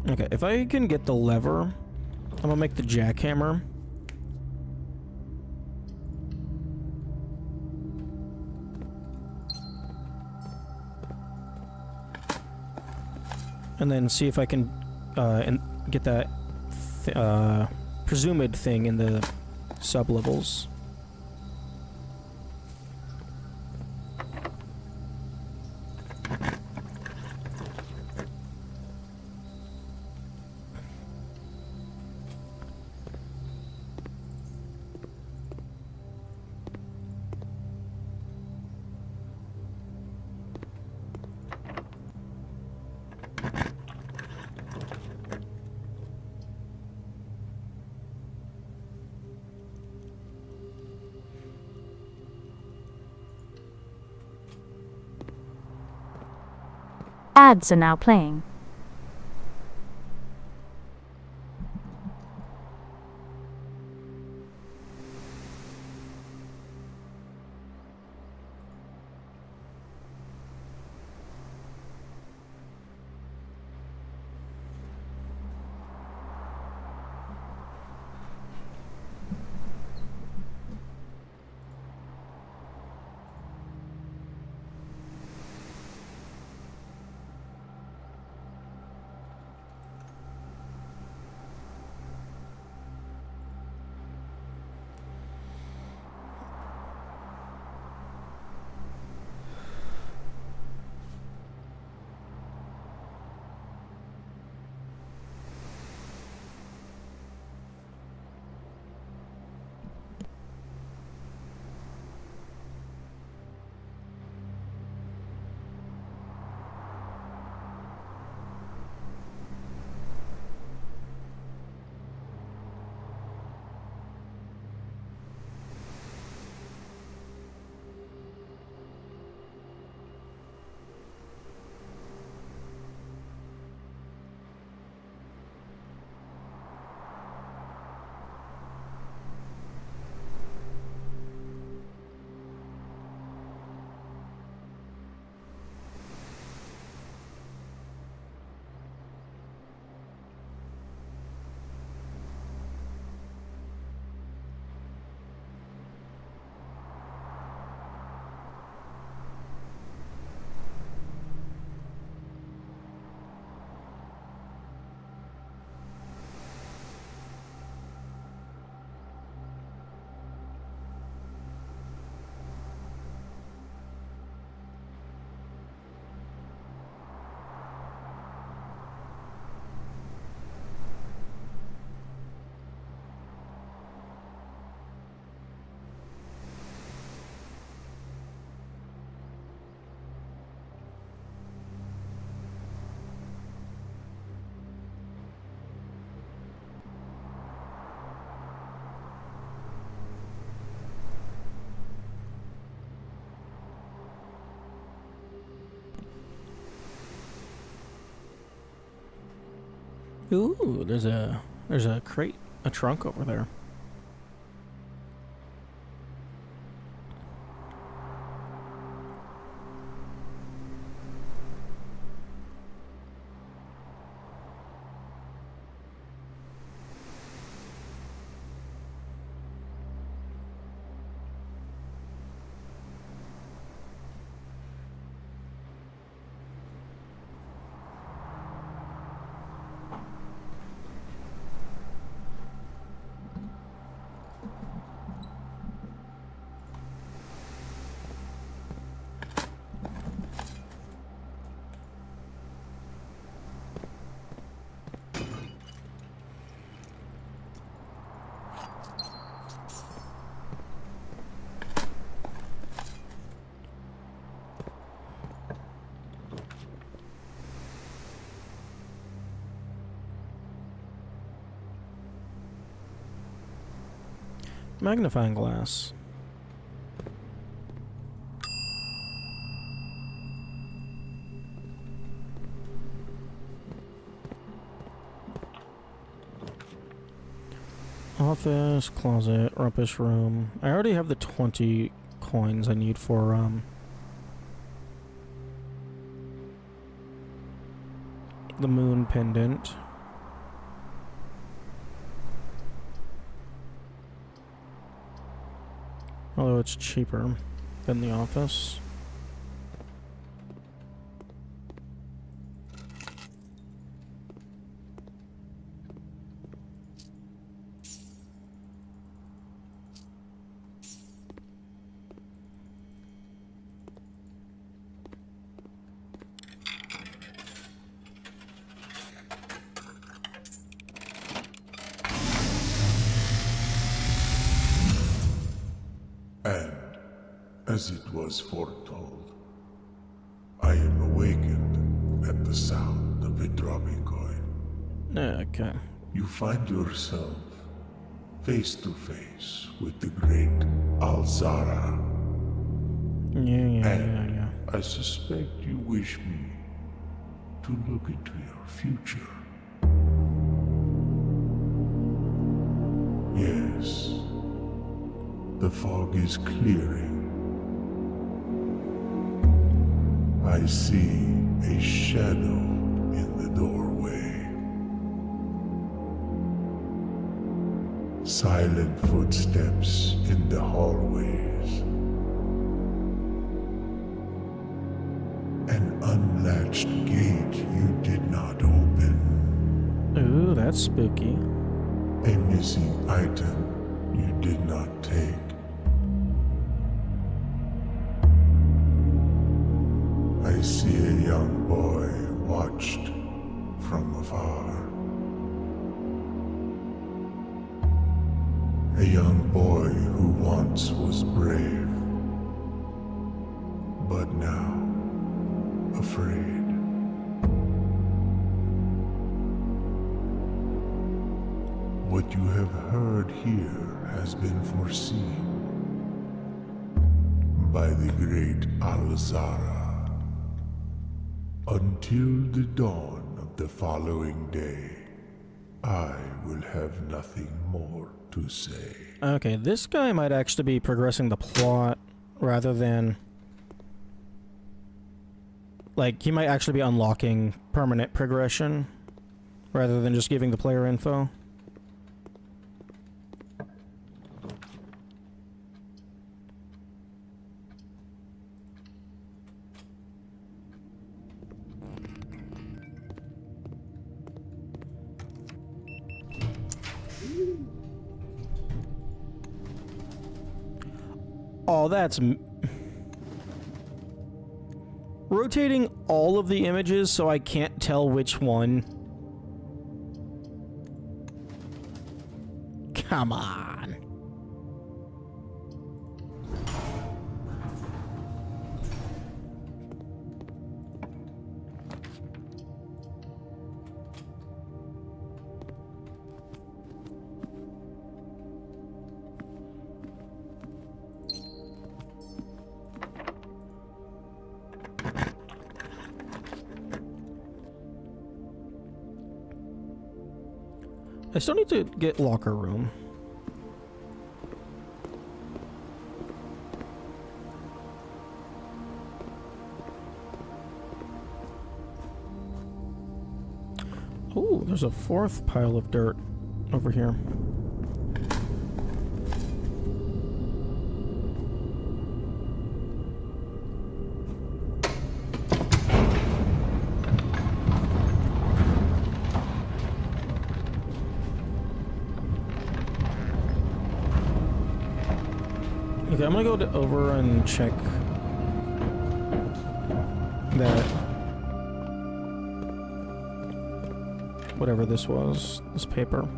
Okay, if I can get the lever, I'm gonna make the jackhammer. And then see if I can get that presumed thing in the sub-levels. Ads are now playing. Ooh, there's a crate, a trunk over there. Magnifying glass. Office, closet, rumpus room. I already have the 20 coins I need for the moon pendant. Although it's cheaper than the office. And, as it was foretold, I am awakened at the sound of a dropping coin. Okay. You find yourself face to face with the great Alzara. Yeah. I suspect you wish me to look into your future. Yes. The fog is clearing. I see a shadow in the doorway. Silent footsteps in the hallways. An unlatched gate you did not open. Ooh, that's spooky. A missing item you did not take. I see a young boy watched from afar. A young boy who once was brave, but now afraid. What you have heard here has been foreseen by the great Alzara. Until the dawn of the following day, I will have nothing more to say. Okay, this guy might actually be progressing the plot rather than... Like, he might actually be unlocking permanent progression rather than just giving the player info. Oh, that's... rotating all of the images so I can't tell which one. Come on. I still need to get locker room. Oh, there's a fourth pile of dirt over here. Okay, I'm gonna go over and check that whatever this was, this paper.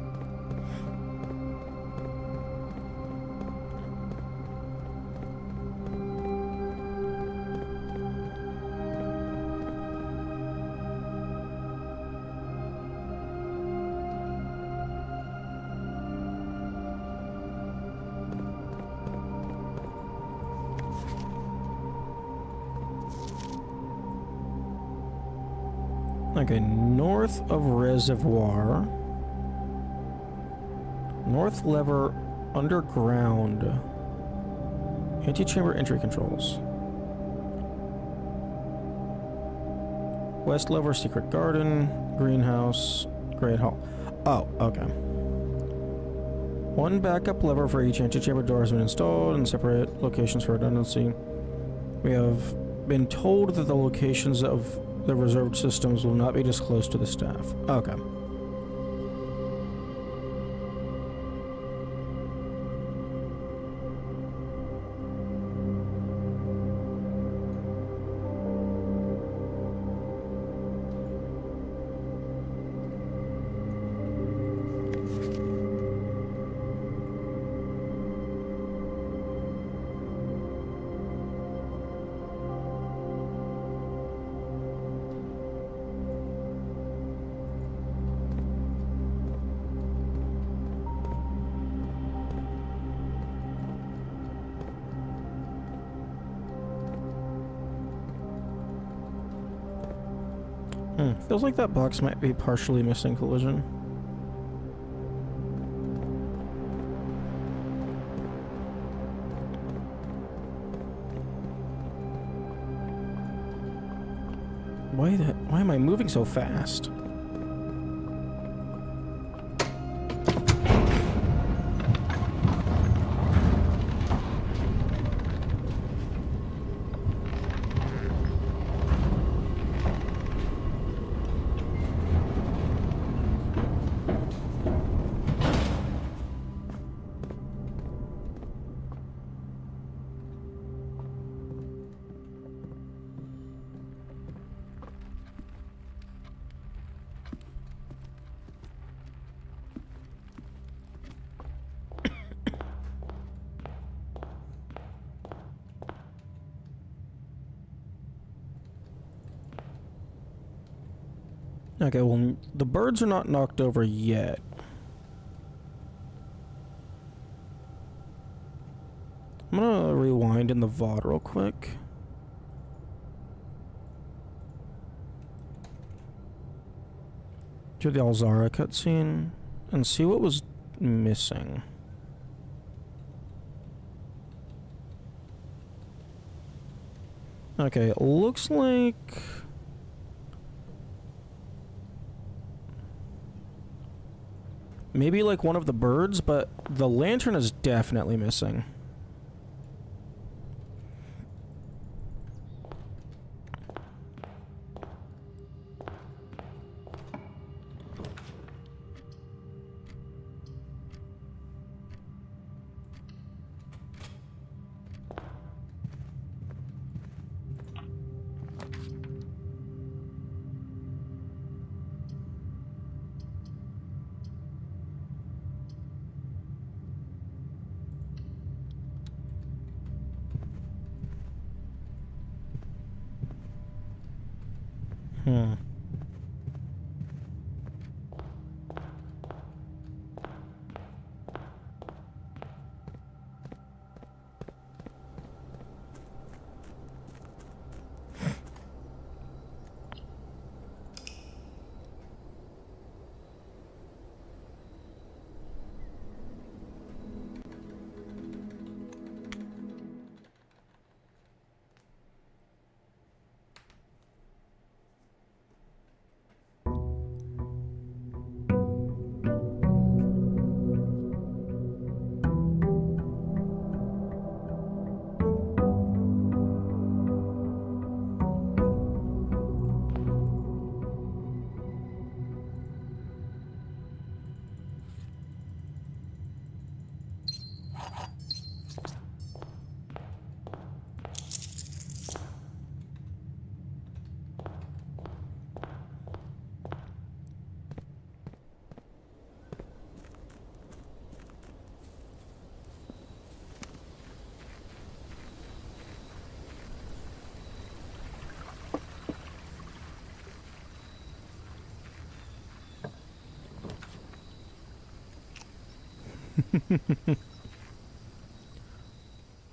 Okay, north of reservoir. North lever underground. Antechamber entry controls. West lever secret garden. Greenhouse. Great hall. Oh, okay. One backup lever for each antechamber door has been installed in separate locations for redundancy. We have been told that the locations of the reserved systems will not be disclosed to the staff. Okay. Feels like that box might be partially missing collision. Why am I moving so fast? Okay, well, the birds are not knocked over yet. I'm gonna rewind in the VOD real quick. Do the Alzara cutscene and see what was missing. Okay, it looks like maybe like one of the birds, but the lantern is definitely missing.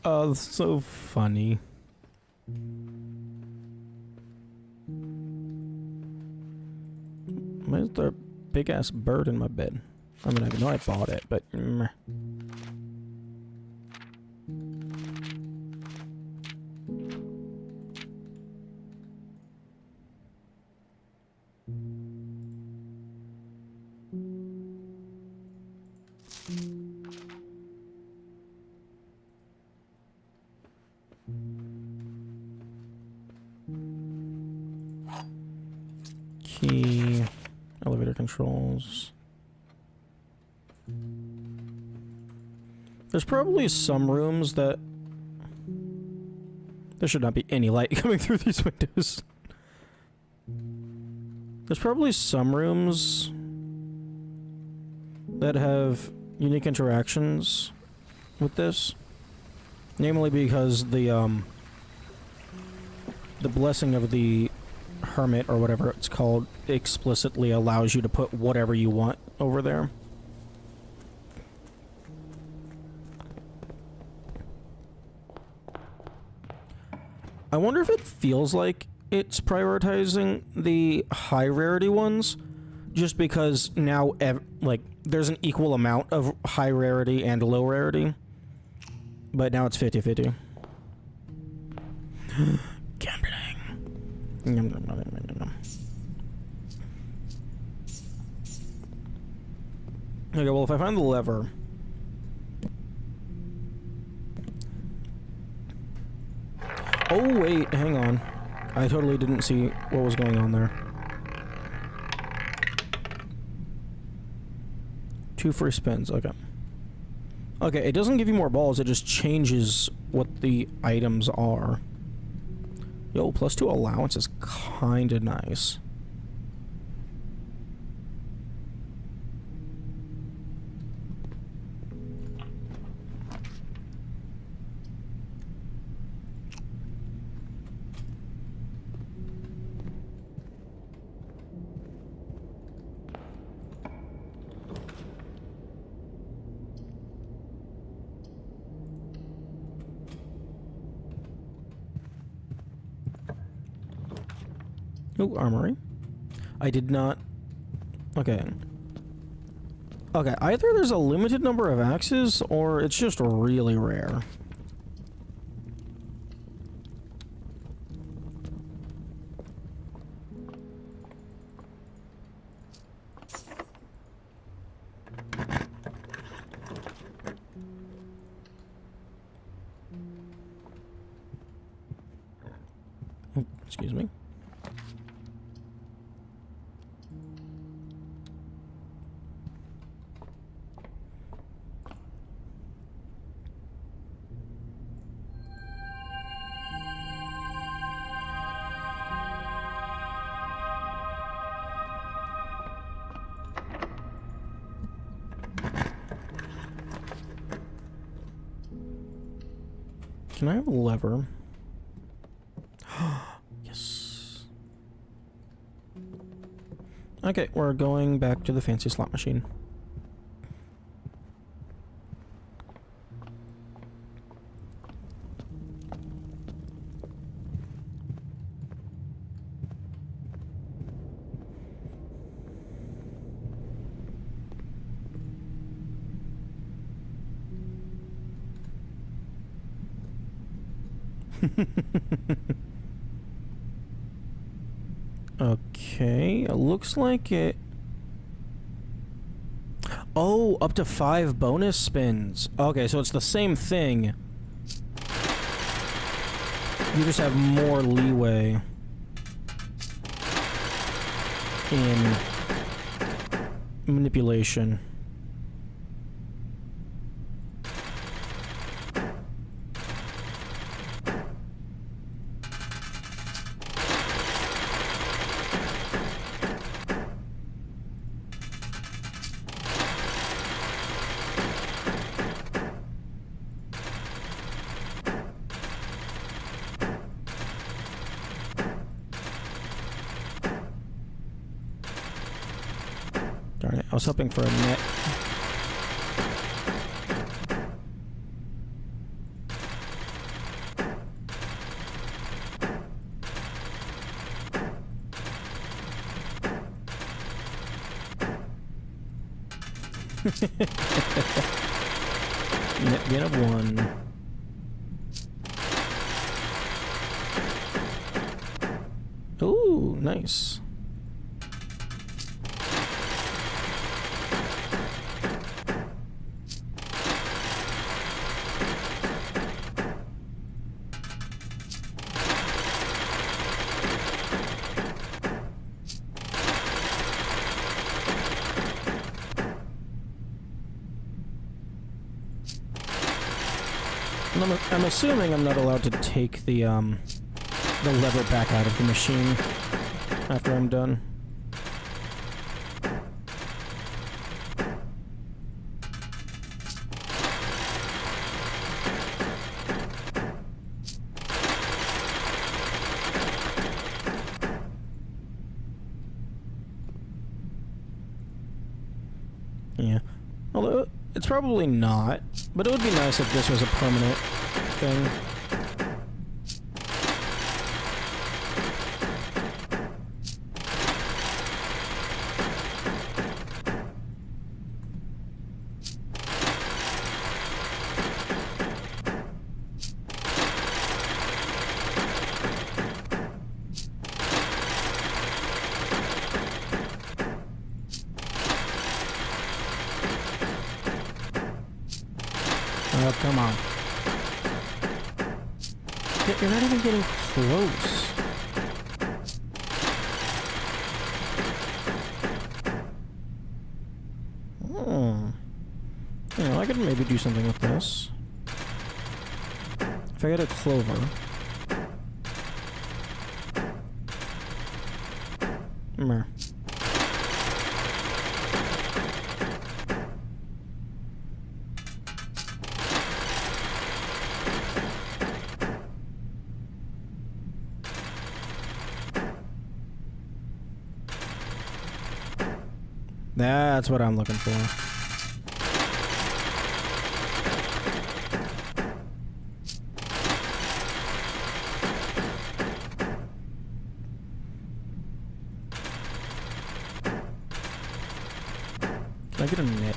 Oh, that's so funny. Why is there a big ass bird in my bed? I mean, I know I bought it, but. Key, elevator controls. There's probably some rooms that there should not be any light coming through these windows. There's probably some rooms that have unique interactions with this. Namely because the blessing of the hermit, or whatever it's called, explicitly allows you to put whatever you want over there. I wonder if it feels like it's prioritizing the high rarity ones, just because now, like, there's an equal amount of high rarity and low rarity, but now it's 50-50. Gambling. Okay, well, if I find the lever... Oh, wait, hang on. I totally didn't see what was going on there. 2 free spins, okay. Okay, it doesn't give you more balls, it just changes what the items are. Yo, +2 allowance is kinda nice. Oh, armory. I did not... Okay. Okay, either there's a limited number of axes, or it's just really rare. Oh, excuse me. Can I have a lever? Yes. Okay, we're going back to the fancy slot machine. Okay, it looks like it... Oh, up to 5 bonus spins. Okay, so it's the same thing. You just have more leeway in manipulation. Darn it, I was hoping for a net. Net gain of 1. Ooh, nice. I'm assuming I'm not allowed to take the lever back out of the machine after I'm done. Yeah. Although, it's probably not, but it would be nice if this was a permanent thing. Oh, come on. You're not even getting close. You know, I could maybe do something with this. If I get a clover. Meh. That's what I'm looking for. Can I get a net?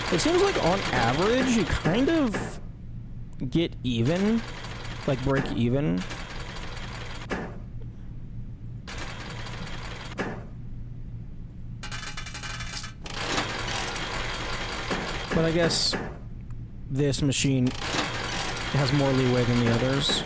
It seems like on average you kind of get even, like break even. But I guess this machine has more leeway than the others.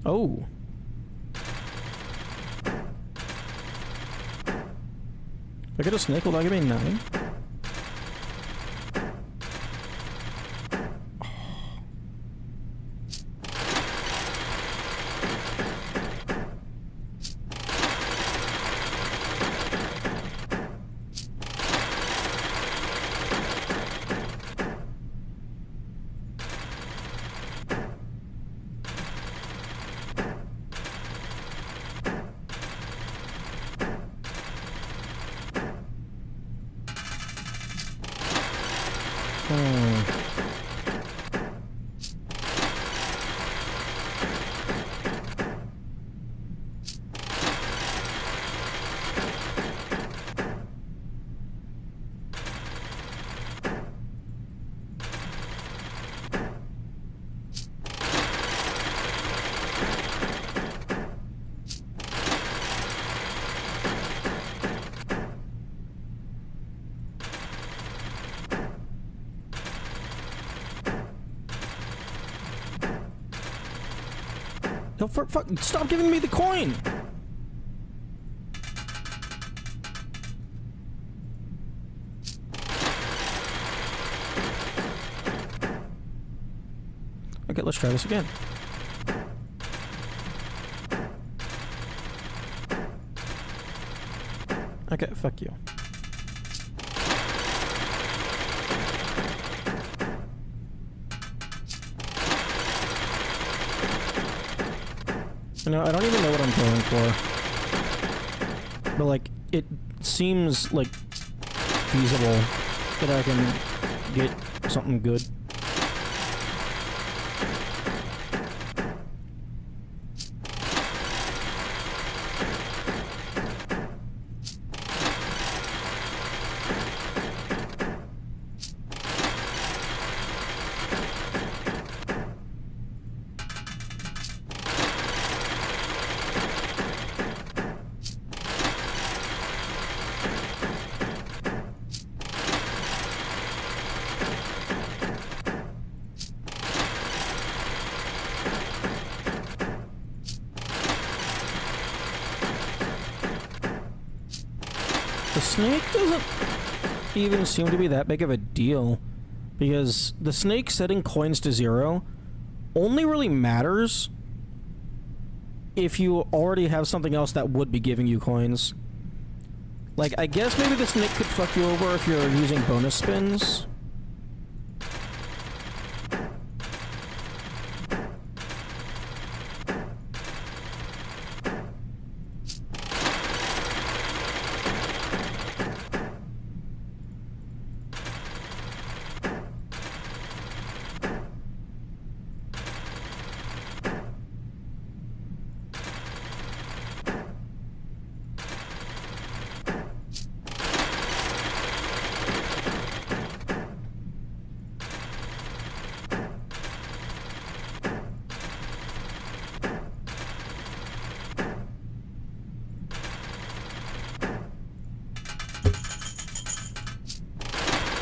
Oh. If I get a snake, will that give me 9? The fuck! Stop giving me the coin! Okay, let's try this again. Okay, fuck you. You know, I don't even know what I'm going for. But, like, it seems, like, feasible that I can get something good. The snake doesn't even seem to be that big of a deal, because the snake setting coins to 0 only really matters if you already have something else that would be giving you coins. Like, I guess maybe the snake could fuck you over if you're using bonus spins.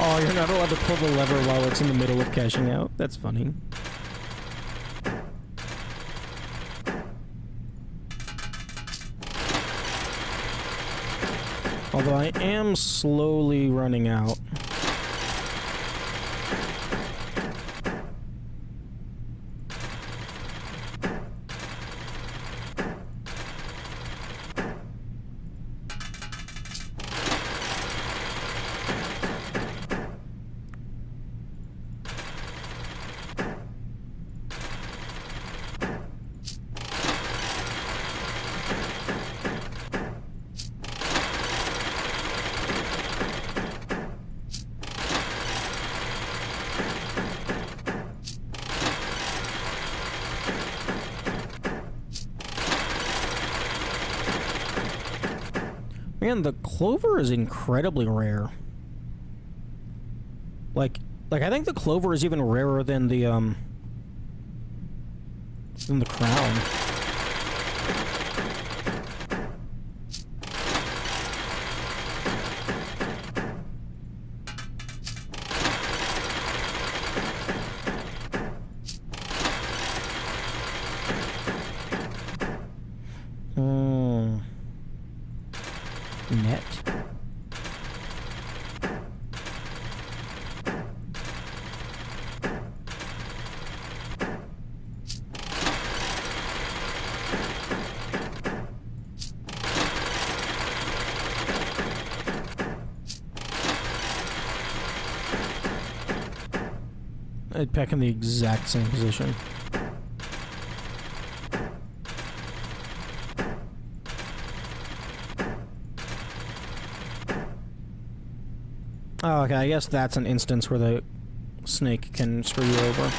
Oh, you're not allowed to pull the lever while it's in the middle of cashing out? That's funny. Although I am slowly running out. Man, the clover is incredibly rare. Like I think the clover is even rarer than the crown. Net. I'd pack in the exact same position. Oh, okay, I guess that's an instance where the snake can screw you over.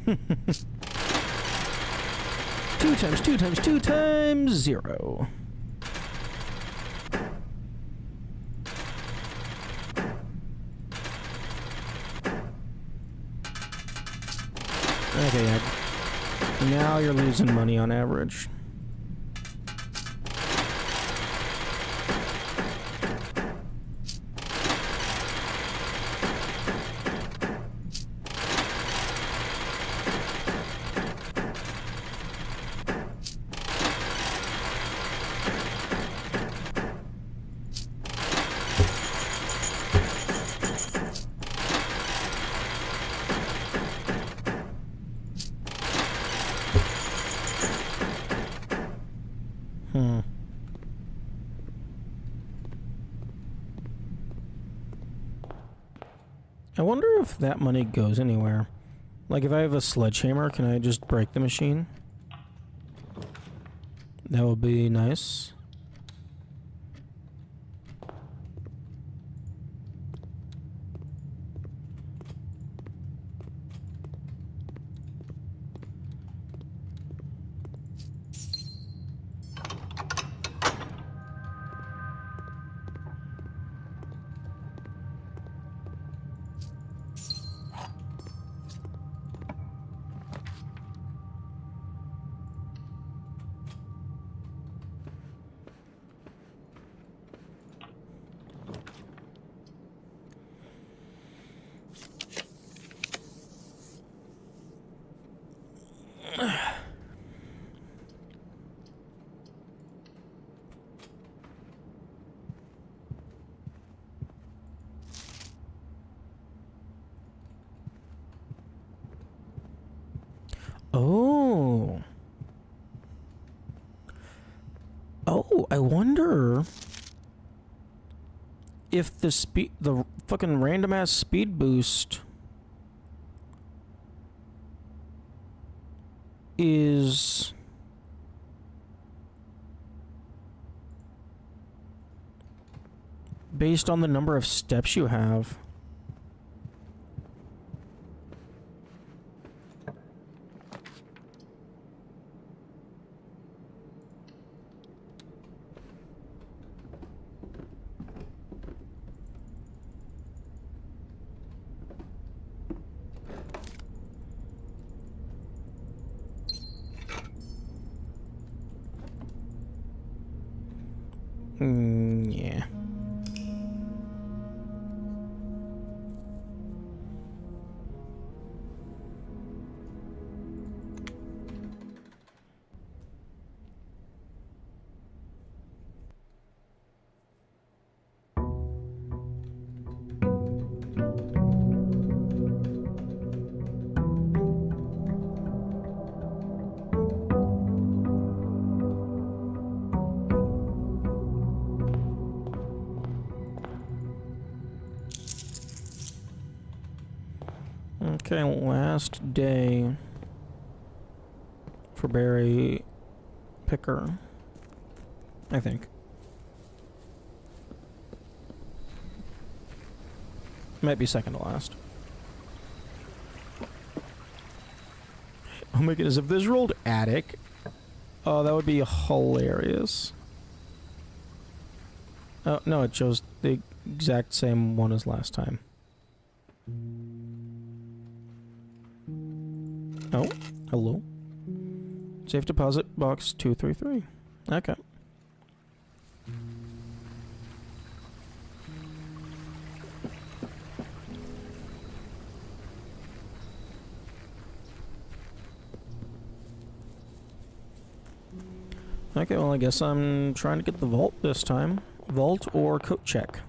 2 times 2 times 2 times 0. Okay, yeah. Now you're losing money on average. I wonder if that money goes anywhere. Like, if I have a sledgehammer, can I just break the machine? That would be nice. Oh. Oh, I wonder if the fucking random ass speed boost is based on the number of steps you have. Yeah. Okay, last day for berry picker, I think. Might be second to last. Oh my goodness, if this rolled attic, oh, that would be hilarious. Oh, no, it chose the exact same one as last time. Oh, hello. Safe deposit box 233. Okay. Okay, well, I guess I'm trying to get the vault this time. Vault or coat check.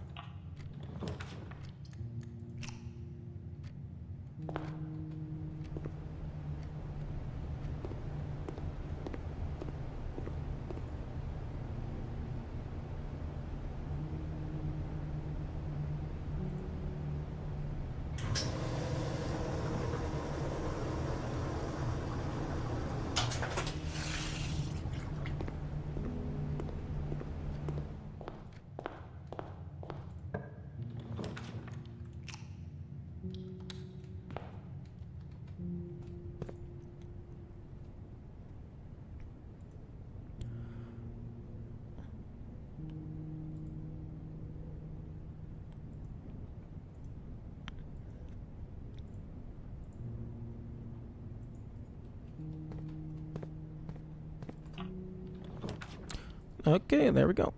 Okay, there we go.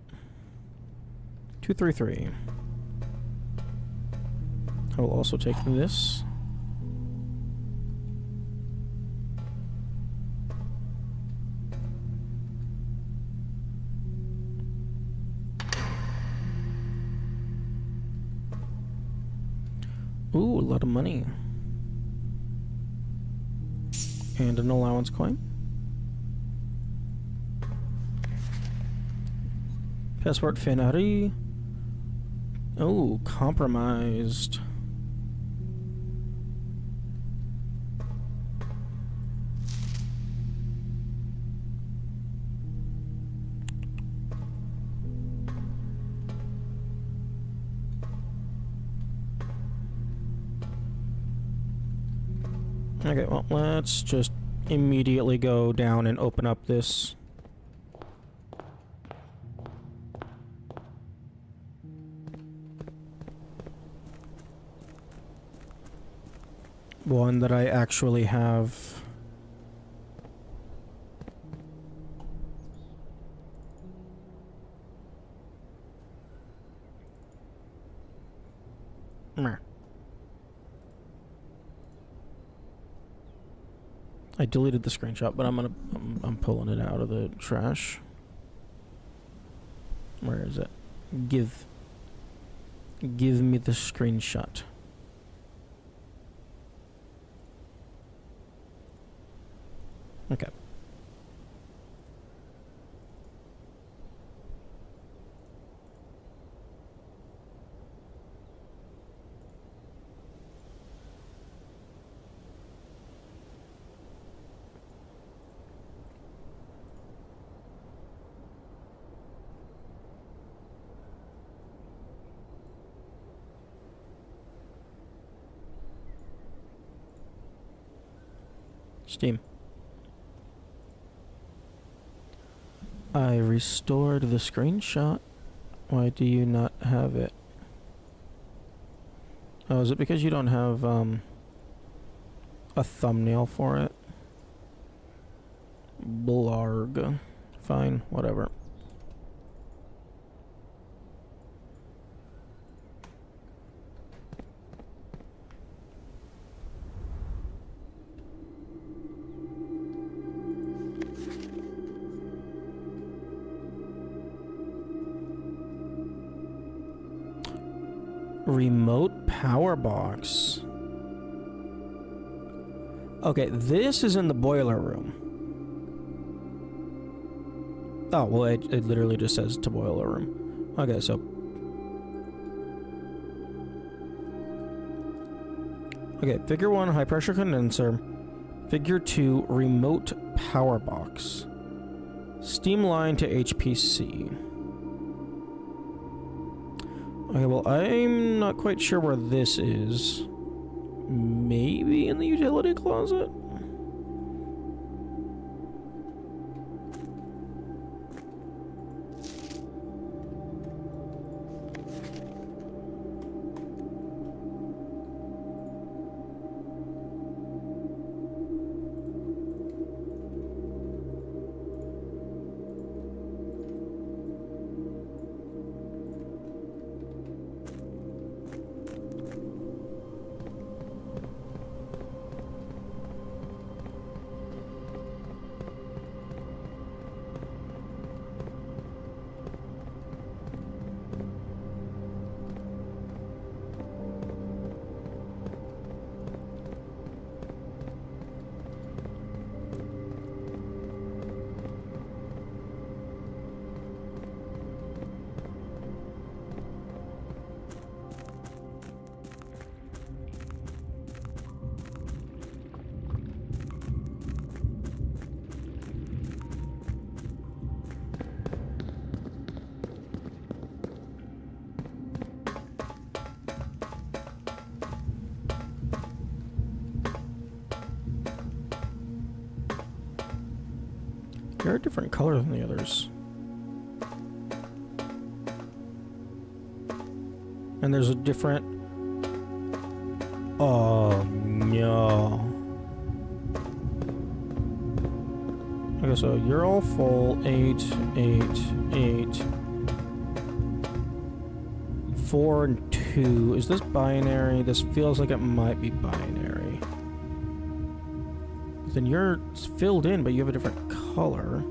233. I will also take this. Ooh, a lot of money. And an allowance coin. Passport Fenari. Oh, compromised. Okay, well, let's just immediately go down and open up this one that I actually have. Meh. I deleted the screenshot, but I'm pulling it out of the trash. Where is it? Give me the screenshot. Okay. Steam. I restored the screenshot. Why do you not have it? Oh, is it because you don't have a thumbnail for it? Blarg. Fine, whatever. Remote power box. Okay, this is in the boiler room. Oh, well, it literally just says to boiler room. Okay, so... Okay, figure 1, high pressure condenser. Figure 2, remote power box. Steam line to HPC. Okay, well, I'm not quite sure where this is. Maybe in the utility closet? They're a different color than the others. And there's a different... Oh, no. Okay, Okay, so you're all full. 8, 8, 8. 4 and 2. Is this binary? This feels like it might be binary. Then you're filled in, but you have a different color.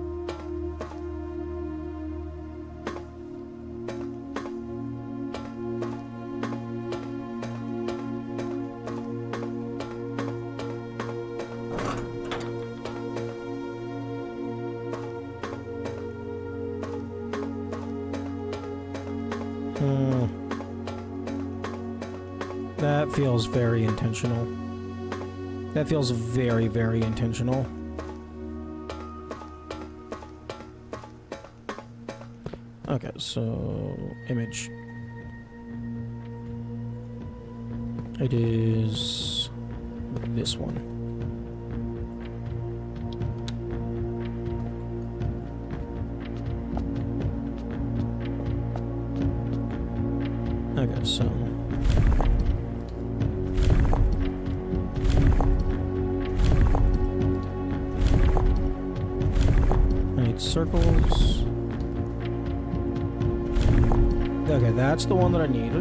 That feels very intentional. That feels very, very intentional. Okay, so image. It is this one. Okay, so circles. Okay, that's the one that I need.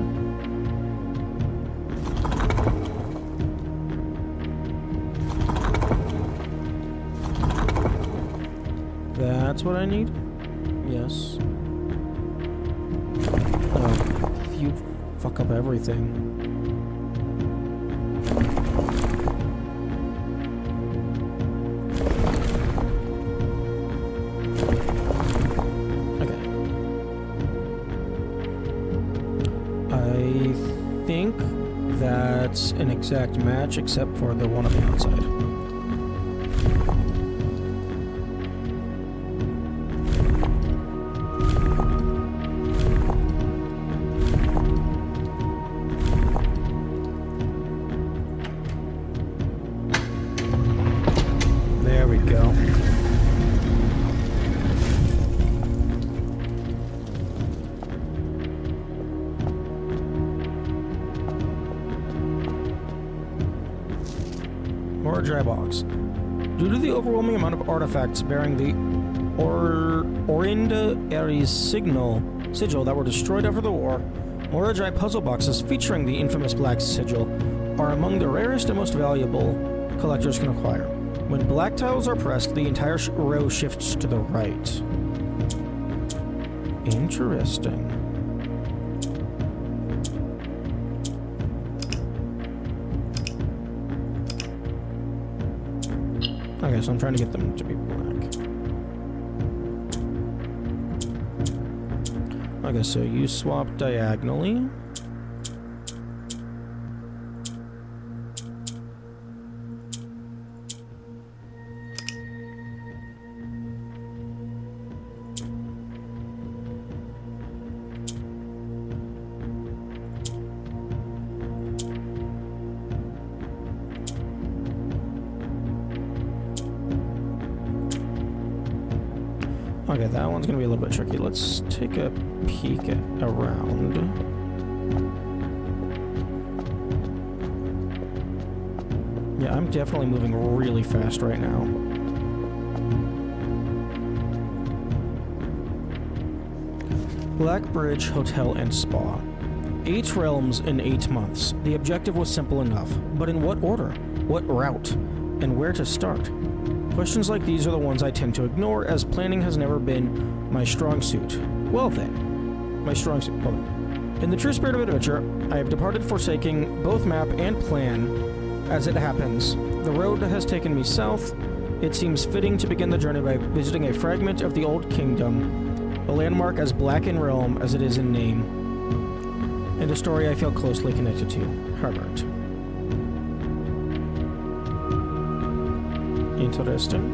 That's what I need? Yes. Oh, if you fuck up everything. That's an exact match except for the one on the outside. There we go. Or a dry box. Due to the overwhelming amount of artifacts bearing the Orinda Ares sigil that were destroyed after the war, Moradrai puzzle boxes featuring the infamous Black Sigil are among the rarest and most valuable collectors can acquire. When black tiles are pressed, the entire row shifts to the right. Interesting. Okay, so I'm trying to get them to be black. Okay, so you swap diagonally. Okay, that one's gonna be a little bit tricky. Let's take a peek at around. Yeah, I'm definitely moving really fast right now. Blackbridge Hotel and Spa. 8 realms in 8 months. The objective was simple enough, but in what order? What route? And where to start? Questions like these are the ones I tend to ignore, as planning has never been my strong suit. Well then, my strong suit. Hold on. In the true spirit of adventure, I have departed, forsaking both map and plan. As it happens, the road has taken me south. It seems fitting to begin the journey by visiting a fragment of the Old Kingdom, a landmark as black in realm as it is in name, and a story I feel closely connected to. Herbert. Interesting.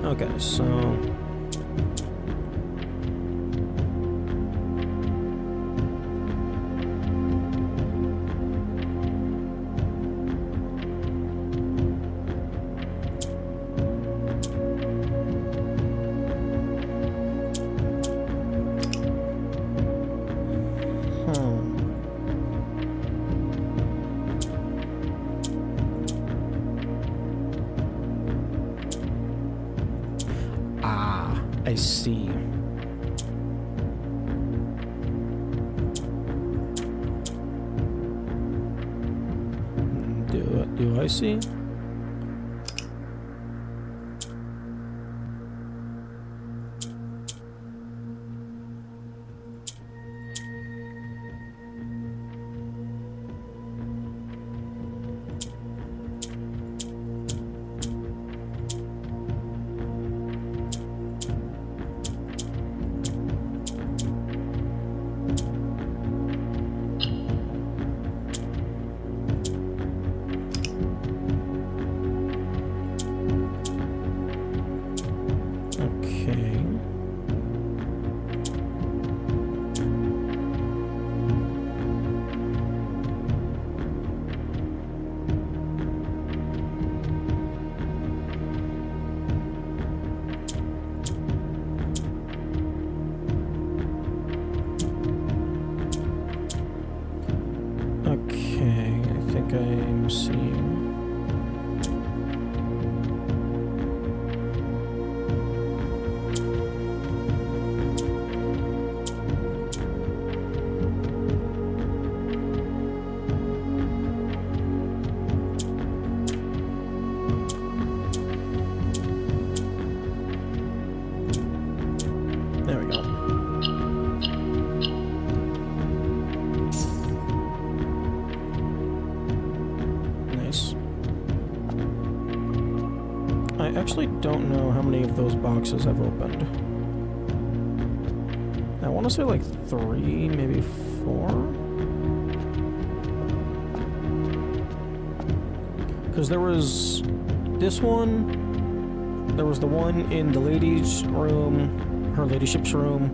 Okay, so I see. Do I see? Okay. Okay, I think I'm seeing. There we go. Nice. I actually don't know how many of those boxes I've opened. I want to say like 3, maybe 4? Because there was this one, there was the one in the ladies' room, her ladyship's room,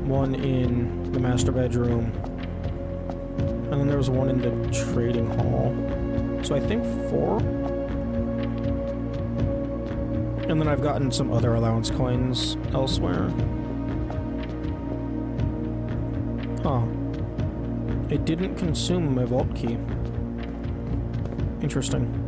one in the master bedroom, and then there was one in the trading hall. So I think 4. And then I've gotten some other allowance coins elsewhere. Huh. It didn't consume my vault key. Interesting.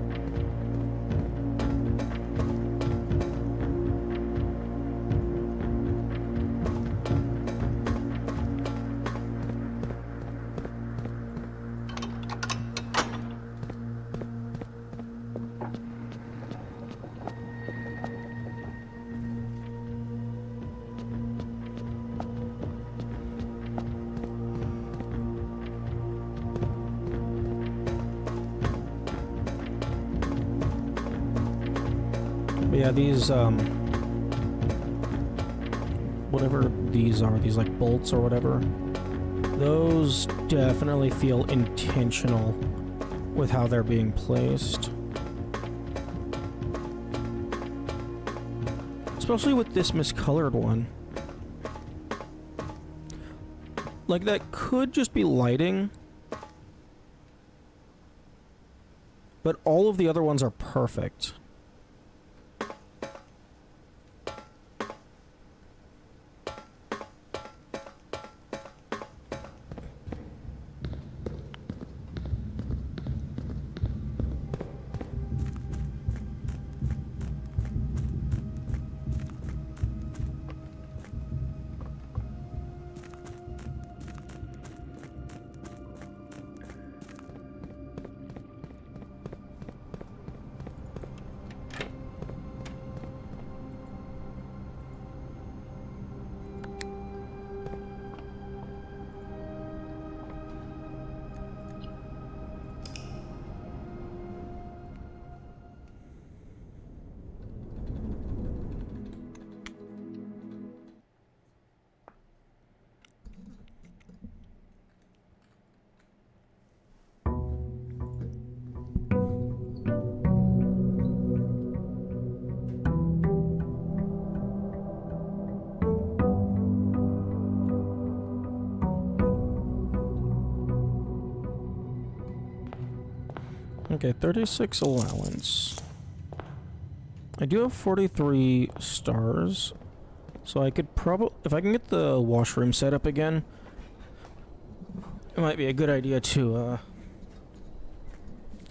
But yeah, these, whatever these are, these like bolts or whatever, those definitely feel intentional with how they're being placed. Especially with this miscolored one. Like, that could just be lighting, but all of the other ones are perfect. Okay, 36 allowance. I do have 43 stars, so I could probably, if I can get the washroom set up again, it might be a good idea to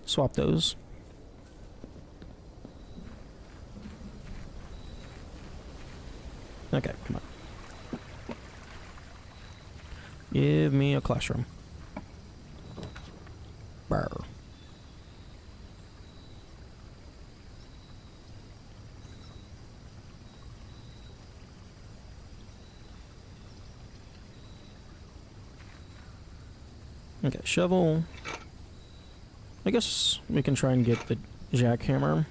swap those. classroom. Brr. Okay, shovel. I guess we can try and get the jackhammer.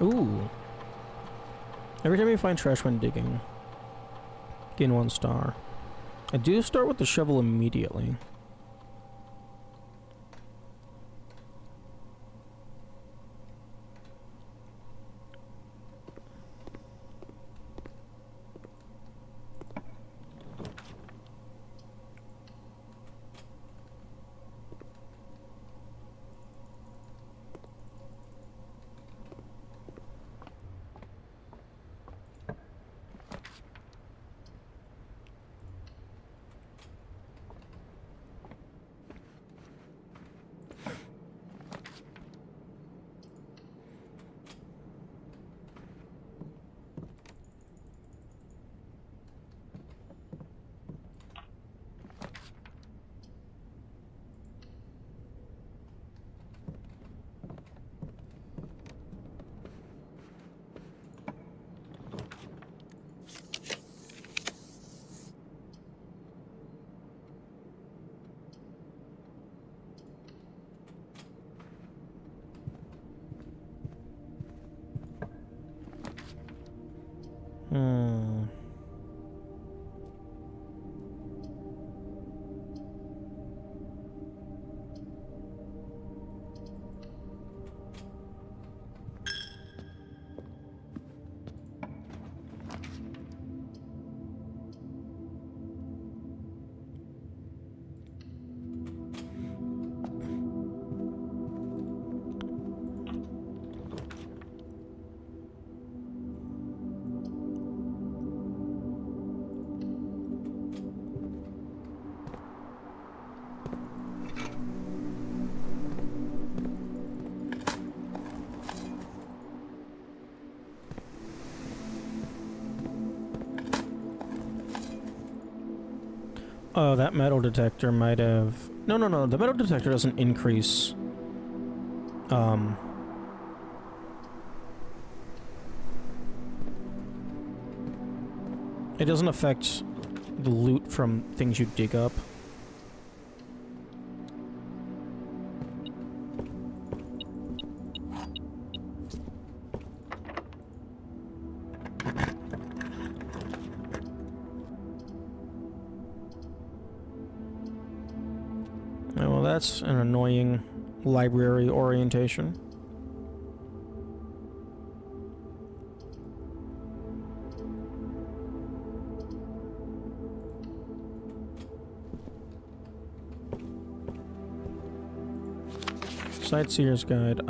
Ooh. Every time you find trash when digging, gain 1 star. I do start with the shovel immediately. Hmm. Oh, that metal detector might have... No, no, no. The metal detector doesn't increase... It doesn't affect the loot from things you dig up. Oh, well, that's an annoying library orientation. Sightseer's Guide.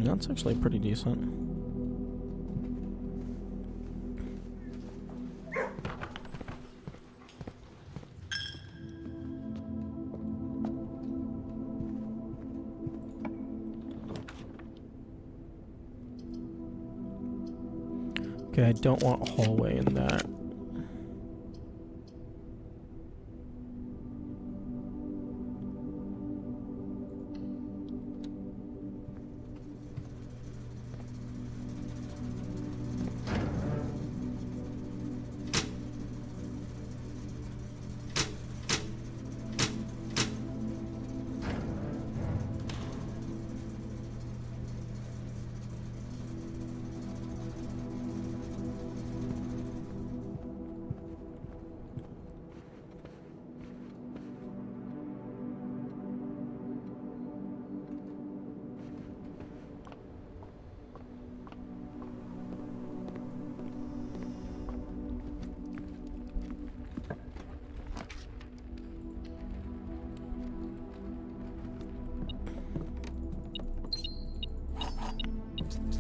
That's actually pretty decent. Okay, I don't want a hallway in that.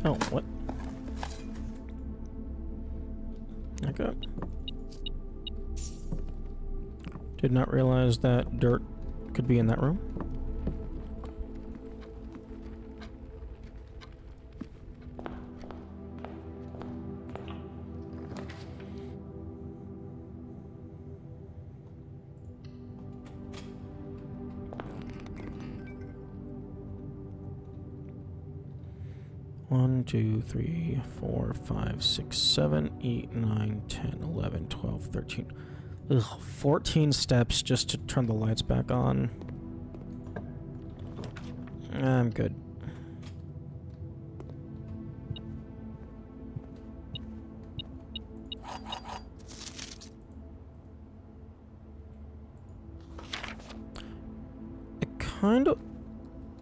Oh, what? Okay. Did not realize that dirt could be in that room. One, 2, 3, 4, 5, 6, 7, 8, 9, 10, 11, 12, 13. Ugh, 14 steps just to turn the lights back on. I'm good.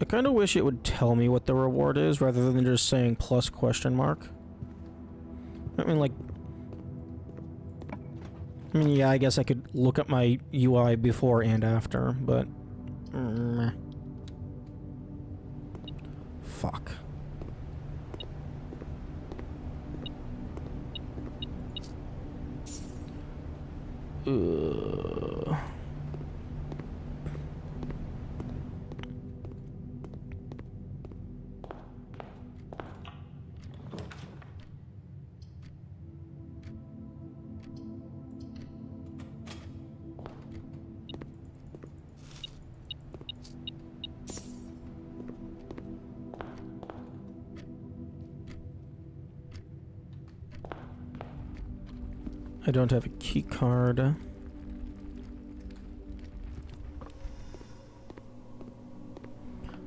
I kind of wish it would tell me what the reward is rather than just saying plus question mark. I mean, yeah, I guess I could look at my UI before and after, but... Fuck. Ugh. I don't have a key card.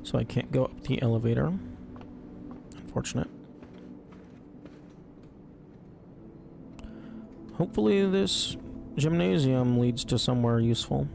So I can't go up the elevator. Unfortunate. Hopefully this gymnasium leads to somewhere useful.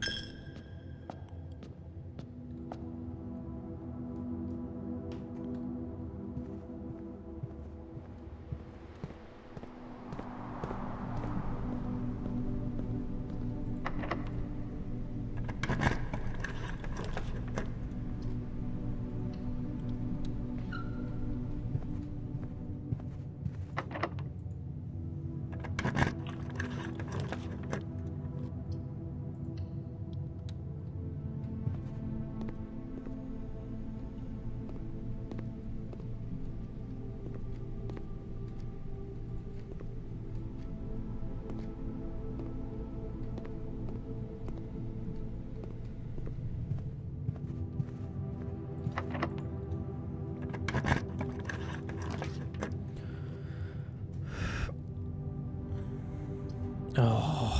Oh.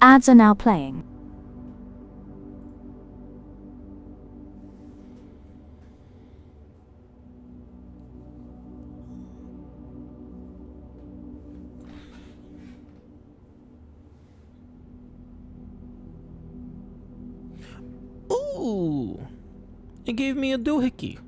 Ads are now playing. Ooh! It gave me a doohickey.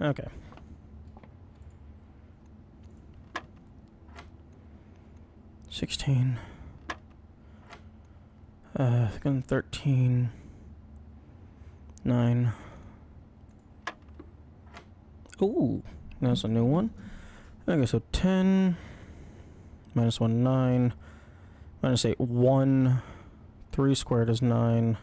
Okay. $16. 13. 9. Ooh, that's a new one. Okay, so 10. Minus 1, 9. Minus 8, 1. 3 squared is 9.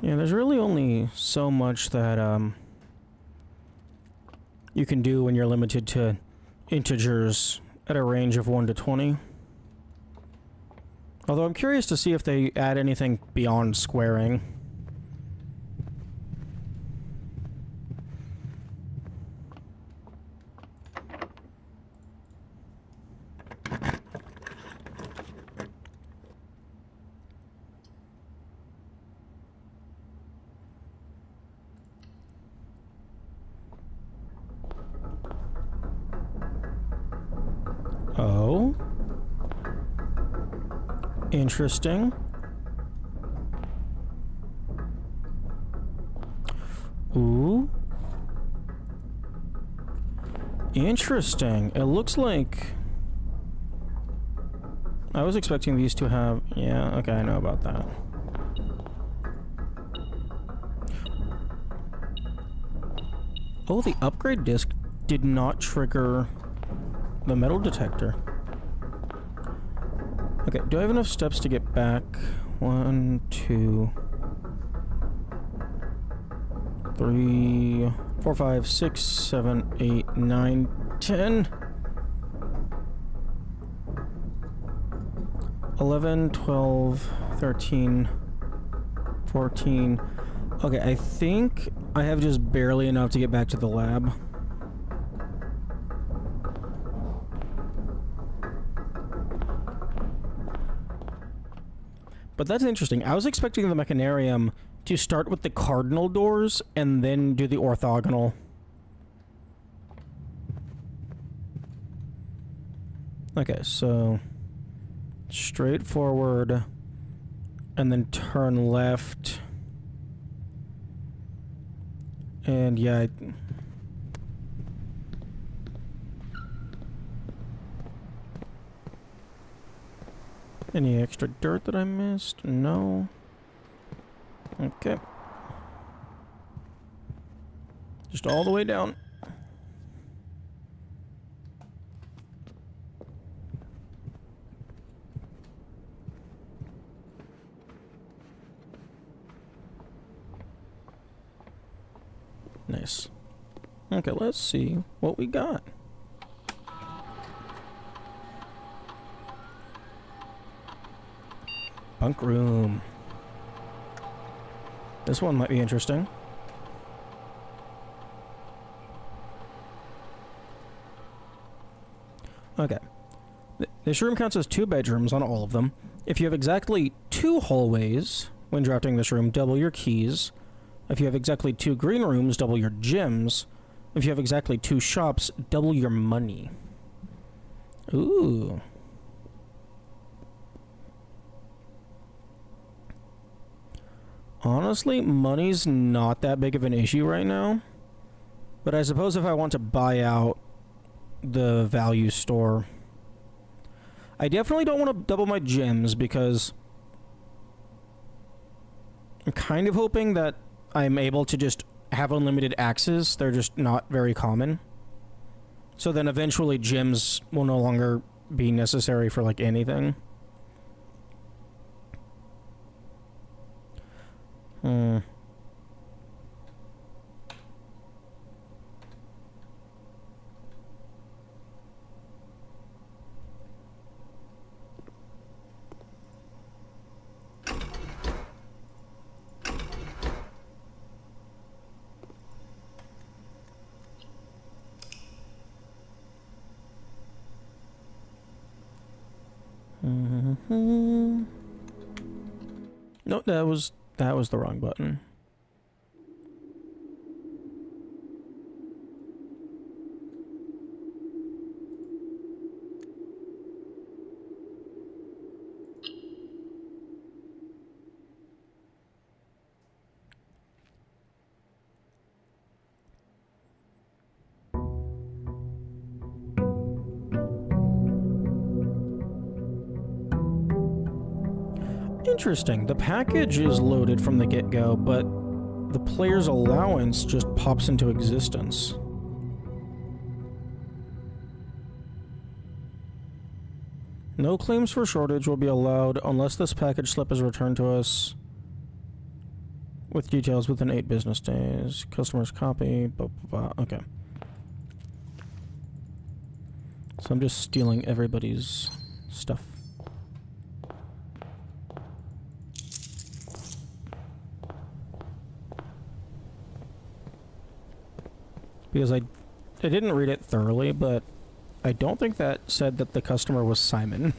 Yeah, there's really only so much that you can do when you're limited to integers at a range of 1 to 20. Although I'm curious to see if they add anything beyond squaring. Oh. Interesting. Ooh. Interesting. It looks like... I was expecting these to have... Yeah, okay, I know about that. Oh, the upgrade disc did not trigger the metal detector. Okay, do I have enough steps to get back? 1, 2, 3, 4, 5, 6, 7, 8, 9, 10. 11, 12, 13, 14. Okay, I think I have just barely enough to get back to the lab. But that's interesting. I was expecting the Mechanarium to start with the cardinal doors and then do the orthogonal. Okay, so straight forward and then turn left. And yeah, any extra dirt that I missed? No. Okay. Just all the way down. Nice. Okay, let's see what we got. Bunk room. This one might be interesting. Okay. This room counts as 2 bedrooms on all of them. If you have exactly 2 hallways when drafting this room, double your keys. If you have exactly 2 green rooms, double your gems. If you have exactly 2 shops, double your money. Ooh. Honestly, money's not that big of an issue right now. But I suppose if I want to buy out the value store, I definitely don't want to double my gems because I'm kind of hoping that I'm able to just have unlimited axes. They're just not very common. So then eventually gems will no longer be necessary for like anything. No, that was the wrong button. Interesting. The package is loaded from the get-go, but the player's allowance just pops into existence. No claims for shortage will be allowed unless this package slip is returned to us with details within 8 business days. Customer's copy, blah, blah, blah. Okay. So I'm just stealing everybody's stuff. Because I didn't read it thoroughly, but I don't think that said that the customer was Simon.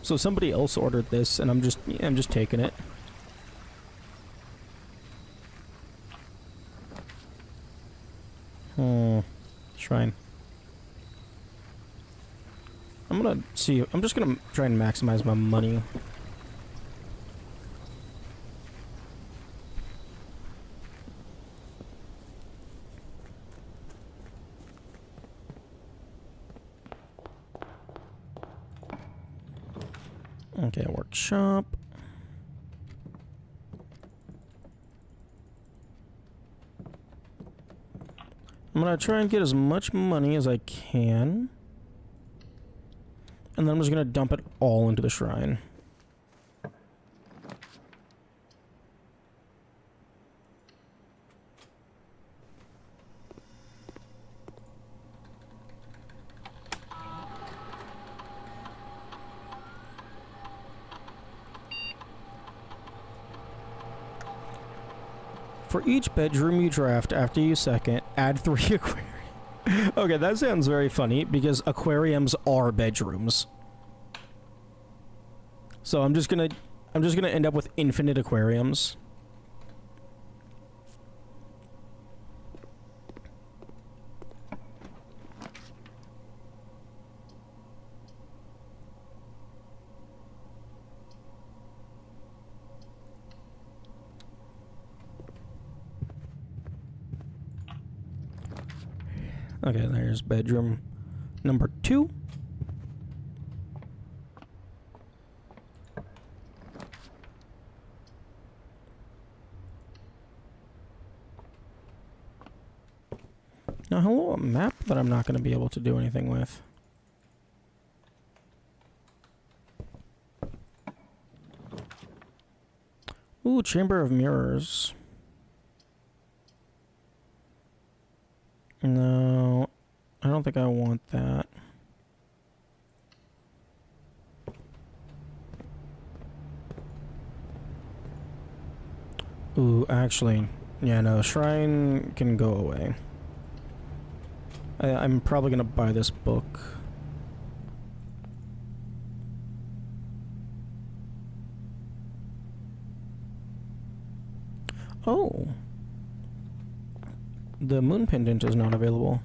So somebody else ordered this, and I'm just taking it. Shrine. I'm just gonna try and maximize my money. Okay, workshop. I'm gonna try and get as much money as I can. And then I'm just gonna dump it all into the shrine. For each bedroom you draft after you second, add 3 aquariums. Okay, that sounds very funny because aquariums are bedrooms. So I'm just gonna end up with infinite aquariums. Okay, there's bedroom number 2. Now, hello, a map that I'm not going to be able to do anything with. Ooh, Chamber of Mirrors. No, I don't think I want that. Ooh, actually, yeah, no, Shrine can go away. I'm probably gonna buy this book. Oh. The moon pendant is not available.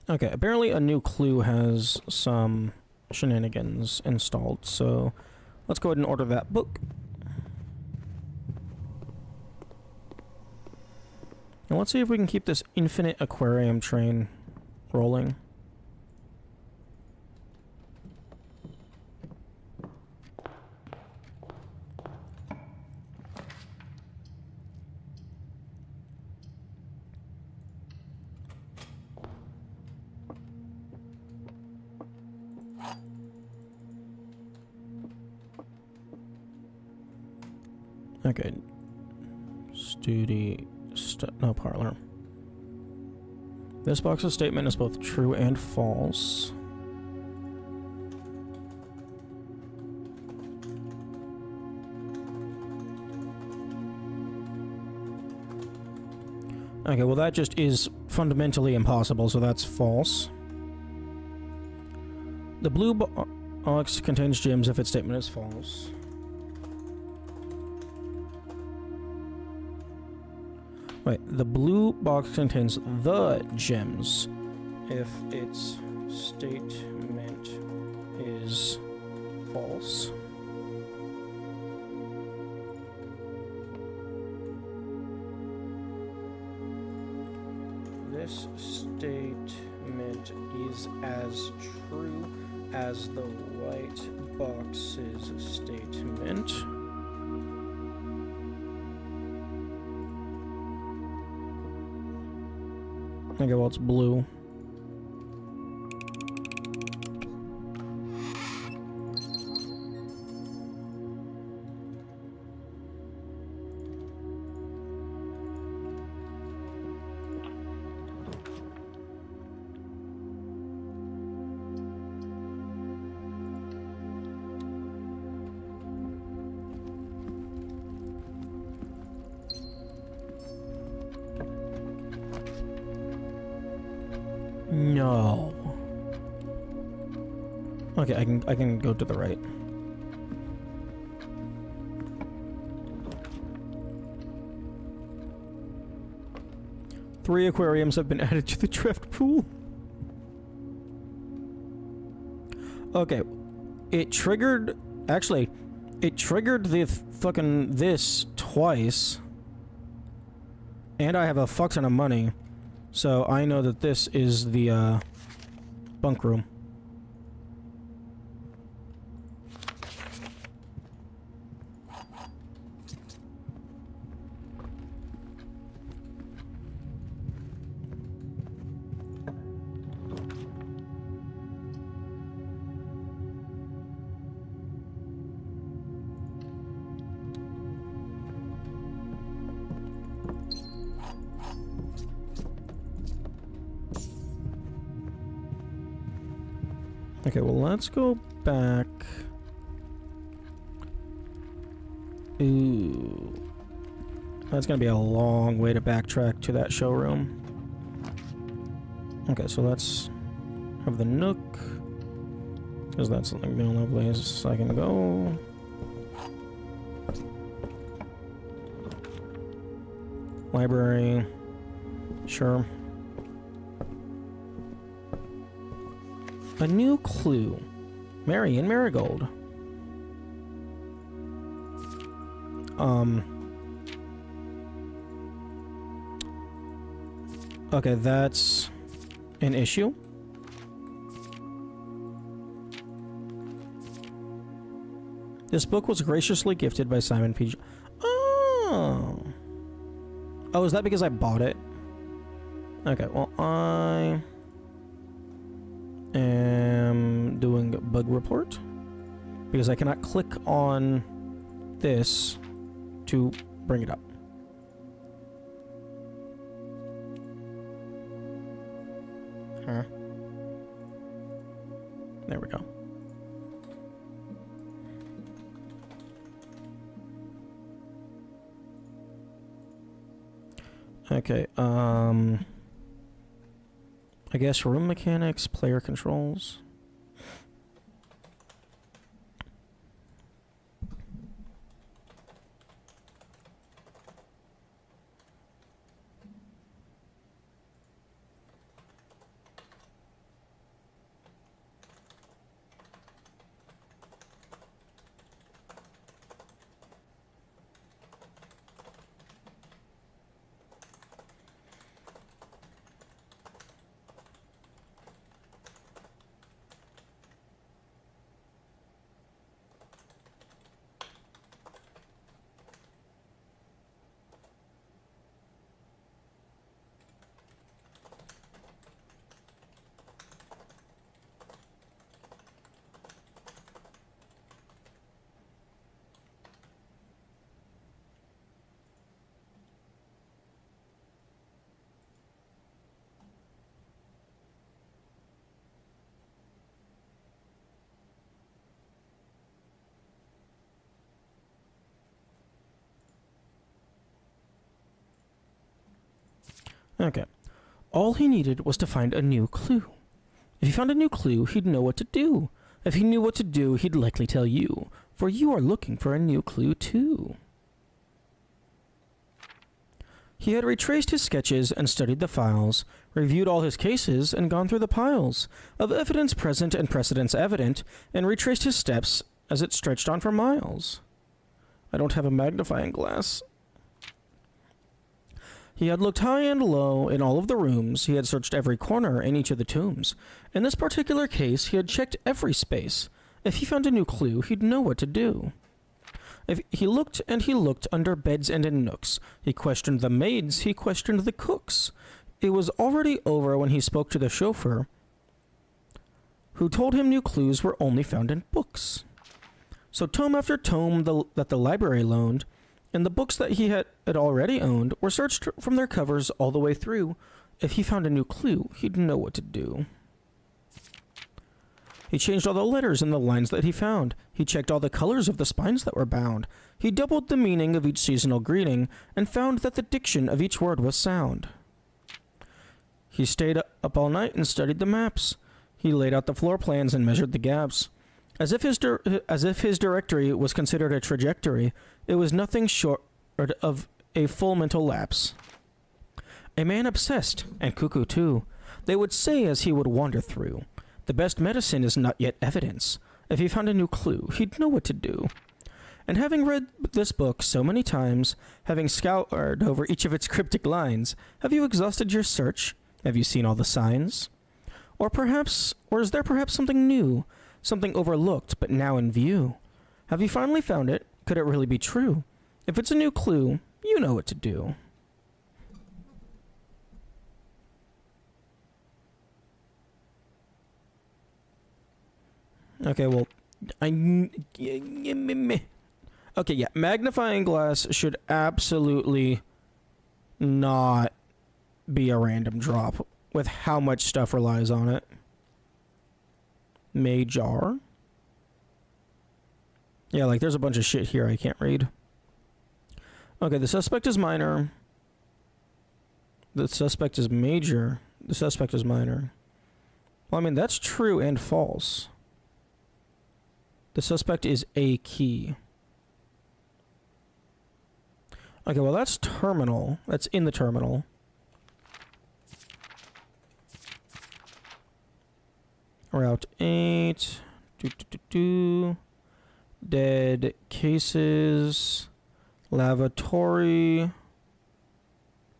Okay, apparently a new clue has some shenanigans installed, so let's go ahead and order that book. And let's see if we can keep this infinite aquarium train rolling. Okay. No, parlor. This box's statement is both true and false. Okay, well that just is fundamentally impossible, so that's false. The blue box contains gems if its statement is false. Wait, the blue box contains the gems if its statement is false. This statement is as true as the white box's statement. Okay, well, it's blue. No. Okay, I can go to the right. Three aquariums have been added to the draft pool. Okay, it triggered. Actually, it triggered the fucking this twice, and I have a fuck ton of money. So I know that this is the bunk room. Okay, well, let's go back. Ooh. That's gonna be a long way to backtrack to that showroom. Okay, so let's have the Nook. Because that's like the only place I can go. Library. Sure. A new clue. Marion Marigold. Okay, that's an issue. This book was graciously gifted by Simon P. Oh. Oh, is that because I bought it? Okay, well, I am doing bug report because I cannot click on this to bring it up. Huh. There we go. Okay, I guess room mechanics, player controls. Okay. All he needed was to find a new clue. If he found a new clue, he'd know what to do. If he knew what to do, he'd likely tell you, for you are looking for a new clue too. He had retraced his sketches and studied the files, reviewed all his cases, and gone through the piles of evidence present and precedents evident, and retraced his steps as it stretched on for miles. I don't have a magnifying glass. He had looked high and low in all of the rooms. He had searched every corner in each of the tombs. In this particular case, he had checked every space. If he found a new clue, he'd know what to do. If he looked and he looked under beds and in nooks. He questioned the maids. He questioned the cooks. It was already over when he spoke to the chauffeur, who told him new clues were only found in books. So tome after tome that the library loaned, and the books that he had already owned were searched from their covers all the way through. If he found a new clue, he'd know what to do. He changed all the letters in the lines that he found. He checked all the colors of the spines that were bound. He doubled the meaning of each seasonal greeting and found that the diction of each word was sound. He stayed up all night and studied the maps. He laid out the floor plans and measured the gaps. As if his directory was considered a trajectory, it was nothing short of a full mental lapse. A man obsessed, and cuckoo too, they would say as he would wander through. The best medicine is not yet evidence. If he found a new clue, he'd know what to do. And having read this book so many times, having scoured over each of its cryptic lines, have you exhausted your search? Have you seen all the signs? Or is there perhaps something new? Something overlooked, but now in view. Have you finally found it? Could it really be true? If it's a new clue, you know what to do. Okay, well, okay, yeah, magnifying glass should absolutely not be a random drop with how much stuff relies on it. Major. Yeah, like there's a bunch of shit here I can't read. Okay, the suspect is minor. The suspect is major. The suspect is minor. Well, I mean, that's true and false. The suspect is a key. Okay, well, that's terminal. That's in the terminal. Route 8. Dead cases. Lavatory.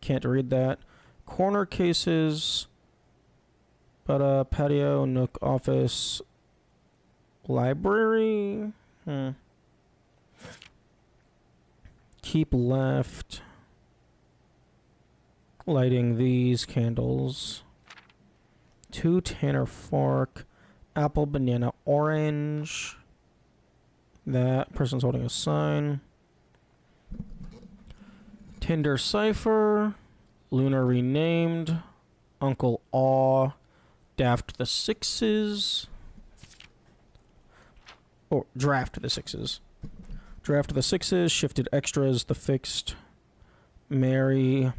Can't read that. Corner cases. But patio, nook, office. Library. Keep left. Lighting these candles. 2 Tanner fork. Apple, banana, orange. That person's holding a sign. Tinder cipher. Lunar renamed. Uncle Aw. Daft the Sixes. Or draft the Sixes. Draft the Sixes. Shifted extras. The fixed. Mary.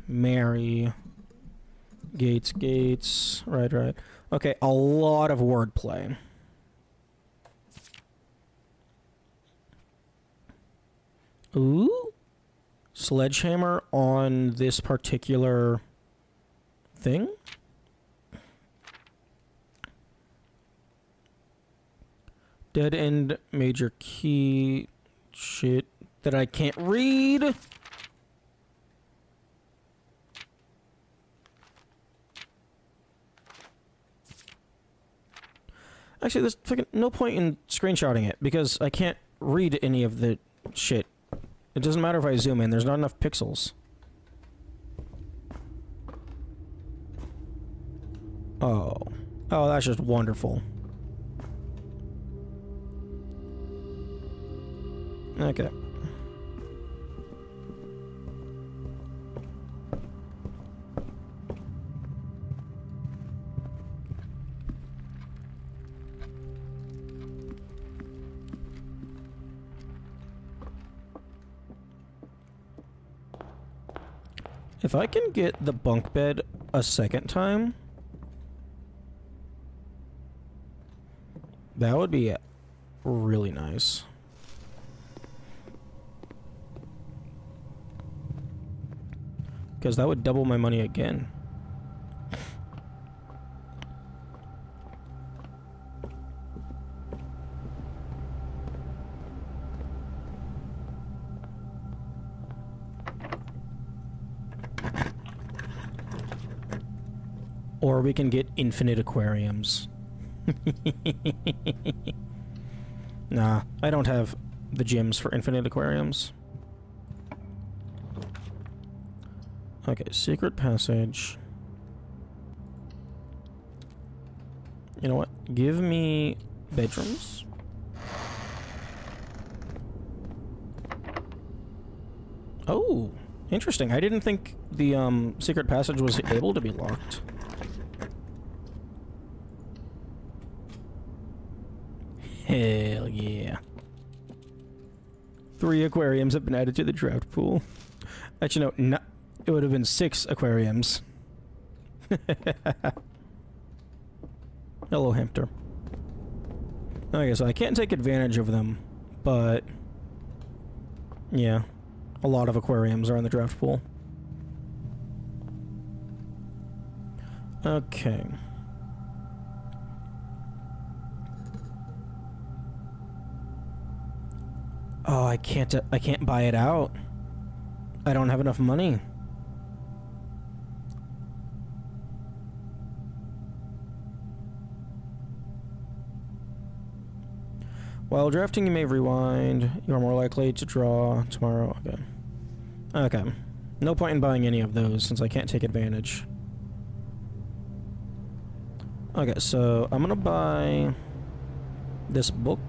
Gates. Right. Okay, a lot of wordplay. Ooh. Sledgehammer on this particular thing? Dead end major key shit that I can't read. Actually, there's fucking no point in screenshotting it because I can't read any of the shit. It doesn't matter if I zoom in, there's not enough pixels. Oh. Oh, that's just wonderful. Okay. If I can get the bunk bed a second time, that would be really nice. Because that would double my money again. Or we can get infinite aquariums. Nah, I don't have the gems for infinite aquariums. Okay, secret passage. You know what? Give me bedrooms. Oh, interesting. I didn't think the secret passage was able to be locked. Hell yeah. 3 aquariums have been added to the draft pool. Actually, no, it would have been 6 aquariums. Hello, hamster. Okay, so I can't take advantage of them, but yeah, a lot of aquariums are in the draft pool. Okay. Oh, I can't buy it out. I don't have enough money. While drafting, you may rewind. You are more likely to draw tomorrow. Okay. Okay. No point in buying any of those since I can't take advantage. Okay, so I'm gonna buy this book.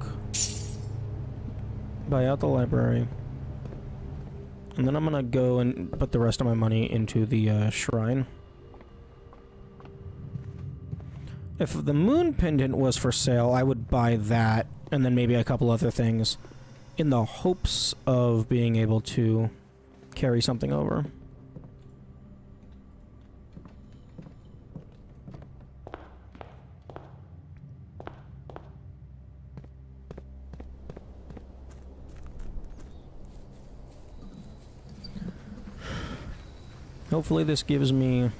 Buy out the library. And then I'm gonna go and put the rest of my money into the shrine. If the moon pendant was for sale, I would buy that, and then maybe a couple other things, in the hopes of being able to carry something over. Hopefully this gives me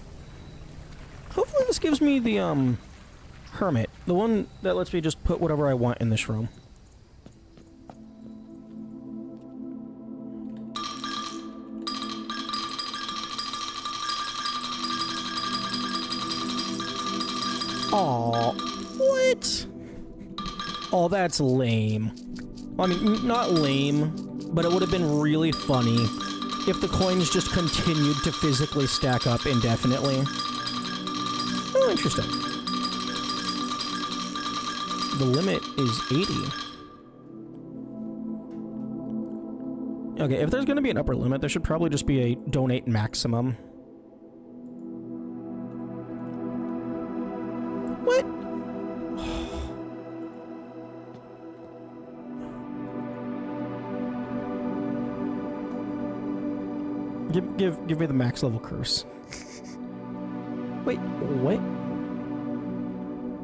the, hermit. The one that lets me just put whatever I want in this room. Aw, what? Oh, that's lame. I mean, not lame, but it would have been really funny if the coins just continued to physically stack up indefinitely. Oh, interesting. The limit is 80. Okay, if there's going to be an upper limit, there should probably just be a donate maximum. What? Give me the max level curse. Wait, what?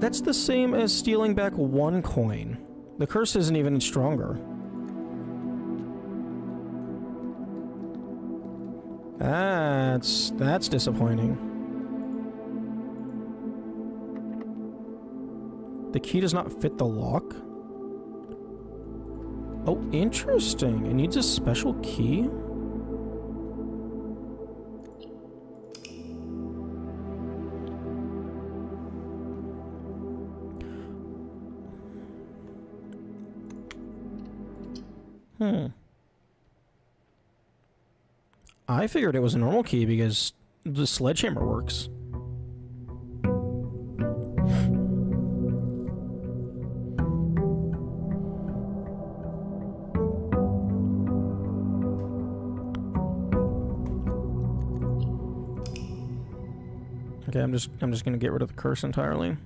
That's the same as stealing back 1 coin. The curse isn't even stronger. That's disappointing. The key does not fit the lock? Oh, interesting. It needs a special key? I figured it was a normal key because the sledgehammer works. Okay, I'm just gonna get rid of the curse entirely.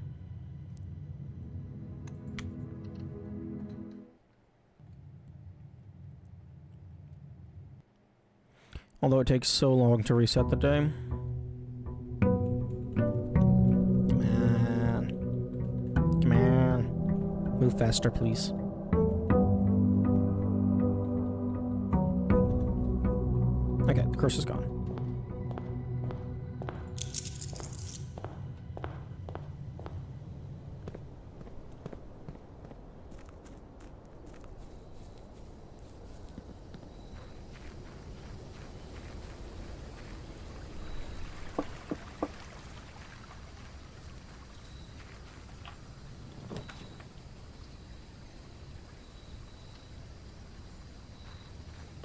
Although it takes so long to reset the day. Come on. Come on. Move faster, please. Okay, the curse is gone.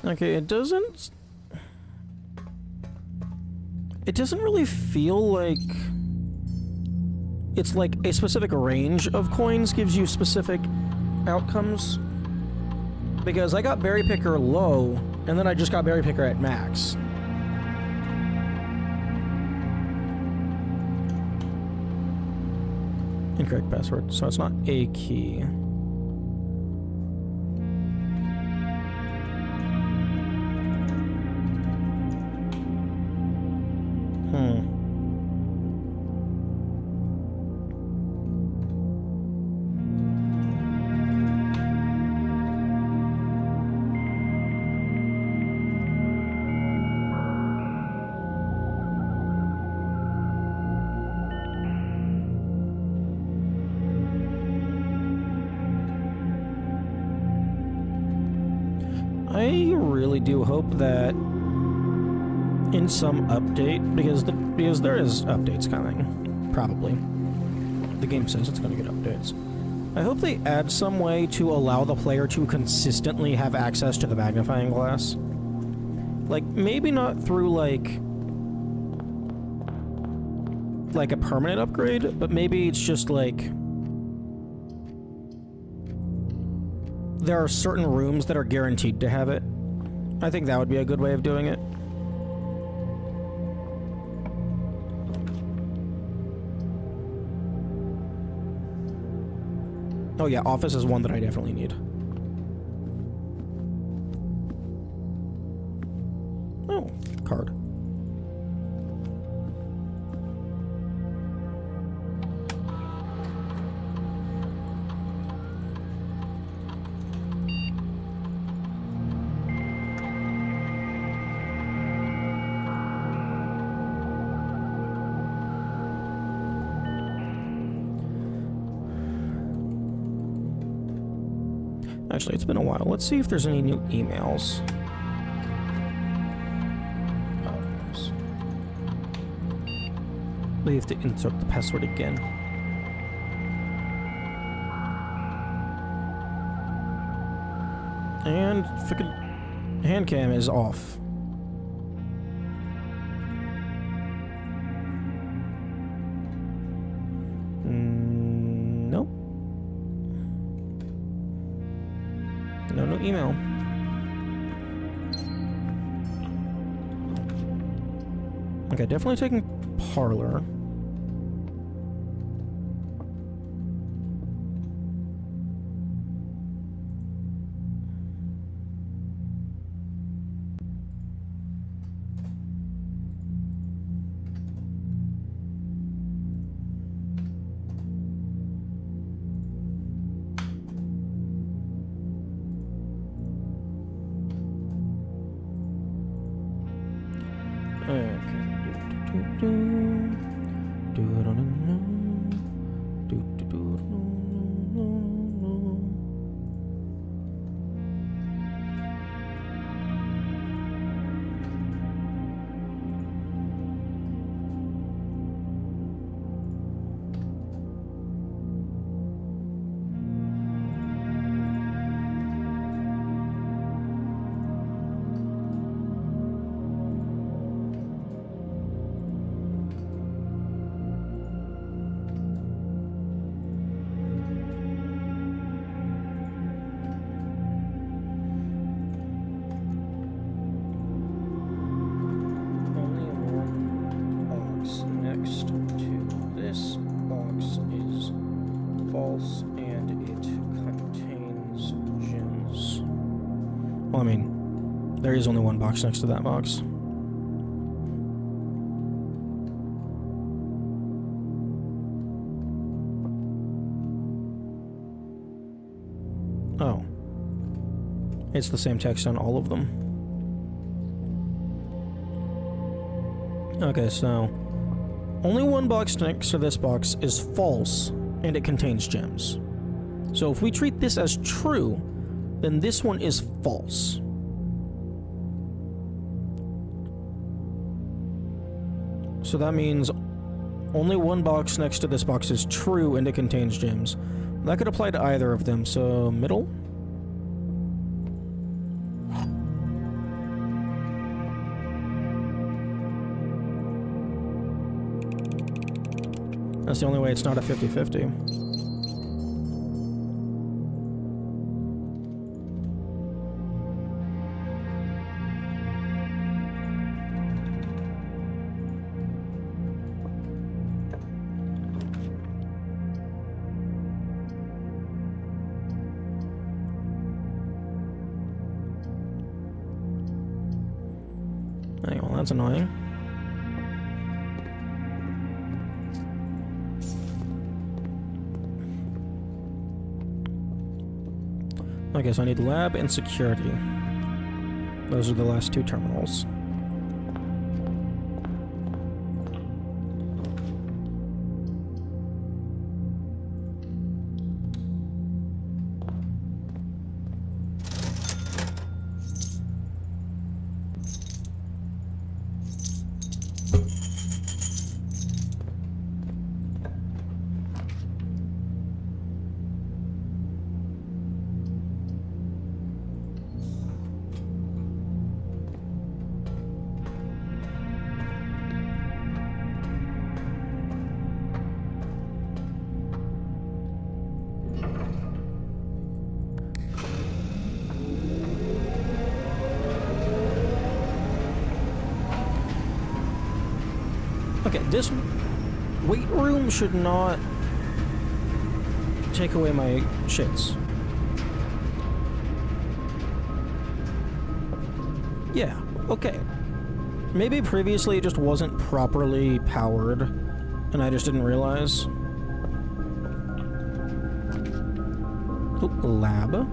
Okay, it doesn't really feel like it's like a specific range of coins gives you specific outcomes. Because I got Berry Picker low, and then I just got Berry Picker at max. Incorrect password, so it's not a key. I really do hope that in some update, because there is updates coming, probably. The game says it's going to get updates. I hope they add some way to allow the player to consistently have access to the magnifying glass. Like, maybe not through, like a permanent upgrade, but maybe it's just, like, there are certain rooms that are guaranteed to have it. I think that would be a good way of doing it. Oh yeah, office is one that I definitely need. Oh, card. Actually, it's been a while. Let's see if there's any new emails. We have to insert the password again. And frickin' hand cam is off. Nope. No email. Okay, definitely taking Parlor. Well, I mean, there is only one box next to that box. Oh. It's the same text on all of them. Okay, so only one box next to this box is false, and it contains gems. So if we treat this as true, then this one is false. So that means only one box next to this box is true and it contains gems. That could apply to either of them, so middle? That's the only way it's not a 50-50. Hang on, that's annoying. Okay, so I need lab and security. Those are the last two terminals. Okay, this weight room should not take away my shits. Yeah, okay. Maybe previously it just wasn't properly powered, and I just didn't realize. Oh, lab.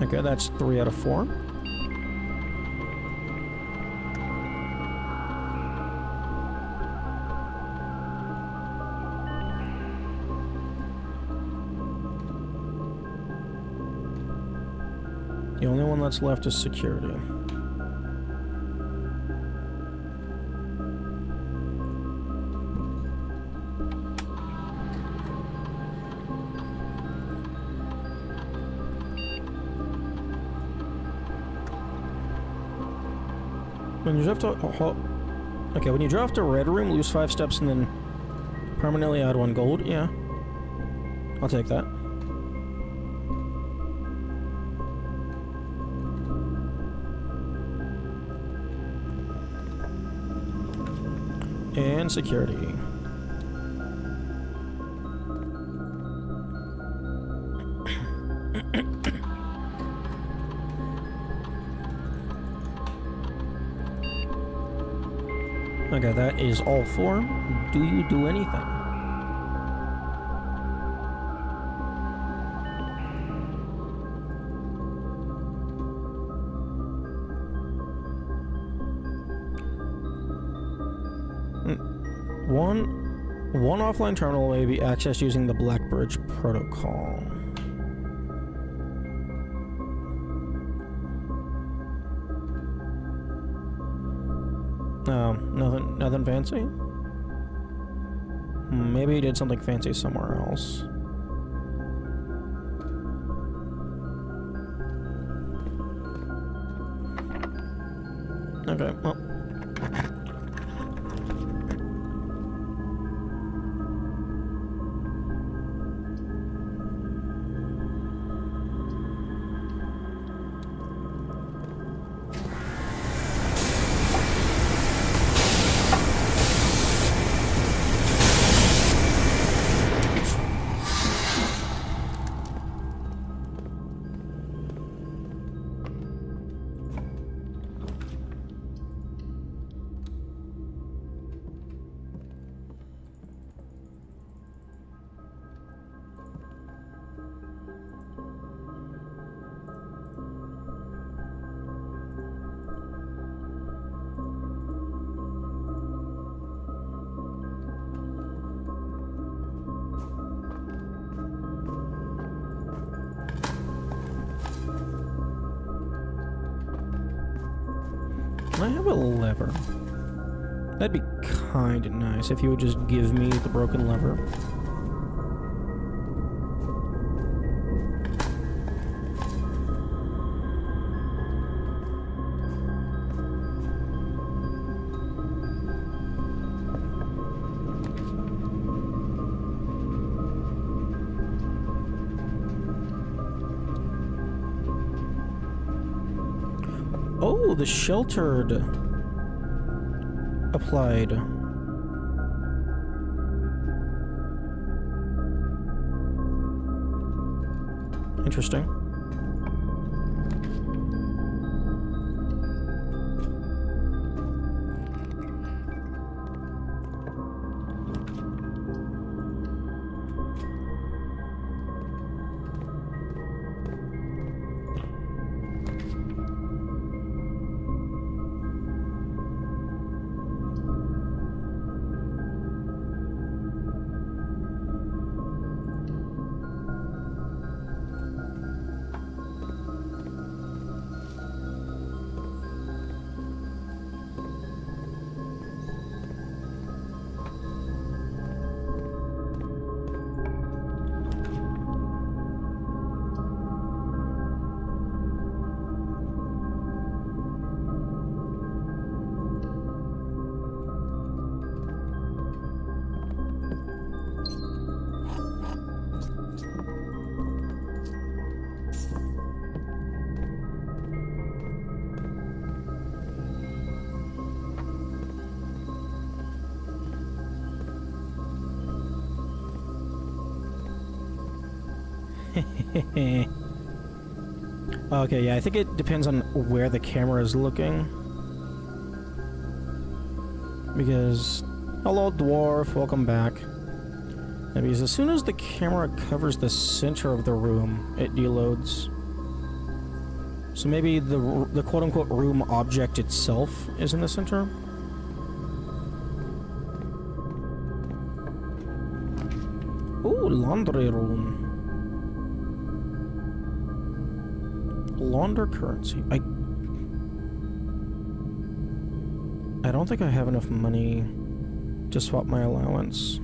Okay, that's 3 out of 4. The only one that's left is security. When you drive to okay, when you drive to Red Room, lose 5 steps and then permanently add 1 gold. Yeah, I'll take that. And security. Okay, that is all 4. Do you do anything? One offline terminal may be accessed using the Blackbridge protocol. No, nothing fancy? Maybe he did something fancy somewhere else. Okay, well. Can I have a lever? That'd be kinda nice if you would just give me the broken lever. Oh, the sheltered applied. Interesting. Okay, yeah, I think it depends on where the camera is looking. Because, hello dwarf, welcome back. Yeah, because as soon as the camera covers the center of the room, it deloads. So maybe the quote-unquote room object itself is in the center? Ooh, laundry room. Launder currency. I don't think I have enough money to swap my allowance.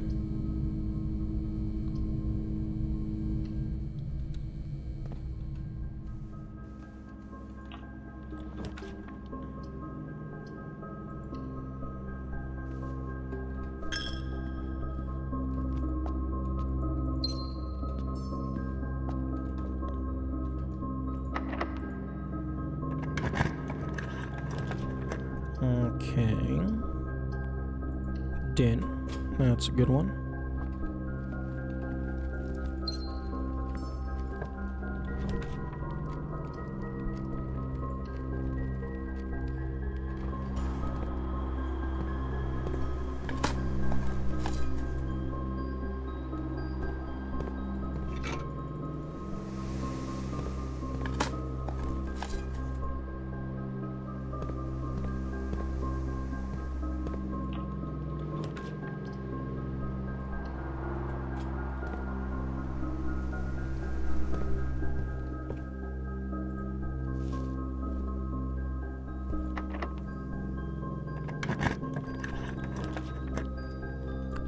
Okay. Den. That's a good one.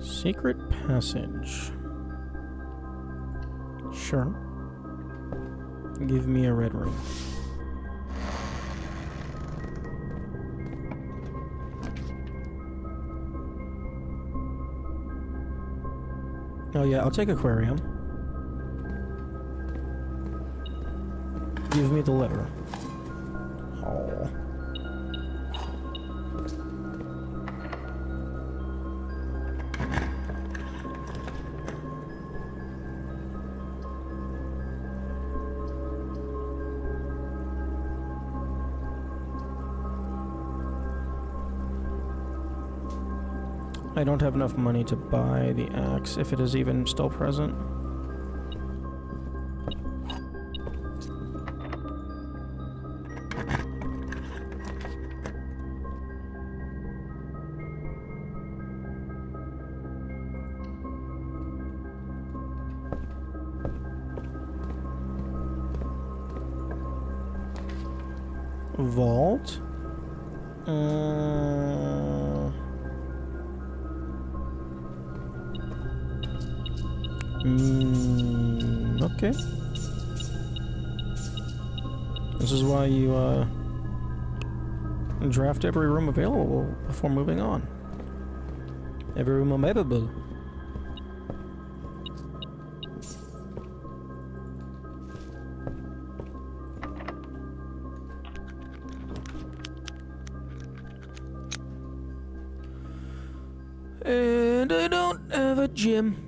Secret passage. Sure. Give me a red ring. Oh yeah, I'll take aquarium. Give me the letter. Oh. I don't have enough money to buy the axe, if it is even still present. Vault? Okay. This is why you, draft every room available before moving on. Every room available. And I don't have a gym.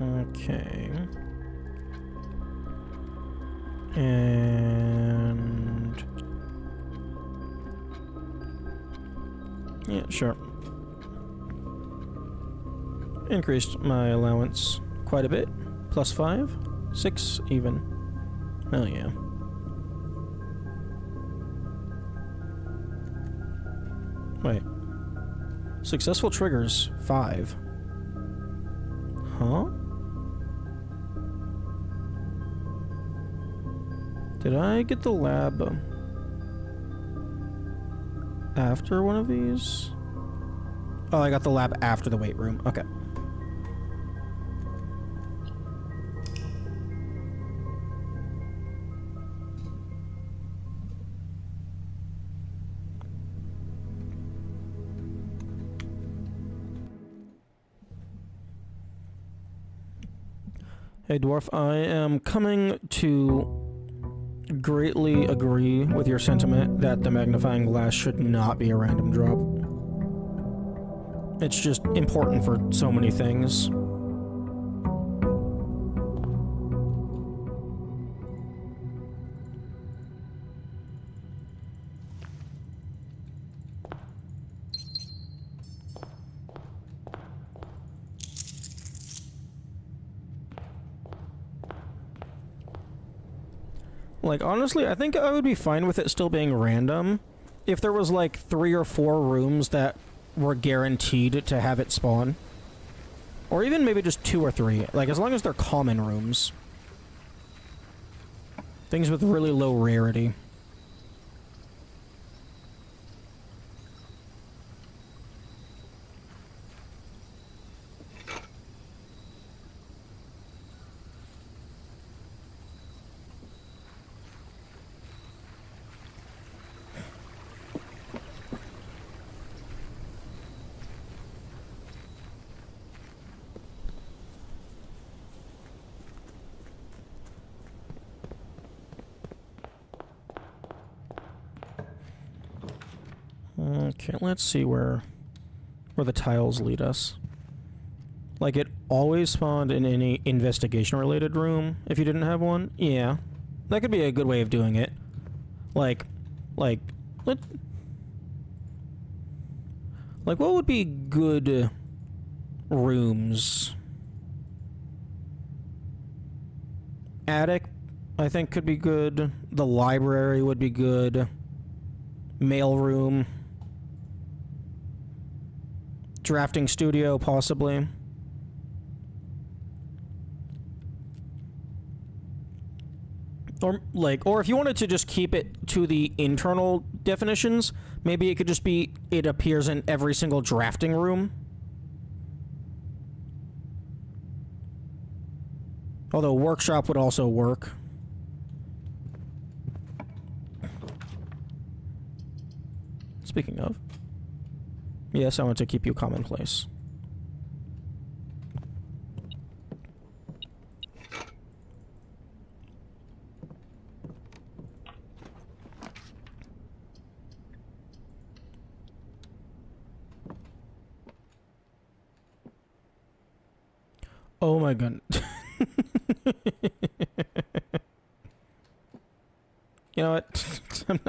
Okay. And... yeah, sure. Increased my allowance quite a bit. +5? 6 even. Oh yeah. Wait. Successful triggers, 5. Huh? Did I get the lab? after one of these? Oh, I got the lab after the weight room. Okay. Hey, Dwarf, I am coming to greatly agree with your sentiment that the magnifying glass should not be a random drop. It's just important for so many things. Like, honestly, I think I would be fine with it still being random if there was, like, 3 or 4 rooms that were guaranteed to have it spawn. Or even maybe just 2 or 3. Like, as long as they're common rooms. Things with really low rarity. Okay, let's see where the tiles lead us. Like, it always spawned in any investigation-related room if you didn't have one? Yeah. That could be a good way of doing it. Like, what would be good rooms? Attic, I think, could be good. The library would be good. Mailroom. Drafting studio, possibly. Or if you wanted to just keep it to the internal definitions, maybe it could just be, it appears in every single drafting room. Although workshop would also work. Speaking of. Yes, I want to keep you commonplace. Oh my god. You know what?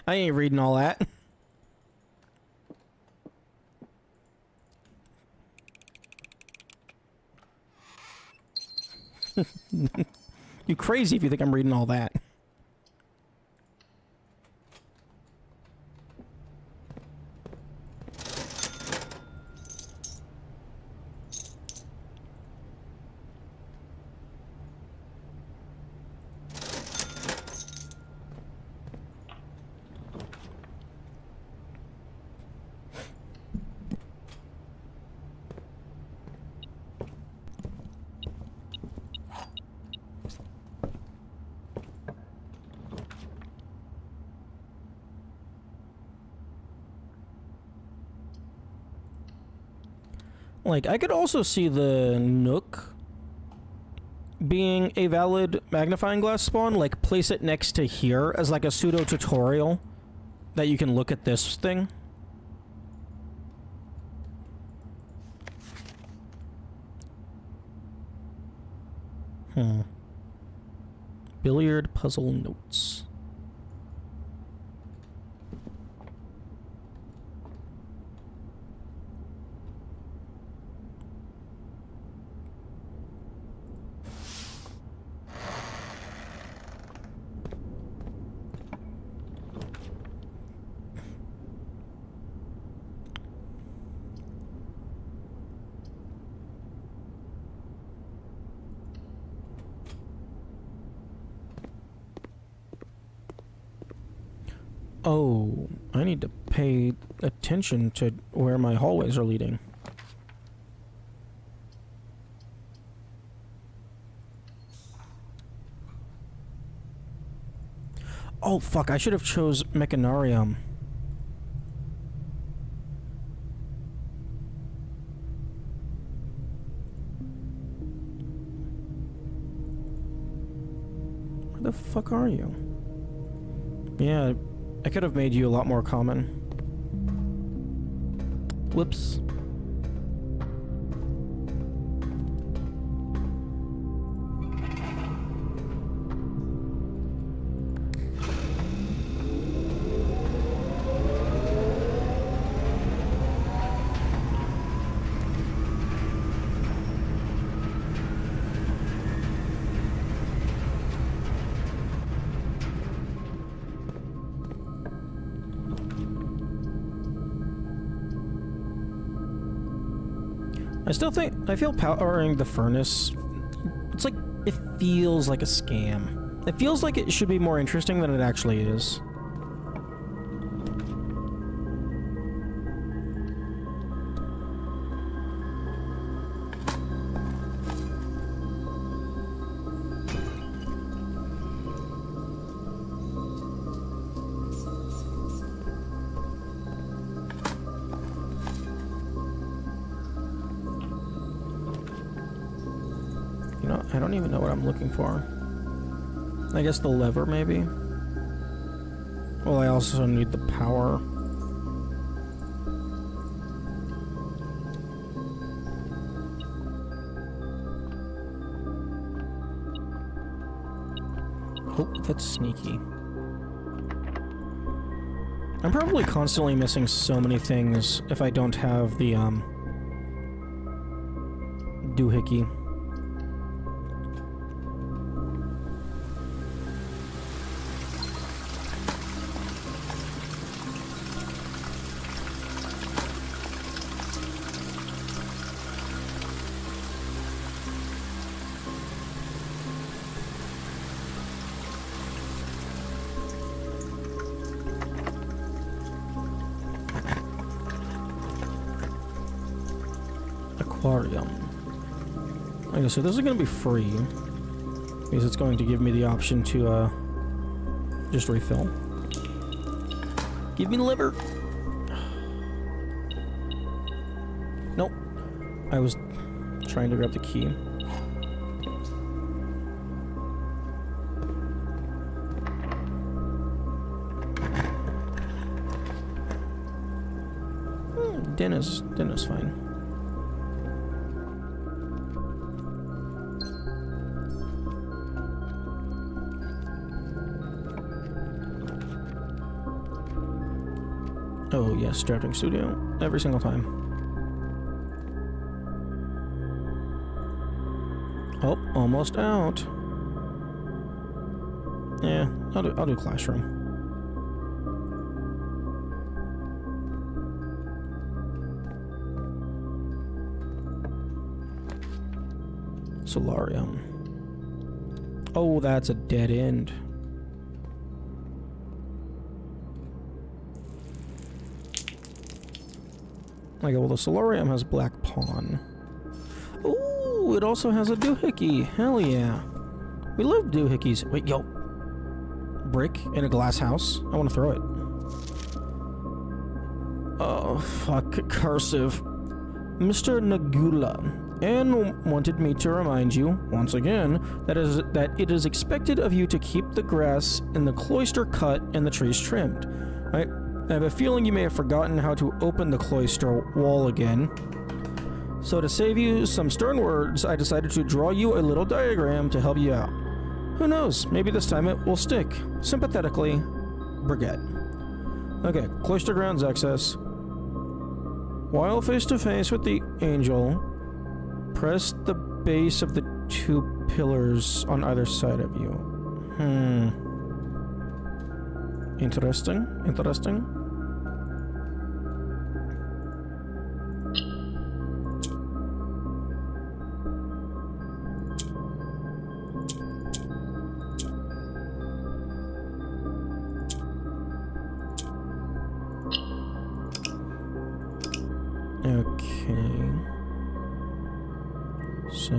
I ain't reading all that. You crazy if you think I'm reading all that. Like, I could also see the Nook being a valid magnifying glass spawn. Like, place it next to here as like a pseudo tutorial that you can look at this thing. Billiard puzzle notes. Oh, I need to pay attention to where my hallways are leading. Oh, fuck, I should have chose Mechanarium. Where the fuck are you? Yeah, I could have made you a lot more common. Whoops. I feel powering the furnace, it's like, it feels like a scam. It feels like it should be more interesting than it actually is. You know, I don't even know what I'm looking for. I guess the lever, maybe? Well, I also need the power. Oh, that's sneaky. I'm probably constantly missing so many things if I don't have the, doohickey. Aquarium. Okay, so this is going to be free because it's going to give me the option to just refill. Give me the liver. Nope. I was trying to grab the key. Dinner's fine. Oh yes, drafting studio. Every single time. Oh, almost out. Yeah, I'll do classroom. Solarium. Oh, that's a dead end. Okay, well, the solarium has black pawn. Ooh, it also has a doohickey. Hell yeah. We love doohickeys. Wait, yo. Brick in a glass house? I want to throw it. Oh, fuck. Cursive. Mr. Nagula. Anne wanted me to remind you, once again, that it is expected of you to keep the grass in the cloister cut and the trees trimmed. I have a feeling you may have forgotten how to open the cloister wall again. So to save you some stern words, I decided to draw you a little diagram to help you out. Who knows, maybe this time it will stick. Sympathetically, Brigitte. Okay, cloister grounds access. While face to face with the angel, press the base of the two pillars on either side of you. Interesting. Okay. So...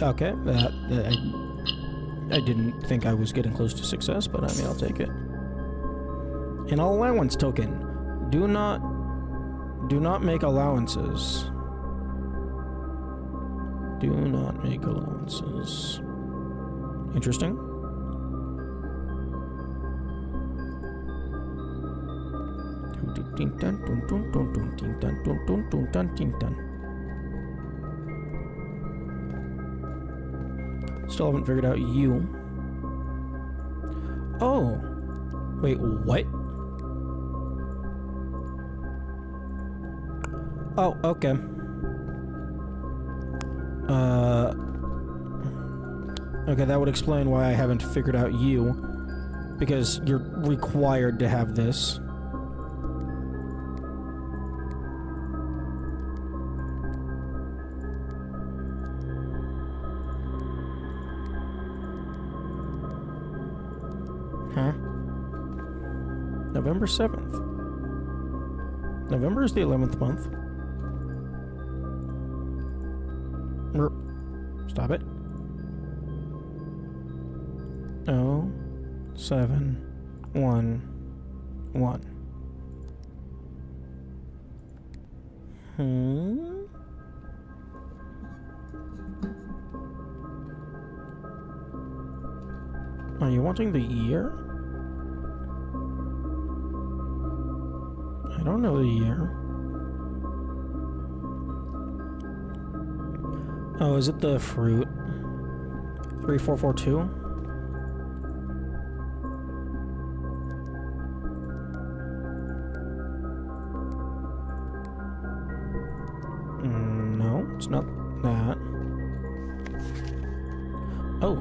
Okay, I didn't think I was getting close to success, but I mean, I'll take it. An allowance token. Do not make allowances. Do not make allowances. Interesting. Still haven't figured out you. Oh. Wait, what? Oh, okay. Okay, that would explain why I haven't figured out you. Because you're required to have this. Huh? November 7th. November is the 11th month. Stop it. 0711. Are you wanting the year? I don't know the year. Oh, is it the fruit? 3442? No, it's not that. Oh.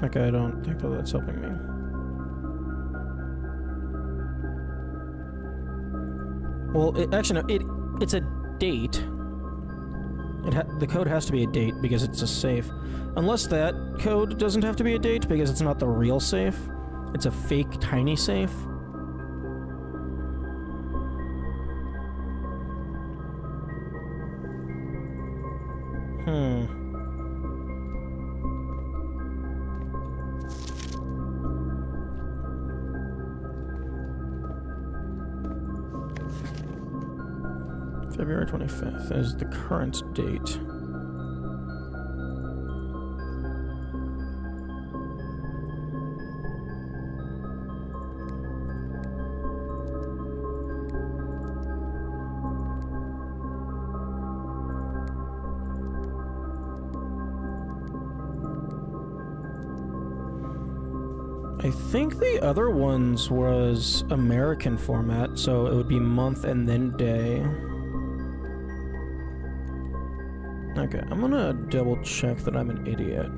Okay, I don't think that that's helping me. Well, actually, no, it's a date. The code has to be a date because it's a safe. Unless that code doesn't have to be a date because it's not the real safe. It's a fake tiny safe. February 25th is the current date. I think the other ones was American format, so it would be month and then day. Okay, I'm gonna double check that I'm an idiot.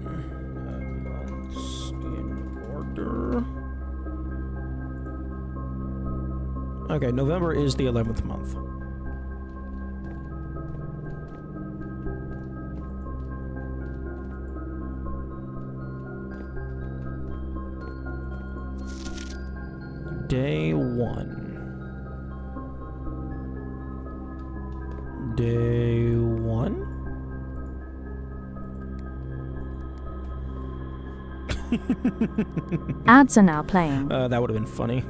Months in order. Okay, November is the 11th month. Day 1. Day 1? Ads are now playing. That would have been funny.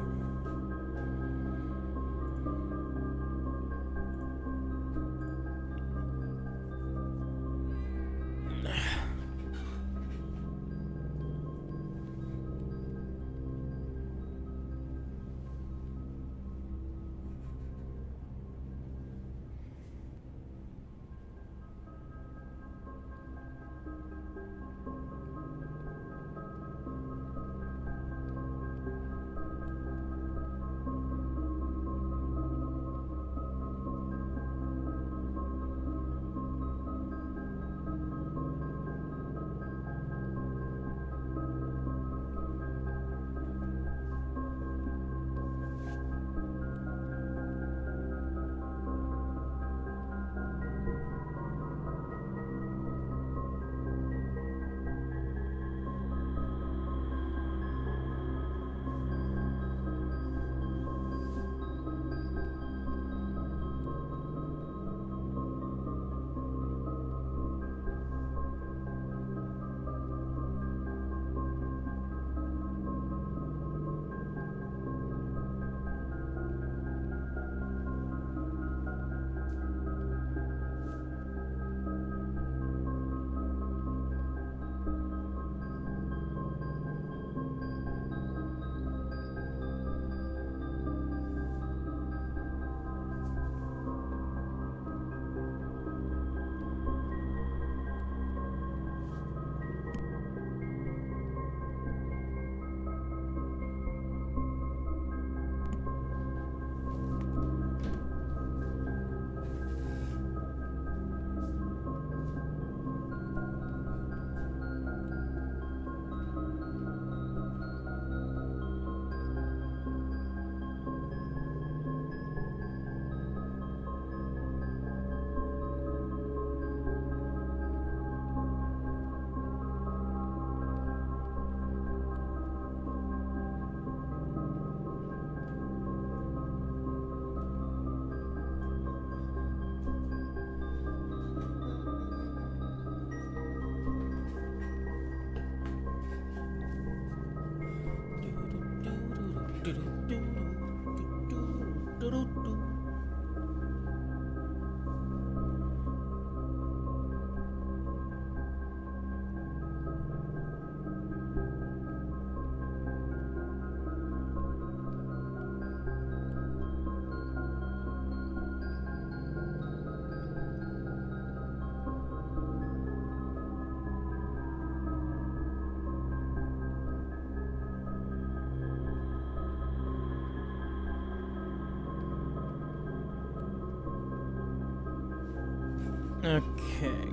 Okay.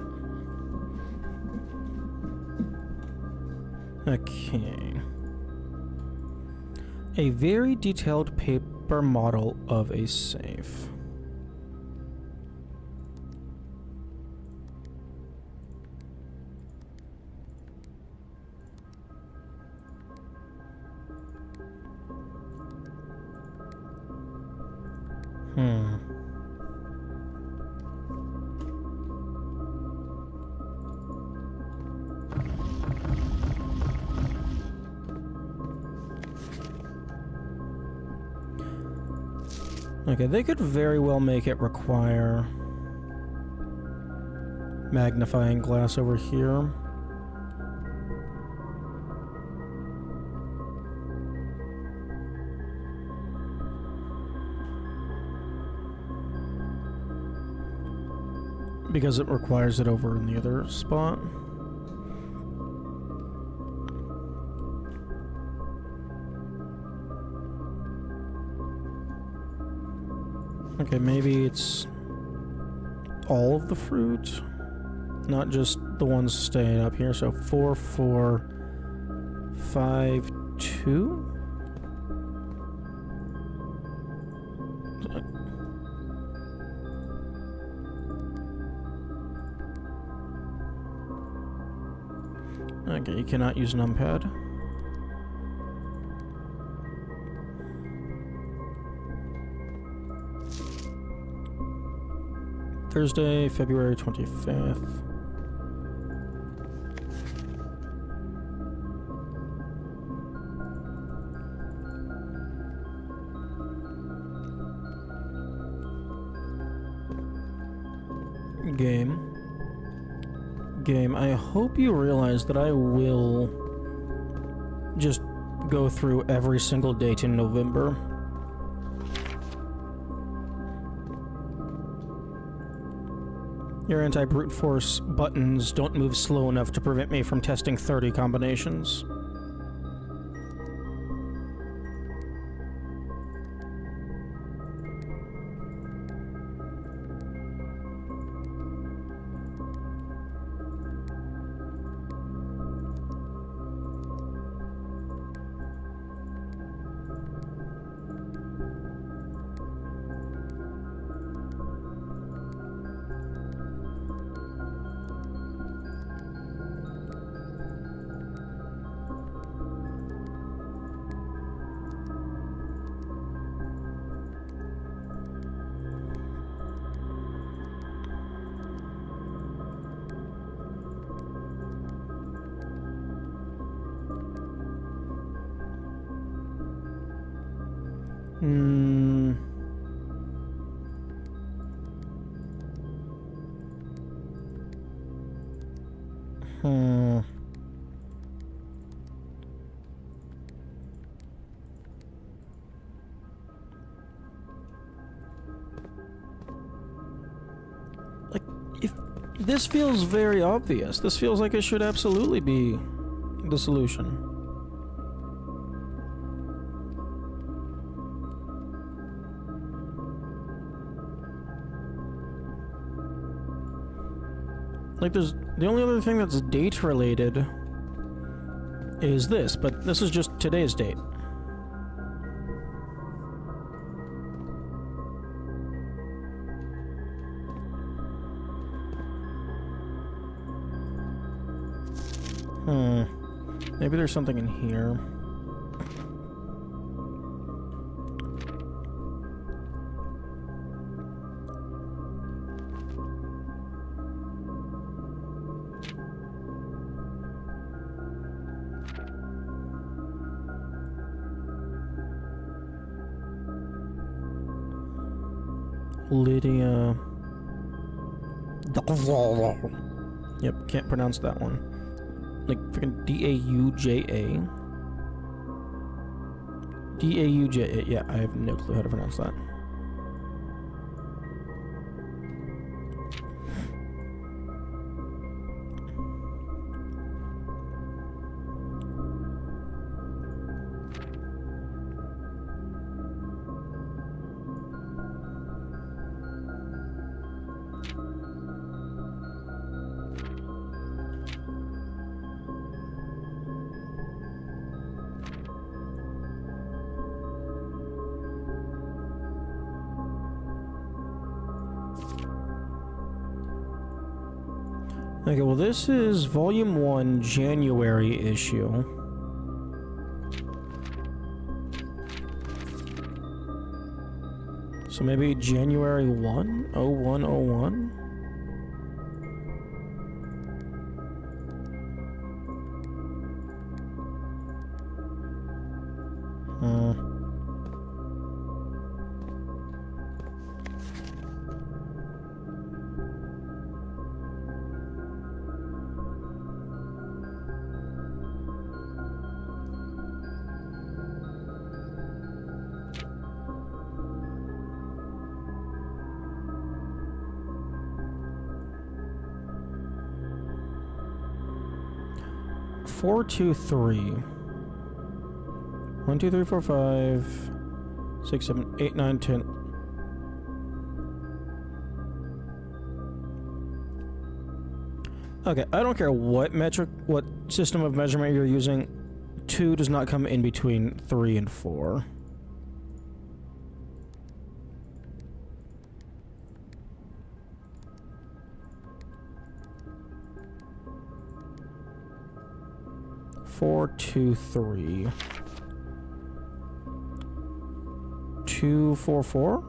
Okay. A very detailed paper model of a safe. Okay, they could very well make it require magnifying glass over here. Because it requires it over in the other spot. Okay, maybe it's all of the fruit, not just the ones staying up here. So 4, 4, 5, 2. Okay, you cannot use numpad. Thursday, February 25th. Game, I hope you realize that I will just go through every single date in November. Your anti-brute force buttons don't move slow enough to prevent me from testing 30 combinations. Like, if this feels very obvious, this feels like it should absolutely be the solution. Like, there's the only other thing that's date related is this, but this is just today's date. Maybe there's something in here. Lydia. Yep, can't pronounce that one. Like freaking Dauja. Dauja. Yeah, I have no clue how to pronounce that. Okay, well this is Volume 1, January issue. So maybe January 1? 0101? Hmm. 423. 1, 2, 3, 4, 5, 6, 7, 8, 9, 10. Okay, I don't care what system of measurement you're using. 2 does not come in between 3 and 4. Four, 2, 3. 2, 4, 4.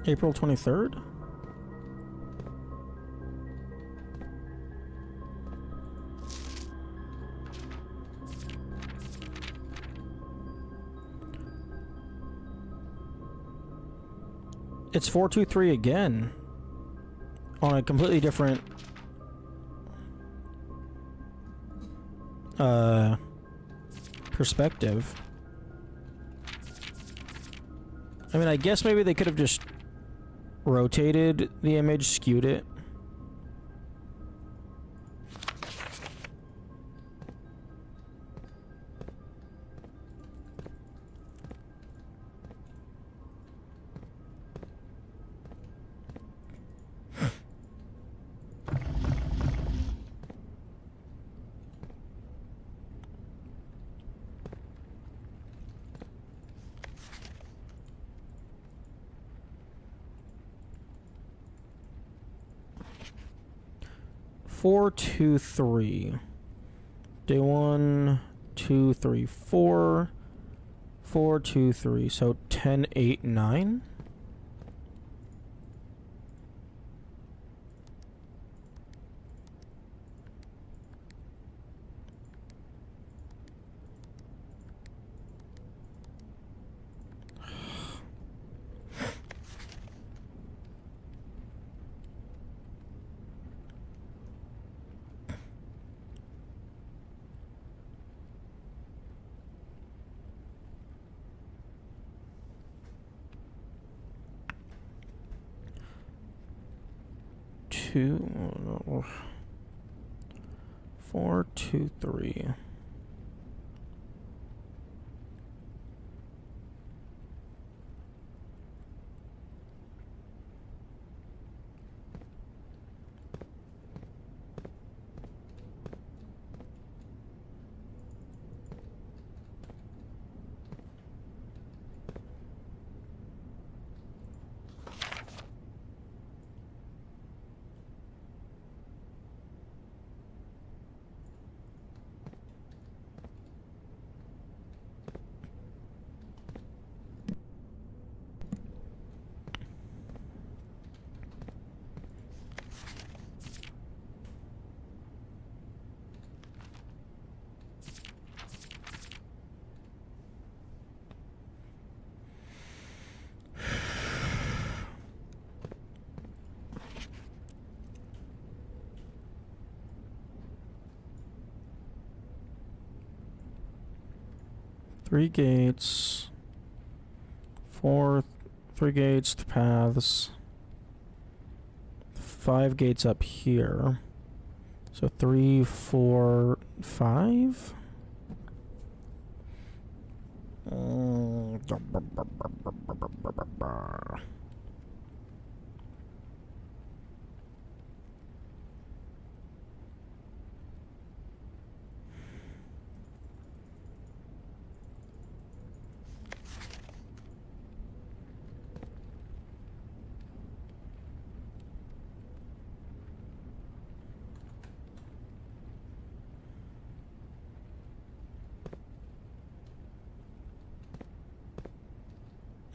April 23rd. It's 423 again, on a completely different perspective. I mean, I guess maybe they could have just rotated the image, skewed it. Four, 2, 3. Day 1, 2, 3, 4. 4, 2, 3. So 10, 8, 9. Two, 4, 2, 3. 3 gates. 3 gates, paths. 5 gates up here. So 3, 4, 5?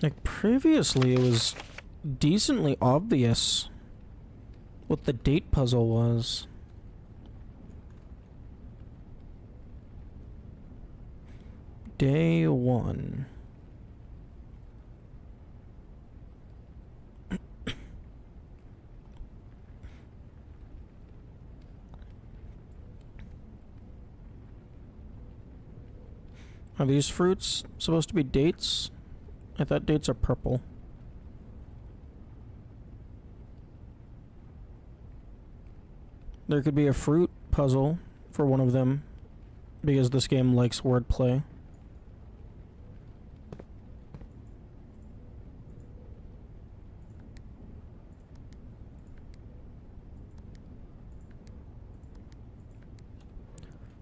Like, previously it was decently obvious what the date puzzle was. Day 1. Are these fruits supposed to be dates? I thought dates are purple. There could be a fruit puzzle for one of them, because this game likes wordplay.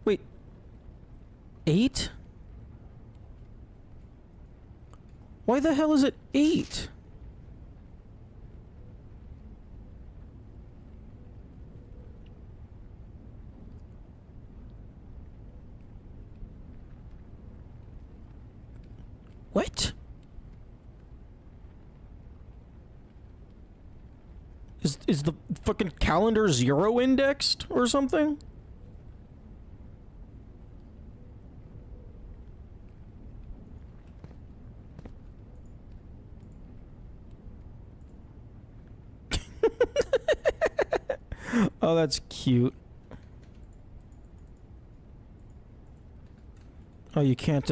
Wait. 8? Why the hell is it 8? What? Is the fucking calendar 0 indexed or something? Oh, that's cute. Oh, you can't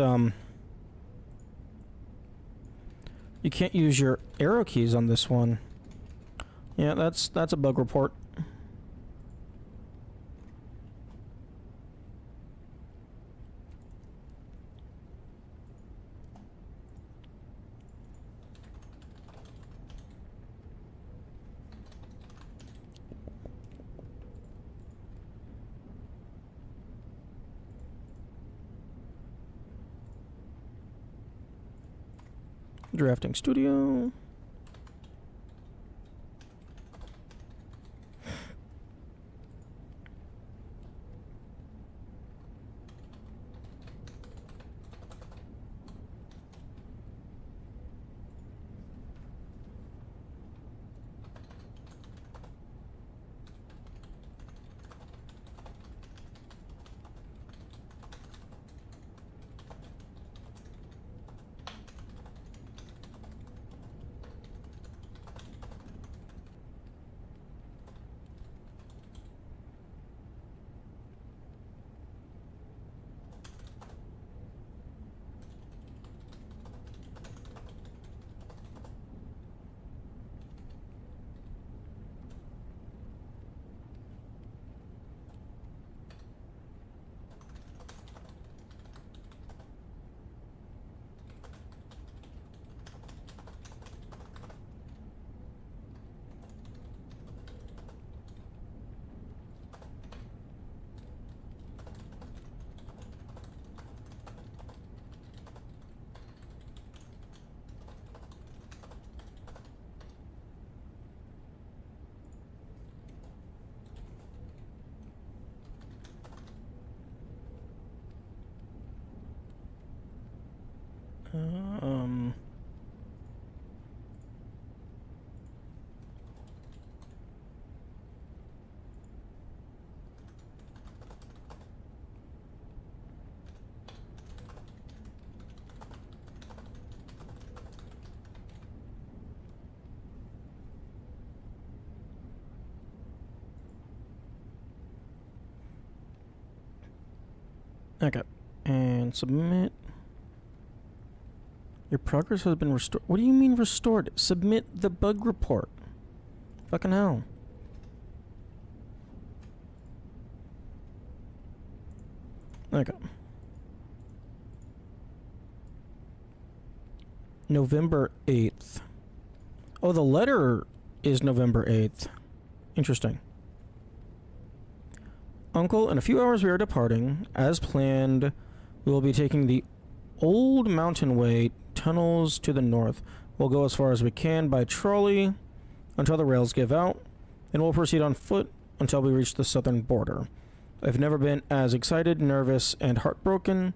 use your arrow keys on this one. Yeah, that's a bug report. Drafting studio. Um. Okay. And submit. Your progress has been restored. What do you mean restored? Submit the bug report. Fucking hell. Okay. November 8th. Oh, the letter is November 8th. Interesting. Uncle, in a few hours we are departing. As planned, we will be taking the old mountain way tunnels to the north. We'll go as far as we can by trolley until the rails give out, and we'll proceed on foot until we reach the southern border. I've never been as excited, nervous, and heartbroken.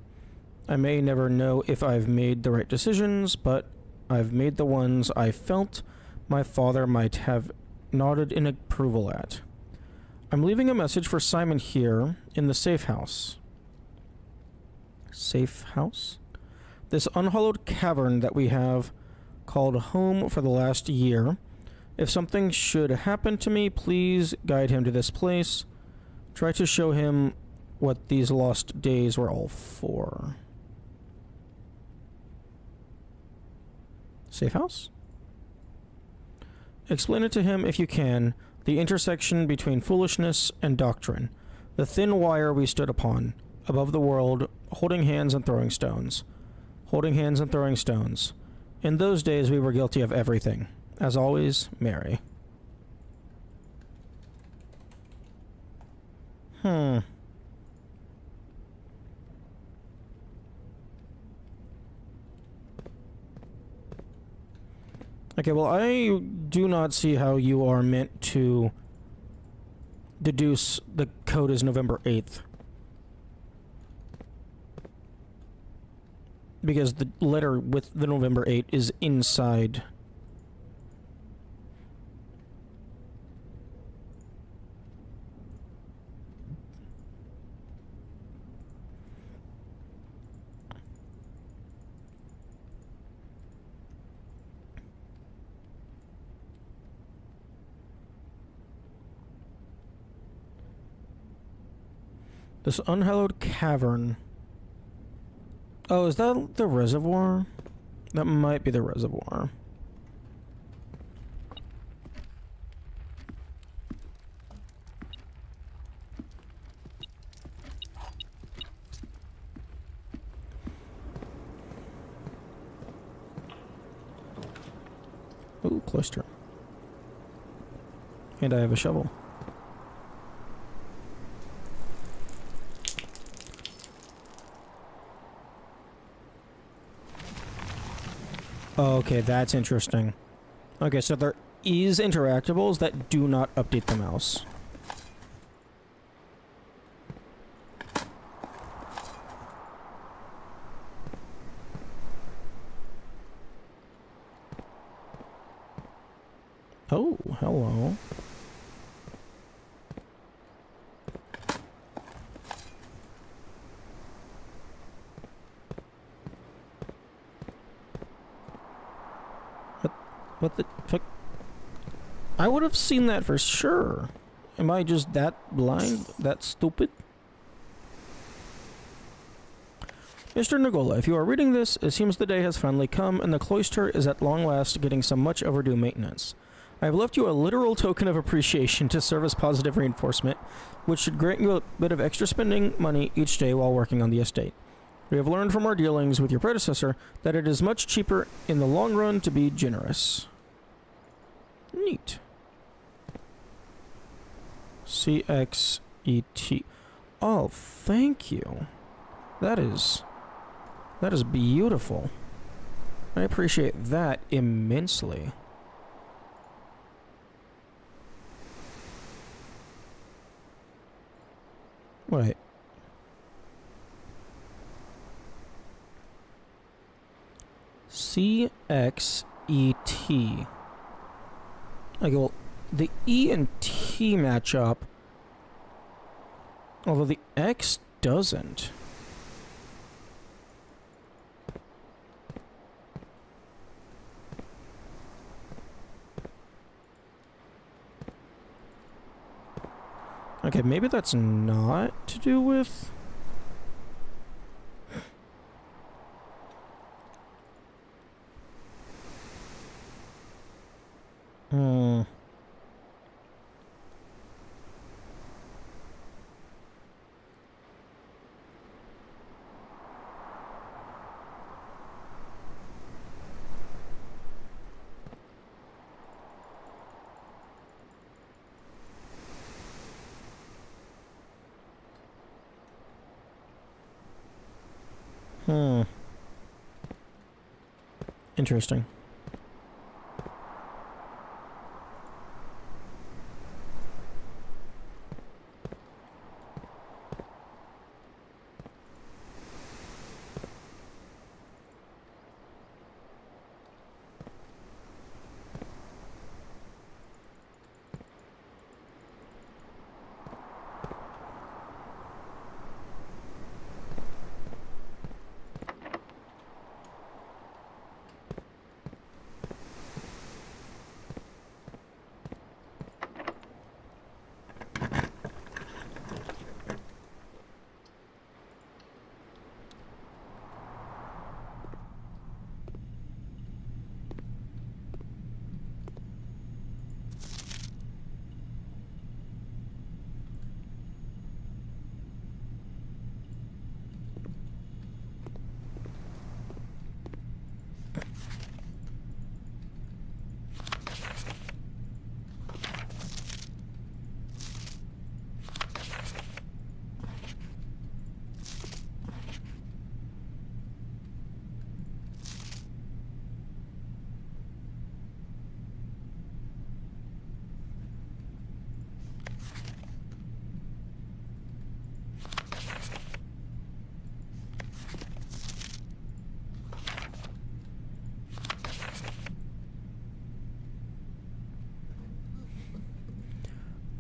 I may never know if I've made the right decisions, but I've made the ones I felt my father might have nodded in approval at. I'm leaving a message for Simon here in the safe house. Safe house? This unhallowed cavern that we have called home for the last year. If something should happen to me, please guide him to this place. Try to show him what these lost days were all for. Safe house? Explain it to him if you can, the intersection between foolishness and doctrine, the thin wire we stood upon, above the world, holding hands and throwing stones. Holding hands and throwing stones. In those days we were guilty of everything. As always, Mary. Okay, well, I do not see how you are meant to deduce the code is November 8th. Because the letter with the November 8 is inside. This unhallowed cavern. Oh, is that the reservoir? That might be the reservoir. Ooh, cloister. And I have a shovel. Okay, that's interesting. Okay, so there is interactables that do not update the mouse. Oh, hello. What the fuck? I would have seen that for sure. Am I just that blind? That stupid? Mr. Nagola, if you are reading this, it seems the day has finally come and the cloister is at long last getting some much overdue maintenance. I have left you a literal token of appreciation to serve as positive reinforcement, which should grant you a bit of extra spending money each day while working on the estate. We have learned from our dealings with your predecessor that it is much cheaper in the long run to be generous. Neat. CXET. Oh, thank you. That is beautiful. I appreciate that immensely. Wait. CXET. Okay, well, the E and T match up, although the X doesn't. Okay, maybe that's not to do with... Hmm. Interesting.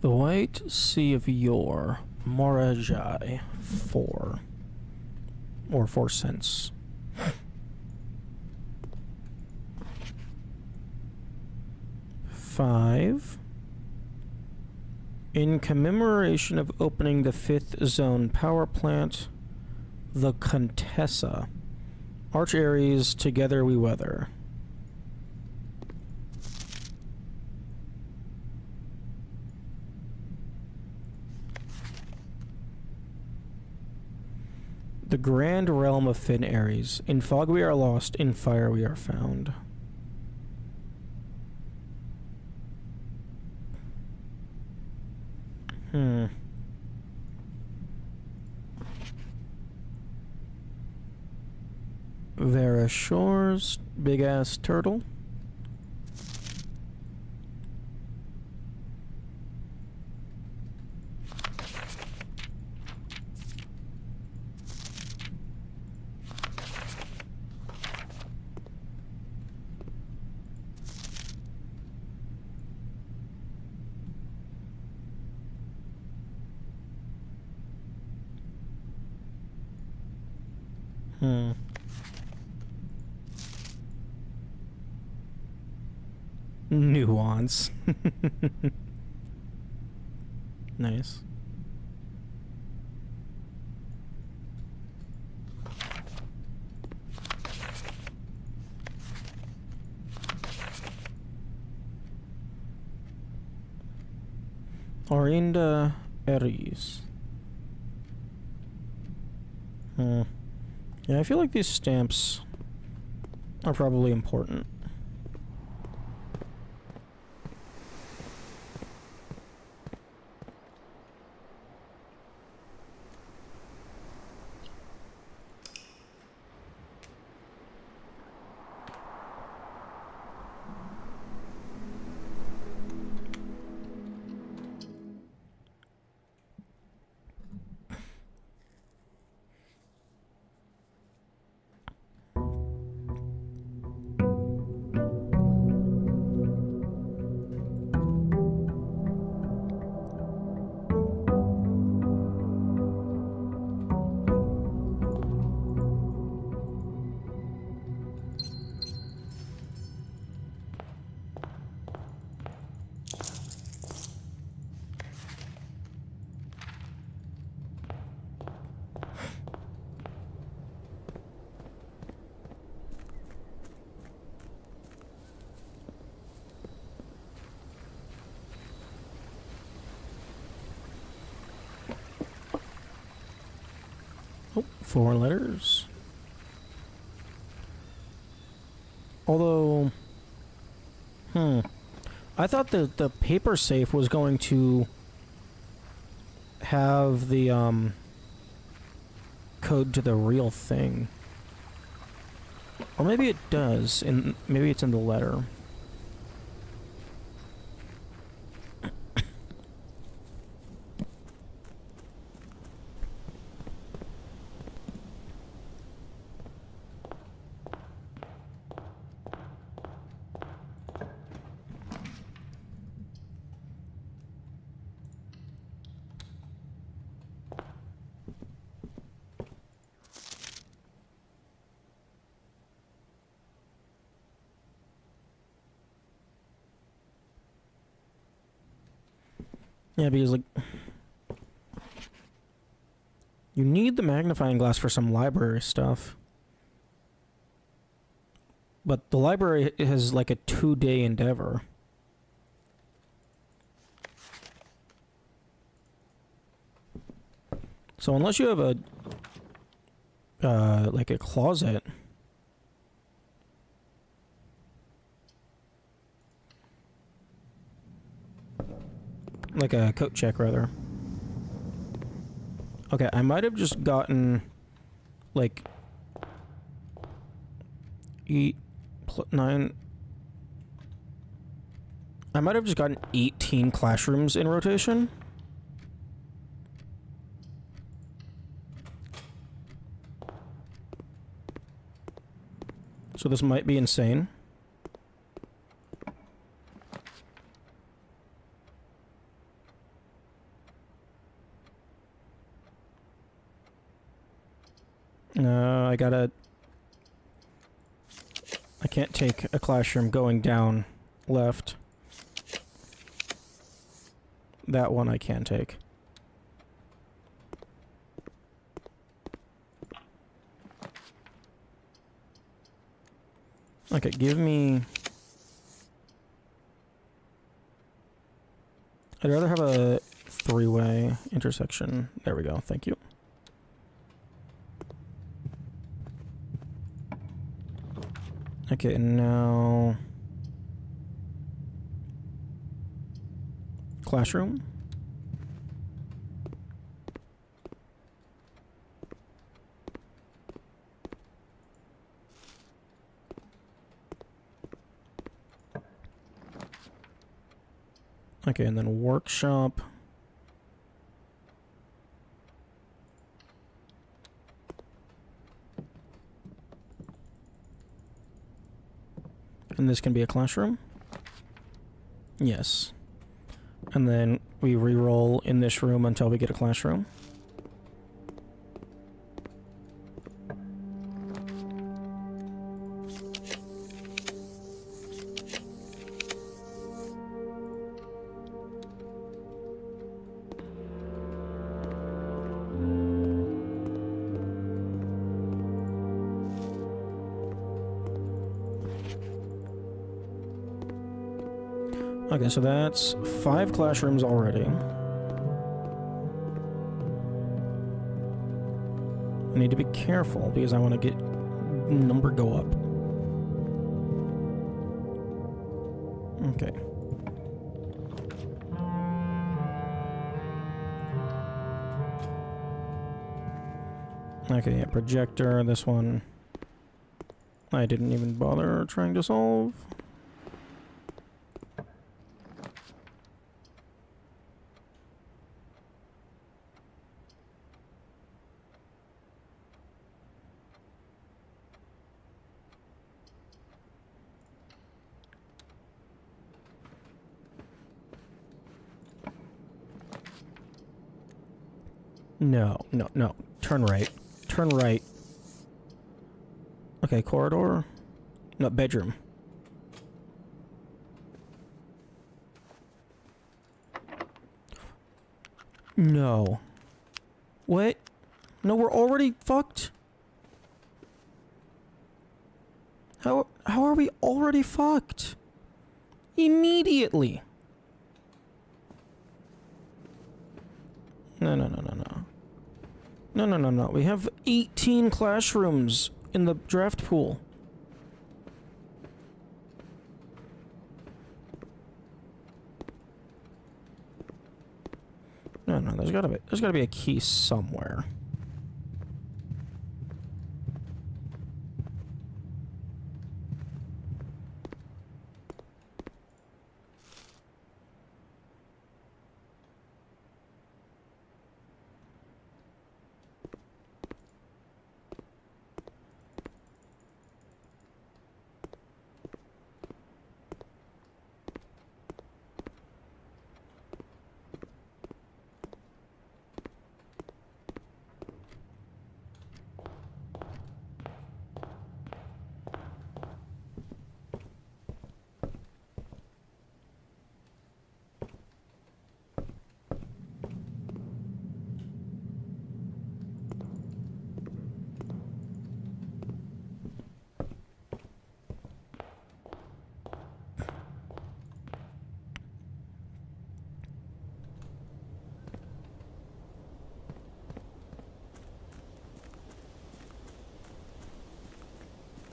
The White Sea of Yore, Morajai, 4. Or 4 cents. Five. In commemoration of opening the 5th Zone power plant, the Contessa. Arch Aries, together we weather. The grand realm of Finn Ares. In fog we are lost, in fire we are found. Vera Shores, big ass turtle. Nuance. Nice. Orinda Aries. Yeah, I feel like these stamps are probably important. Oh, 4 letters. Although, I thought that the paper safe was going to have the code to the real thing. Or maybe it does, and maybe it's in the letter. Yeah, because, like, you need the magnifying glass for some library stuff. But the library has, like, a 2-day endeavor. So unless you have a, like a closet... Like a coat check, rather. Okay, I might have just gotten, like, 9... I might have just gotten 18 classrooms in rotation. So this might be insane. No, I can't take a classroom going down left. That one I can take. Okay, give me... I'd rather have a 3-way intersection. There we go, thank you. Okay, now... Classroom. Okay, and then workshop. And this can be a classroom? Yes. And then we re-roll in this room until we get a classroom. Okay, so that's 5 classrooms already. I need to be careful because I want to get number go up. Okay. Okay, yeah, projector, this one I didn't even bother trying to solve. No, no, no. Turn right. Turn right. Okay, corridor. No, bedroom. No. What? No, we're already fucked? How are we already fucked? Immediately. No, no, no, no, no. No, no, no, no. We have 18 classrooms in the draft pool. No, no, there's gotta be a key somewhere.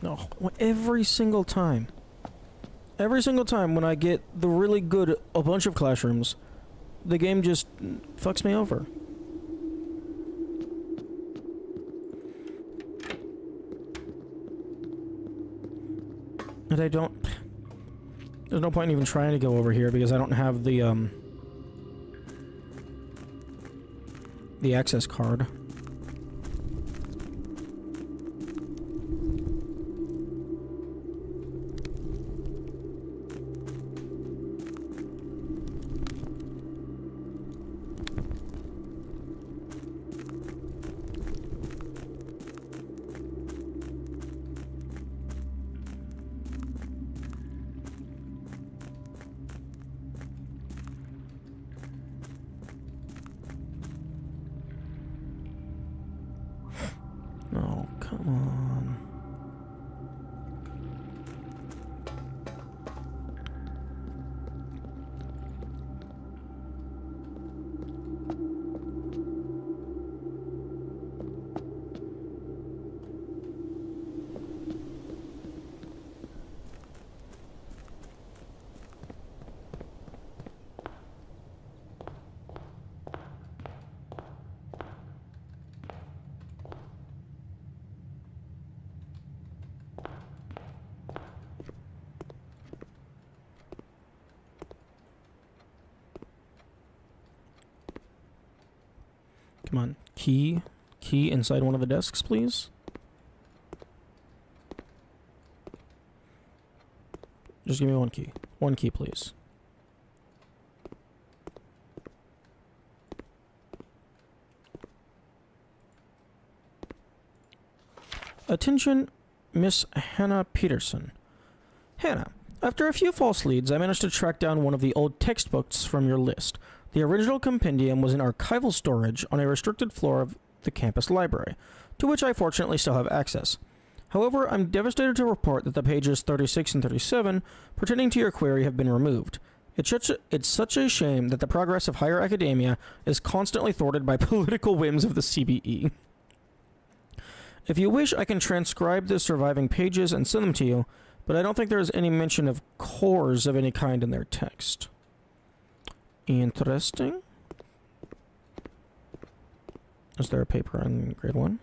No, every single time. Every single time when I get the really good a bunch of classrooms, the game just fucks me over. And I don't... There's no point in even trying to go over here because I don't have the access card. Oh, come on. Come on. Key inside one of the desks, please. Just give me one key. One key, please. Attention, Miss Hannah Peterson. Hannah, after a few false leads, I managed to track down one of the old textbooks from your list. The original compendium was in archival storage on a restricted floor of the campus library, to which I fortunately still have access. However, I'm devastated to report that the pages 36 and 37 pertaining to your query have been removed. It's such a shame that the progress of higher academia is constantly thwarted by political whims of the CBE. If you wish, I can transcribe the surviving pages and send them to you, but I don't think there is any mention of cores of any kind in their text. Interesting. Is there a paper on grade 1?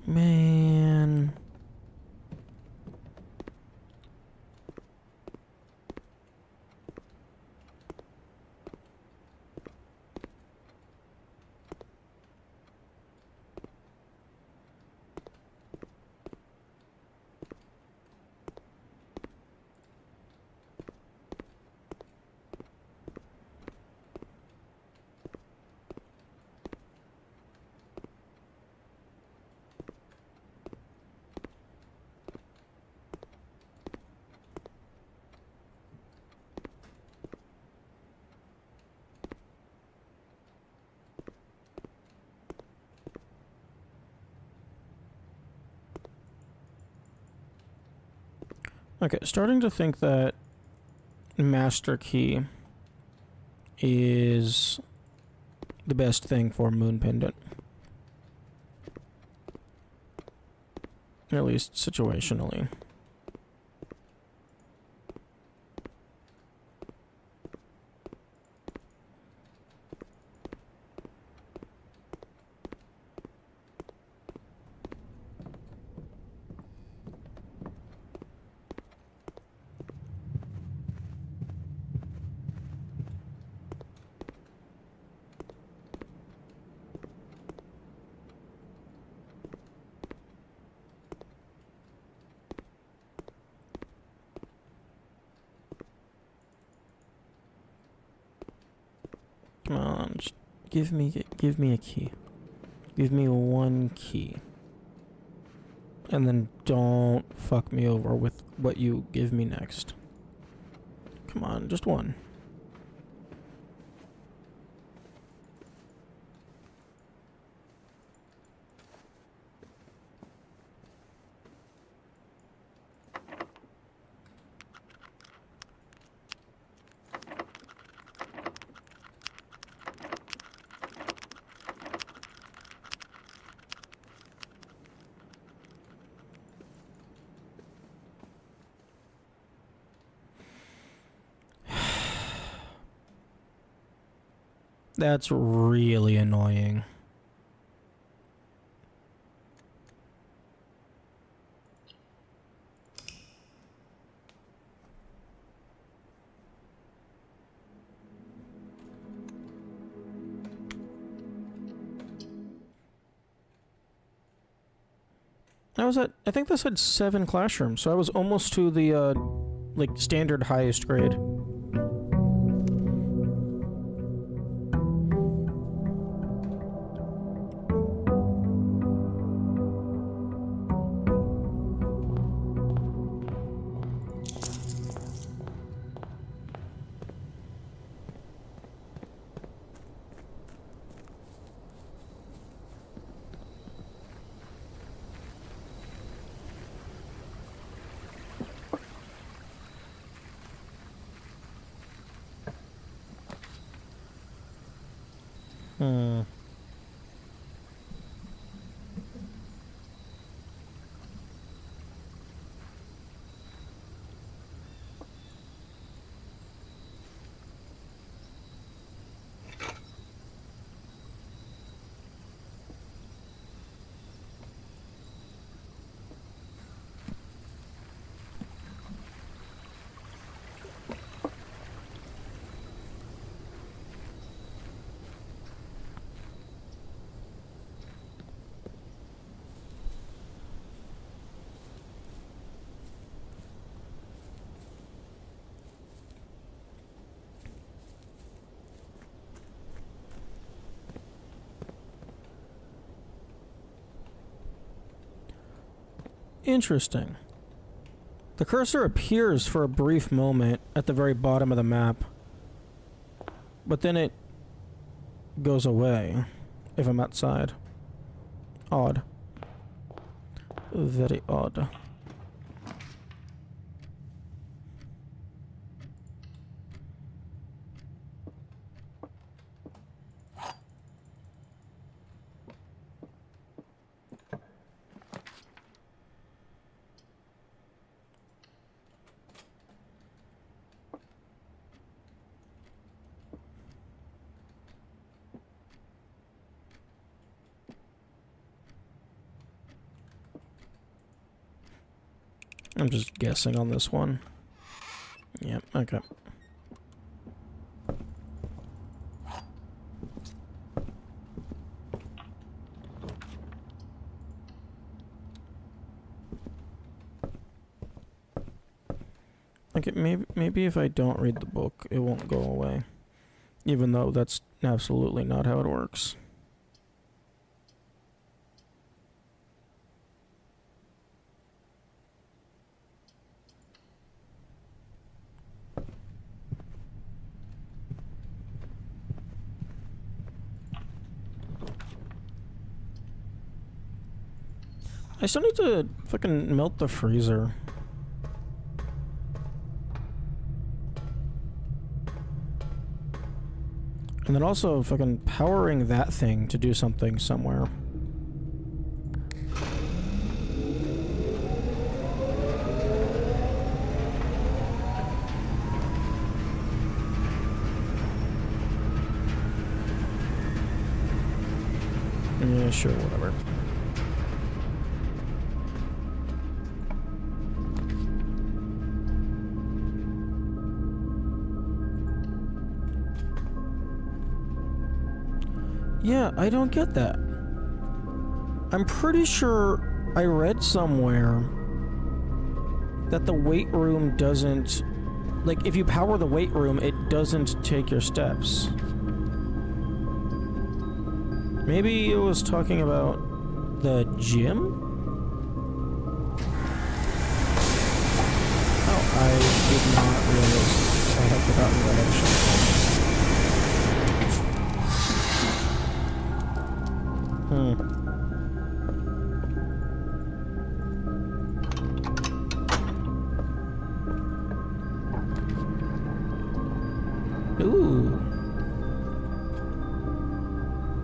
Man. Okay, starting to think that Master Key is the best thing for Moon Pendant. At least situationally. Come on, just give me a key. Give me one key. And then don't fuck me over with what you give me next. Come on, just one. That's really annoying. I think this had 7 classrooms, so I was almost to the, like, standard highest grade. Hmm. Interesting. The cursor appears for a brief moment at the very bottom of the map, but then it goes away if I'm outside. Odd. Very odd. I'm just guessing on this one. Yep, okay. Okay, maybe if I don't read the book, it won't go away. Even though that's absolutely not how it works. I still need to fucking melt the freezer. And then also fucking powering that thing to do something somewhere. Yeah, sure, whatever. Yeah, I don't get that. I'm pretty sure I read somewhere that the weight room doesn't... Like, if you power the weight room, it doesn't take your steps. Maybe it was talking about the gym? Oh, I did not realize I had forgotten that actually. Ooh.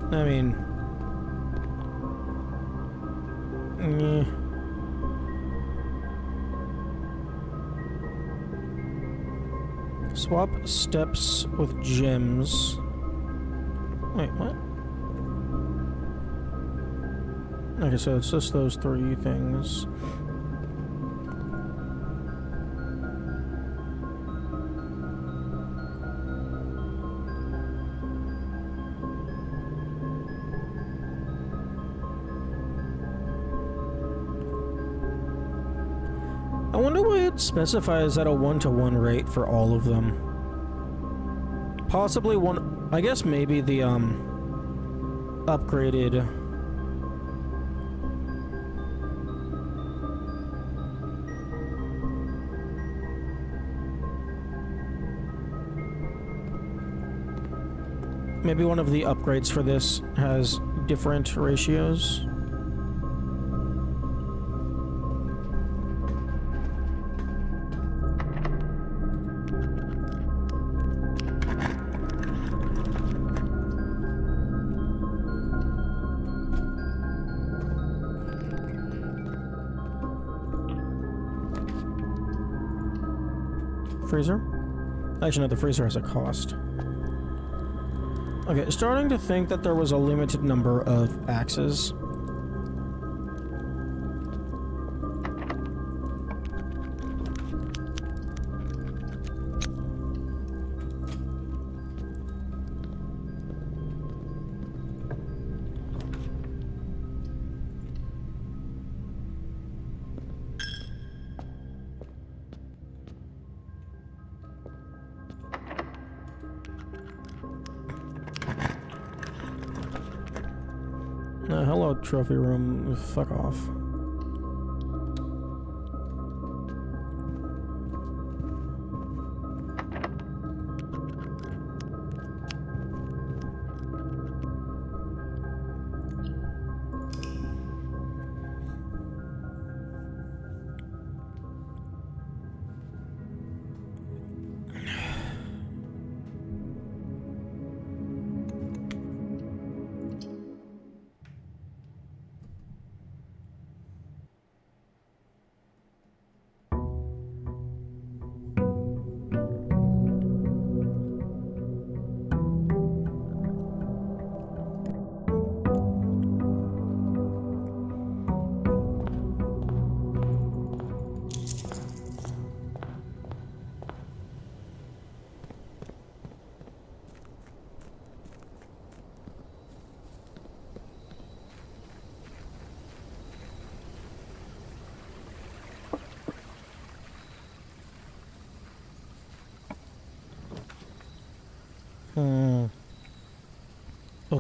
I mean... yeah. Swap steps with gems. Wait, what? Okay, so it's just those three things. I wonder why it specifies at a 1-to-1 rate for all of them. Possibly one... I guess maybe the, upgraded... Maybe one of the upgrades for this has different ratios. Freezer? Actually, no, the freezer has a cost. Okay, starting to think that there was a limited number of axes. Hello, trophy room. Fuck off.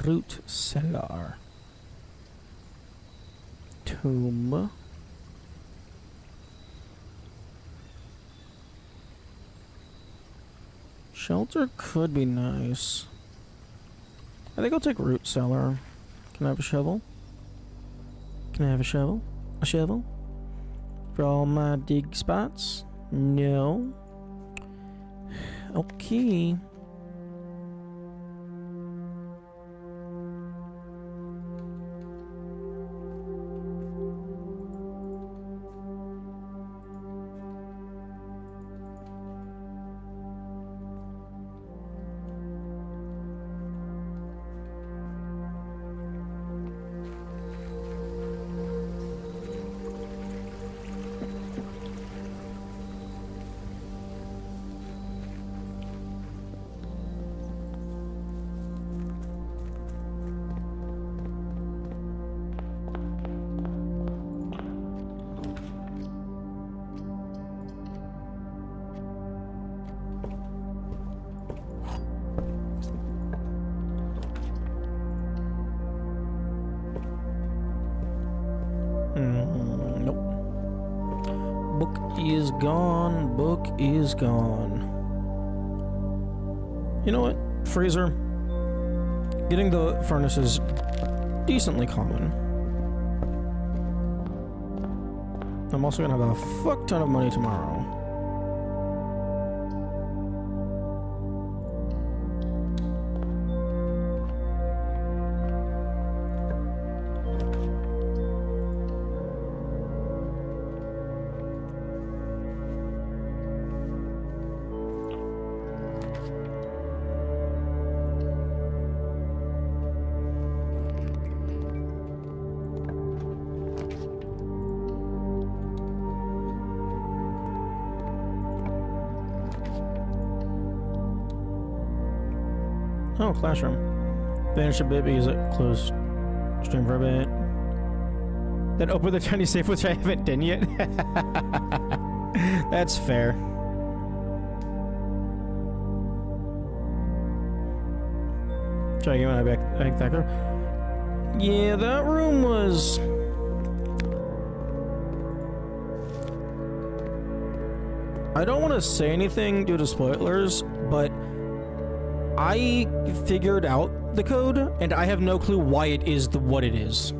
Root cellar. Tomb. Shelter could be nice. I think I'll take root cellar. Can I have a shovel? Can I have a shovel? A shovel? For all my dig spots? No. Okay. Book is gone. Book is gone. You know what, Freezer? Getting the furnace is decently common. I'm also gonna have a fuck ton of money tomorrow. Oh, Classroom. Vanish a bit because it closed stream for a bit. Then open the tiny safe, which I haven't done yet. That's fair. Should I get my back there? Yeah, that room was... I don't want to say anything due to spoilers, but I figured out the code, and I have no clue why it is what it is.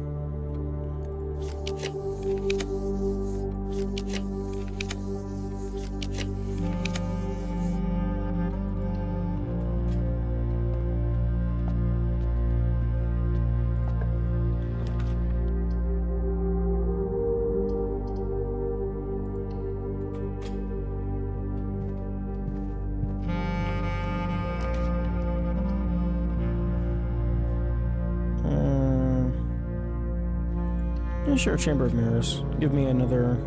Sure, Chamber of Mirrors. Give me another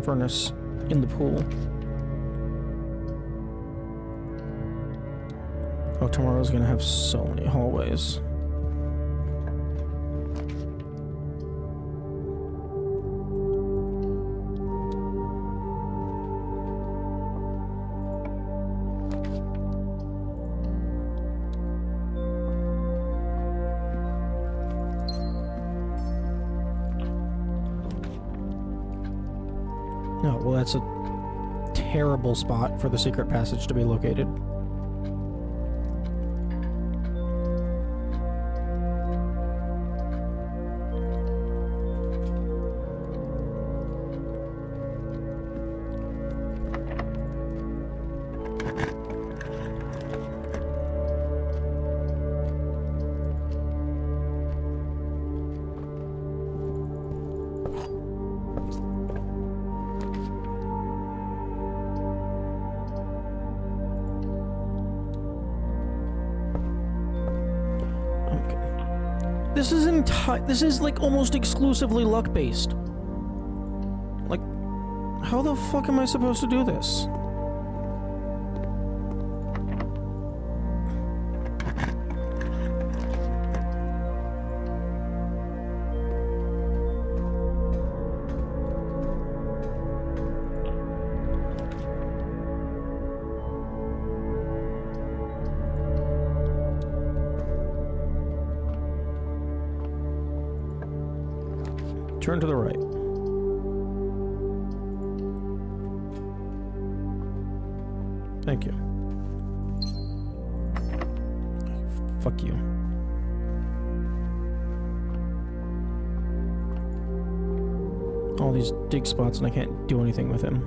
furnace in the pool. Oh, tomorrow's gonna have so many hallways. No, well, that's a terrible spot for the secret passage to be located. This is like almost exclusively luck-based. Like, how the fuck am I supposed to do this? Turn to the right. Thank you. Fuck you. All these dig spots and I can't do anything with him.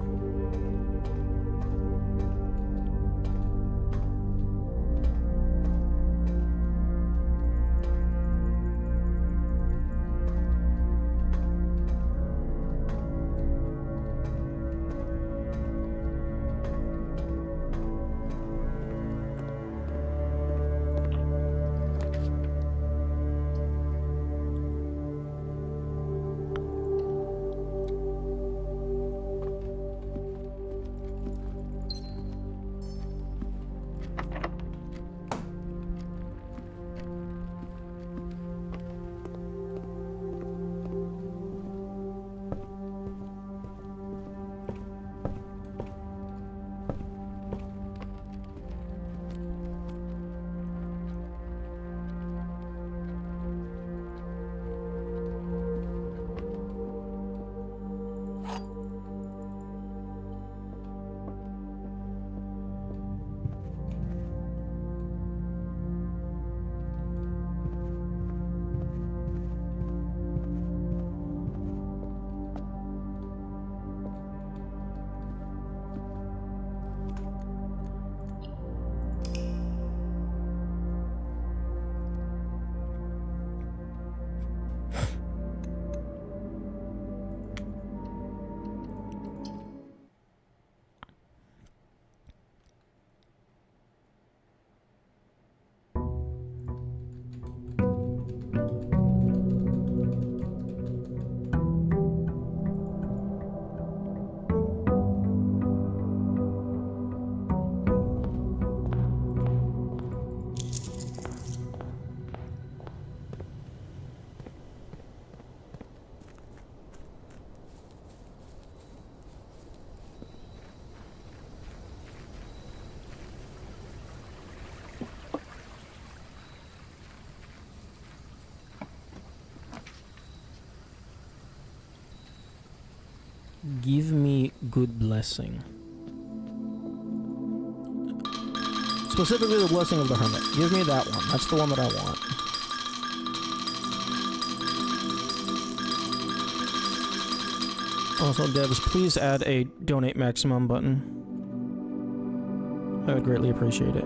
Give me good blessing. Specifically the blessing of the hermit. Give me that one. That's the one that I want. Also, devs, please add a donate maximum button. I would greatly appreciate it.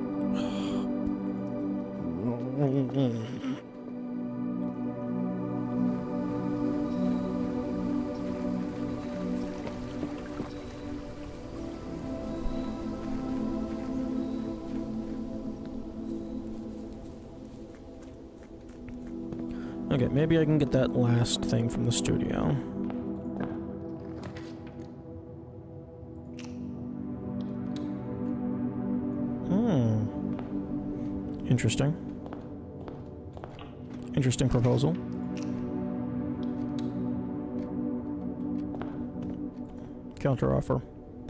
Okay, maybe I can get that last thing from the studio. Interesting. Interesting proposal. Counter offer.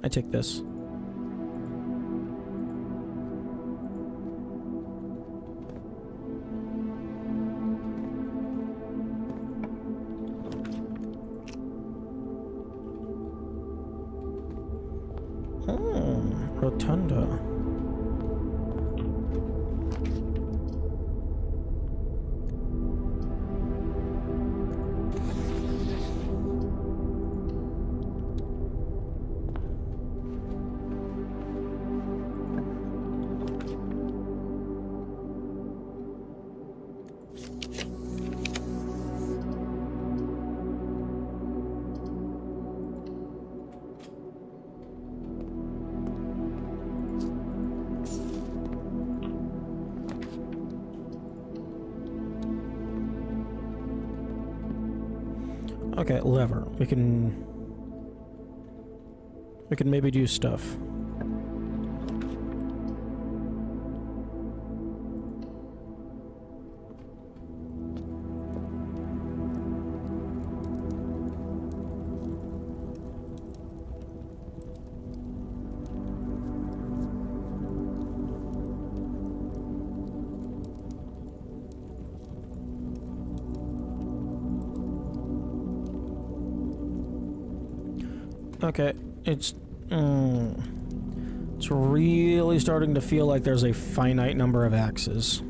I take this. Rotunda. Okay, lever. We can maybe do stuff. Okay, it's really starting to feel like there's a finite number of axes.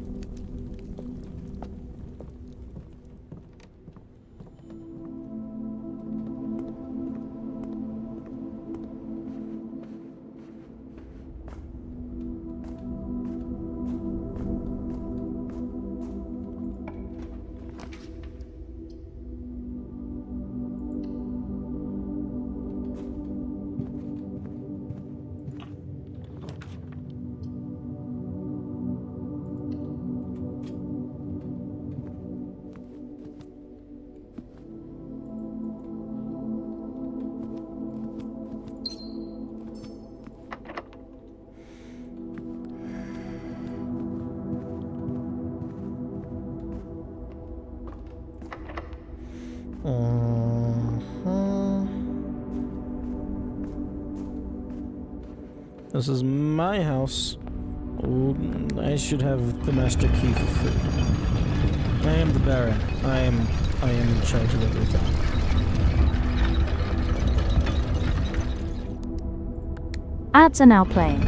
This is my house. Oh, I should have the master key for free. I am the Baron. I am in charge of everything. Ads are now playing.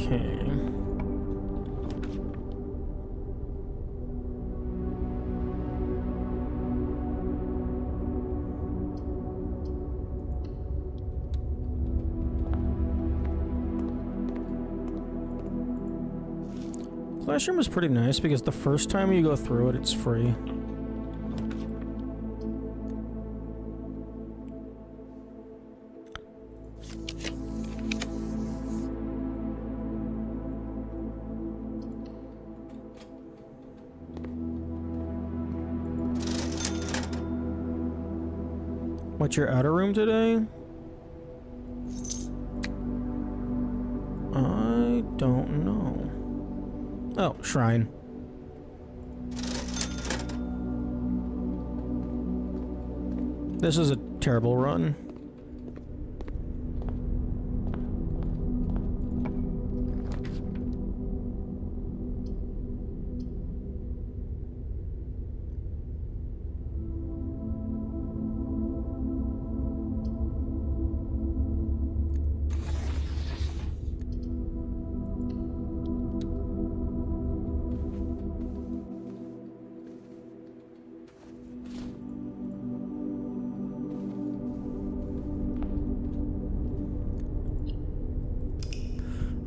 Okay. Classroom is pretty nice because the first time you go through it, it's free. What's your outer room today? I don't know. Oh, shrine. This is a terrible run.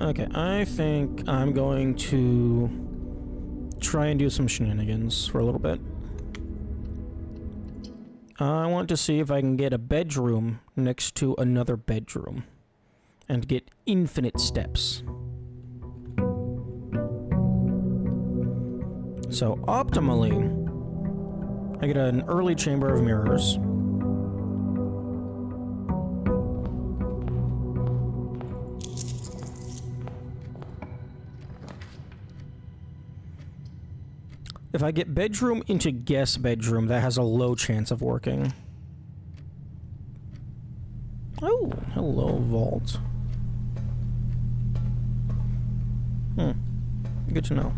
Okay, I think I'm going to try and do some shenanigans for a little bit. I want to see if I can get a bedroom next to another bedroom and get infinite steps. So optimally, I get an early chamber of mirrors. If I get bedroom into guest bedroom, that has a low chance of working. Oh, hello, vault. Good to know.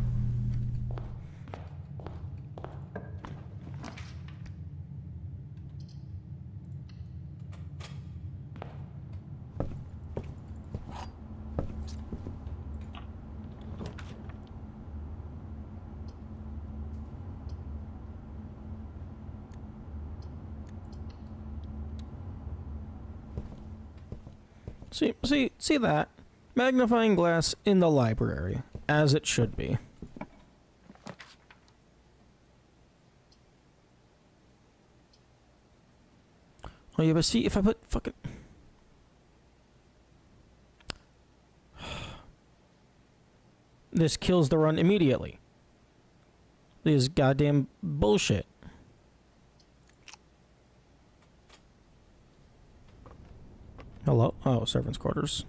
See that? Magnifying glass in the library, as it should be. Oh yeah, but see, if I put fucking... This kills the run immediately. This is goddamn bullshit. Hello? Oh, servants' quarters.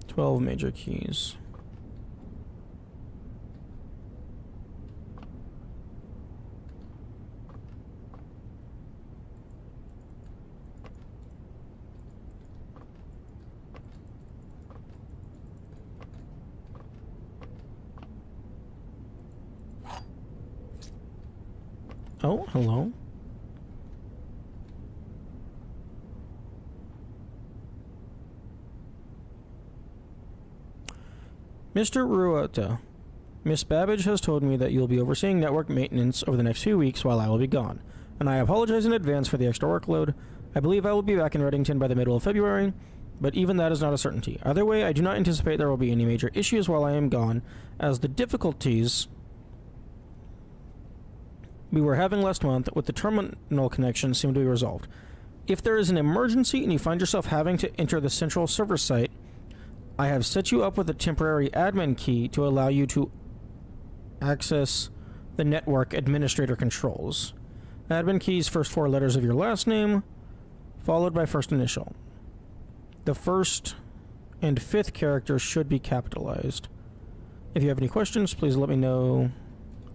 "12 major keys. Oh, hello. Mr. Ruota, Miss Babbage has told me that you'll be overseeing network maintenance over the next few weeks while I will be gone, and I apologize in advance for the extra workload. I believe I will be back in Reddington by the middle of February, but even that is not a certainty. Either way, I do not anticipate there will be any major issues while I am gone, as the difficulties we were having last month with the terminal connection seem to be resolved. If there is an emergency and you find yourself having to enter the central server site, I have set you up with a temporary admin key to allow you to access the network administrator controls. Admin key's first 4 letters of your last name, followed by first initial. The first and 5th characters should be capitalized. If you have any questions, please let me know.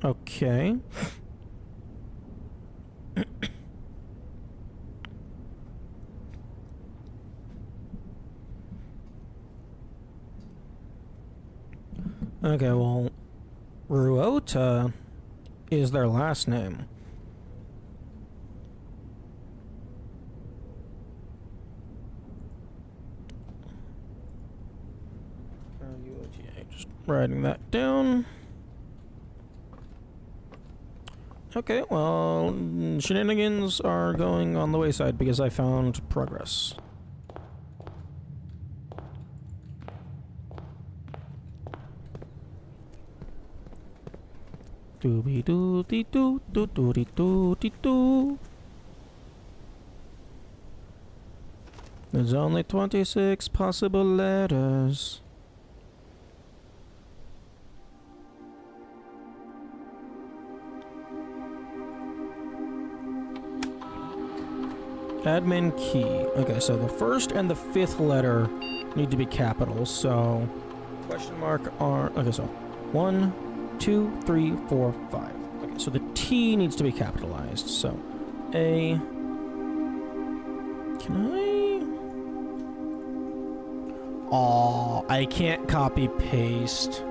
Okay. Okay, well, Ruota is their last name. just writing that down. Okay, well, shenanigans are going on the wayside because I found progress. Dooby doo dee doo doo doo dee doo dee doo. There's only 26 possible letters. Admin key. Okay, so the first and the fifth letter need to be capitals, so question mark R. Okay, so 1, 2, 3, 4, 5. Okay, so the T needs to be capitalized, so A. Can I? Aw, I can't copy paste.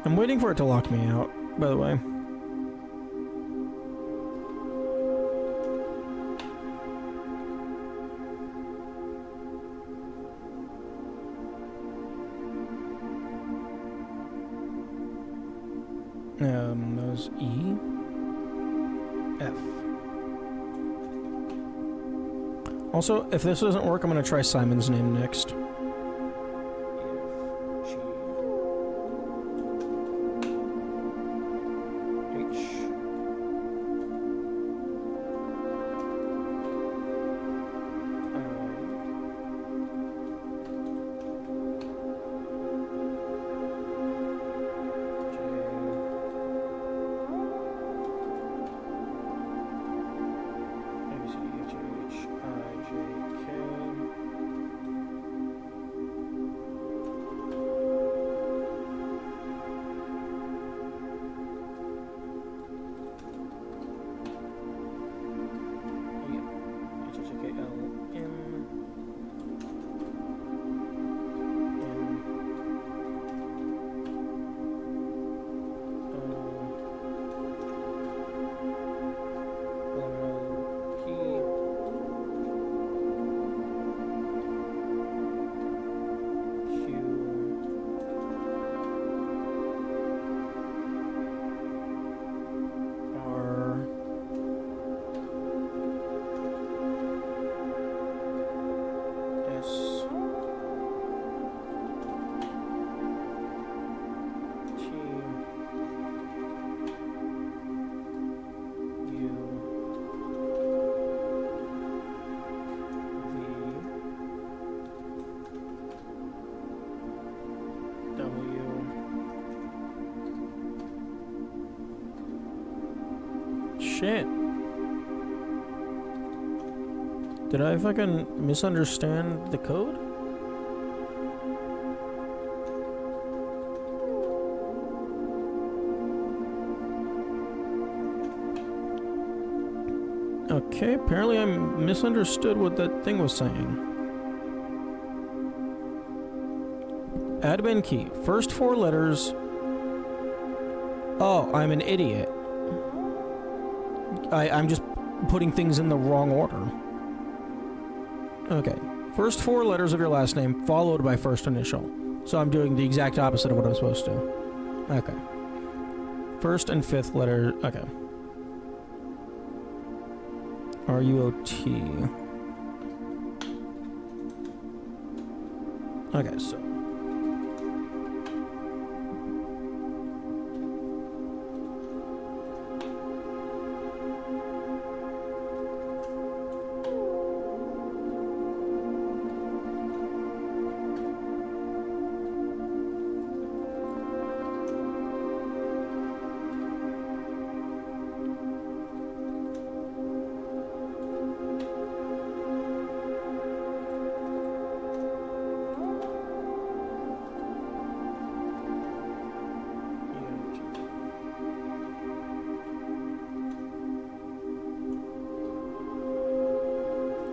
I'm waiting for it to lock me out, by the way. That was E. F. Also, if this doesn't work, I'm gonna try Simon's name next. Shit. Did I fucking misunderstand the code? Okay, apparently I misunderstood what that thing was saying. Admin key. First four letters. Oh, I'm an idiot. I'm just putting things in the wrong order. Okay. First four letters of your last name, followed by first initial. So I'm doing the exact opposite of what I'm supposed to. Okay. First and fifth letter. Okay. R-U-O-T. Okay, so.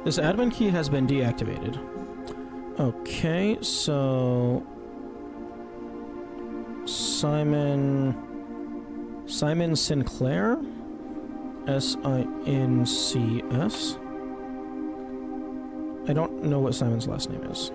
This admin key has been deactivated. Okay, so Simon Sinclair, Sincs. I don't know what Simon's last name is.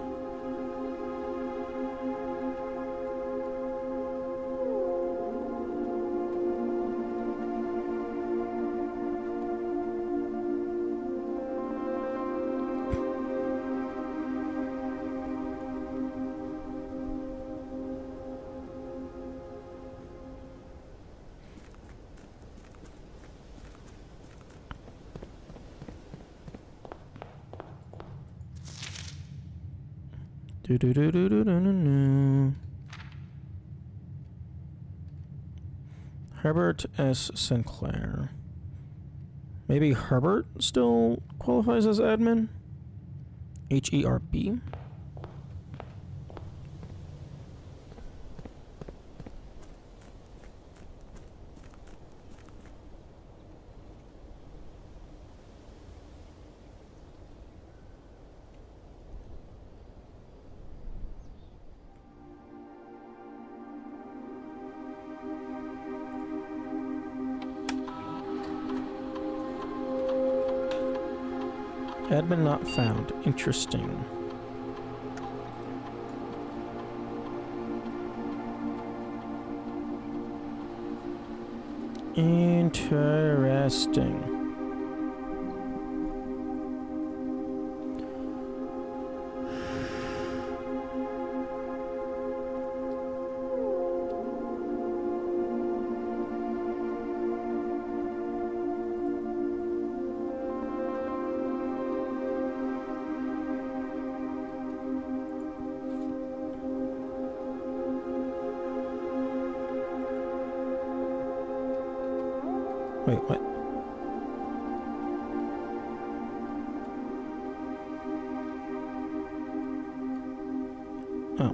Herbert S. Sinclair. Maybe Herbert still qualifies as admin? HERB? Admin not found. Interesting. Interesting. Wait, what? Oh,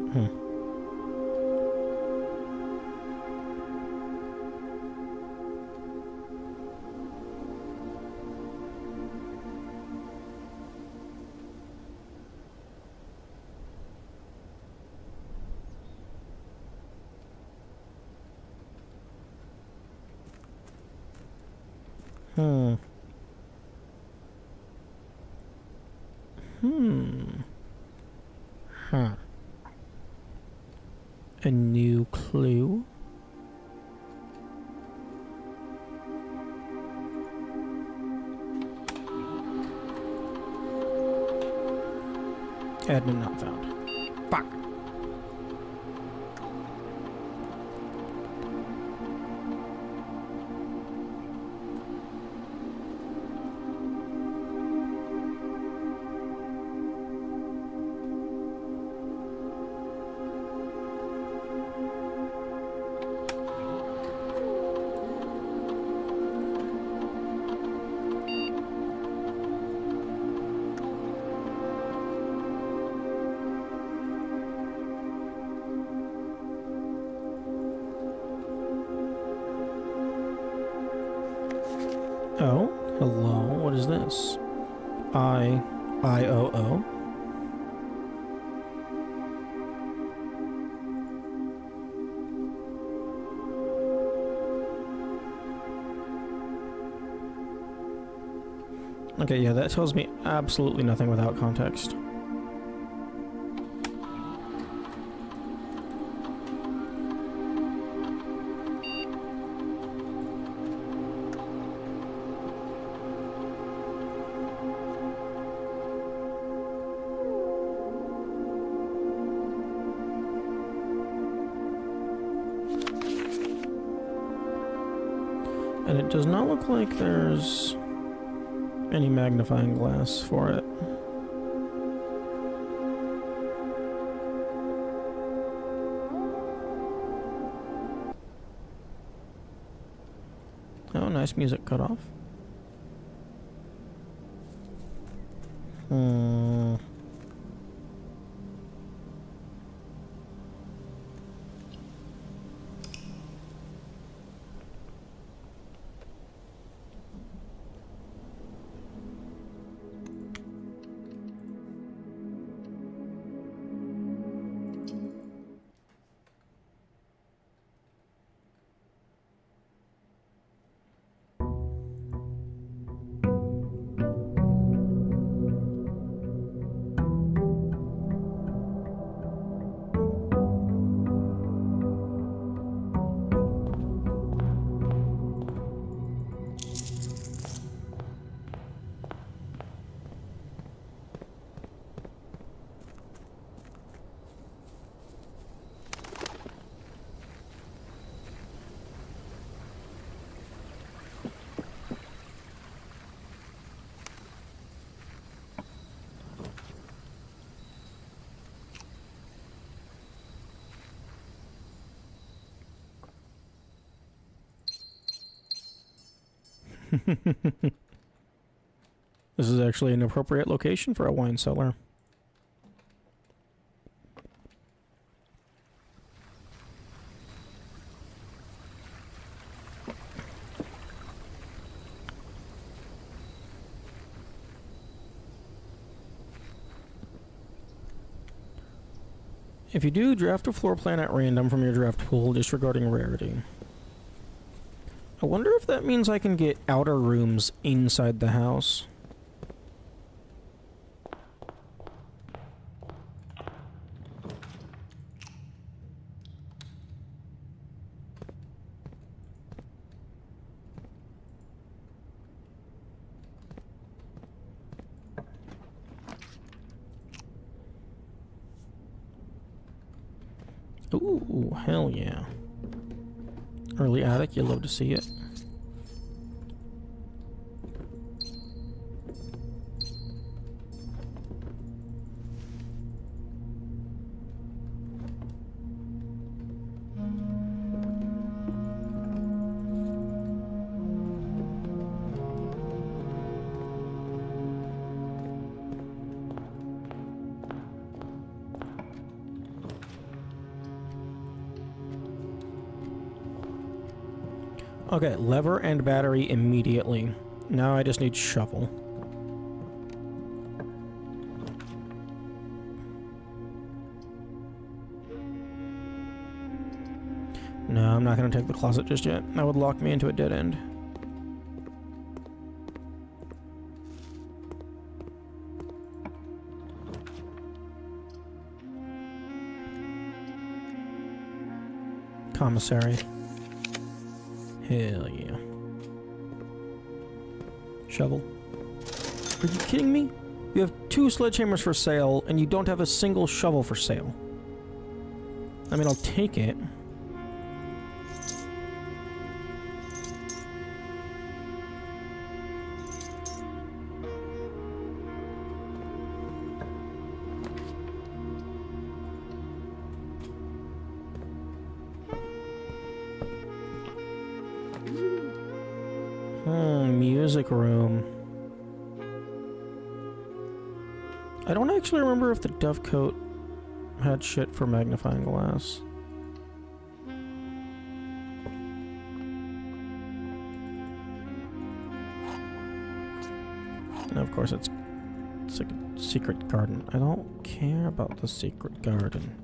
Hmm. Huh. A new clue? Admin not found. Fuck. Oh, hello. What is this? IOO. Okay, yeah, that tells me absolutely nothing without context. And it does not look like there's any magnifying glass for it. Oh, nice music cut off. This is actually an appropriate location for a wine cellar. If you do draft a floor plan at random from your draft pool, disregarding rarity. I wonder if that means I can get outer rooms inside the house. Ooh, hell yeah. Early attic, you love to see it. Okay, lever and battery immediately. Now I just need shovel. No, I'm not going to take the closet just yet. That would lock me into a dead end. Commissary. Hell yeah. Shovel. Are you kidding me? You have 2 sledgehammers for sale, and you don't have a single shovel for sale. I mean, I'll take it. Music room. I don't actually remember if the Dovecote had shit for magnifying glass. And of course it's like a secret garden. I don't care about the secret garden.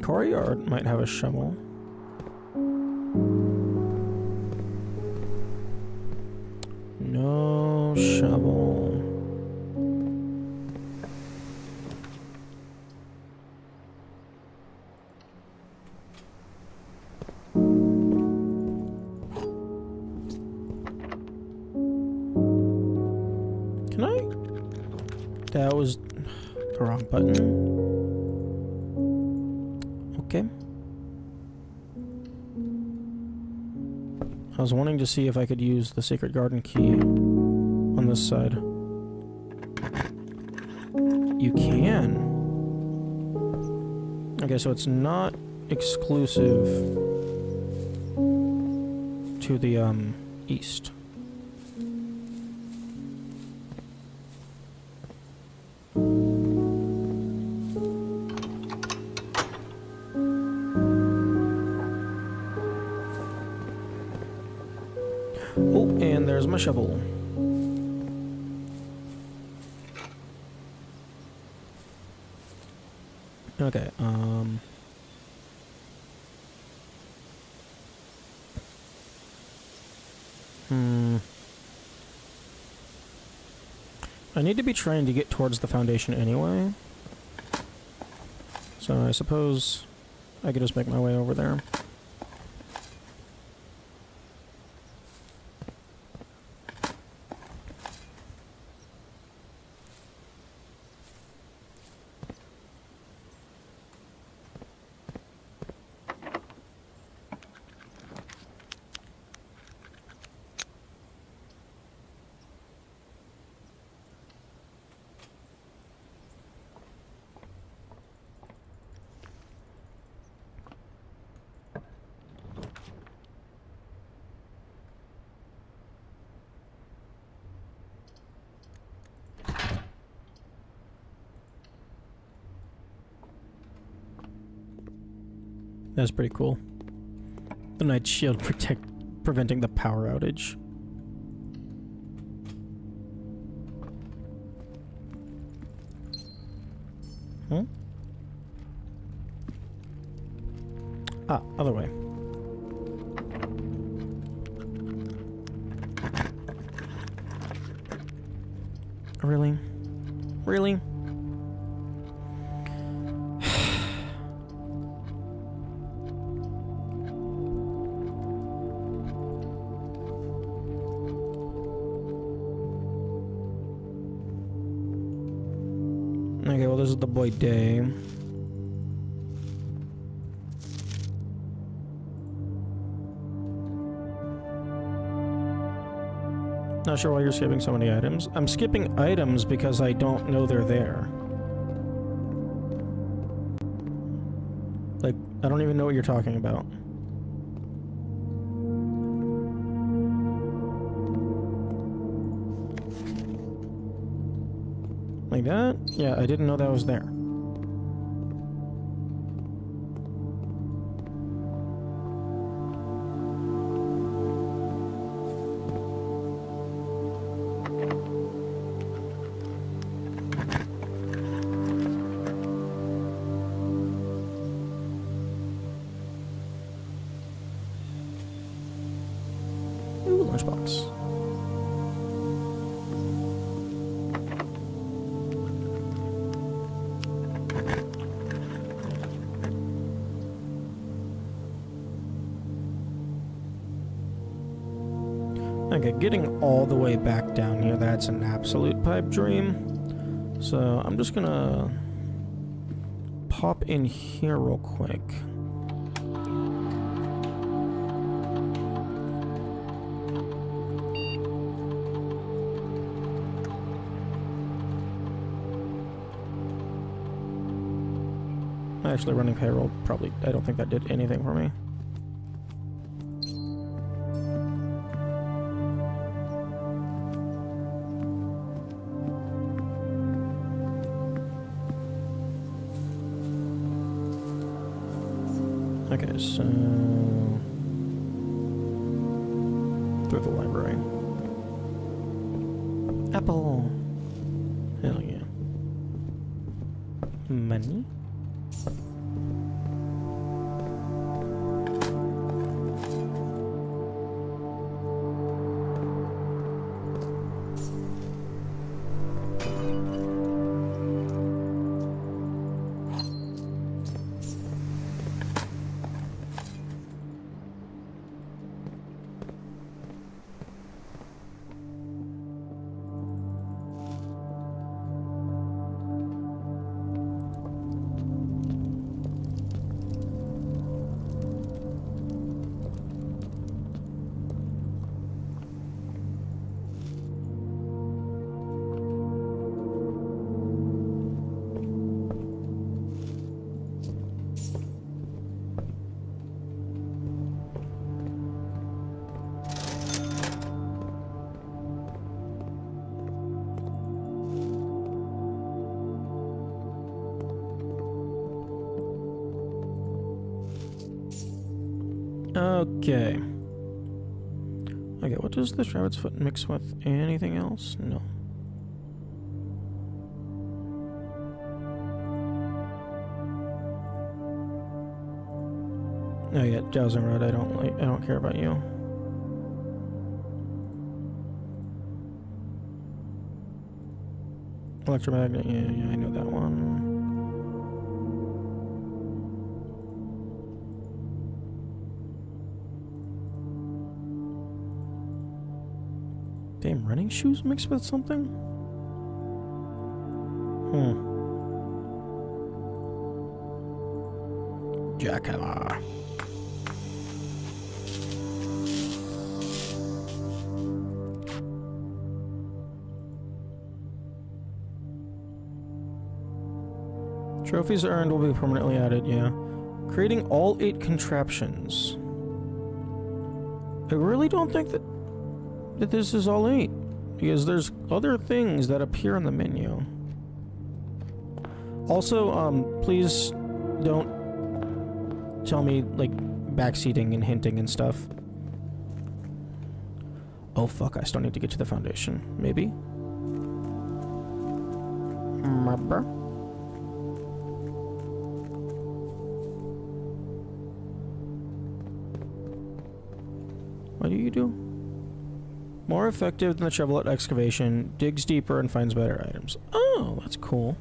Courtyard might have a shovel. No shovel. Can I? That was the wrong button. Okay. I was wanting to see if I could use the secret garden key on this side. You can. Okay, so it's not exclusive to the east. Oh, and there's my shovel. Okay, I need to be trying to get towards the foundation anyway. So I suppose I could just make my way over there. That's pretty cool. The Night Shield preventing the power outage. Huh? Ah, other way. Really? Really? Okay, well, this is the boy Day. Not sure why you're skipping so many items. I'm skipping items because I don't know they're there. Like, I don't even know what you're talking about. Like that? Yeah, I didn't know that was there. Ooh, lunchbox. Okay, getting all the way back down here, that's an absolute pipe dream. So I'm just gonna pop in here real quick. Actually, running payroll probably, I don't think that did anything for me. Okay, so through the library. Apple. Hell yeah. Money. Okay. Okay, what does this rabbit's foot mix with? Anything else? No. Oh yeah, Dowsing Rod, I don't care about you. Electromagnet, yeah, I know that one. Damn, running shoes mixed with something? Jackhammer. Trophies earned will be permanently added, yeah. Creating all 8 contraptions. I really don't think that this is all 8. Because there's other things that appear in the menu. Also, please don't tell me, like, backseating and hinting and stuff. Oh fuck, I still need to get to the foundation. Maybe? Remember? What do you do? More effective than the shovel at excavation, digs deeper and finds better items. Oh, that's cool.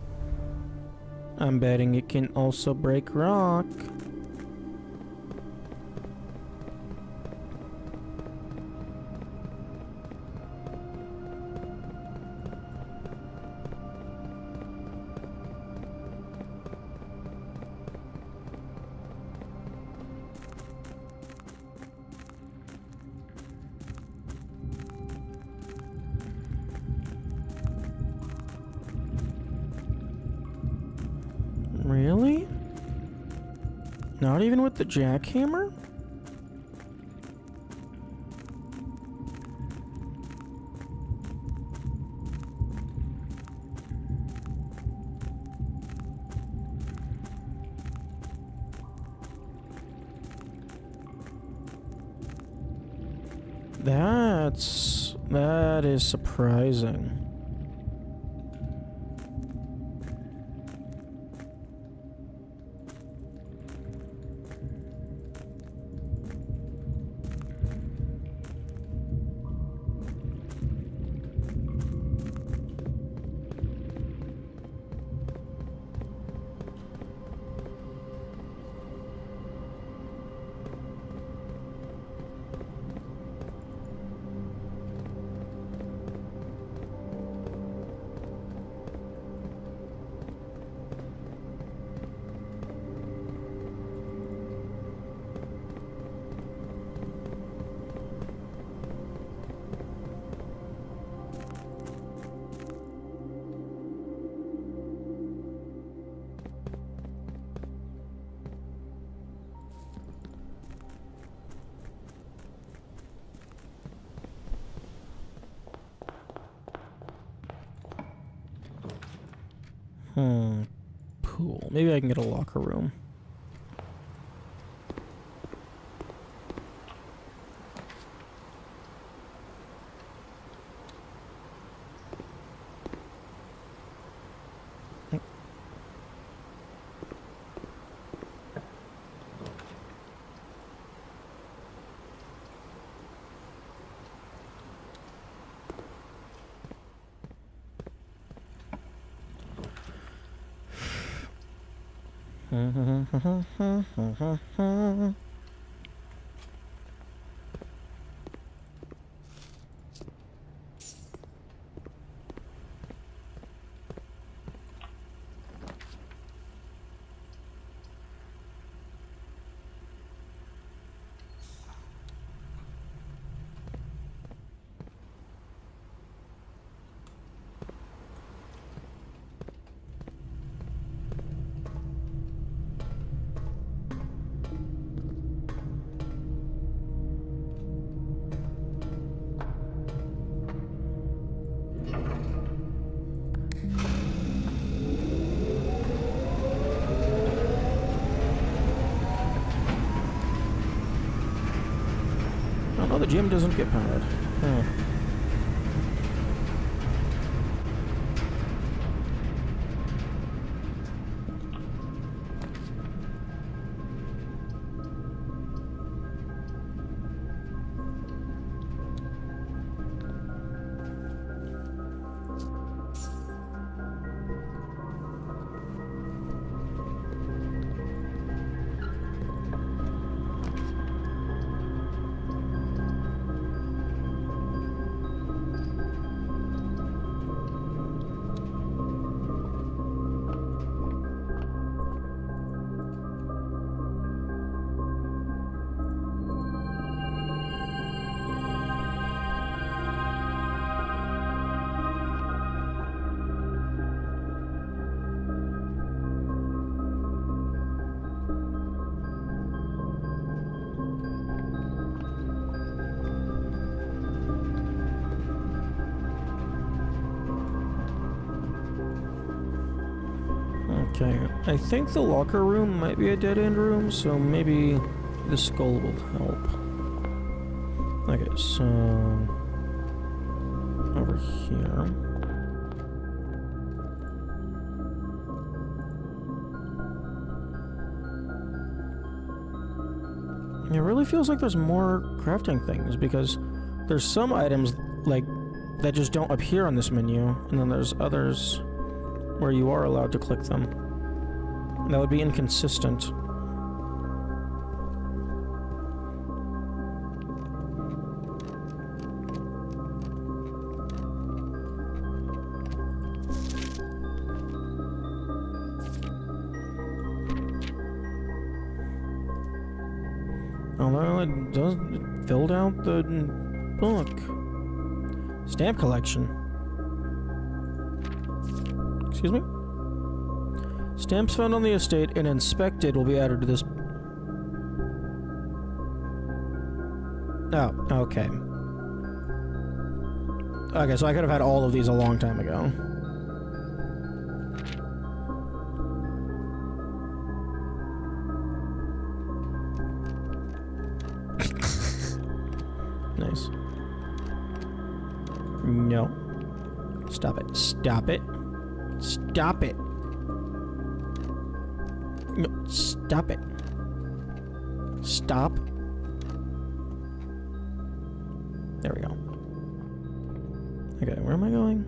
I'm betting it can also break rock. Really? Not even with the jackhammer? That is surprising. Pool. Maybe I can get a locker room. Oh, the gym doesn't get powered. Oh. Okay, I think the locker room might be a dead-end room, so maybe the skull will help. Okay, so... over here. It really feels like there's more crafting things, because there's some items, like, that just don't appear on this menu, and then there's others where you are allowed to click them. That would be inconsistent. Although it filled out the book. Stamp collection. Excuse me? Stamps found on the estate and inspected will be added to this. Oh, okay. Okay, so I could have had all of these a long time ago. Nice. No. Stop it. Stop it. Stop it. No, stop it. Stop. There we go. Okay, where am I going?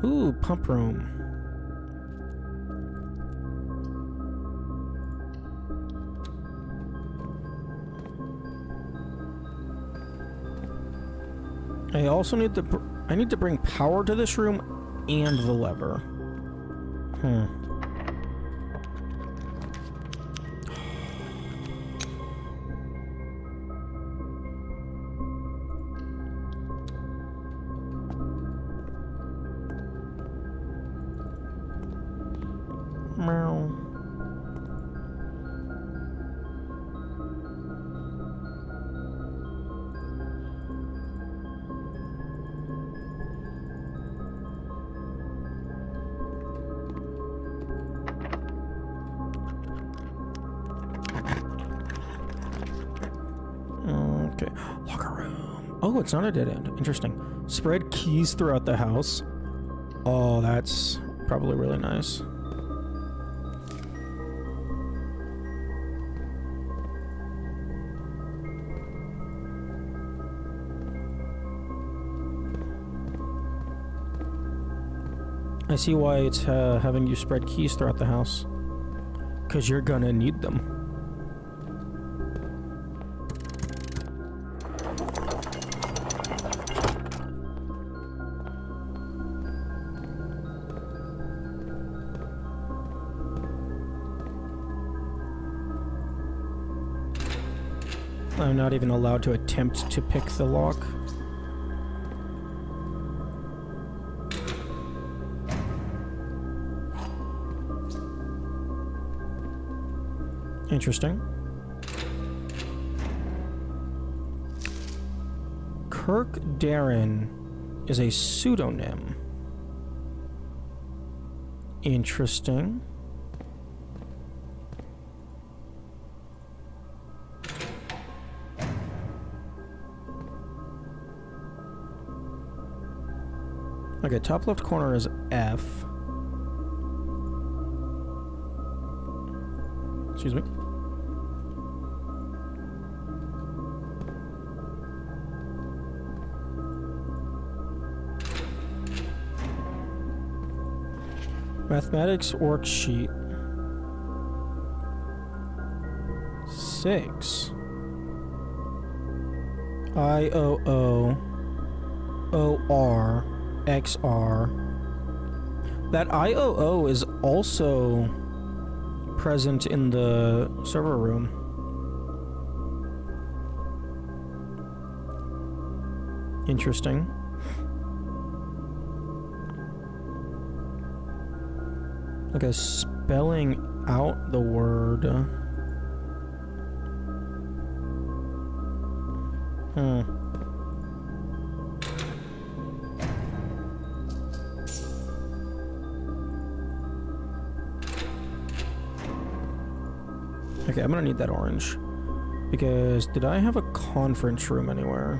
Ooh, pump room. I also need to I need to bring power to this room and the lever. Meow. Okay, locker room. Oh, it's not a dead end. Interesting. Spread keys throughout the house. Oh, that's probably really nice. I see why it's having you spread keys throughout the house. 'Cause you're gonna need them. I'm not even allowed to attempt to pick the lock. Interesting. Kirk Darren is a pseudonym. Interesting. Okay, top left corner is F. Excuse me. Mathematics worksheet 6. IOO OR XR. That IOO is also present in the server room. Interesting. Okay, spelling out the word. Okay, I'm gonna need that orange. Because did I have a conference room anywhere?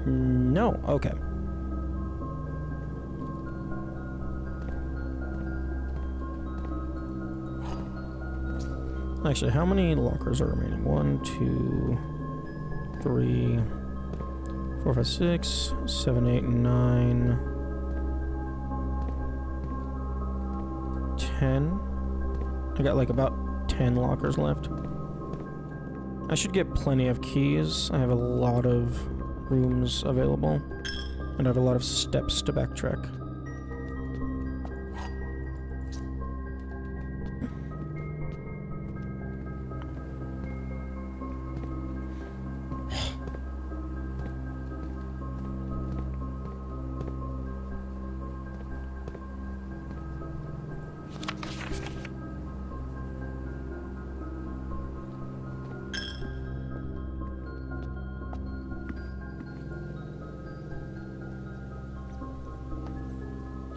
No, okay. Actually, how many lockers are remaining? 1, 2, 3, 4, 5, 6, 7, 8, 9, 10. I got like about 10 lockers left. I should get plenty of keys. I have a lot of rooms available, and I have a lot of steps to backtrack.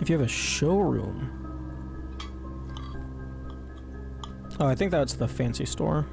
If you have a showroom. Oh, I think that's the fancy store.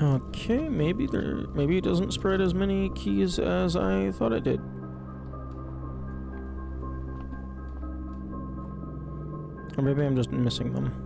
Okay, maybe it doesn't spread as many keys as I thought it did. Or maybe I'm just missing them.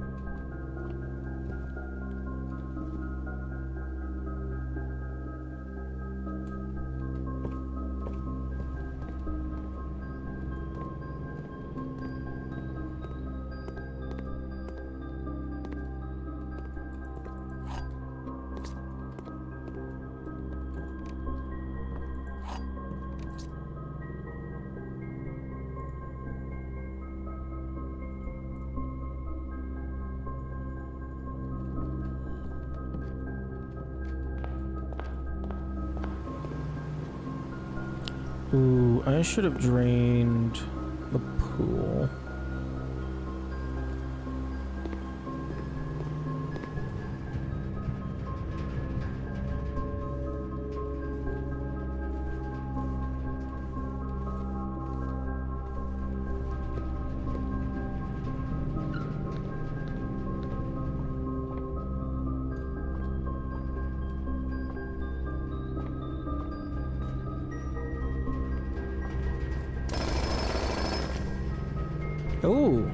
Ooh, I should have drained the pool. Oh.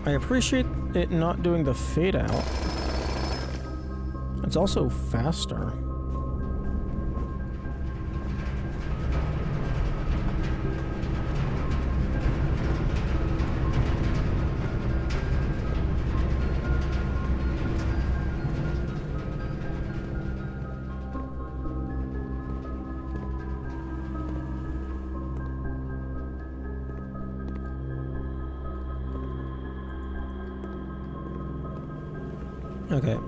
I appreciate it not doing the fade out. It's also faster. Okay,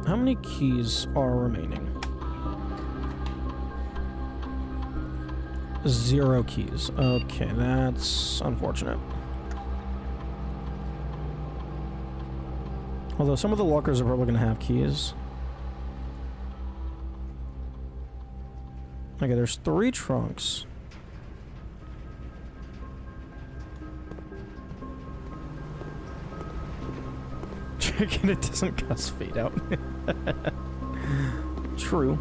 how many keys are remaining? 0 keys. Okay, that's unfortunate. Although some of the lockers are probably going to have keys. Okay, there's 3 trunks. Checking it doesn't cause fade out. True.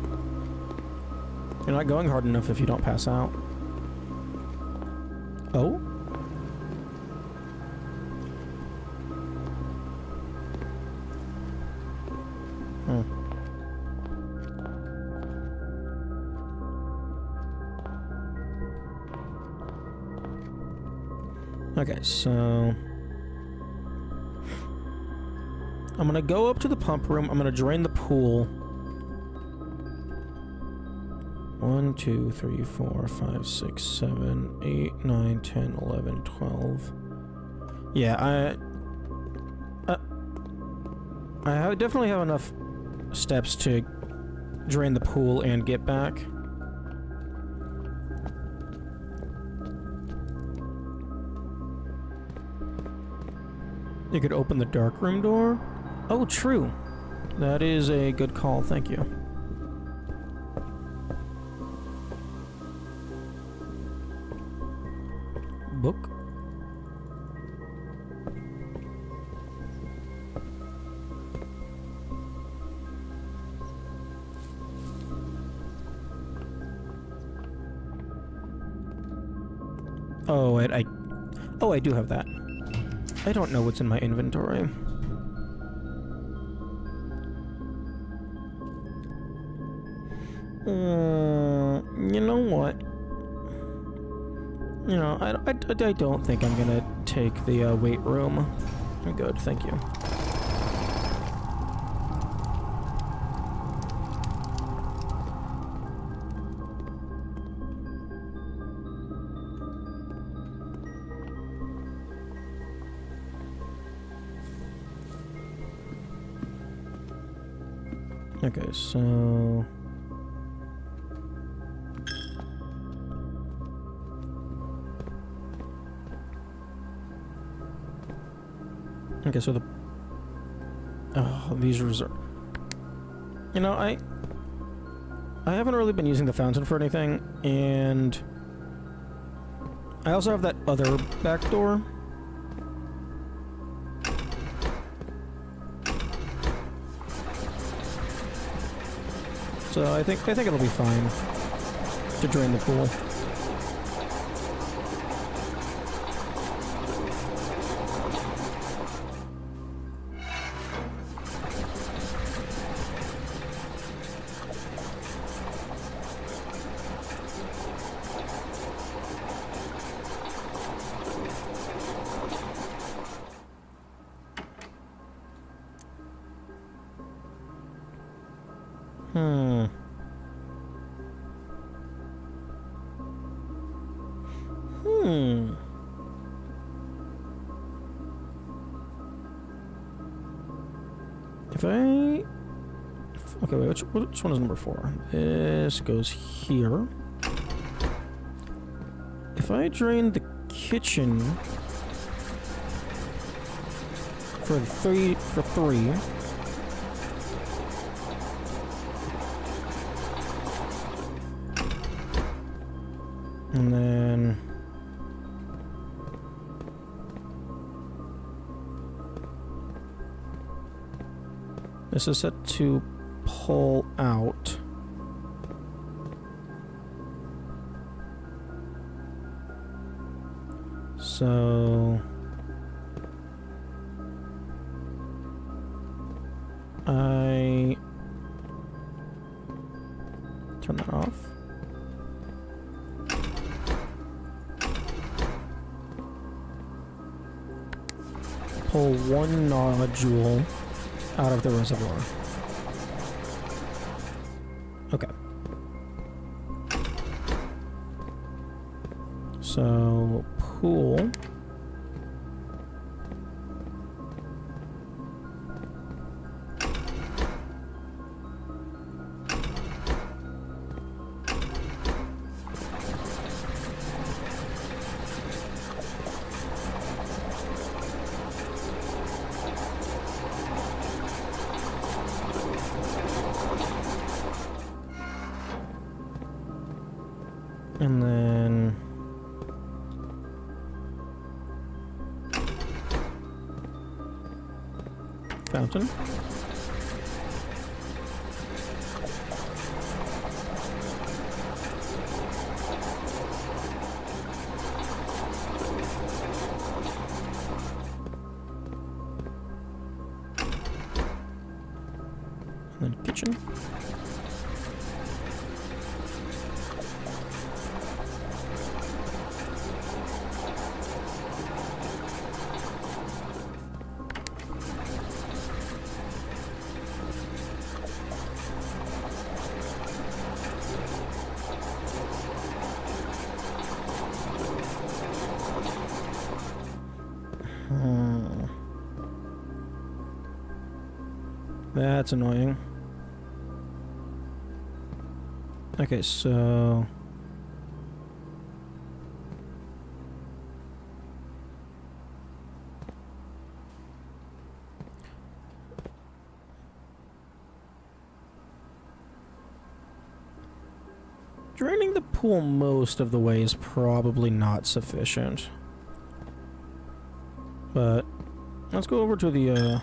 You're not going hard enough if you don't pass out. Oh? Okay, so I'm gonna go up to the pump room. I'm gonna drain the pool. 1, 2, 3, 4, 5, 6, 7, 8, 9, 10, 11, 12. Yeah, I definitely have enough steps to drain the pool and get back. You could open the dark room door. Oh, true. That is a good call, thank you. Book. Oh, I do have that. I don't know what's in my inventory. You know what? You know, I don't think I'm gonna take the weight room. I'm good, thank you. Okay, so okay, so these reserve. You know, I haven't really been using the fountain for anything, and I also have that other back door. So I think it'll be fine to drain the pool. Okay, wait, which one is number 4? This goes here. If I drain the kitchen for 3, and then this is set to pull out. So 1, 2, 3, 4, 5, 6, 7, 8, 9, 10, 11, 12. Yeah, I think I think it'll be fine to drain the pool. Okay, so so I turn that off. Pull one nodule out of the reservoir. Okay. So, pool. And then fountain. And then kitchen. That's annoying. Okay, so draining the pool most of the way is probably not sufficient. But let's go over to the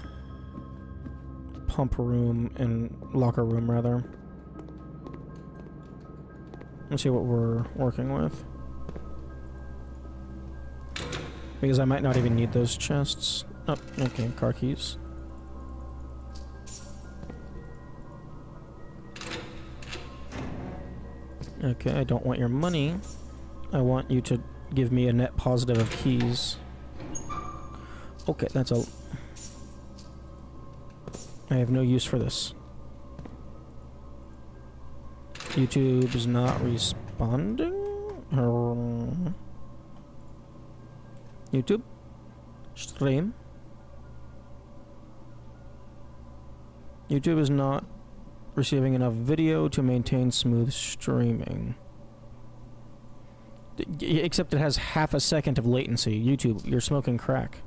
pump room and locker room, rather. Let's see what we're working with. Because I might not even need those chests. Oh, okay, car keys. Okay, I don't want your money. I want you to give me a net positive of keys. Okay, that's a... I have no use for this. YouTube is not responding? YouTube? Stream? YouTube is not receiving enough video to maintain smooth streaming. Except it has half a second of latency. YouTube, you're smoking crack.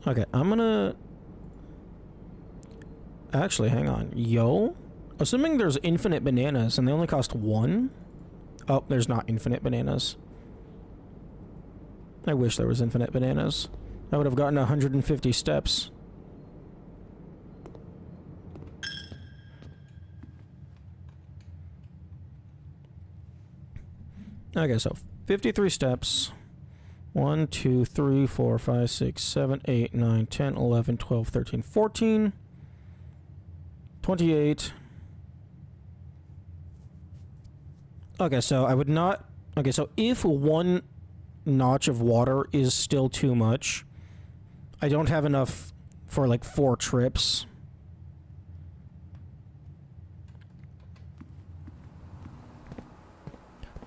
Okay, I'm gonna... Actually, hang on. Yo? Assuming there's infinite bananas and they only cost 1? Oh, there's not infinite bananas. I wish there was infinite bananas. I would have gotten 150 steps. Okay, so 53 steps. 1, 2, 3, 4, 5, 6, 7, 8, 9, 10, 11, 12, 13, 14, 28. Okay, so I would not... Okay, so if one notch of water is still too much, I don't have enough for like 4 trips.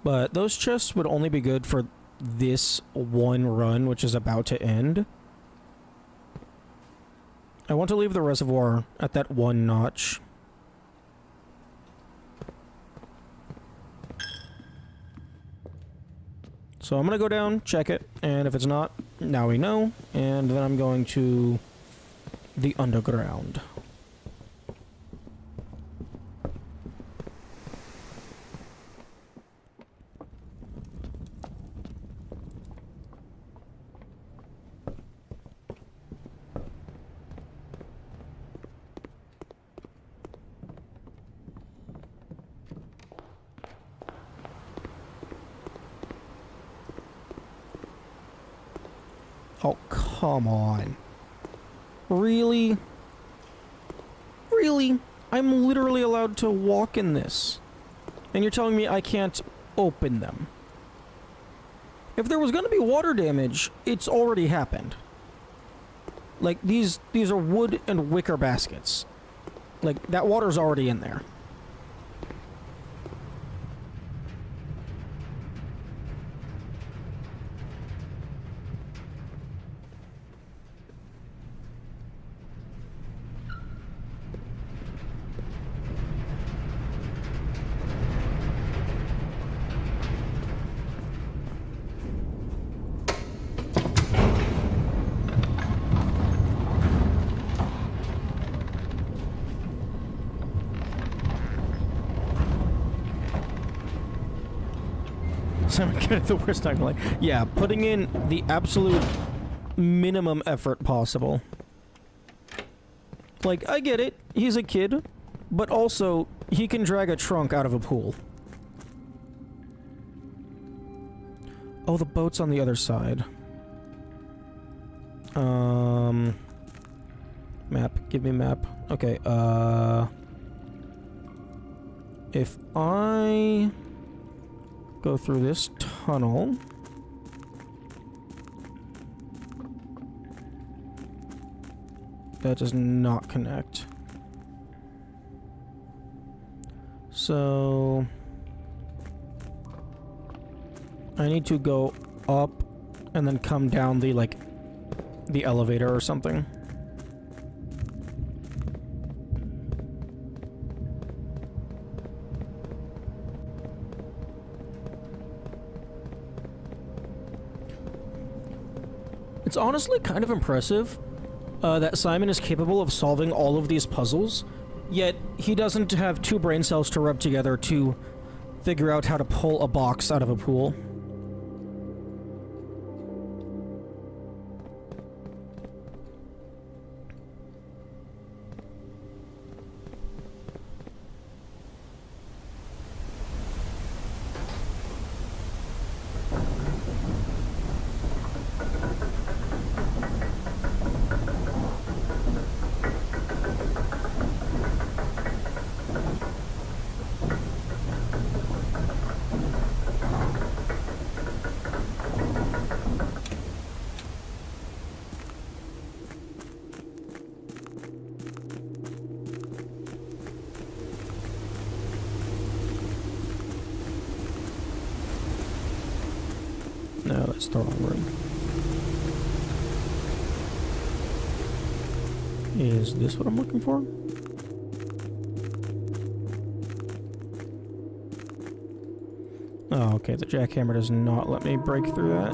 But those chests would only be good for this one run, which is about to end. I want to leave the reservoir at that 1 notch. So I'm gonna go down, check it, and if it's not, now we know, and then I'm going to the underground. Oh, come on. Really? Really? I'm literally allowed to walk in this. And you're telling me I can't open them. If there was going to be water damage, it's already happened. Like, these are wood and wicker baskets. Like, that water's already in there. So I'm getting the worst time. Like, yeah, putting in the absolute minimum effort possible. Like, I get it. He's a kid. But also, he can drag a trunk out of a pool. Oh, the boat's on the other side. Map. Give me map. Okay, if I go through this tunnel... That does not connect. So... I need to go up and then come down the, like, the elevator or something. It's honestly kind of impressive that Simon is capable of solving all of these puzzles, yet he doesn't have 2 brain cells to rub together to figure out how to pull a box out of a pool. No, that's the wrong room. Is this what I'm looking for? Oh, okay, the jackhammer does not let me break through that.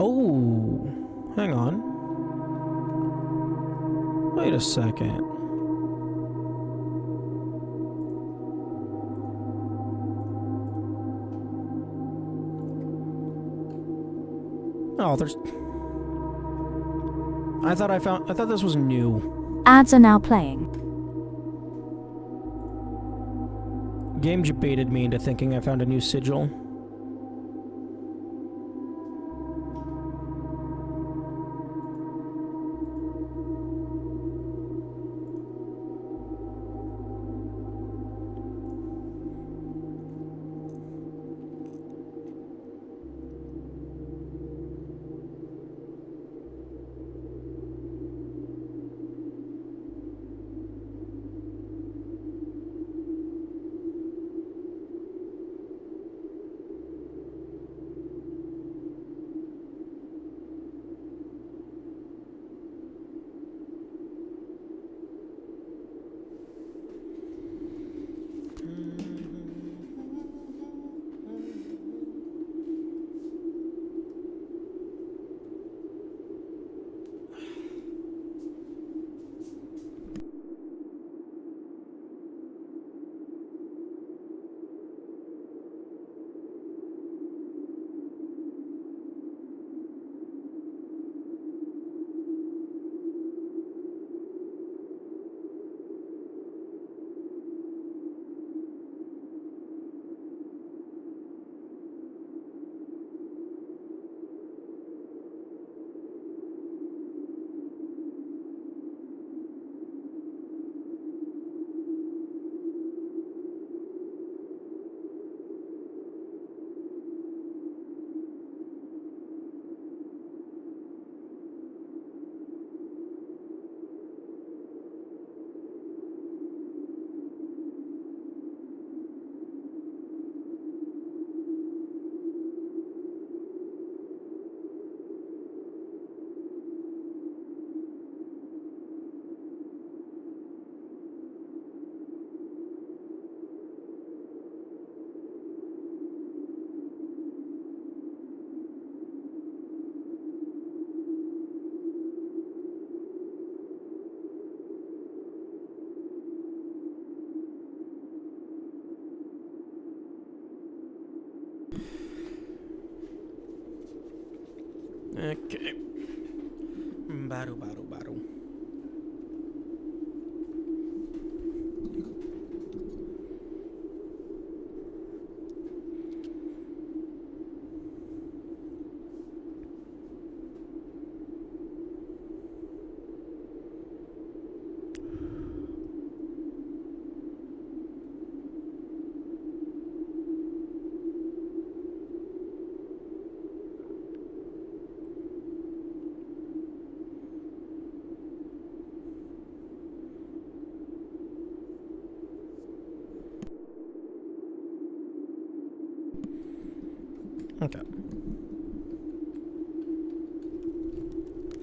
Oh, hang on. Wait a second. Oh, there's... I thought this was new. Ads are now playing. Game baited me into thinking I found a new sigil. Okay. Baru, baru, baru. Okay.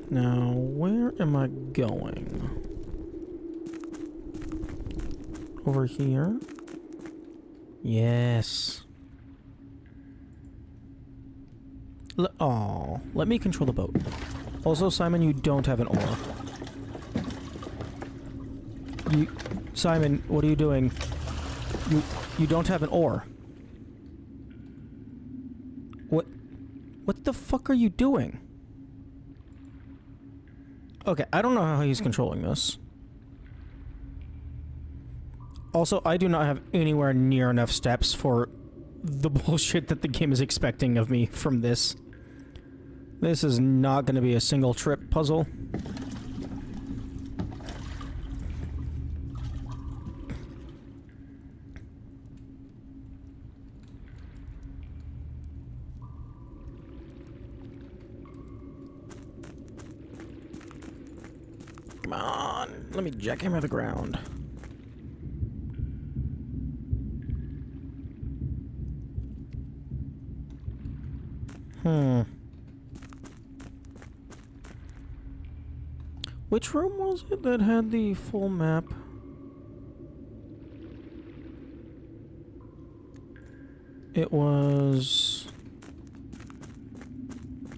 Now, where am I going? Over here? Yes. Oh, let me control the boat. Also, Simon, you don't have an oar. Simon, what are you doing? You don't have an oar. What the fuck are you doing? Okay, I don't know how he's controlling this. Also, I do not have anywhere near enough steps for the bullshit that the game is expecting of me from this. This is not going to be a single trip puzzle. Come on, let me jackhammer the ground. Which room was it that had the full map? It was...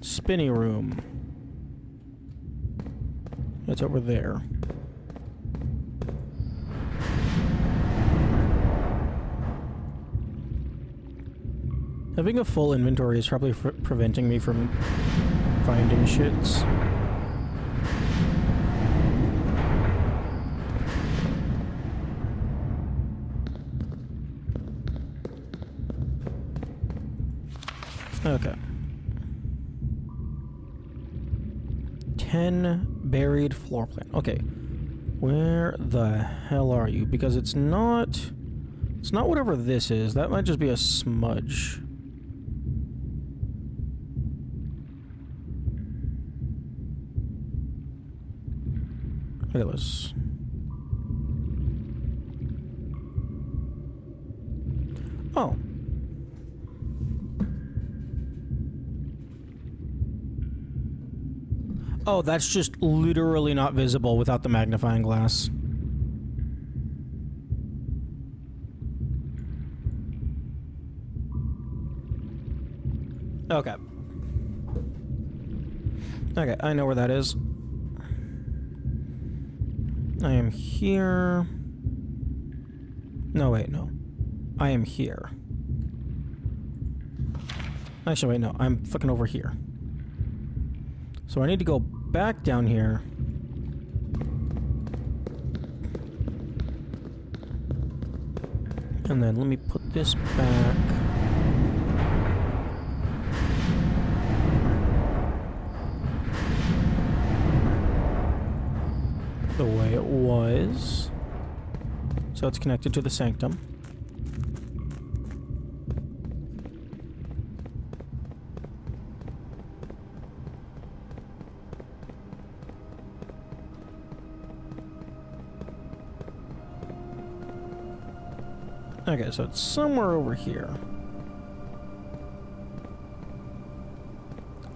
Spinny room. It's over there. Having a full inventory is probably preventing me from finding shits. Okay. 10 buried floor plan. Okay. Where the hell are you? Because it's not whatever this is. That might just be a smudge. Look at this. Oh. Oh, that's just literally not visible without the magnifying glass. Okay. Okay, I know where that is. I am here. No, wait, no. I am here. Actually, wait, no. I'm fucking over here. So I need to go back down here. And then let me put this back. The way it was. So it's connected to the sanctum. Okay, so it's somewhere over here.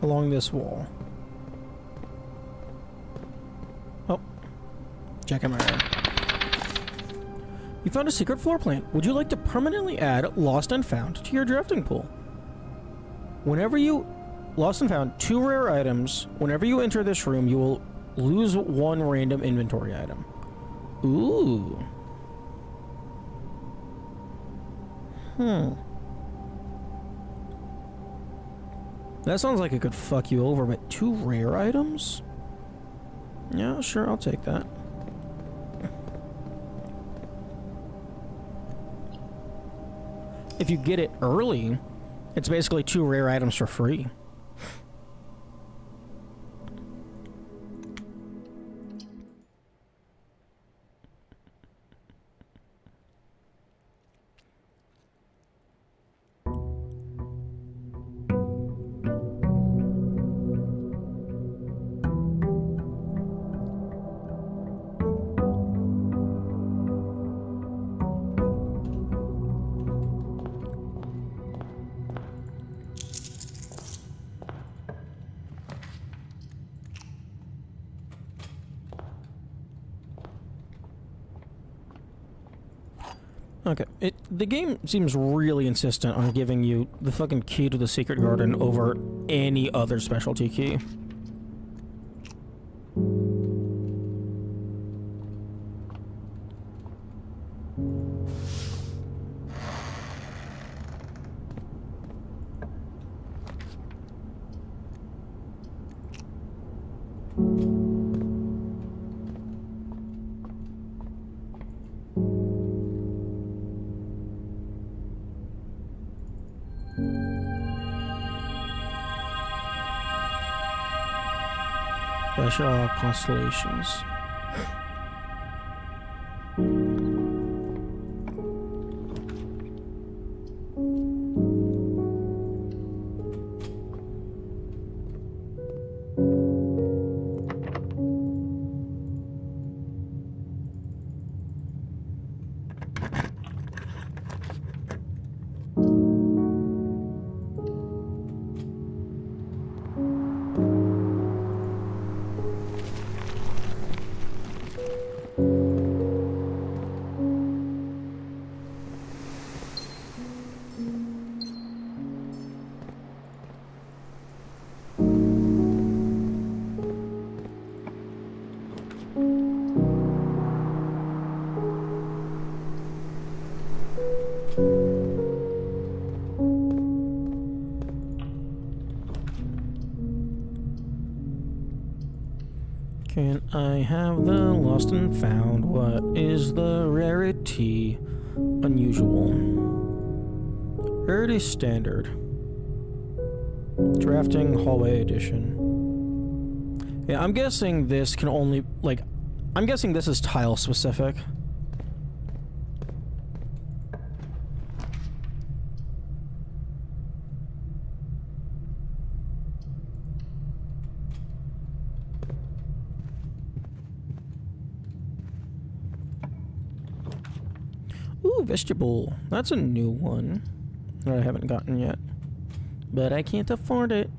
Along this wall. Oh. Jackhammer. You found a secret floor plan. Would you like to permanently add Lost and Found to your drafting pool? Whenever you... Lost and Found, 2 rare items. Whenever you enter this room, you will lose 1 random inventory item. Ooh. That sounds like it could fuck you over, but 2 rare items? Yeah, sure, I'll take that. If you get it early, it's basically 2 rare items for free. Okay, the game seems really insistent on giving you the fucking key to the secret garden over any other specialty key. Special constellations. Can I have the lost and found? What is the rarity? Unusual. Rarity standard. Drafting hallway edition. Yeah, I'm guessing this can only, like, I'm guessing this is tile specific. Ooh, vegetable. That's a new one that I haven't gotten yet. But I can't afford it.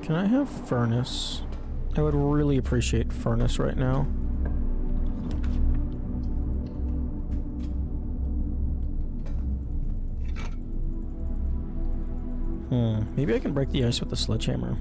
Can I have furnace? I would really appreciate furnace right now. Maybe I can break the ice with the sledgehammer.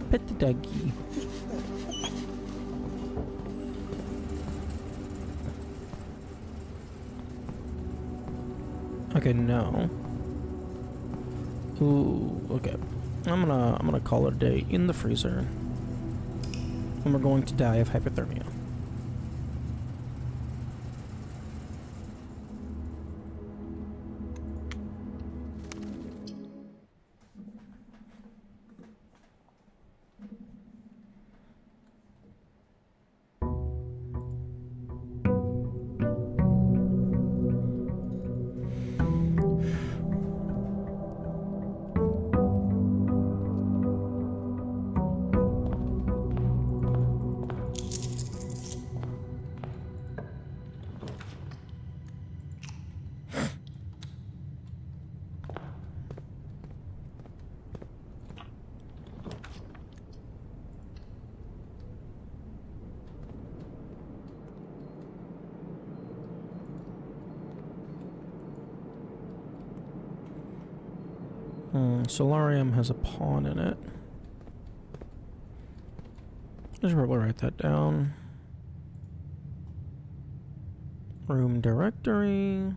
Pet the doggy. Okay, no. Ooh, okay. I'm gonna call it a day in the freezer. And we're going to die of hypothermia. Solarium has a pawn in it. I should probably write that down. Room directory.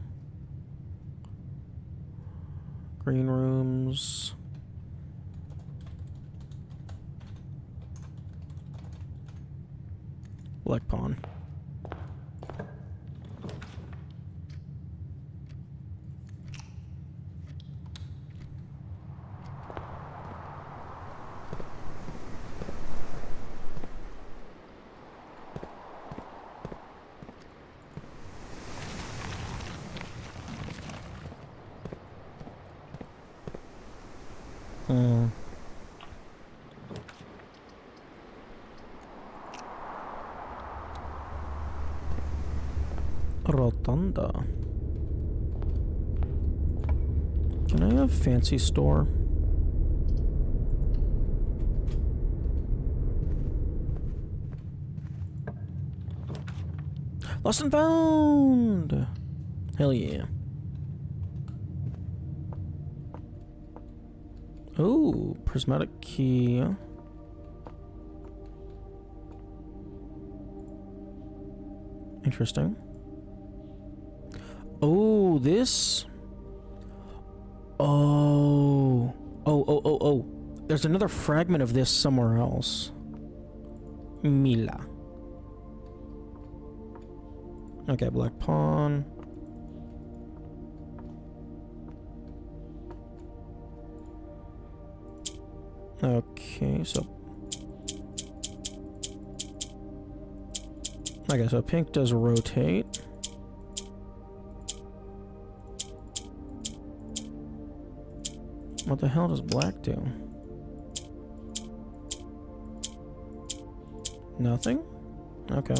Green rooms. Black pawn. Rotunda. Can I have fancy store? Lost and found! Hell yeah. Ooh, prismatic key. Interesting. Oh, this? Oh. Oh. There's another fragment of this somewhere else. Mila. Okay, black pawn. Okay, so... Okay, so pink does rotate. What the hell does black do? Nothing? Okay.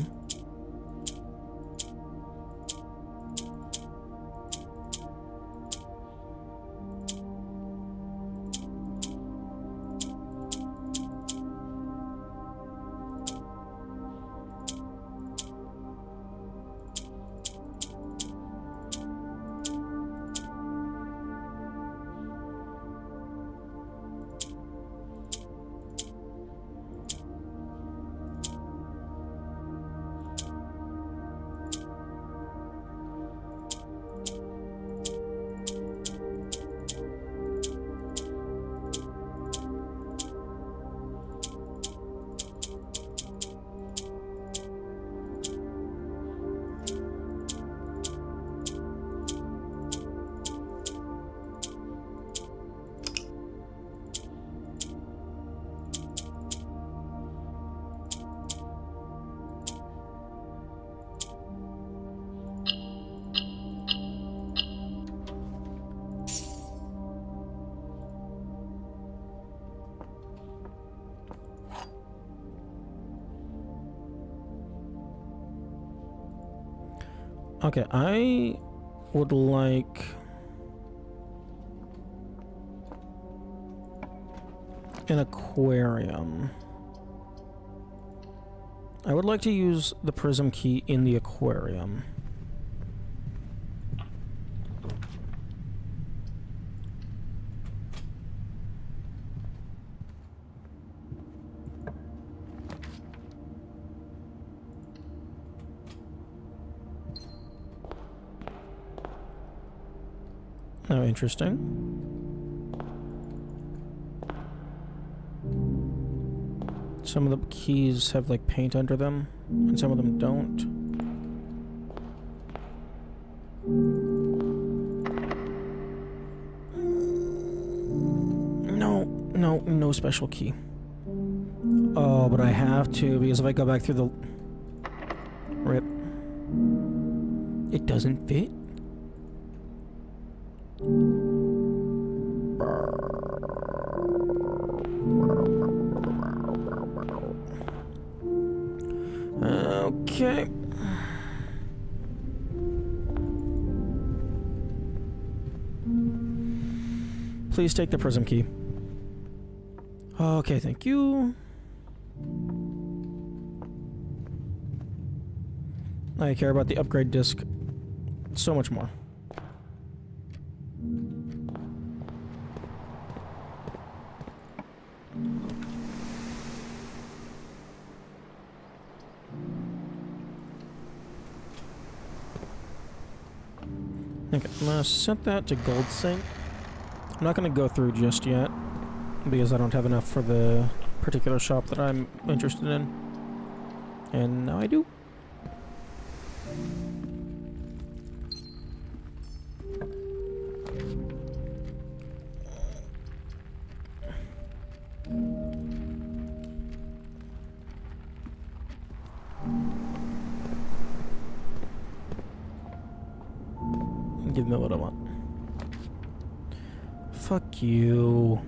Okay, I would like an aquarium. I would like to use the prism key in the aquarium. Oh, interesting. Some of the keys have like paint under them, and some of them don't. No special key. Oh, but I have to, because if I go back through the... Rip. It doesn't fit. Okay. Please take the prism key. Okay, thank you. I care about the upgrade disc so much more. Okay, I'm gonna set that to gold sync. I'm not gonna go through just yet, because I don't have enough for the particular shop that I'm interested in. And now I do. Give me what I want. Fuck you.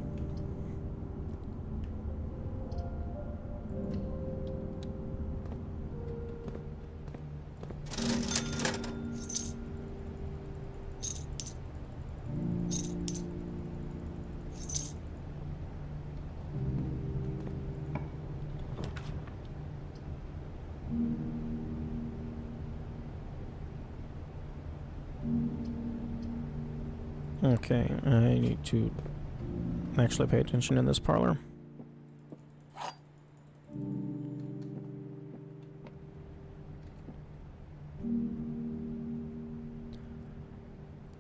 Okay, I need to actually pay attention in this parlor.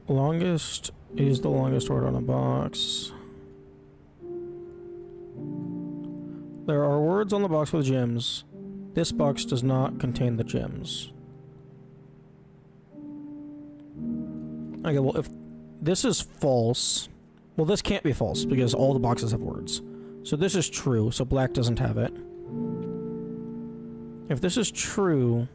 Longest is the longest word on a box. There are words on the box with gems. This box does not contain the gems. Okay, well, if this is false... Well, this can't be false, because all the boxes have words. So this is true, so black doesn't have it. If this is true...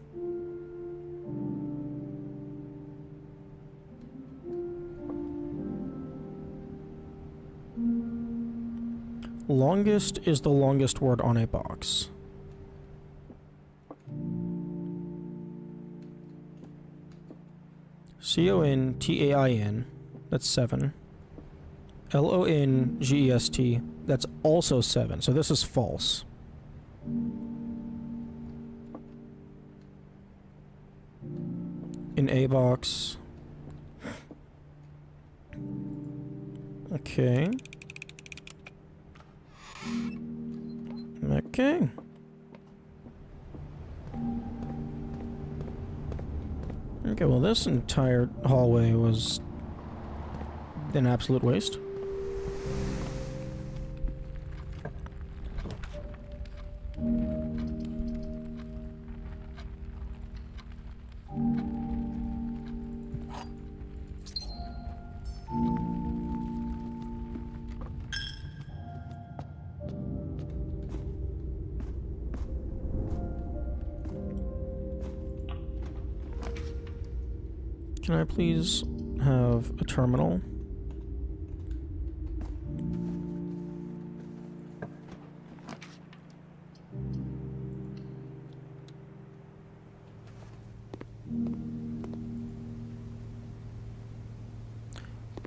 Longest is the longest word on a box. C-O-N-T-A-I-N, that's 7. L-O-N-G-E-S-T, that's also 7, so this is false. In A box. Okay. Okay. Okay, well, this entire hallway was an absolute waste. Can I please have a terminal?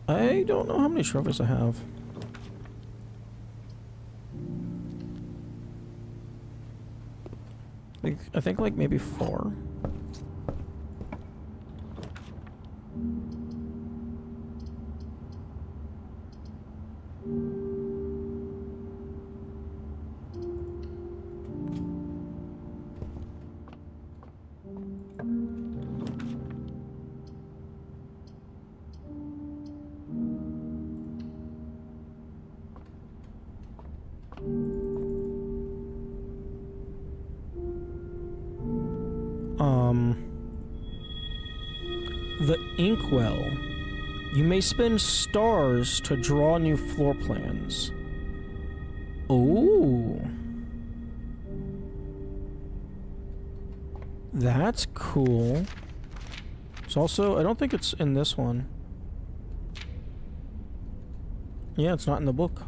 I don't know how many trophies I have. I think like maybe 4. The Inkwell. You may spend stars to draw new floor plans. Ooh. That's cool. It's also, I don't think it's in this one. Yeah, it's not in the book.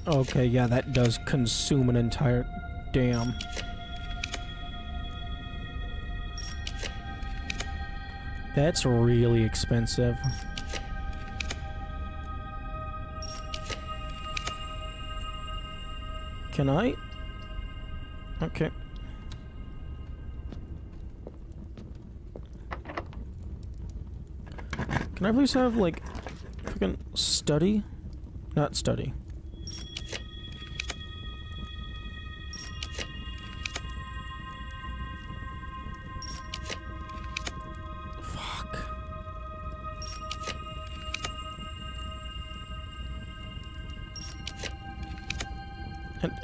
Okay, yeah, that does consume an entire... Damn. That's really expensive. Can I? Okay. Can I please have, like, fucking study? Not study.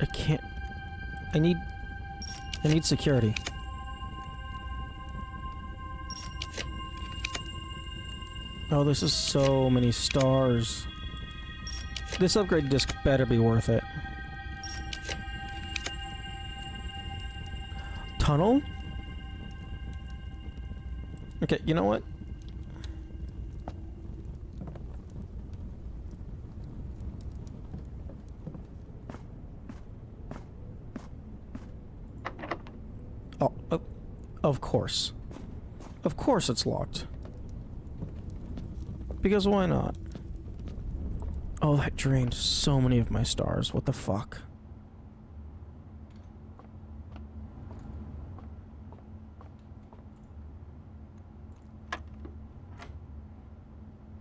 I can't... I need security. Oh, this is so many stars. This upgrade disc better be worth it. Tunnel? Okay, you know what? Oh, of course. Of course it's locked. Because why not? Oh, that drained so many of my stars. What the fuck?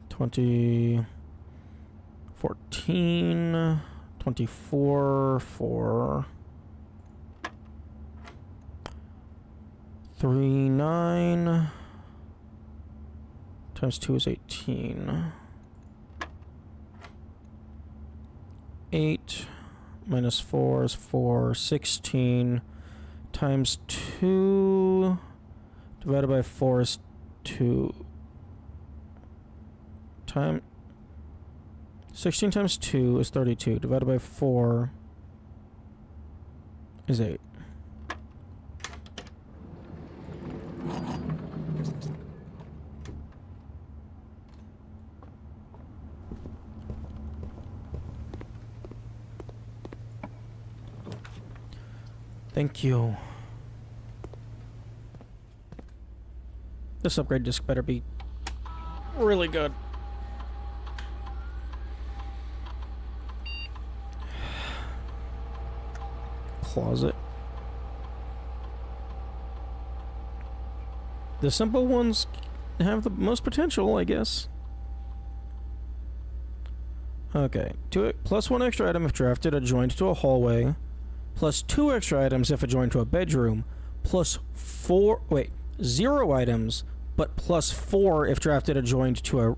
$20... 14... 24... 4... 3, 9... times 2 is 18. 8 minus 4 is 4. 16 times 2 divided by 4 is 2. 16 times 2 is 32. Divided by 4 is 8. Thank you. This upgrade disc better be really good. Closet. The simple ones have the most potential, I guess. Okay. Plus 1 extra item if drafted adjoined to a hallway. Plus 2 extra items if adjoined to a bedroom. Plus 4... Wait. 0 items, but plus 4 if drafted adjoined to a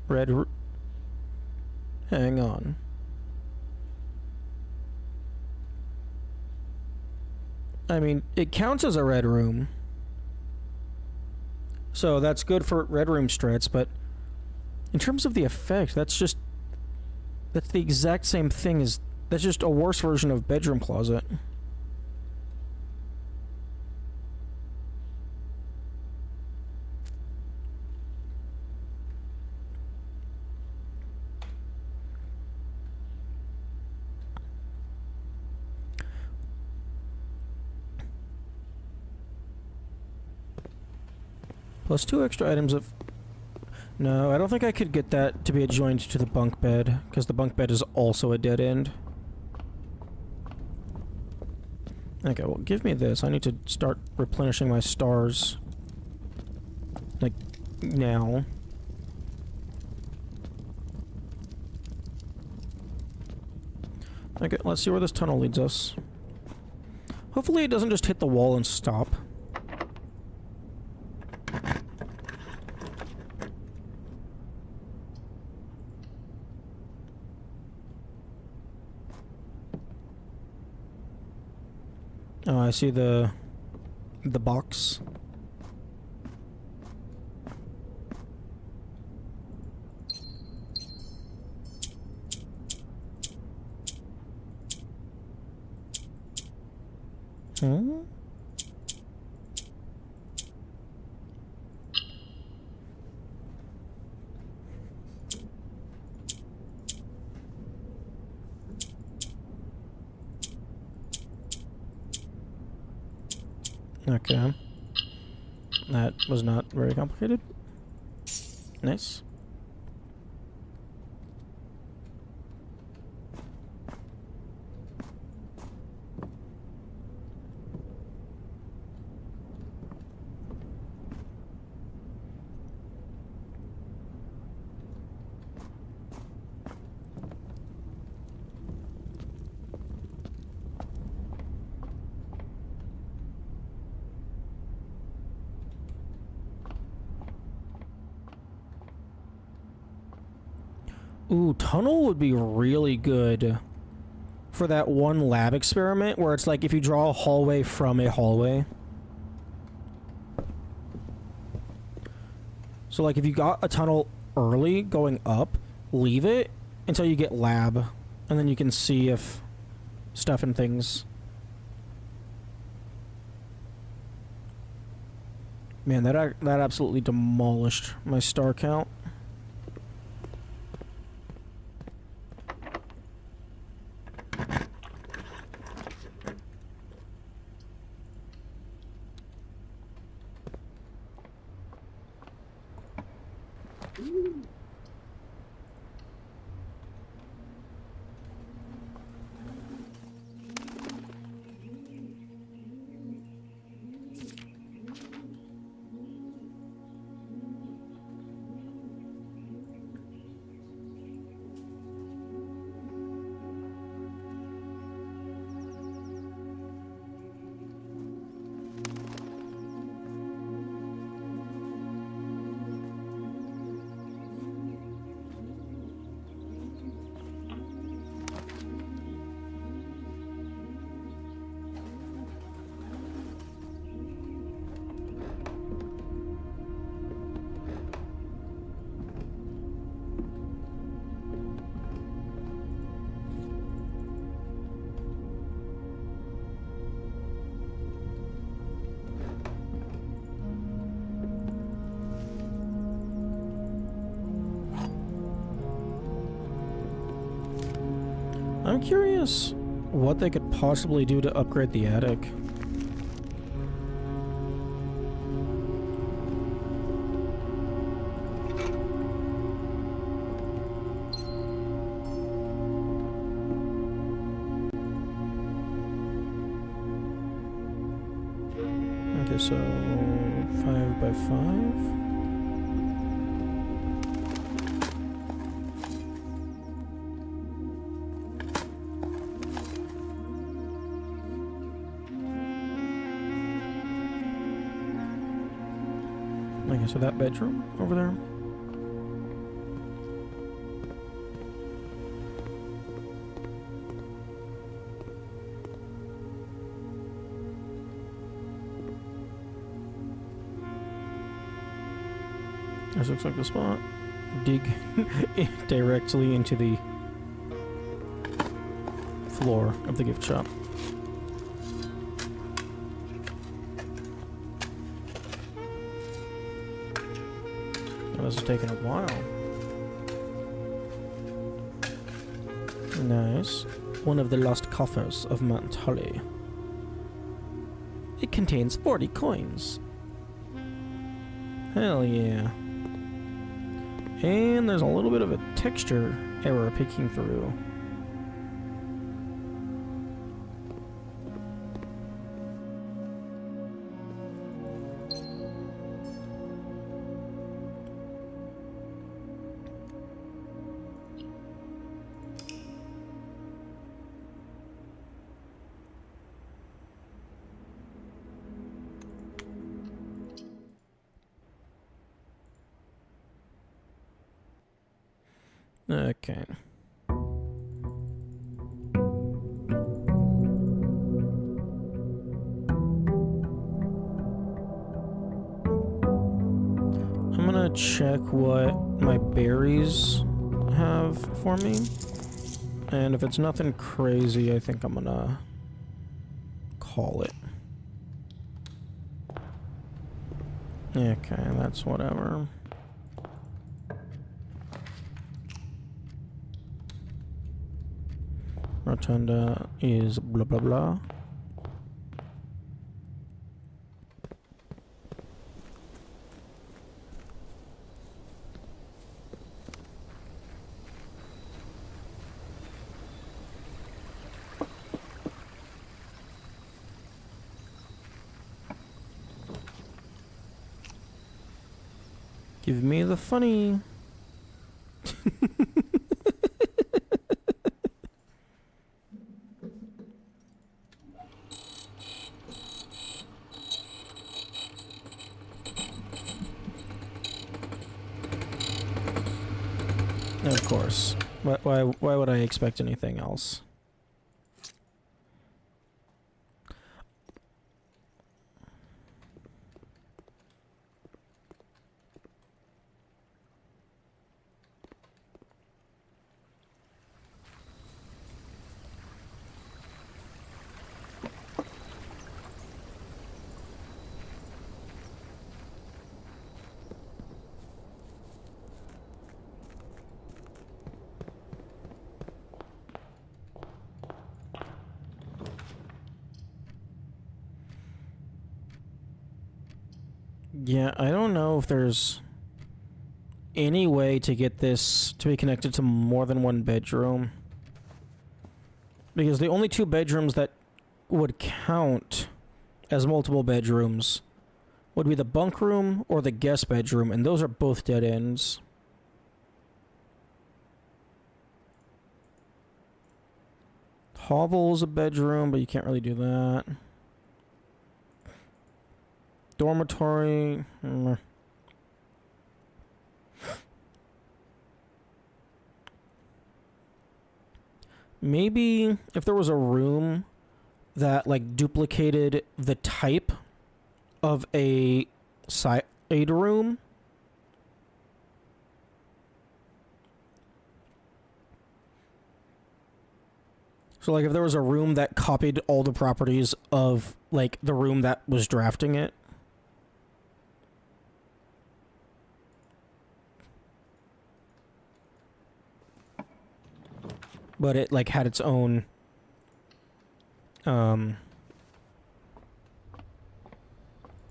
red... Hang on. I mean, it counts as a red room. So that's good for red room strats, but... in terms of the effect, that's just... that's the exact same thing as... that's just a worse version of bedroom closet. Plus 2 extra items of... No, I don't think I could get that to be adjoined to the bunk bed, because the bunk bed is also a dead end. Okay, well, give me this. I need to start replenishing my stars. Like, now. Okay, let's see where this tunnel leads us. Hopefully it doesn't just hit the wall and stop. Oh, I see the box. Hmm? Okay. That was not very complicated. Nice. Ooh, tunnel would be really good for that one lab experiment where it's like if you draw a hallway from a hallway. So like if you got a tunnel early going up, leave it until you get lab, and then you can see if stuff and things. Man, that absolutely demolished my star count. I'm curious what they could possibly do to upgrade the attic. Okay, so 5 by 5. Okay, so that bedroom over there. This looks like the spot. Dig directly into the floor of the gift shop. This is taking a while. Nice. One of the lost coffers of Mount Holly. It contains 40 coins. Hell yeah. And there's a little bit of a texture error peeking through. Okay. I'm gonna check what my berries have for me. And if it's nothing crazy, I think I'm gonna call it. Okay, that's whatever. Rotunda is blah blah blah. Give me the funny. Of course. Why would I expect anything else? Yeah, I don't know if there's any way to get this to be connected to more than one bedroom. Because the only two bedrooms that would count as multiple bedrooms would be the bunk room or the guest bedroom, and those are both dead ends. Hovel's a bedroom, but you can't really do that. Dormitory. Maybe if there was a room that like duplicated the type of a side room. So like if there was a room that copied all the properties of like the room that was drafting it. But it like had its own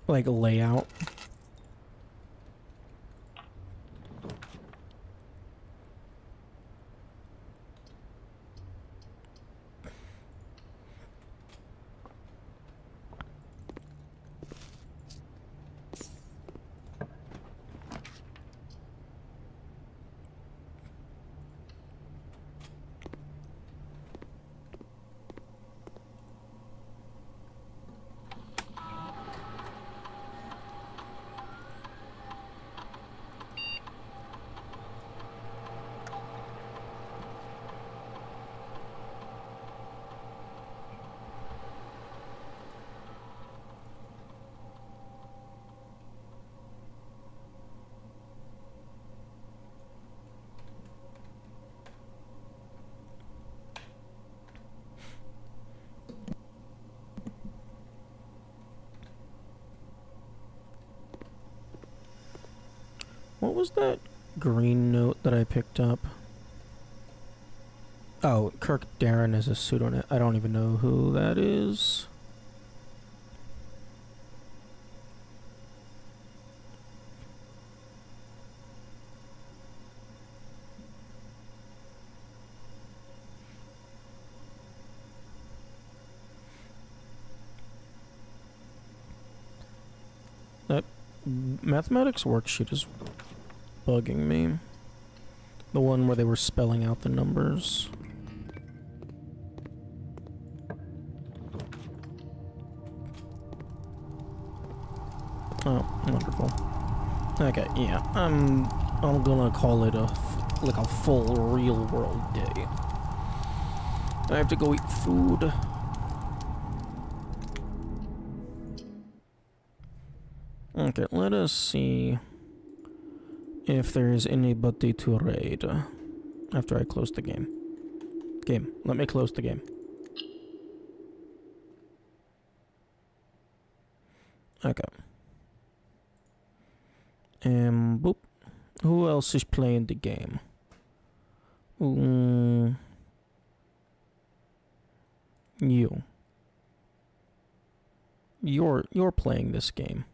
like layout. What was that green note that I picked up? Oh, Kirk Darren is a pseudonym. I don't even know who that is. That mathematics worksheet is bugging me. The one where they were spelling out the numbers. Oh, wonderful. Okay, yeah, I'm gonna call it like a full real world day. I have to go eat food. Okay, let us see if there is anybody to raid after I close the game. Game, let me close the game. Okay. Boop. Who else is playing the game? You. You're playing this game.